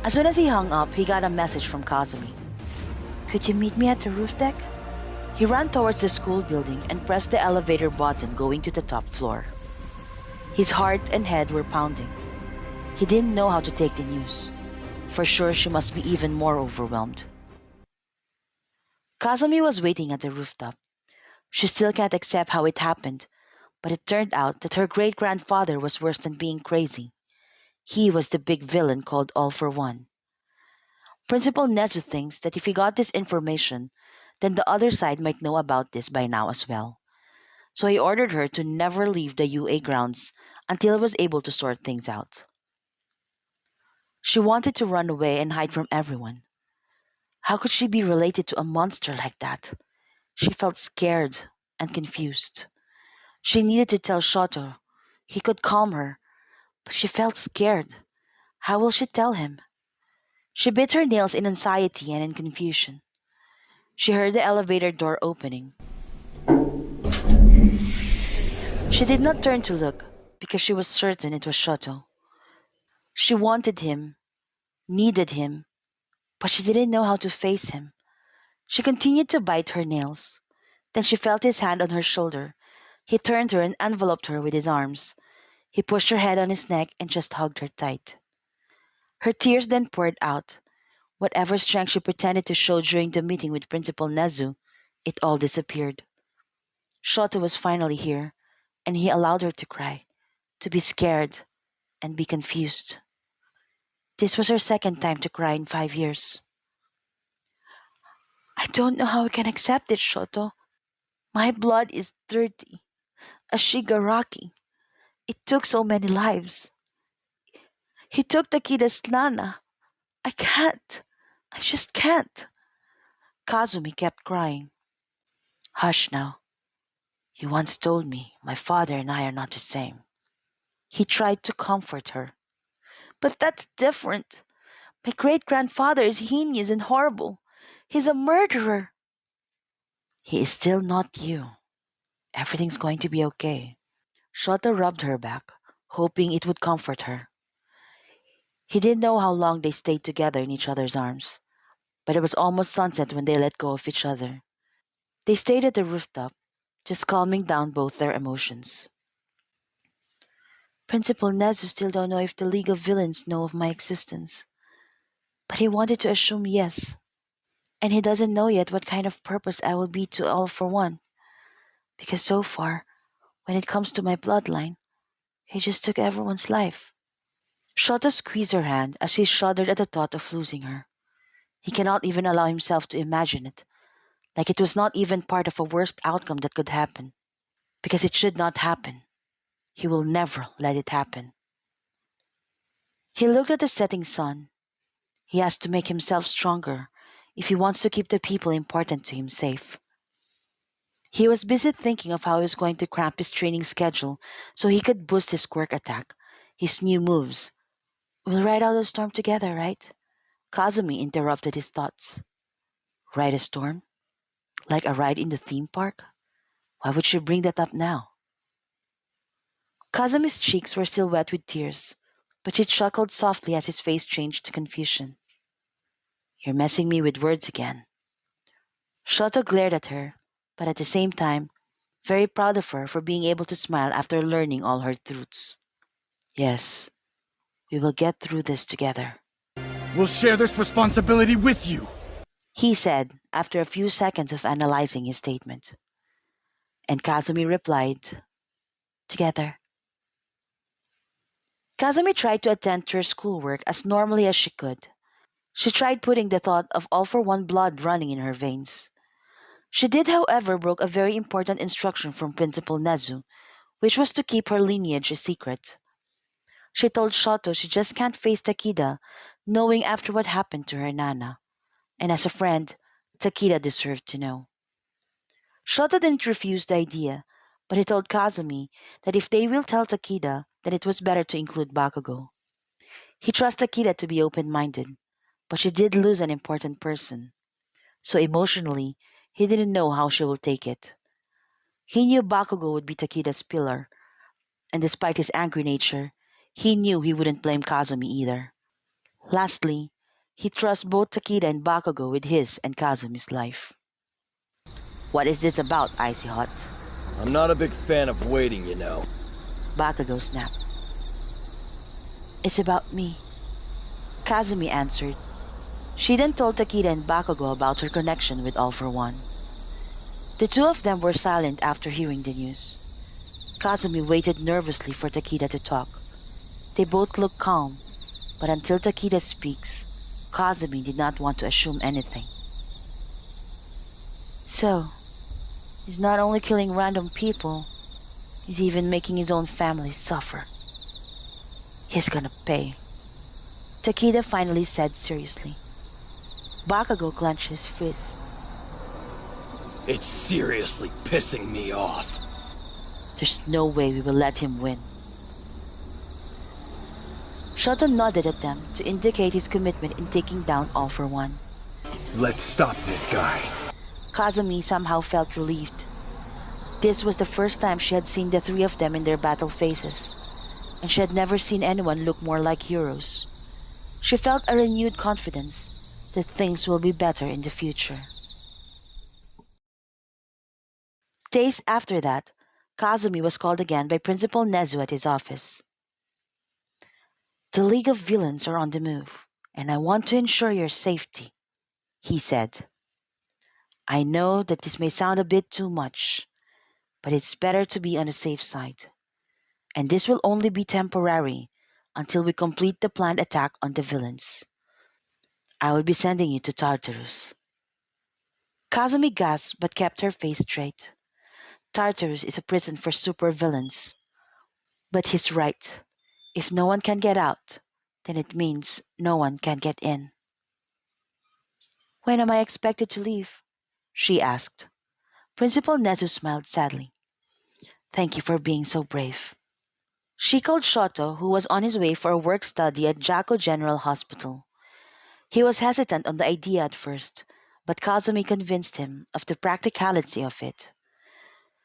As soon as he hung up, he got a message from Kazumi. Could you meet me at the roof deck? He ran towards the school building and pressed the elevator button going to the top floor. His heart and head were pounding. He didn't know how to take the news. For sure, she must be even more overwhelmed. Kazumi was waiting at the rooftop. She still can't accept how it happened, but it turned out that her great-grandfather was worse than being crazy. He was the big villain called All for One. Principal Nezu thinks that if he got this information, then the other side might know about this by now as well. So he ordered her to never leave the UA grounds until he was able to sort things out. She wanted to run away and hide from everyone. How could she be related to a monster like that? She felt scared and confused. She needed to tell Shoto. He could calm her, but she felt scared. How will she tell him? She bit her nails in anxiety and in confusion. She heard the elevator door opening. She did not turn to look because she was certain it was Shoto. She wanted him, needed him, but she didn't know how to face him. She continued to bite her nails. Then she felt his hand on her shoulder. He turned her and enveloped her with his arms. He pushed her head on his neck and just hugged her tight. Her tears then poured out. Whatever strength she pretended to show during the meeting with Principal Nezu, it all disappeared. Shoto was finally here, and he allowed her to cry, to be scared, and be confused. This was her second time to cry in 5 years. I don't know how I can accept it, Shoto. My blood is dirty. A Shigaraki. It took so many lives. He took Takeda's Nana. I can't. I just can't. Kazumi kept crying. Hush now. You once told me my father and I are not the same. He tried to comfort her. But that's different. My great-grandfather is heinous and horrible. He's a murderer. He is still not you. Everything's going to be okay. Shota rubbed her back, hoping it would comfort her. He didn't know how long they stayed together in each other's arms, but it was almost sunset when they let go of each other. They stayed at the rooftop, just calming down both their emotions. Principal Nezu still don't know if the League of Villains know of my existence, but he wanted to assume yes. And he doesn't know yet what kind of purpose I will be to All for One, because so far, when it comes to my bloodline, he just took everyone's life. Shota squeezed her hand as she shuddered at the thought of losing her. He cannot even allow himself to imagine it, like it was not even part of a worst outcome that could happen, because it should not happen. He will never let it happen. He looked at the setting sun. He has to make himself stronger if he wants to keep the people important to him safe. He was busy thinking of how he was going to cramp his training schedule so he could boost his quirk attack, his new moves. We'll ride out the storm together, right? Kazumi interrupted his thoughts. Ride a storm? Like a ride in the theme park? Why would she bring that up now? Kazumi's cheeks were still wet with tears, but she chuckled softly as his face changed to confusion. You're messing me with words again. Shoto glared at her, but at the same time, very proud of her for being able to smile after learning all her truths. Yes, we will get through this together, We'll share this responsibility with you. he said after a few seconds of analyzing his statement. And Kazumi replied, together. Kazumi tried to attend to her schoolwork as normally as she could. She tried putting the thought of All for One blood running in her veins. She did, however, broke a very important instruction from Principal Nezu, which was to keep her lineage a secret. She told Shoto she just can't face Takeda, knowing after what happened to her Nana. And as a friend, Takeda deserved to know. Shoto didn't refuse the idea, but he told Kazumi that if they will tell Takeda, then it was better to include Bakugo. He trusts Takeda to be open-minded, but she did lose an important person. So emotionally, he didn't know how she will take it. He knew Bakugo would be Takeda's pillar, and despite his angry nature, he knew he wouldn't blame Kazumi either. Lastly, he trusts both Takeda and Bakugo with his and Kazumi's life. What is this about, Icy Hot? I'm not a big fan of waiting, you know. Bakugo snapped. It's about me, Kazumi answered. She then told Takeda and Bakugo about her connection with All for One. The two of them were silent after hearing the news. Kazumi waited nervously for Takeda to talk. They both looked calm, but until Takeda speaks, Kazumi did not want to assume anything. So, he's not only killing random people, he's even making his own family suffer. He's gonna pay, Takeda finally said seriously. Bakugo clenched his fist. It's seriously pissing me off. There's no way we will let him win. Shoto nodded at them to indicate his commitment in taking down All for One. Let's stop this guy. Kazumi somehow felt relieved. This was the first time she had seen the three of them in their battle phases, and she had never seen anyone look more like heroes. She felt a renewed confidence that things will be better in the future. Days after that, Kazumi was called again by Principal Nezu at his office. The League of Villains are on the move, and I want to ensure your safety, he said. I know that this may sound a bit too much, but it's better to be on the safe side. And this will only be temporary until we complete the planned attack on the villains. I will be sending you to Tartarus. Kazumi gasped but kept her face straight. Tartarus is a prison for supervillains. But he's right. If no one can get out, then it means no one can get in. When am I expected to leave? She asked. Principal Nezu smiled sadly. Thank you for being so brave. She called Shoto, who was on his way for a work study at Jako General Hospital. He was hesitant on the idea at first, but Kazumi convinced him of the practicality of it.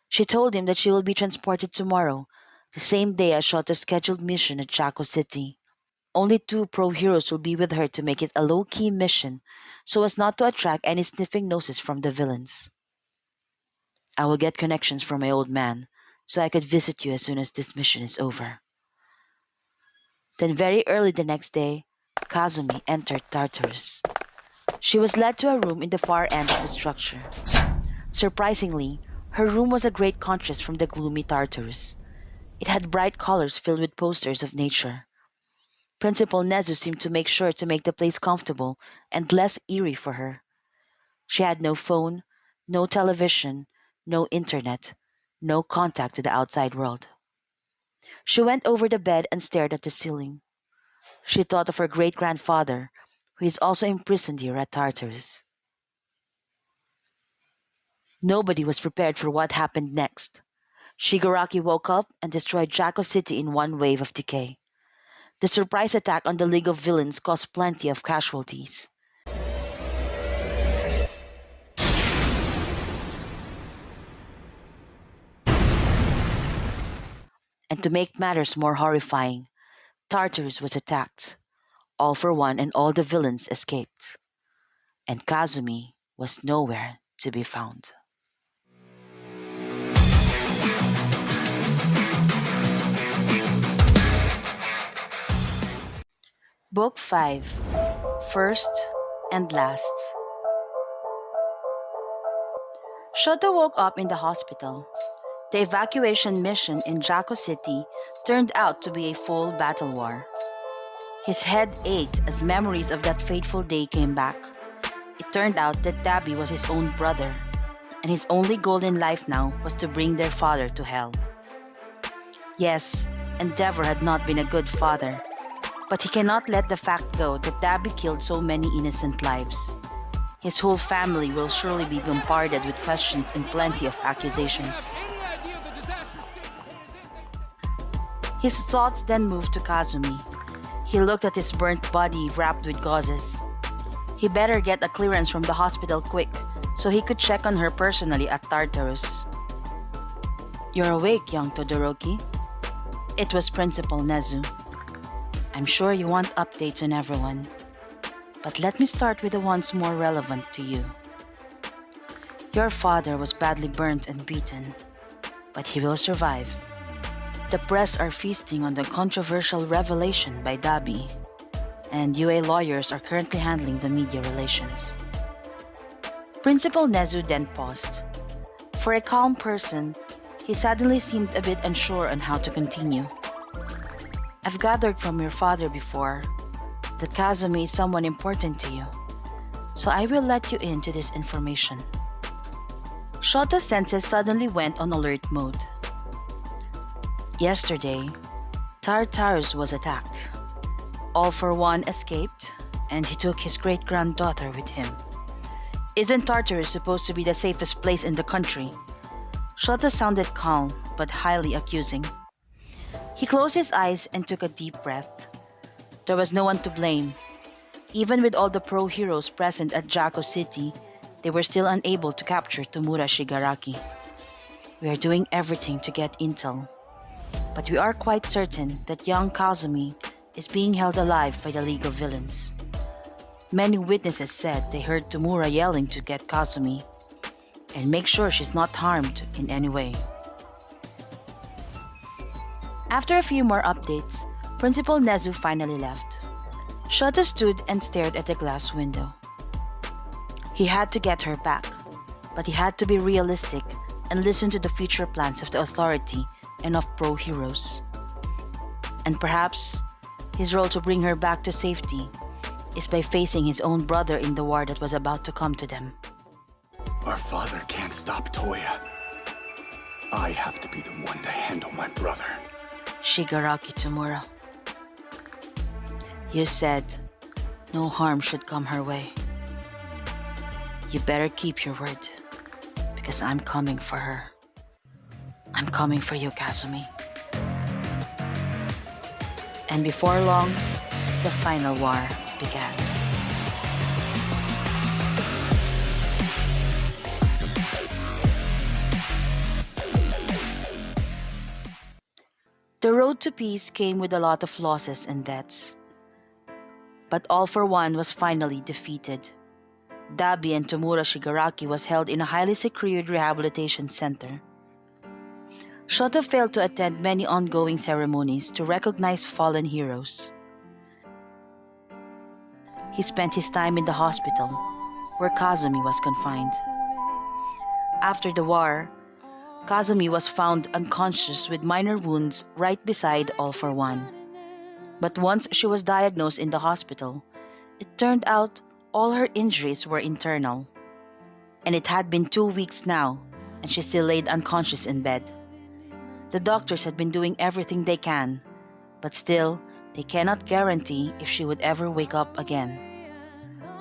She told him that she will be transported tomorrow, the same day as Shoto's scheduled mission at Chaco City. Only two pro-heroes will be with her to make it a low-key mission, so as not to attract any sniffing noses from the villains. I will get connections from my old man, so I could visit you as soon as this mission is over. Then very early the next day, Kazumi entered Tartarus. She was led to a room in the far end of the structure. Surprisingly, her room was a great contrast from the gloomy Tartarus. It had bright colors filled with posters of nature. Principal Nezu seemed to make sure to make the place comfortable and less eerie for her. She had no phone, no television, no internet, no contact with the outside world. She went over the bed and stared at the ceiling. She thought of her great-grandfather, who is also imprisoned here at Tartarus. Nobody was prepared for what happened next. Shigaraki woke up and destroyed Jaco City in one wave of decay. The surprise attack on the League of Villains caused plenty of casualties. And to make matters more horrifying, Tartarus was attacked. All for One and all the villains escaped. And Kazumi was nowhere to be found. Book 5, First and Last. Shoto woke up in the hospital. The evacuation mission in Jaco City turned out to be a full battle war. His head ached as memories of that fateful day came back. It turned out that Dabi was his own brother, and his only goal in life now was to bring their father to hell. Yes, Endeavor had not been a good father, but he cannot let the fact go that Dabi killed so many innocent lives. His whole family will surely be bombarded with questions and plenty of accusations. His thoughts then moved to Kazumi. He looked at his burnt body wrapped with gauzes. He better get a clearance from the hospital quick, so he could check on her personally at Tartarus. "You're awake, young Todoroki?" It was Principal Nezu. "I'm sure you want updates on everyone, but let me start with the ones more relevant to you. Your father was badly burnt and beaten, but he will survive. The press are feasting on the controversial revelation by Dabi, and UA lawyers are currently handling the media relations." Principal Nezu then paused. For a calm person, he suddenly seemed a bit unsure on how to continue. "I've gathered from your father before that Kazumi is someone important to you, so I will let you into this information." Shoto's senses suddenly went on alert mode. Yesterday, Tartarus was attacked. All for One escaped, and he took his great-granddaughter with him. Isn't Tartarus supposed to be the safest place in the country? Shoto sounded calm, but highly accusing. He closed his eyes and took a deep breath. There was no one to blame. Even with all the pro-heroes present at Jaco City, they were still unable to capture Tomura Shigaraki. "We are doing everything to get intel, but we are quite certain that young Kazumi is being held alive by the League of Villains. Many witnesses said they heard Tomura yelling to get Kazumi, and make sure she's not harmed in any way." After a few more updates, Principal Nezu finally left. Shoto stood and stared at the glass window. He had to get her back, but he had to be realistic and listen to the future plans of the authority and of pro-heroes. And perhaps his role to bring her back to safety is by facing his own brother in the war that was about to come to them. Our father can't stop Toya. I have to be the one to handle my brother. Shigaraki Tomura. You said no harm should come her way. You better keep your word, because I'm coming for her. I'm coming for you, Kazumi. And before long, the final war began. The road to peace came with a lot of losses and deaths. But All for One was finally defeated. Dabi and Tomura Shigaraki was held in a highly secured rehabilitation center. Shoto failed to attend many ongoing ceremonies to recognize fallen heroes. He spent his time in the hospital, where Kazumi was confined. After the war, Kazumi was found unconscious with minor wounds right beside All for One. But once she was diagnosed in the hospital, it turned out all her injuries were internal. And it had been 2 weeks now, and she still laid unconscious in bed. The doctors had been doing everything they can, but still, they cannot guarantee if she would ever wake up again.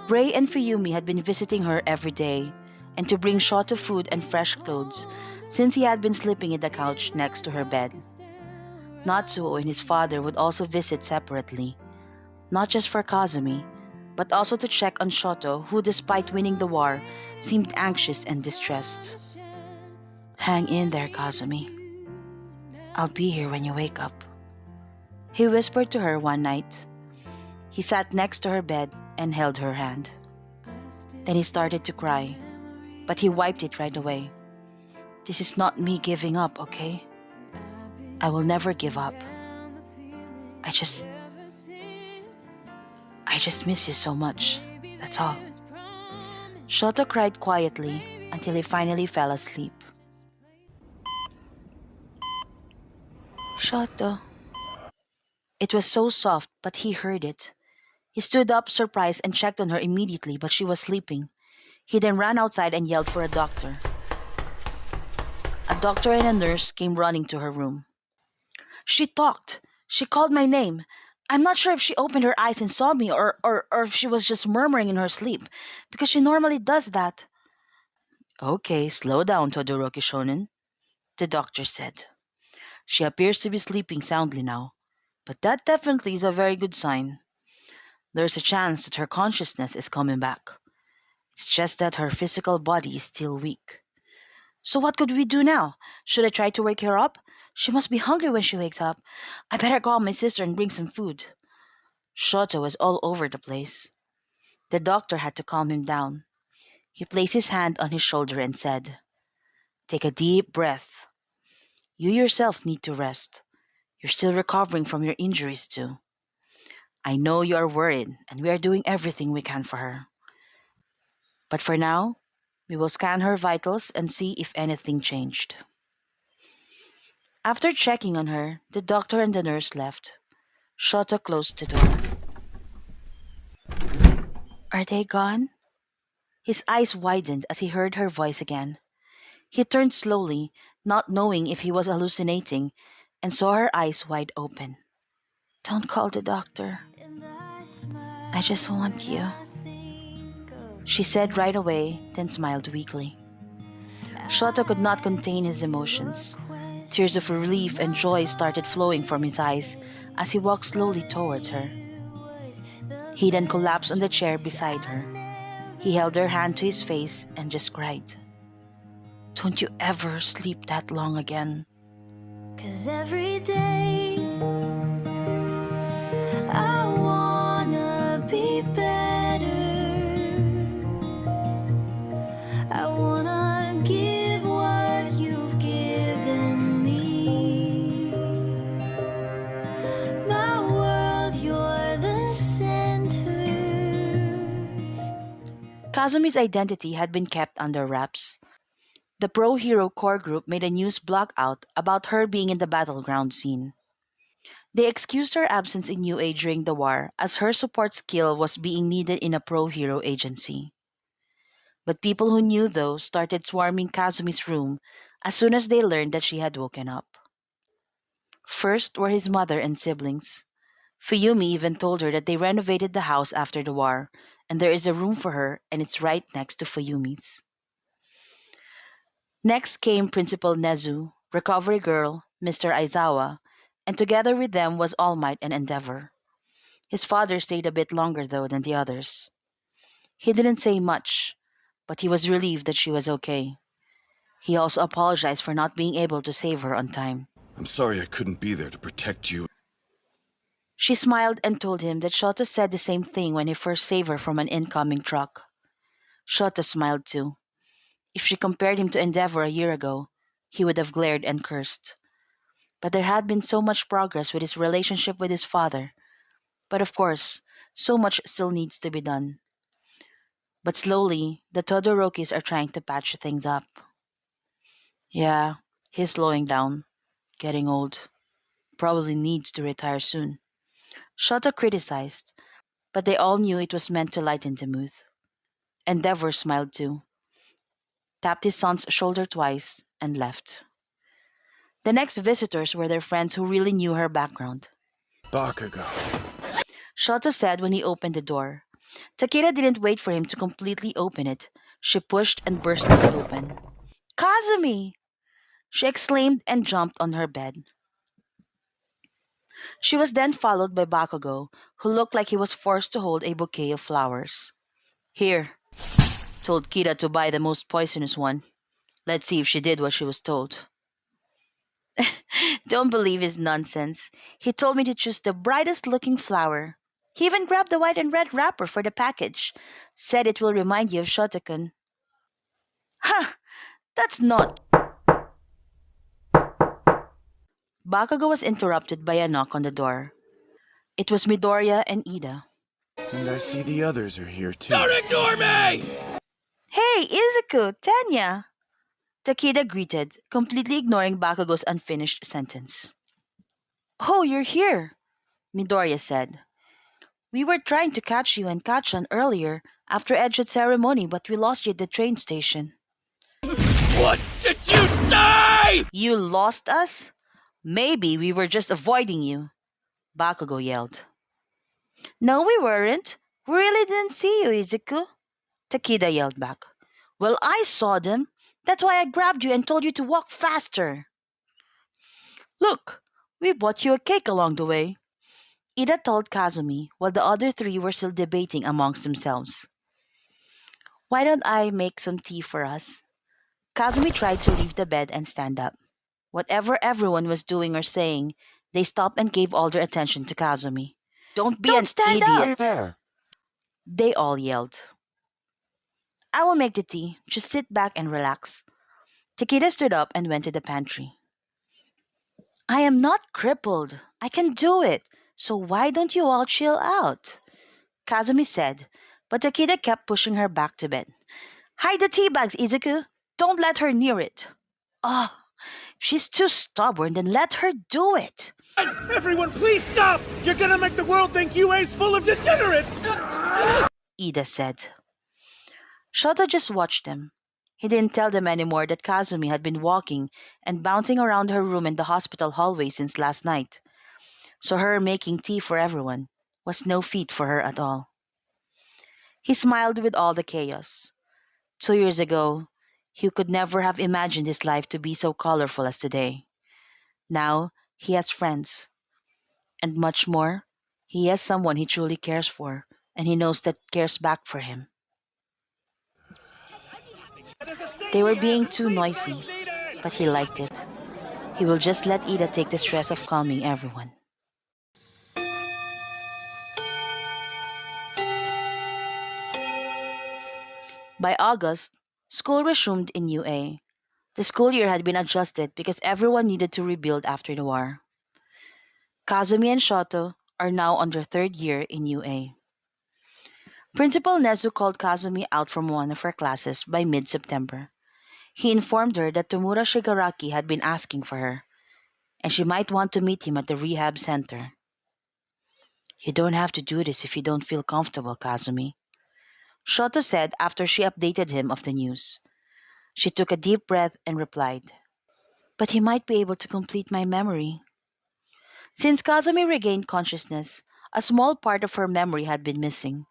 Ray and Fuyumi had been visiting her every day, and to bring Shoto food and fresh clothes, since he had been sleeping in the couch next to her bed. Natsuo and his father would also visit separately, not just for Kazumi, but also to check on Shoto, who despite winning the war, seemed anxious and distressed. "Hang in there, Kazumi. I'll be here when you wake up," he whispered to her one night. He sat next to her bed and held her hand. Then he started to cry, but he wiped it right away. "This is not me giving up, okay? I will never give up. I just miss you so much. That's all." Shoto cried quietly until he finally fell asleep. "Shoto." It was so soft, but he heard it. He stood up, surprised, and checked on her immediately, but she was sleeping. He then ran outside and yelled for a doctor. A doctor and a nurse came running to her room. "She talked. She called my name. I'm not sure if she opened her eyes and saw me or if she was just murmuring in her sleep, because she normally does that." "Okay, slow down, Todoroki Shonen," the doctor said. "She appears to be sleeping soundly now, but that definitely is a very good sign. There's a chance that her consciousness is coming back. It's just that her physical body is still weak. So what could we do now? Should I try to wake her up? She must be hungry when she wakes up. I better call my sister and bring some food." Shoto was all over the place. The doctor had to calm him down. He placed his hand on his shoulder and said, "Take a deep breath. You yourself need to rest. You're still recovering from your injuries too. I know you are worried, and we are doing everything we can for her. But for now, we will scan her vitals and see if anything changed." After checking on her, the doctor and the nurse left. Shoto closed the door. "Are they gone?" His eyes widened as he heard her voice again. He turned slowly, not knowing if he was hallucinating, and saw her eyes wide open. "Don't call the doctor. I just want you," she said right away, then smiled weakly. Shoto could not contain his emotions. Tears of relief and joy started flowing from his eyes as he walked slowly towards her. He then collapsed on the chair beside her. He held her hand to his face and just cried. "Don't you ever sleep that long again." 'Cause every day I wanna be better. I wanna give what you've given me. My world, you're the center. Kazumi's identity had been kept under wraps. The Pro Hero Core group made a news blackout about her being in the battleground scene. They excused her absence in UA during the war as her support skill was being needed in a pro hero agency. But people who knew, though, started swarming Kazumi's room as soon as they learned that she had woken up. First were his mother and siblings. Fuyumi even told her that they renovated the house after the war, and there is a room for her, and it's right next to Fuyumi's. Next came Principal Nezu, Recovery Girl, Mr. Aizawa, and together with them was All Might and Endeavor. His father stayed a bit longer, though, than the others. He didn't say much, but he was relieved that she was okay. He also apologized for not being able to save her on time. I'm sorry I couldn't be there to protect you. She smiled and told him that Shoto said the same thing when he first saved her from an incoming truck. Shoto smiled too. If she compared him to Endeavor a year ago, he would have glared and cursed. But there had been so much progress with his relationship with his father. But of course, so much still needs to be done. But slowly, the Todorokis are trying to patch things up. Yeah, he's slowing down, getting old. Probably needs to retire soon. Shoto criticized, but they all knew it was meant to lighten the mood. Endeavor smiled too, tapped his son's shoulder twice, and left. The next visitors were their friends who really knew her background. Bakugo. Shoto said when he opened the door. Takeda didn't wait for him to completely open it. She pushed and burst it open. Kazumi! She exclaimed and jumped on her bed. She was then followed by Bakugo, who looked like he was forced to hold a bouquet of flowers. Here, told Kira to buy the most poisonous one. Let's see if she did what she was told. Don't believe his nonsense. He told me to choose the brightest looking flower. He even grabbed the white and red wrapper for the package. Said it will remind you of Shotokun. Ha! That's not. Bakugo was interrupted by a knock on the door. It was Midoriya and Ida. And I see the others are here too. Don't ignore me! Hey, Izuku, Tanya! Takeda greeted, completely ignoring Bakugo's unfinished sentence. Oh, you're here, Midoriya said. We were trying to catch you and Kachan earlier after Edge's ceremony, but we lost you at the train station. What did you say? You lost us? Maybe we were just avoiding you, Bakugo yelled. No, we weren't. We really didn't see you, Izuku, Takeda yelled back. Well, I saw them. That's why I grabbed you and told you to walk faster. Look, we bought you a cake along the way, Ida told Kazumi while the other three were still debating amongst themselves. Why don't I make some tea for us? Kazumi tried to leave the bed and stand up. Whatever everyone was doing or saying, they stopped and gave all their attention to Kazumi. Don't be Don't an stand idiot! up! Hey there! They all yelled. I will make the tea. Just sit back and relax. Takeda stood up and went to the pantry. I am not crippled. I can do it. So why don't you all chill out? Kazumi said, but Takeda kept pushing her back to bed. Hide the tea bags, Izuku. Don't let her near it. Oh, if she's too stubborn, then let her do it. Everyone, please stop! You're gonna make the world think UA's full of degenerates! Ida said. Shota just watched them. He didn't tell them anymore that Kazumi had been walking and bouncing around her room in the hospital hallway since last night. So her making tea for everyone was no feat for her at all. He smiled with all the chaos. 2 years ago, he could never have imagined his life to be so colorful as today. Now, he has friends. And much more, he has someone he truly cares for, and he knows that cares back for him. They were being too noisy, but he liked it. He will just let Ida take the stress of calming everyone. By August, school resumed in UA. The school year had been adjusted because everyone needed to rebuild after the war. Kazumi and Shoto are now on their third year in UA. Principal Nezu called Kazumi out from one of her classes by mid-September. He informed her that Tomura Shigaraki had been asking for her, and she might want to meet him at the rehab center. You don't have to do this if you don't feel comfortable, Kazumi, Shoto said after she updated him of the news. She took a deep breath and replied, But he might be able to complete my memory. Since Kazumi regained consciousness, a small part of her memory had been missing.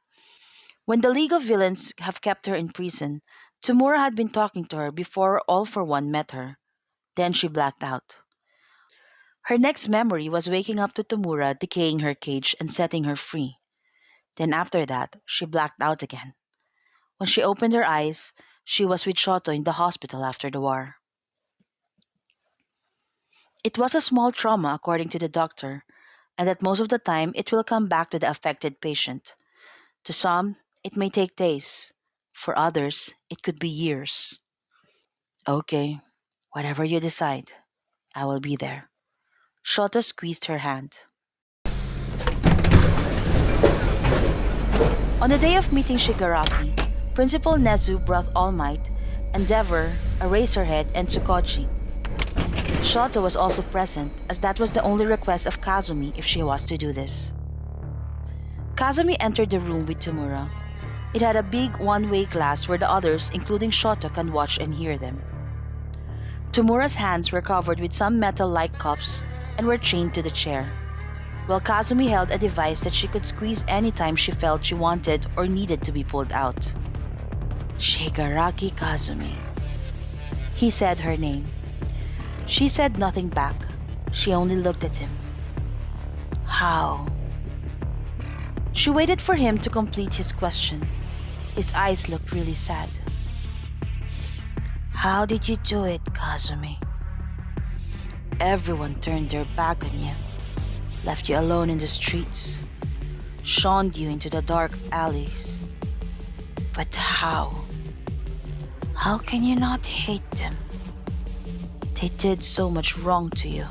When the League of Villains have kept her in prison, Tomura had been talking to her before All for One met her. Then she blacked out. Her next memory was waking up to Tomura decaying her cage and setting her free. Then after that, she blacked out again. When she opened her eyes, she was with Shoto in the hospital after the war. It was a small trauma, according to the doctor, and that most of the time it will come back to the affected patient. To some, it may take days. For others, it could be years. Okay, whatever you decide, I will be there. Shota squeezed her hand. On the day of meeting Shigaraki, Principal Nezu brought All Might, Endeavor, Eraserhead, and Tsukochi. Shota was also present, as that was the only request of Kazumi if she was to do this. Kazumi entered the room with Tamura. It had a big one-way glass where the others, including Shota, can watch and hear them. Tamura's hands were covered with some metal-like cuffs and were chained to the chair, while Kazumi held a device that she could squeeze anytime she felt she wanted or needed to be pulled out. Shigaraki Kazumi. He said her name. She said nothing back. She only looked at him. How? She waited for him to complete his question. His eyes looked really sad. How did you do it, Kazumi? Everyone turned their back on you, left you alone in the streets, shunned you into the dark alleys. But how? How can you not hate them? They did so much wrong to you.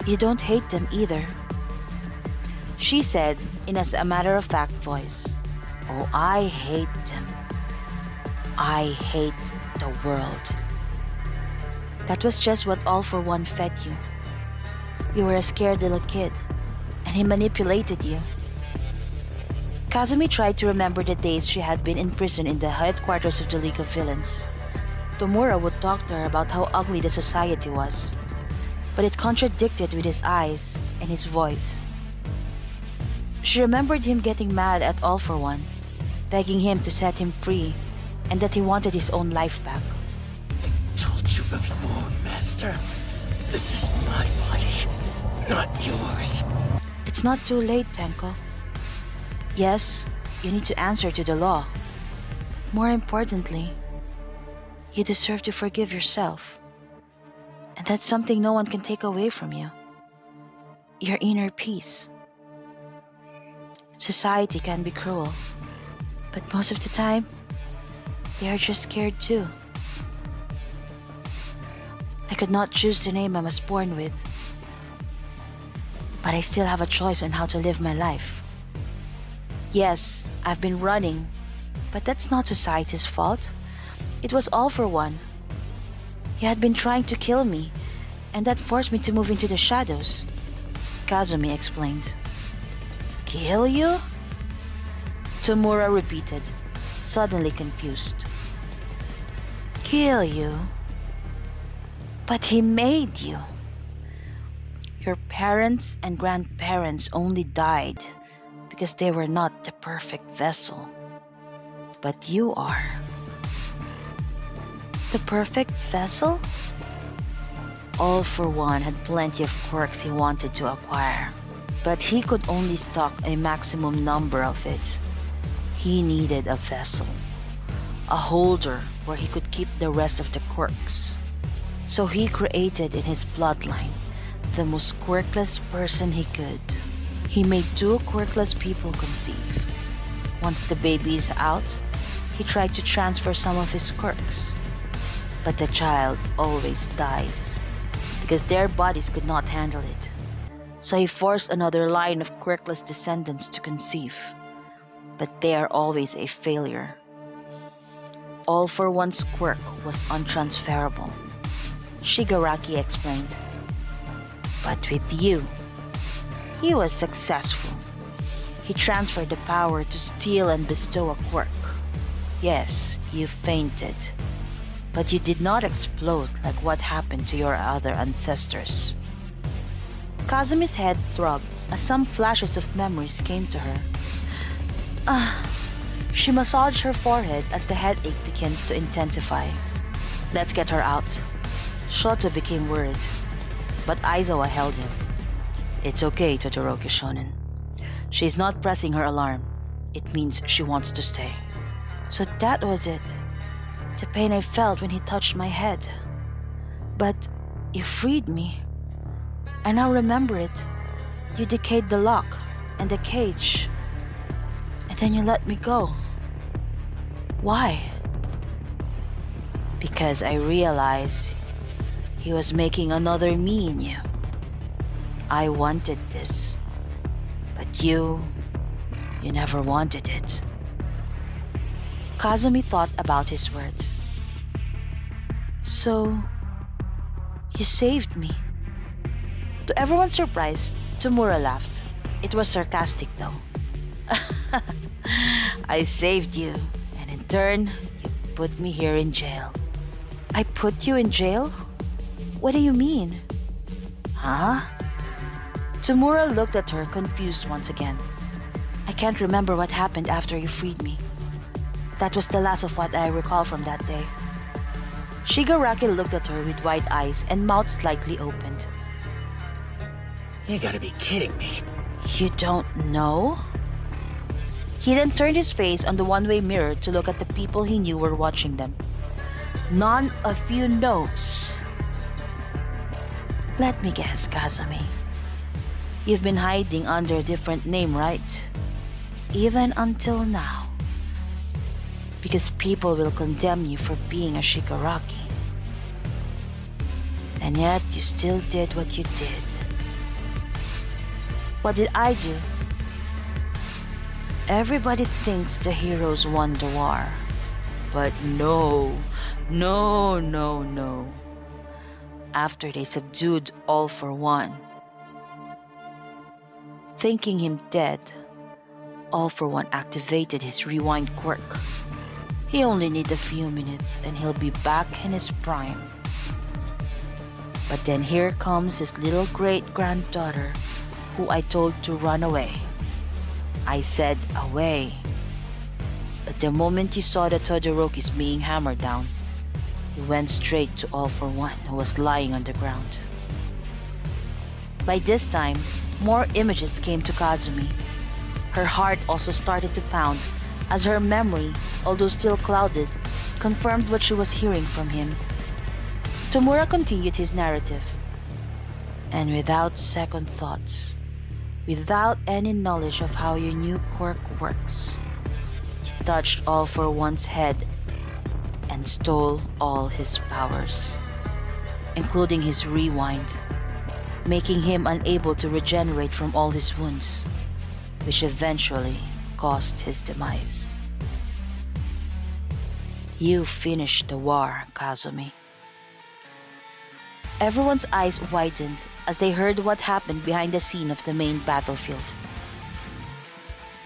You don't hate them either, she said in a matter-of-fact voice. Oh, I hate them. I hate the world. That was just what All for One fed you. You were a scared little kid, and he manipulated you. Kazumi tried to remember the days she had been in prison in the headquarters of the League of Villains. Tomura would talk to her about how ugly the society was, but it contradicted with his eyes and his voice. She remembered him getting mad at All for One, begging him to set him free, and that he wanted his own life back. I told you before, Master. This is my body, not yours. It's not too late, Tenko. Yes, you need to answer to the law. More importantly, you deserve to forgive yourself. And that's something no one can take away from you. Your inner peace. Society can be cruel, but most of the time, they are just scared too. I could not choose the name I was born with, but I still have a choice on how to live my life. Yes, I've been running, but that's not society's fault. It was All for One. He had been trying to kill me, and that forced me to move into the shadows, Kazumi explained. Kill you? Tomura repeated, suddenly confused. Kill you? But he made you. Your parents and grandparents only died because they were not the perfect vessel. But you are. The perfect vessel? All for One had plenty of quirks he wanted to acquire, but he could only stock a maximum number of it. He needed a vessel, a holder where he could keep the rest of the quirks. So he created in his bloodline the most quirkless person he could. He made 2 quirkless people conceive. Once the baby is out, he tried to transfer some of his quirks. But the child always dies, because their bodies could not handle it. So he forced another line of quirkless descendants to conceive. But they are always a failure. All for One's quirk was untransferable, Shigaraki explained. But with you, he was successful. He transferred the power to steal and bestow a quirk. Yes, you fainted, but you did not explode like what happened to your other ancestors. Kazumi's head throbbed as some flashes of memories came to her. She massaged her forehead as the headache begins to intensify. Let's get her out. Shoto became worried, but Aizawa held him. It's okay, Todoroki Shonen. She's not pressing her alarm. It means she wants to stay. So that was it. The pain I felt when he touched my head. But You freed me. I now remember it. You decayed the lock and the cage. And then you let me go. Why? Because I realized he was making another me in you. I wanted this. But you never wanted it. Kazumi thought about his words. So, you saved me. To everyone's surprise, Tamura laughed. It was sarcastic though. I saved you, and in turn, you put me here in jail. I put you in jail? What do you mean? Huh? Tamura looked at her, confused once again. I can't remember what happened after you freed me. That was the last of what I recall from that day. Shigaraki looked at her with wide eyes and mouth slightly opened. You gotta be kidding me. You don't know? He then turned his face on the one-way mirror to look at the people he knew were watching them. None of you knows. Let me guess, Kazumi. You've been hiding under a different name, right? Even until now. Because people will condemn you for being a Shigaraki. And yet you still did what you did. What did I do? Everybody thinks the heroes won the war. But no. After they subdued All for One, thinking him dead, All for One activated his rewind quirk. He only needs a few minutes and he'll be back in his prime. But then here comes his little great-granddaughter, who I told to run away. I said away. But the moment you saw the Todorokis being hammered down, you went straight to All for One, who was lying on the ground. By this time, more images came to Kazumi. Her heart also started to pound as her memory, although still clouded, confirmed what she was hearing from him. Tamura continued his narrative. And without second thoughts, without any knowledge of how your new quirk works, you touched All for One's head and stole all his powers, including his rewind, making him unable to regenerate from all his wounds, which eventually caused his demise. You finished the war, Kazumi. Everyone's eyes widened as they heard what happened behind the scene of the main battlefield.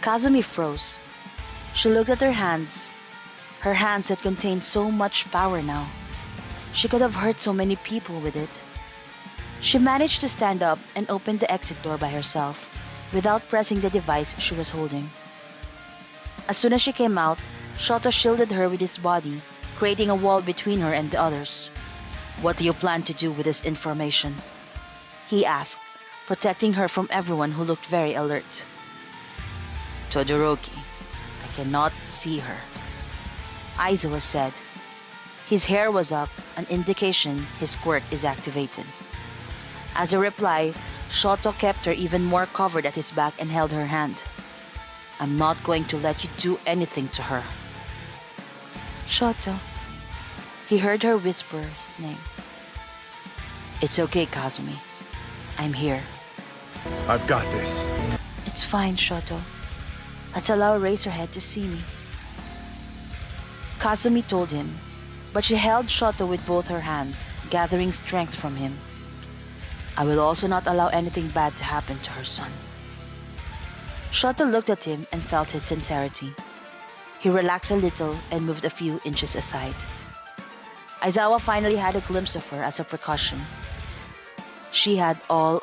Kazumi froze. She looked at her hands that contained so much power now. She could have hurt so many people with it. She managed to stand up and open the exit door by herself, without pressing the device she was holding. As soon as she came out, Shoto shielded her with his body, creating a wall between her and the others. What do you plan to do with this information? He asked, protecting her from everyone who looked very alert. Todoroki, I cannot see her, Aizawa said. His hair was up, an indication his quirk is activated. As a reply, Shoto kept her even more covered at his back and held her hand. I'm not going to let you do anything to her. Shoto. He heard her whisper his name. It's okay, Kazumi. I'm here. I've got this. It's fine, Shoto. Let's allow Razorhead to see me. Kazumi told him, but she held Shoto with both her hands, gathering strength from him. I will also not allow anything bad to happen to her son. Shoto looked at him and felt his sincerity. He relaxed a little and moved a few inches aside. Aizawa finally had a glimpse of her as a precaution. She had all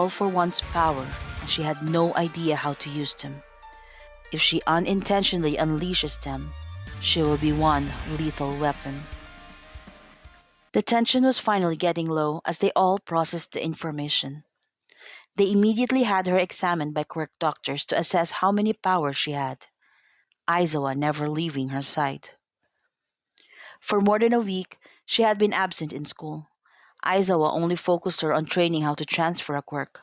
for One's power, and she had no idea how to use them. If she unintentionally unleashes them, she will be one lethal weapon. The tension was finally getting low as they all processed the information. They immediately had her examined by quirk doctors to assess how many powers she had, Aizawa never leaving her side. For more than a week, she had been absent in school. Aizawa only focused her on training how to transfer a quirk.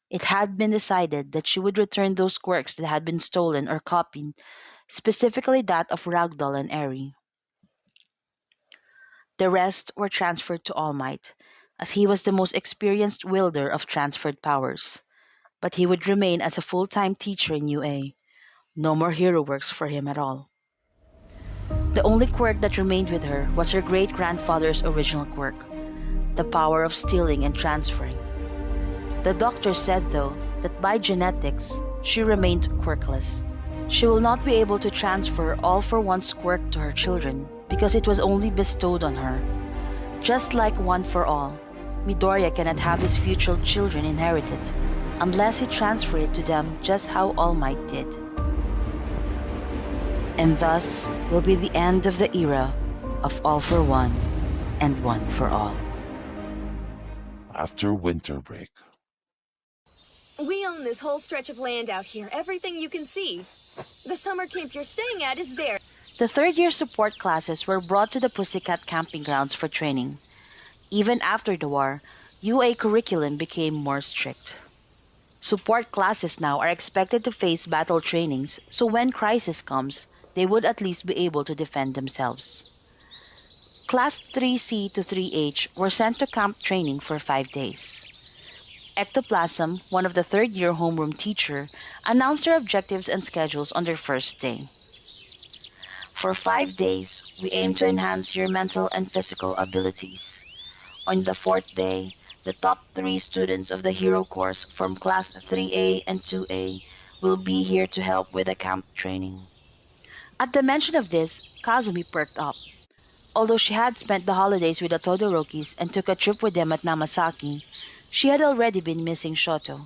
It had been decided that she would return those quirks that had been stolen or copied, specifically that of Ragdoll and Eri. The rest were transferred to All Might, as he was the most experienced wielder of transferred powers. But he would remain as a full-time teacher in UA. No more hero works for him at all. The only quirk that remained with her was her great-grandfather's original quirk, the power of stealing and transferring. The doctor said, though, that by genetics, she remained quirkless. She will not be able to transfer All for One's quirk to her children because it was only bestowed on her. Just like One for All, Midoriya cannot have his future children inherit it unless he transfer it to them just how All Might did. And thus will be the end of the era of All for One and One for All. After winter break. We own this whole stretch of land out here, everything you can see. The summer camp you're staying at is there. The third-year support classes were brought to the Pussycat camping grounds for training. Even after the war, UA curriculum became more strict. Support classes now are expected to face battle trainings, so when crisis comes, they would at least be able to defend themselves. Class 3C to 3H were sent to camp training for 5 days. Ectoplasm, one of the third-year homeroom teacher, announced their objectives and schedules on their first day. For 5 days, we aim to enhance your mental and physical abilities. On the fourth day, the top 3 students of the Hero course from Class 3A and 2A will be here to help with the camp training. At the mention of this, Kazumi perked up. Although she had spent the holidays with the Todorokis and took a trip with them at Namasaki, she had already been missing Shoto.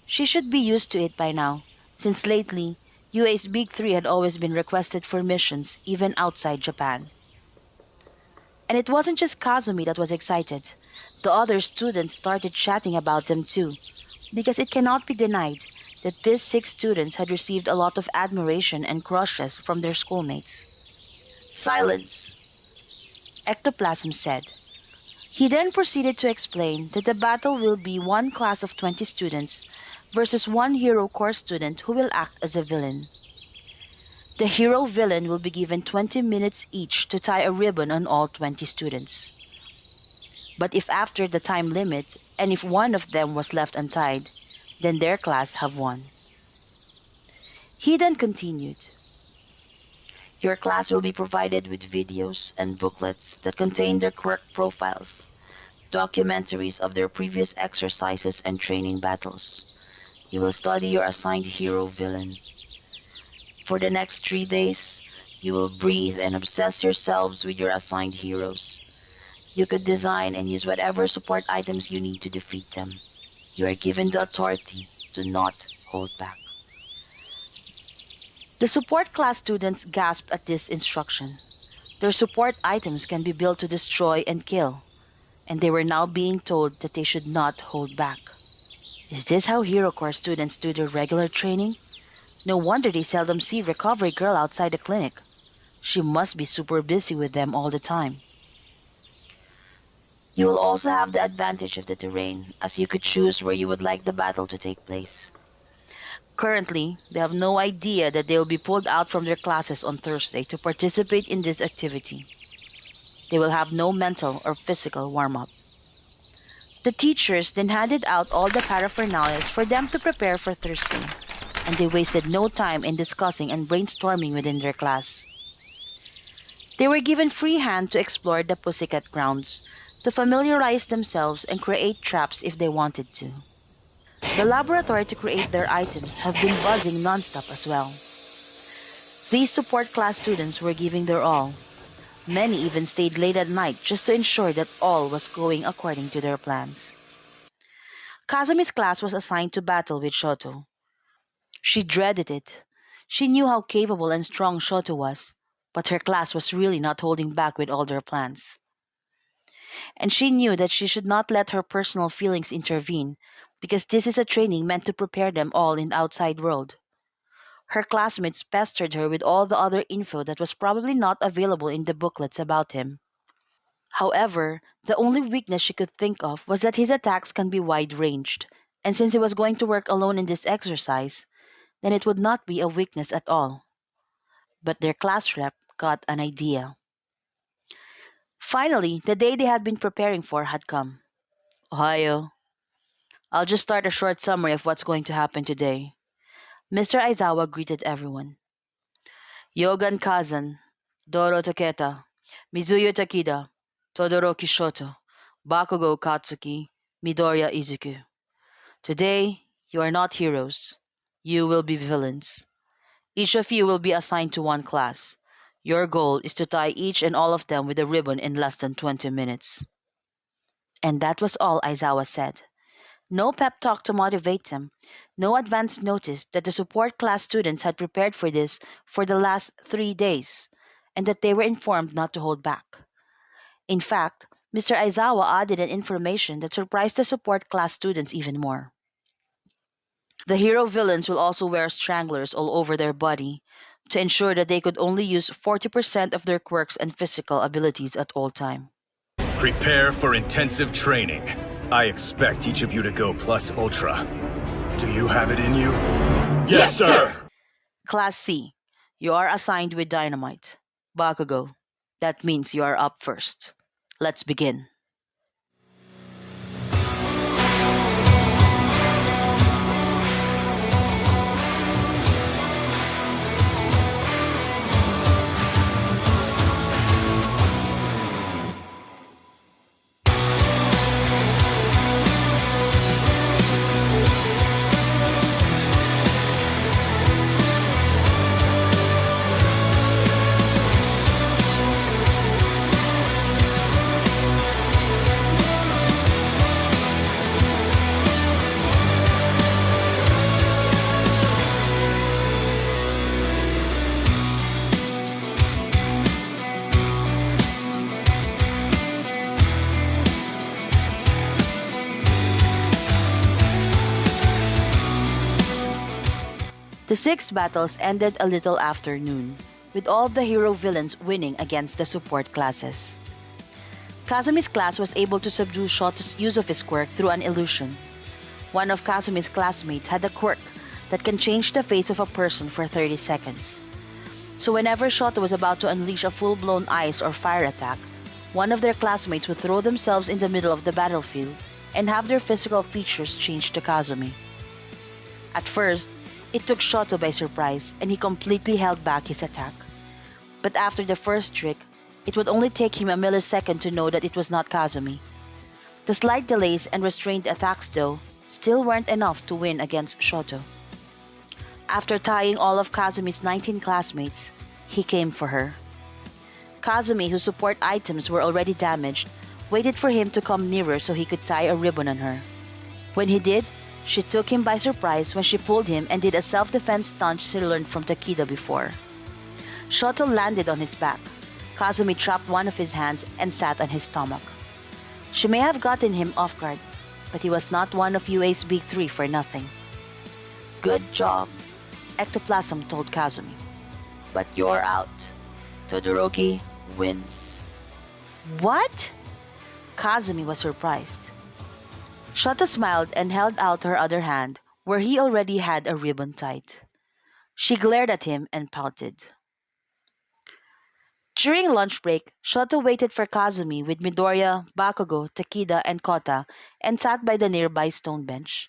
She should be used to it by now, since lately, UA's Big Three had always been requested for missions even outside Japan. And it wasn't just Kazumi that was excited. The other students started chatting about them too, because it cannot be denied that these 6 students had received a lot of admiration and crushes from their schoolmates. Silence, Ectoplasm said. He then proceeded to explain that the battle will be one class of 20 students versus one Hero Corps student who will act as a villain. The hero villain will be given 20 minutes each to tie a ribbon on all 20 students. But if after the time limit, and if one of them was left untied, then their class have won. He then continued. Your class will be provided with videos and booklets that contain their quirk profiles, documentaries of their previous exercises and training battles. You will study your assigned hero villain. For the next 3 days, you will breathe and obsess yourselves with your assigned heroes. You could design and use whatever support items you need to defeat them. You are given the authority to not hold back. The support class students gasped at this instruction. Their support items can be built to destroy and kill, and they were now being told that they should not hold back. Is this how Hero Corps students do their regular training? No wonder they seldom see Recovery Girl outside the clinic. She must be super busy with them all the time. You will also have the advantage of the terrain, as you could choose where you would like the battle to take place. Currently, they have no idea that they will be pulled out from their classes on Thursday to participate in this activity. They will have no mental or physical warm-up. The teachers then handed out all the paraphernalia for them to prepare for Thursday, and they wasted no time in discussing and brainstorming within their class. They were given free hand to explore the Pussycat grounds, to familiarize themselves and create traps if they wanted to. The laboratory to create their items have been buzzing non-stop as well. These support class students were giving their all. Many even stayed late at night just to ensure that all was going according to their plans. Kazumi's class was assigned to battle with Shoto. She dreaded it. She knew how capable and strong Shoto was, but her class was really not holding back with all their plans. And she knew that she should not let her personal feelings intervene, because this is a training meant to prepare them all in the outside world. Her classmates pestered her with all the other info that was probably not available in the booklets about him. However, the only weakness she could think of was that his attacks can be wide ranged, and since he was going to work alone in this exercise, then it would not be a weakness at all. But their class rep got an idea. Finally, the day they had been preparing for had come. Ohio. I'll just start a short summary of what's going to happen today. Mr. Aizawa greeted everyone. Yogan Kazan, Doro Taketa, Mizuyo Takida, Todoroki Shoto, Bakugo Katsuki, Midoriya Izuku. Today, you are not heroes. You will be villains. Each of you will be assigned to one class. Your goal is to tie each and all of them with a ribbon in less than 20 minutes. And that was all Aizawa said. No pep talk to motivate them. No advance notice that the support class students had prepared for this for the last 3 days, and that they were informed not to hold back. In fact, Mr. Aizawa added an information that surprised the support class students even more. The hero villains will also wear stranglers all over their body to ensure that they could only use 40% of their quirks and physical abilities at all time. Prepare for intensive training. I expect each of you to go plus ultra. Do you have it in you? Yes, sir! Class C, you are assigned with dynamite. Bakugo, that means you are up first. Let's begin. The 6 battles ended a little after noon, with all the hero villains winning against the support classes. Kazumi's class was able to subdue Shoto's use of his quirk through an illusion. One of Kazumi's classmates had a quirk that can change the face of a person for 30 seconds. So whenever Shoto was about to unleash a full-blown ice or fire attack, one of their classmates would throw themselves in the middle of the battlefield and have their physical features changed to Kazumi. At first, it took Shoto by surprise and he completely held back his attack. But after the first trick, it would only take him a millisecond to know that it was not Kazumi. The slight delays and restrained attacks, though, still weren't enough to win against Shoto. After tying all of Kazumi's 19 classmates, he came for her. Kazumi, whose support items were already damaged, waited for him to come nearer so he could tie a ribbon on her. When he did, she took him by surprise when she pulled him and did a self-defense stunt she learned from Takida before. Shoto landed on his back. Kazumi trapped one of his hands and sat on his stomach. She may have gotten him off guard, but he was not one of UA's big three for nothing. Good job, Ectoplasm told Kazumi. But you're out. Todoroki wins. What? Kazumi was surprised. Shoto smiled and held out her other hand, where he already had a ribbon tied. She glared at him and pouted. During lunch break, Shoto waited for Kazumi with Midoriya, Bakugo, Takeda, and Kota and sat by the nearby stone bench.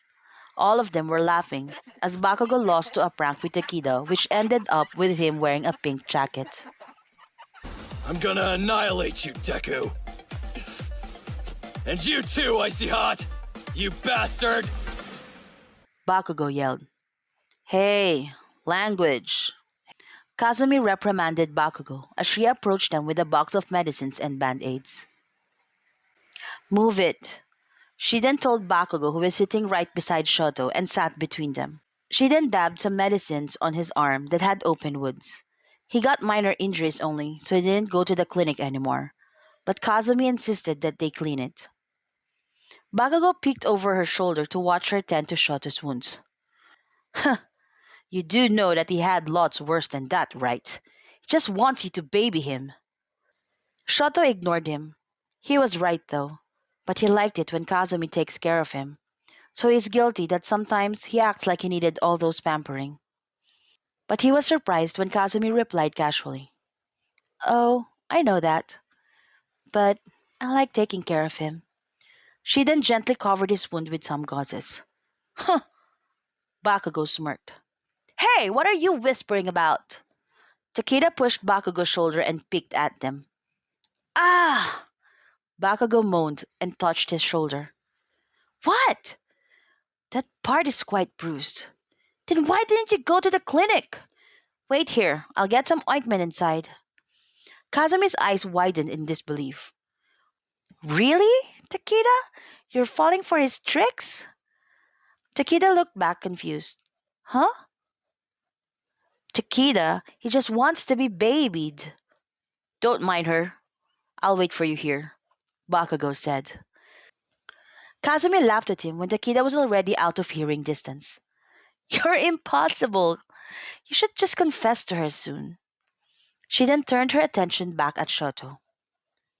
All of them were laughing as Bakugo lost to a prank with Takeda, which ended up with him wearing a pink jacket. I'm gonna annihilate you, Deku. And you too, Icy Hot! You bastard! Bakugo yelled. Hey, language. Kazumi reprimanded Bakugo as she approached them with a box of medicines and band-aids. Move it. She then told Bakugo, who was sitting right beside Shoto and sat between them. She then dabbed some medicines on his arm that had open wounds. He got minor injuries only, so he didn't go to the clinic anymore, but Kazumi insisted that they clean it. Bakugo peeked over her shoulder to watch her tend to Shoto's wounds. Huh, you do know that he had lots worse than that, right? He just wants you to baby him. Shoto ignored him. He was right though, but he liked it when Kazumi takes care of him. So he's guilty that sometimes he acts like he needed all those pampering. But he was surprised when Kazumi replied casually, "Oh, I know that, but I like taking care of him." She then gently covered his wound with some gauzes. Huh, Bakugo smirked. "Hey, what are you whispering about?" Takeda pushed Bakugo's shoulder and picked at them. "Ah!" Bakugo moaned and touched his shoulder. "What? That part is quite bruised. Then why didn't you go to the clinic? Wait here, I'll get some ointment inside." Kazumi's eyes widened in disbelief. "Really, Takeda? You're falling for his tricks?" Takeda looked back confused. "Huh? Takeda, he just wants to be babied." "Don't mind her. I'll wait for you here," Bakugo said. Kazumi laughed at him when Takeda was already out of hearing distance. "You're impossible. You should just confess to her soon." She then turned her attention back at Shoto.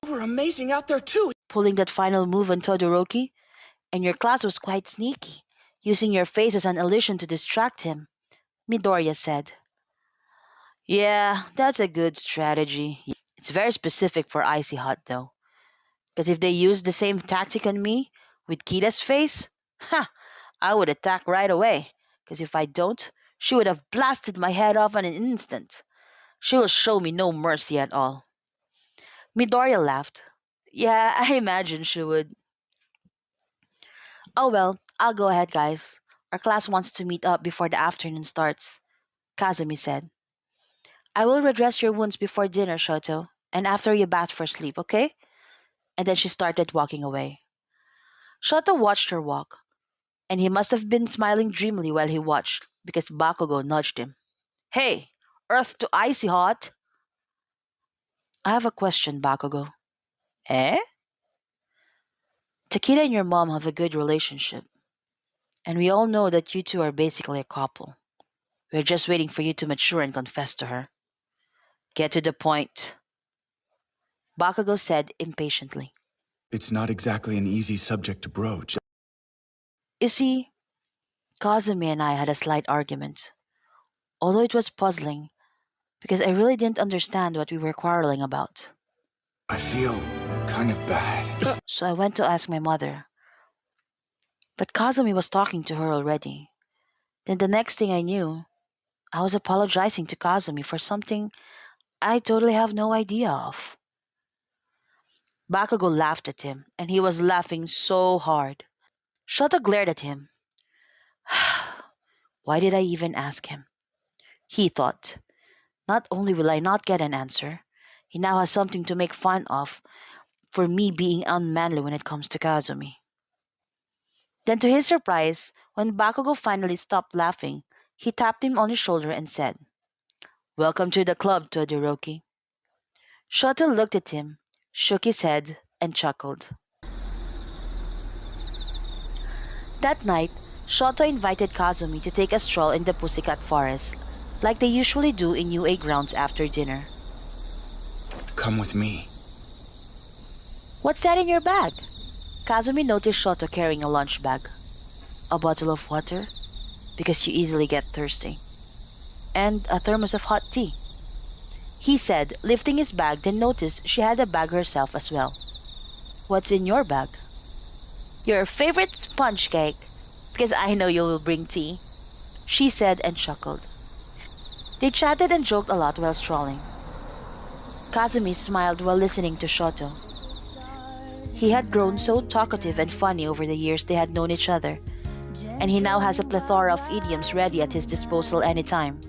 You were amazing out there too. "Pulling that final move on Todoroki? And your class was quite sneaky, using your face as an illusion to distract him," Midoriya said. "Yeah, that's a good strategy. It's very specific for Icy Hot though. Because if they used the same tactic on me, with Kita's face, ha! I would attack right away. Because if I don't, she would have blasted my head off in an instant. She will show me no mercy at all." Midoriya laughed. "Yeah, I imagine she would." "Oh well, I'll go ahead, guys. Our class wants to meet up before the afternoon starts," Kazumi said. "I will redress your wounds before dinner, Shoto, and after you bath for sleep, okay?" And then she started walking away. Shoto watched her walk, and he must have been smiling dreamily while he watched, because Bakugo nudged him. "Hey, Earth to Icy Hot!" "I have a question, Bakugo." "Eh?" "Takeda and your mom have a good relationship, and we all know that you two are basically a couple. We're just waiting for you to mature and confess to her." "Get to the point," Bakugo said impatiently. It's not exactly an easy subject to broach. "You see, Kazumi and I had a slight argument, although it was puzzling because I really didn't understand what we were quarreling about. I feel kind of bad. So I went to ask my mother, but Kazumi was talking to her already. Then the next thing I knew, I was apologizing to Kazumi for something I totally have no idea of." Bakugo laughed at him, and he was laughing so hard. Shota glared at him. "Why did I even ask him?" he thought. "Not only will I not get an answer, he now has something to make fun of for me being unmanly when it comes to Kazumi." Then to his surprise, when Bakugo finally stopped laughing, he tapped him on his shoulder and said, "Welcome to the club, Todoroki." Shoto looked at him, shook his head, and chuckled. That night, Shoto invited Kazumi to take a stroll in the Pussycat Forest, like they usually do in UA grounds after dinner. Come with me. "What's that in your bag?" Kazumi noticed Shoto carrying a lunch bag. "A bottle of water, because you easily get thirsty, and a thermos of hot tea," he said, lifting his bag, then noticed she had a bag herself as well. "What's in your bag?" "Your favorite sponge cake, because I know you will bring tea," she said and chuckled. They chatted and joked a lot while strolling. Kazumi smiled while listening to Shoto. He had grown so talkative and funny over the years they had known each other, and he now has a plethora of idioms ready at his disposal anytime.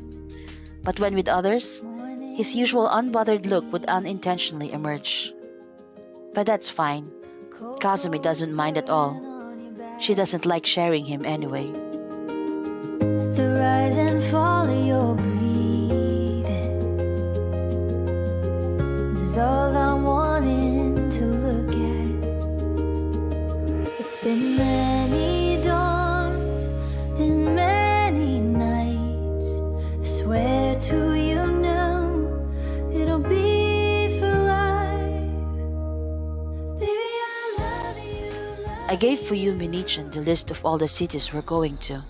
But when with others, his usual unbothered look would unintentionally emerge. But that's fine. Kazumi doesn't mind at all. She doesn't like sharing him anyway. The rise and fall of your breathing is all I'm wanting to look at. It's been many dawns and many nights. I swear to you now, it'll be for life. I gave Fuyumi Nichan the list of all the cities we're going to,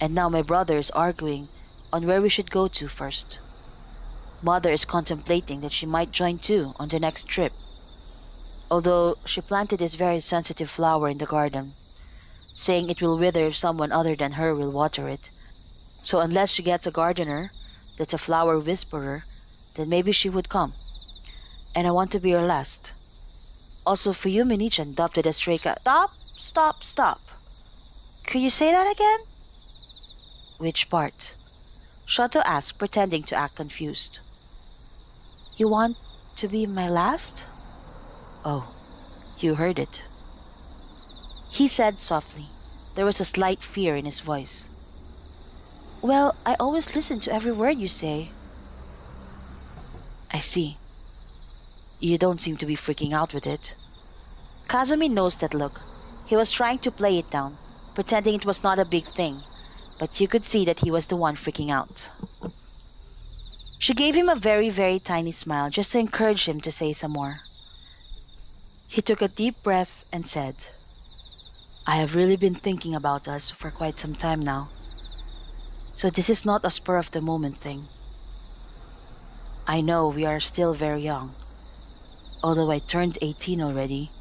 and now my brother is arguing on where we should go to first. Mother is contemplating that she might join too on the next trip, although she planted this very sensitive flower in the garden, saying it will wither if someone other than her will water it. So unless she gets a gardener that's a flower whisperer, then maybe she would come. And I want to be her last. Also, Fuyumi Nichan adopted a stray cat. Stop. Could you say that again? Which part? Shoto asked, pretending to act confused. You want to be my last? Oh, you heard it. He said softly. There was a slight fear in his voice. Well, I always listen to every word you say. I see. You don't seem to be freaking out with it. Kazumi knows that look. He was trying to play it down, pretending it was not a big thing, but you could see that he was the one freaking out. She gave him a very, very tiny smile just to encourage him to say some more. He took a deep breath and said, I have really been thinking about us for quite some time now. So this is not a spur of the moment thing. I know we are still very young, although I turned 18 already,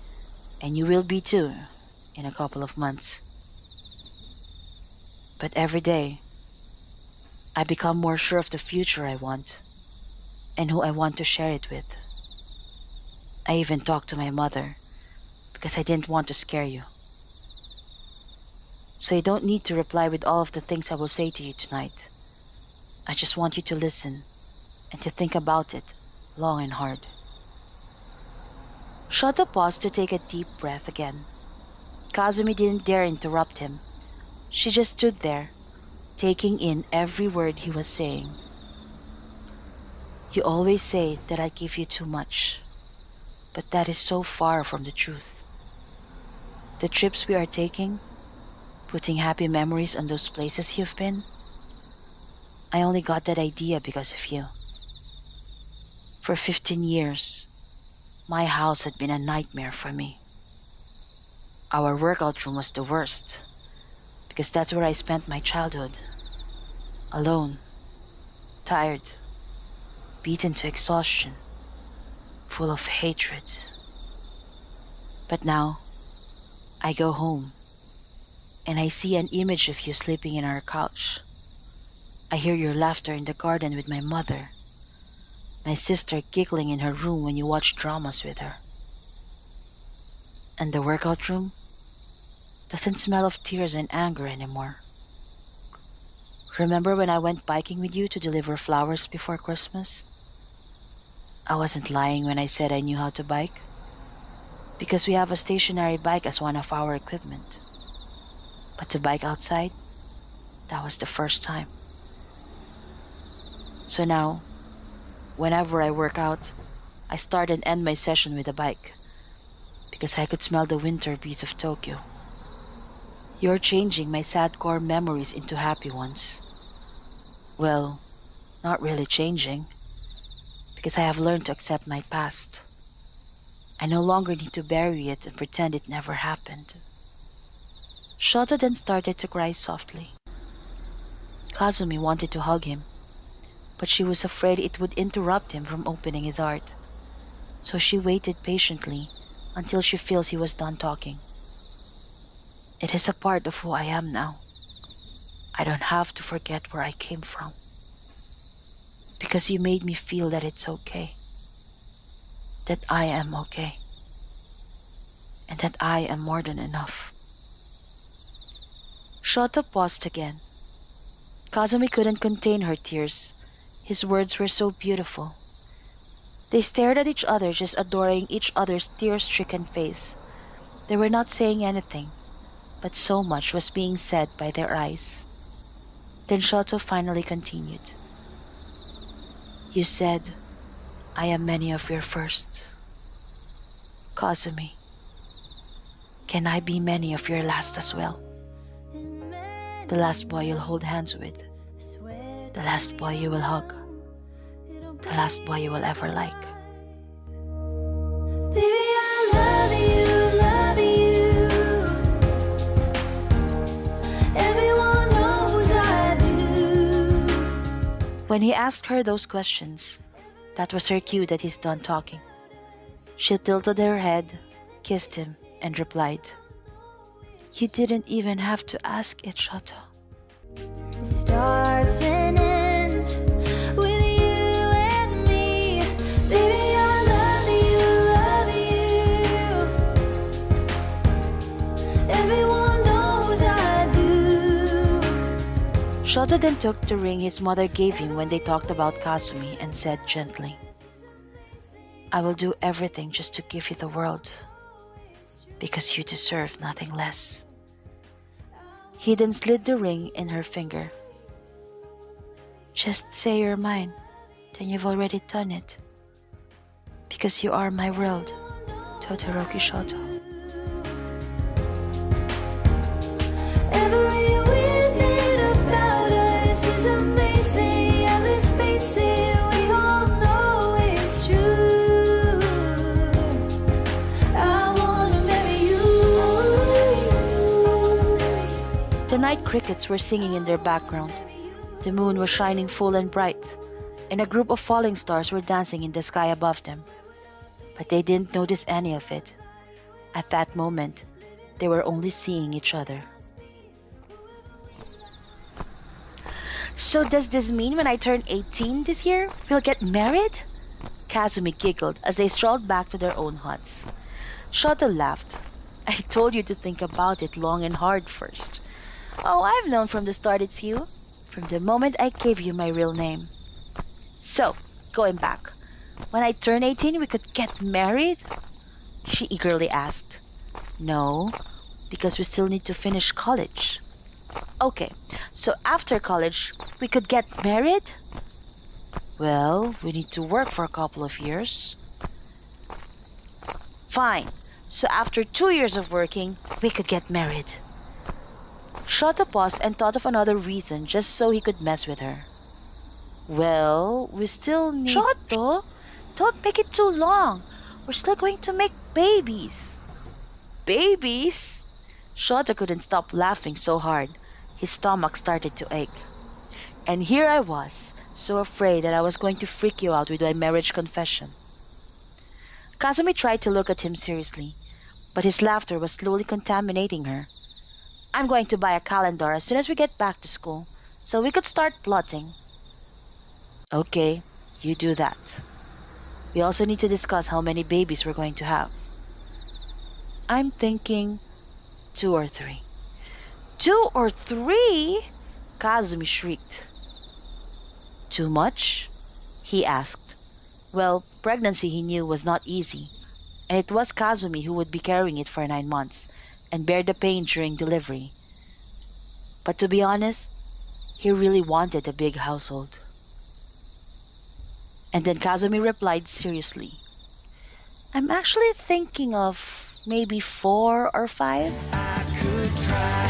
and you will be too in a couple of months. But every day, I become more sure of the future I want and who I want to share it with. I even talked to my mother because I didn't want to scare you. So you don't need to reply with all of the things I will say to you tonight. I just want you to listen and to think about it long and hard. Shoto paused to take a deep breath again. Kazumi didn't dare interrupt him. She just stood there, taking in every word he was saying. You always say that I give you too much, but that is so far from the truth. The trips we are taking, putting happy memories on those places you've been, I only got that idea because of you. For 15 years, my house had been a nightmare for me. Our workout room was the worst, because that's where I spent my childhood. Alone, tired, beaten to exhaustion, full of hatred. But now, I go home, and I see an image of you sleeping in our couch. I hear your laughter in the garden with my mother, my sister giggling in her room when you watch dramas with her. And the workout room doesn't smell of tears and anger anymore. Remember when I went biking with you to deliver flowers before Christmas? I wasn't lying when I said I knew how to bike, because we have a stationary bike as one of our equipment. But to bike outside, that was the first time. So now, whenever I work out, I start and end my session with a bike, because I could smell the winter breeze of Tokyo. You're changing my sad core memories into happy ones. Well, not really changing, because I have learned to accept my past. I no longer need to bury it and pretend it never happened. Shoto then started to cry softly. Kazumi wanted to hug him, but she was afraid it would interrupt him from opening his heart. So she waited patiently until she feels he was done talking. It is a part of who I am now. I don't have to forget where I came from, because you made me feel that it's okay, that I am okay, and that I am more than enough. Shoto paused again. Kazumi couldn't contain her tears. His words were so beautiful. They stared at each other, just adoring each other's tear-stricken face. They were not saying anything, but so much was being said by their eyes. Then Shoto finally continued. You said, I am many of your first. Kazumi, can I be many of your last as well? The last boy you'll hold hands with. The last boy you will hug. The last boy you will ever like. Baby, I love you, love you. When he asked her those questions, that was her cue that he's done talking. She tilted her head, kissed him, and replied, "You didn't even have to ask it, Shoto." It starts and ends with you and me. Baby, I love you, everyone knows I do. Shoto then took the ring his mother gave him when they talked about Kazumi and said gently, "I will do everything just to give you the world, because you deserve nothing less." He then slid the ring in her finger. "Just say you're mine, then you've already done it. Because you are my world, Todoroki Shoto." Every minute about us is amazing. Yeah, let's face it, we all know it's true. I wanna marry you. The night crickets were singing in their background. The moon was shining full and bright, and a group of falling stars were dancing in the sky above them. But they didn't notice any of it. At that moment, they were only seeing each other. "So does this mean when I turn 18 this year, we'll get married?" Kazumi giggled as they strolled back to their own huts. Shoto laughed. "I told you to think about it long and hard first." "Oh, I've known from the start it's you. From the moment I gave you my real name." "So, going back, when I turn 18 we could get married?" she eagerly asked. "No, because we still need to finish college." "Okay, so after college we could get married?" "Well, we need to work for a couple of years." "Fine, so after 2 years of working we could get married." Shoto paused and thought of another reason just so he could mess with her. "Well, we still need..." "Shoto, don't make it too long. We're still going to make babies." "Babies?" Shoto couldn't stop laughing so hard. His stomach started to ache. And here I was, so afraid that I was going to freak you out with my marriage confession. Kazumi tried to look at him seriously, but his laughter was slowly contaminating her. "I'm going to buy a calendar as soon as we get back to school, so we could start plotting." "Okay, you do that. We also need to discuss how many babies we're going to have." "I'm thinking 2 or 3. 2 or 3? Kazumi shrieked. "Too much?" he asked. Well, pregnancy he knew was not easy, and it was Kazumi who would be carrying it for 9 months and bear the pain during delivery. But to be honest, he really wanted a big household. And then Kazumi replied seriously, "I'm actually thinking of maybe 4 or 5. I could try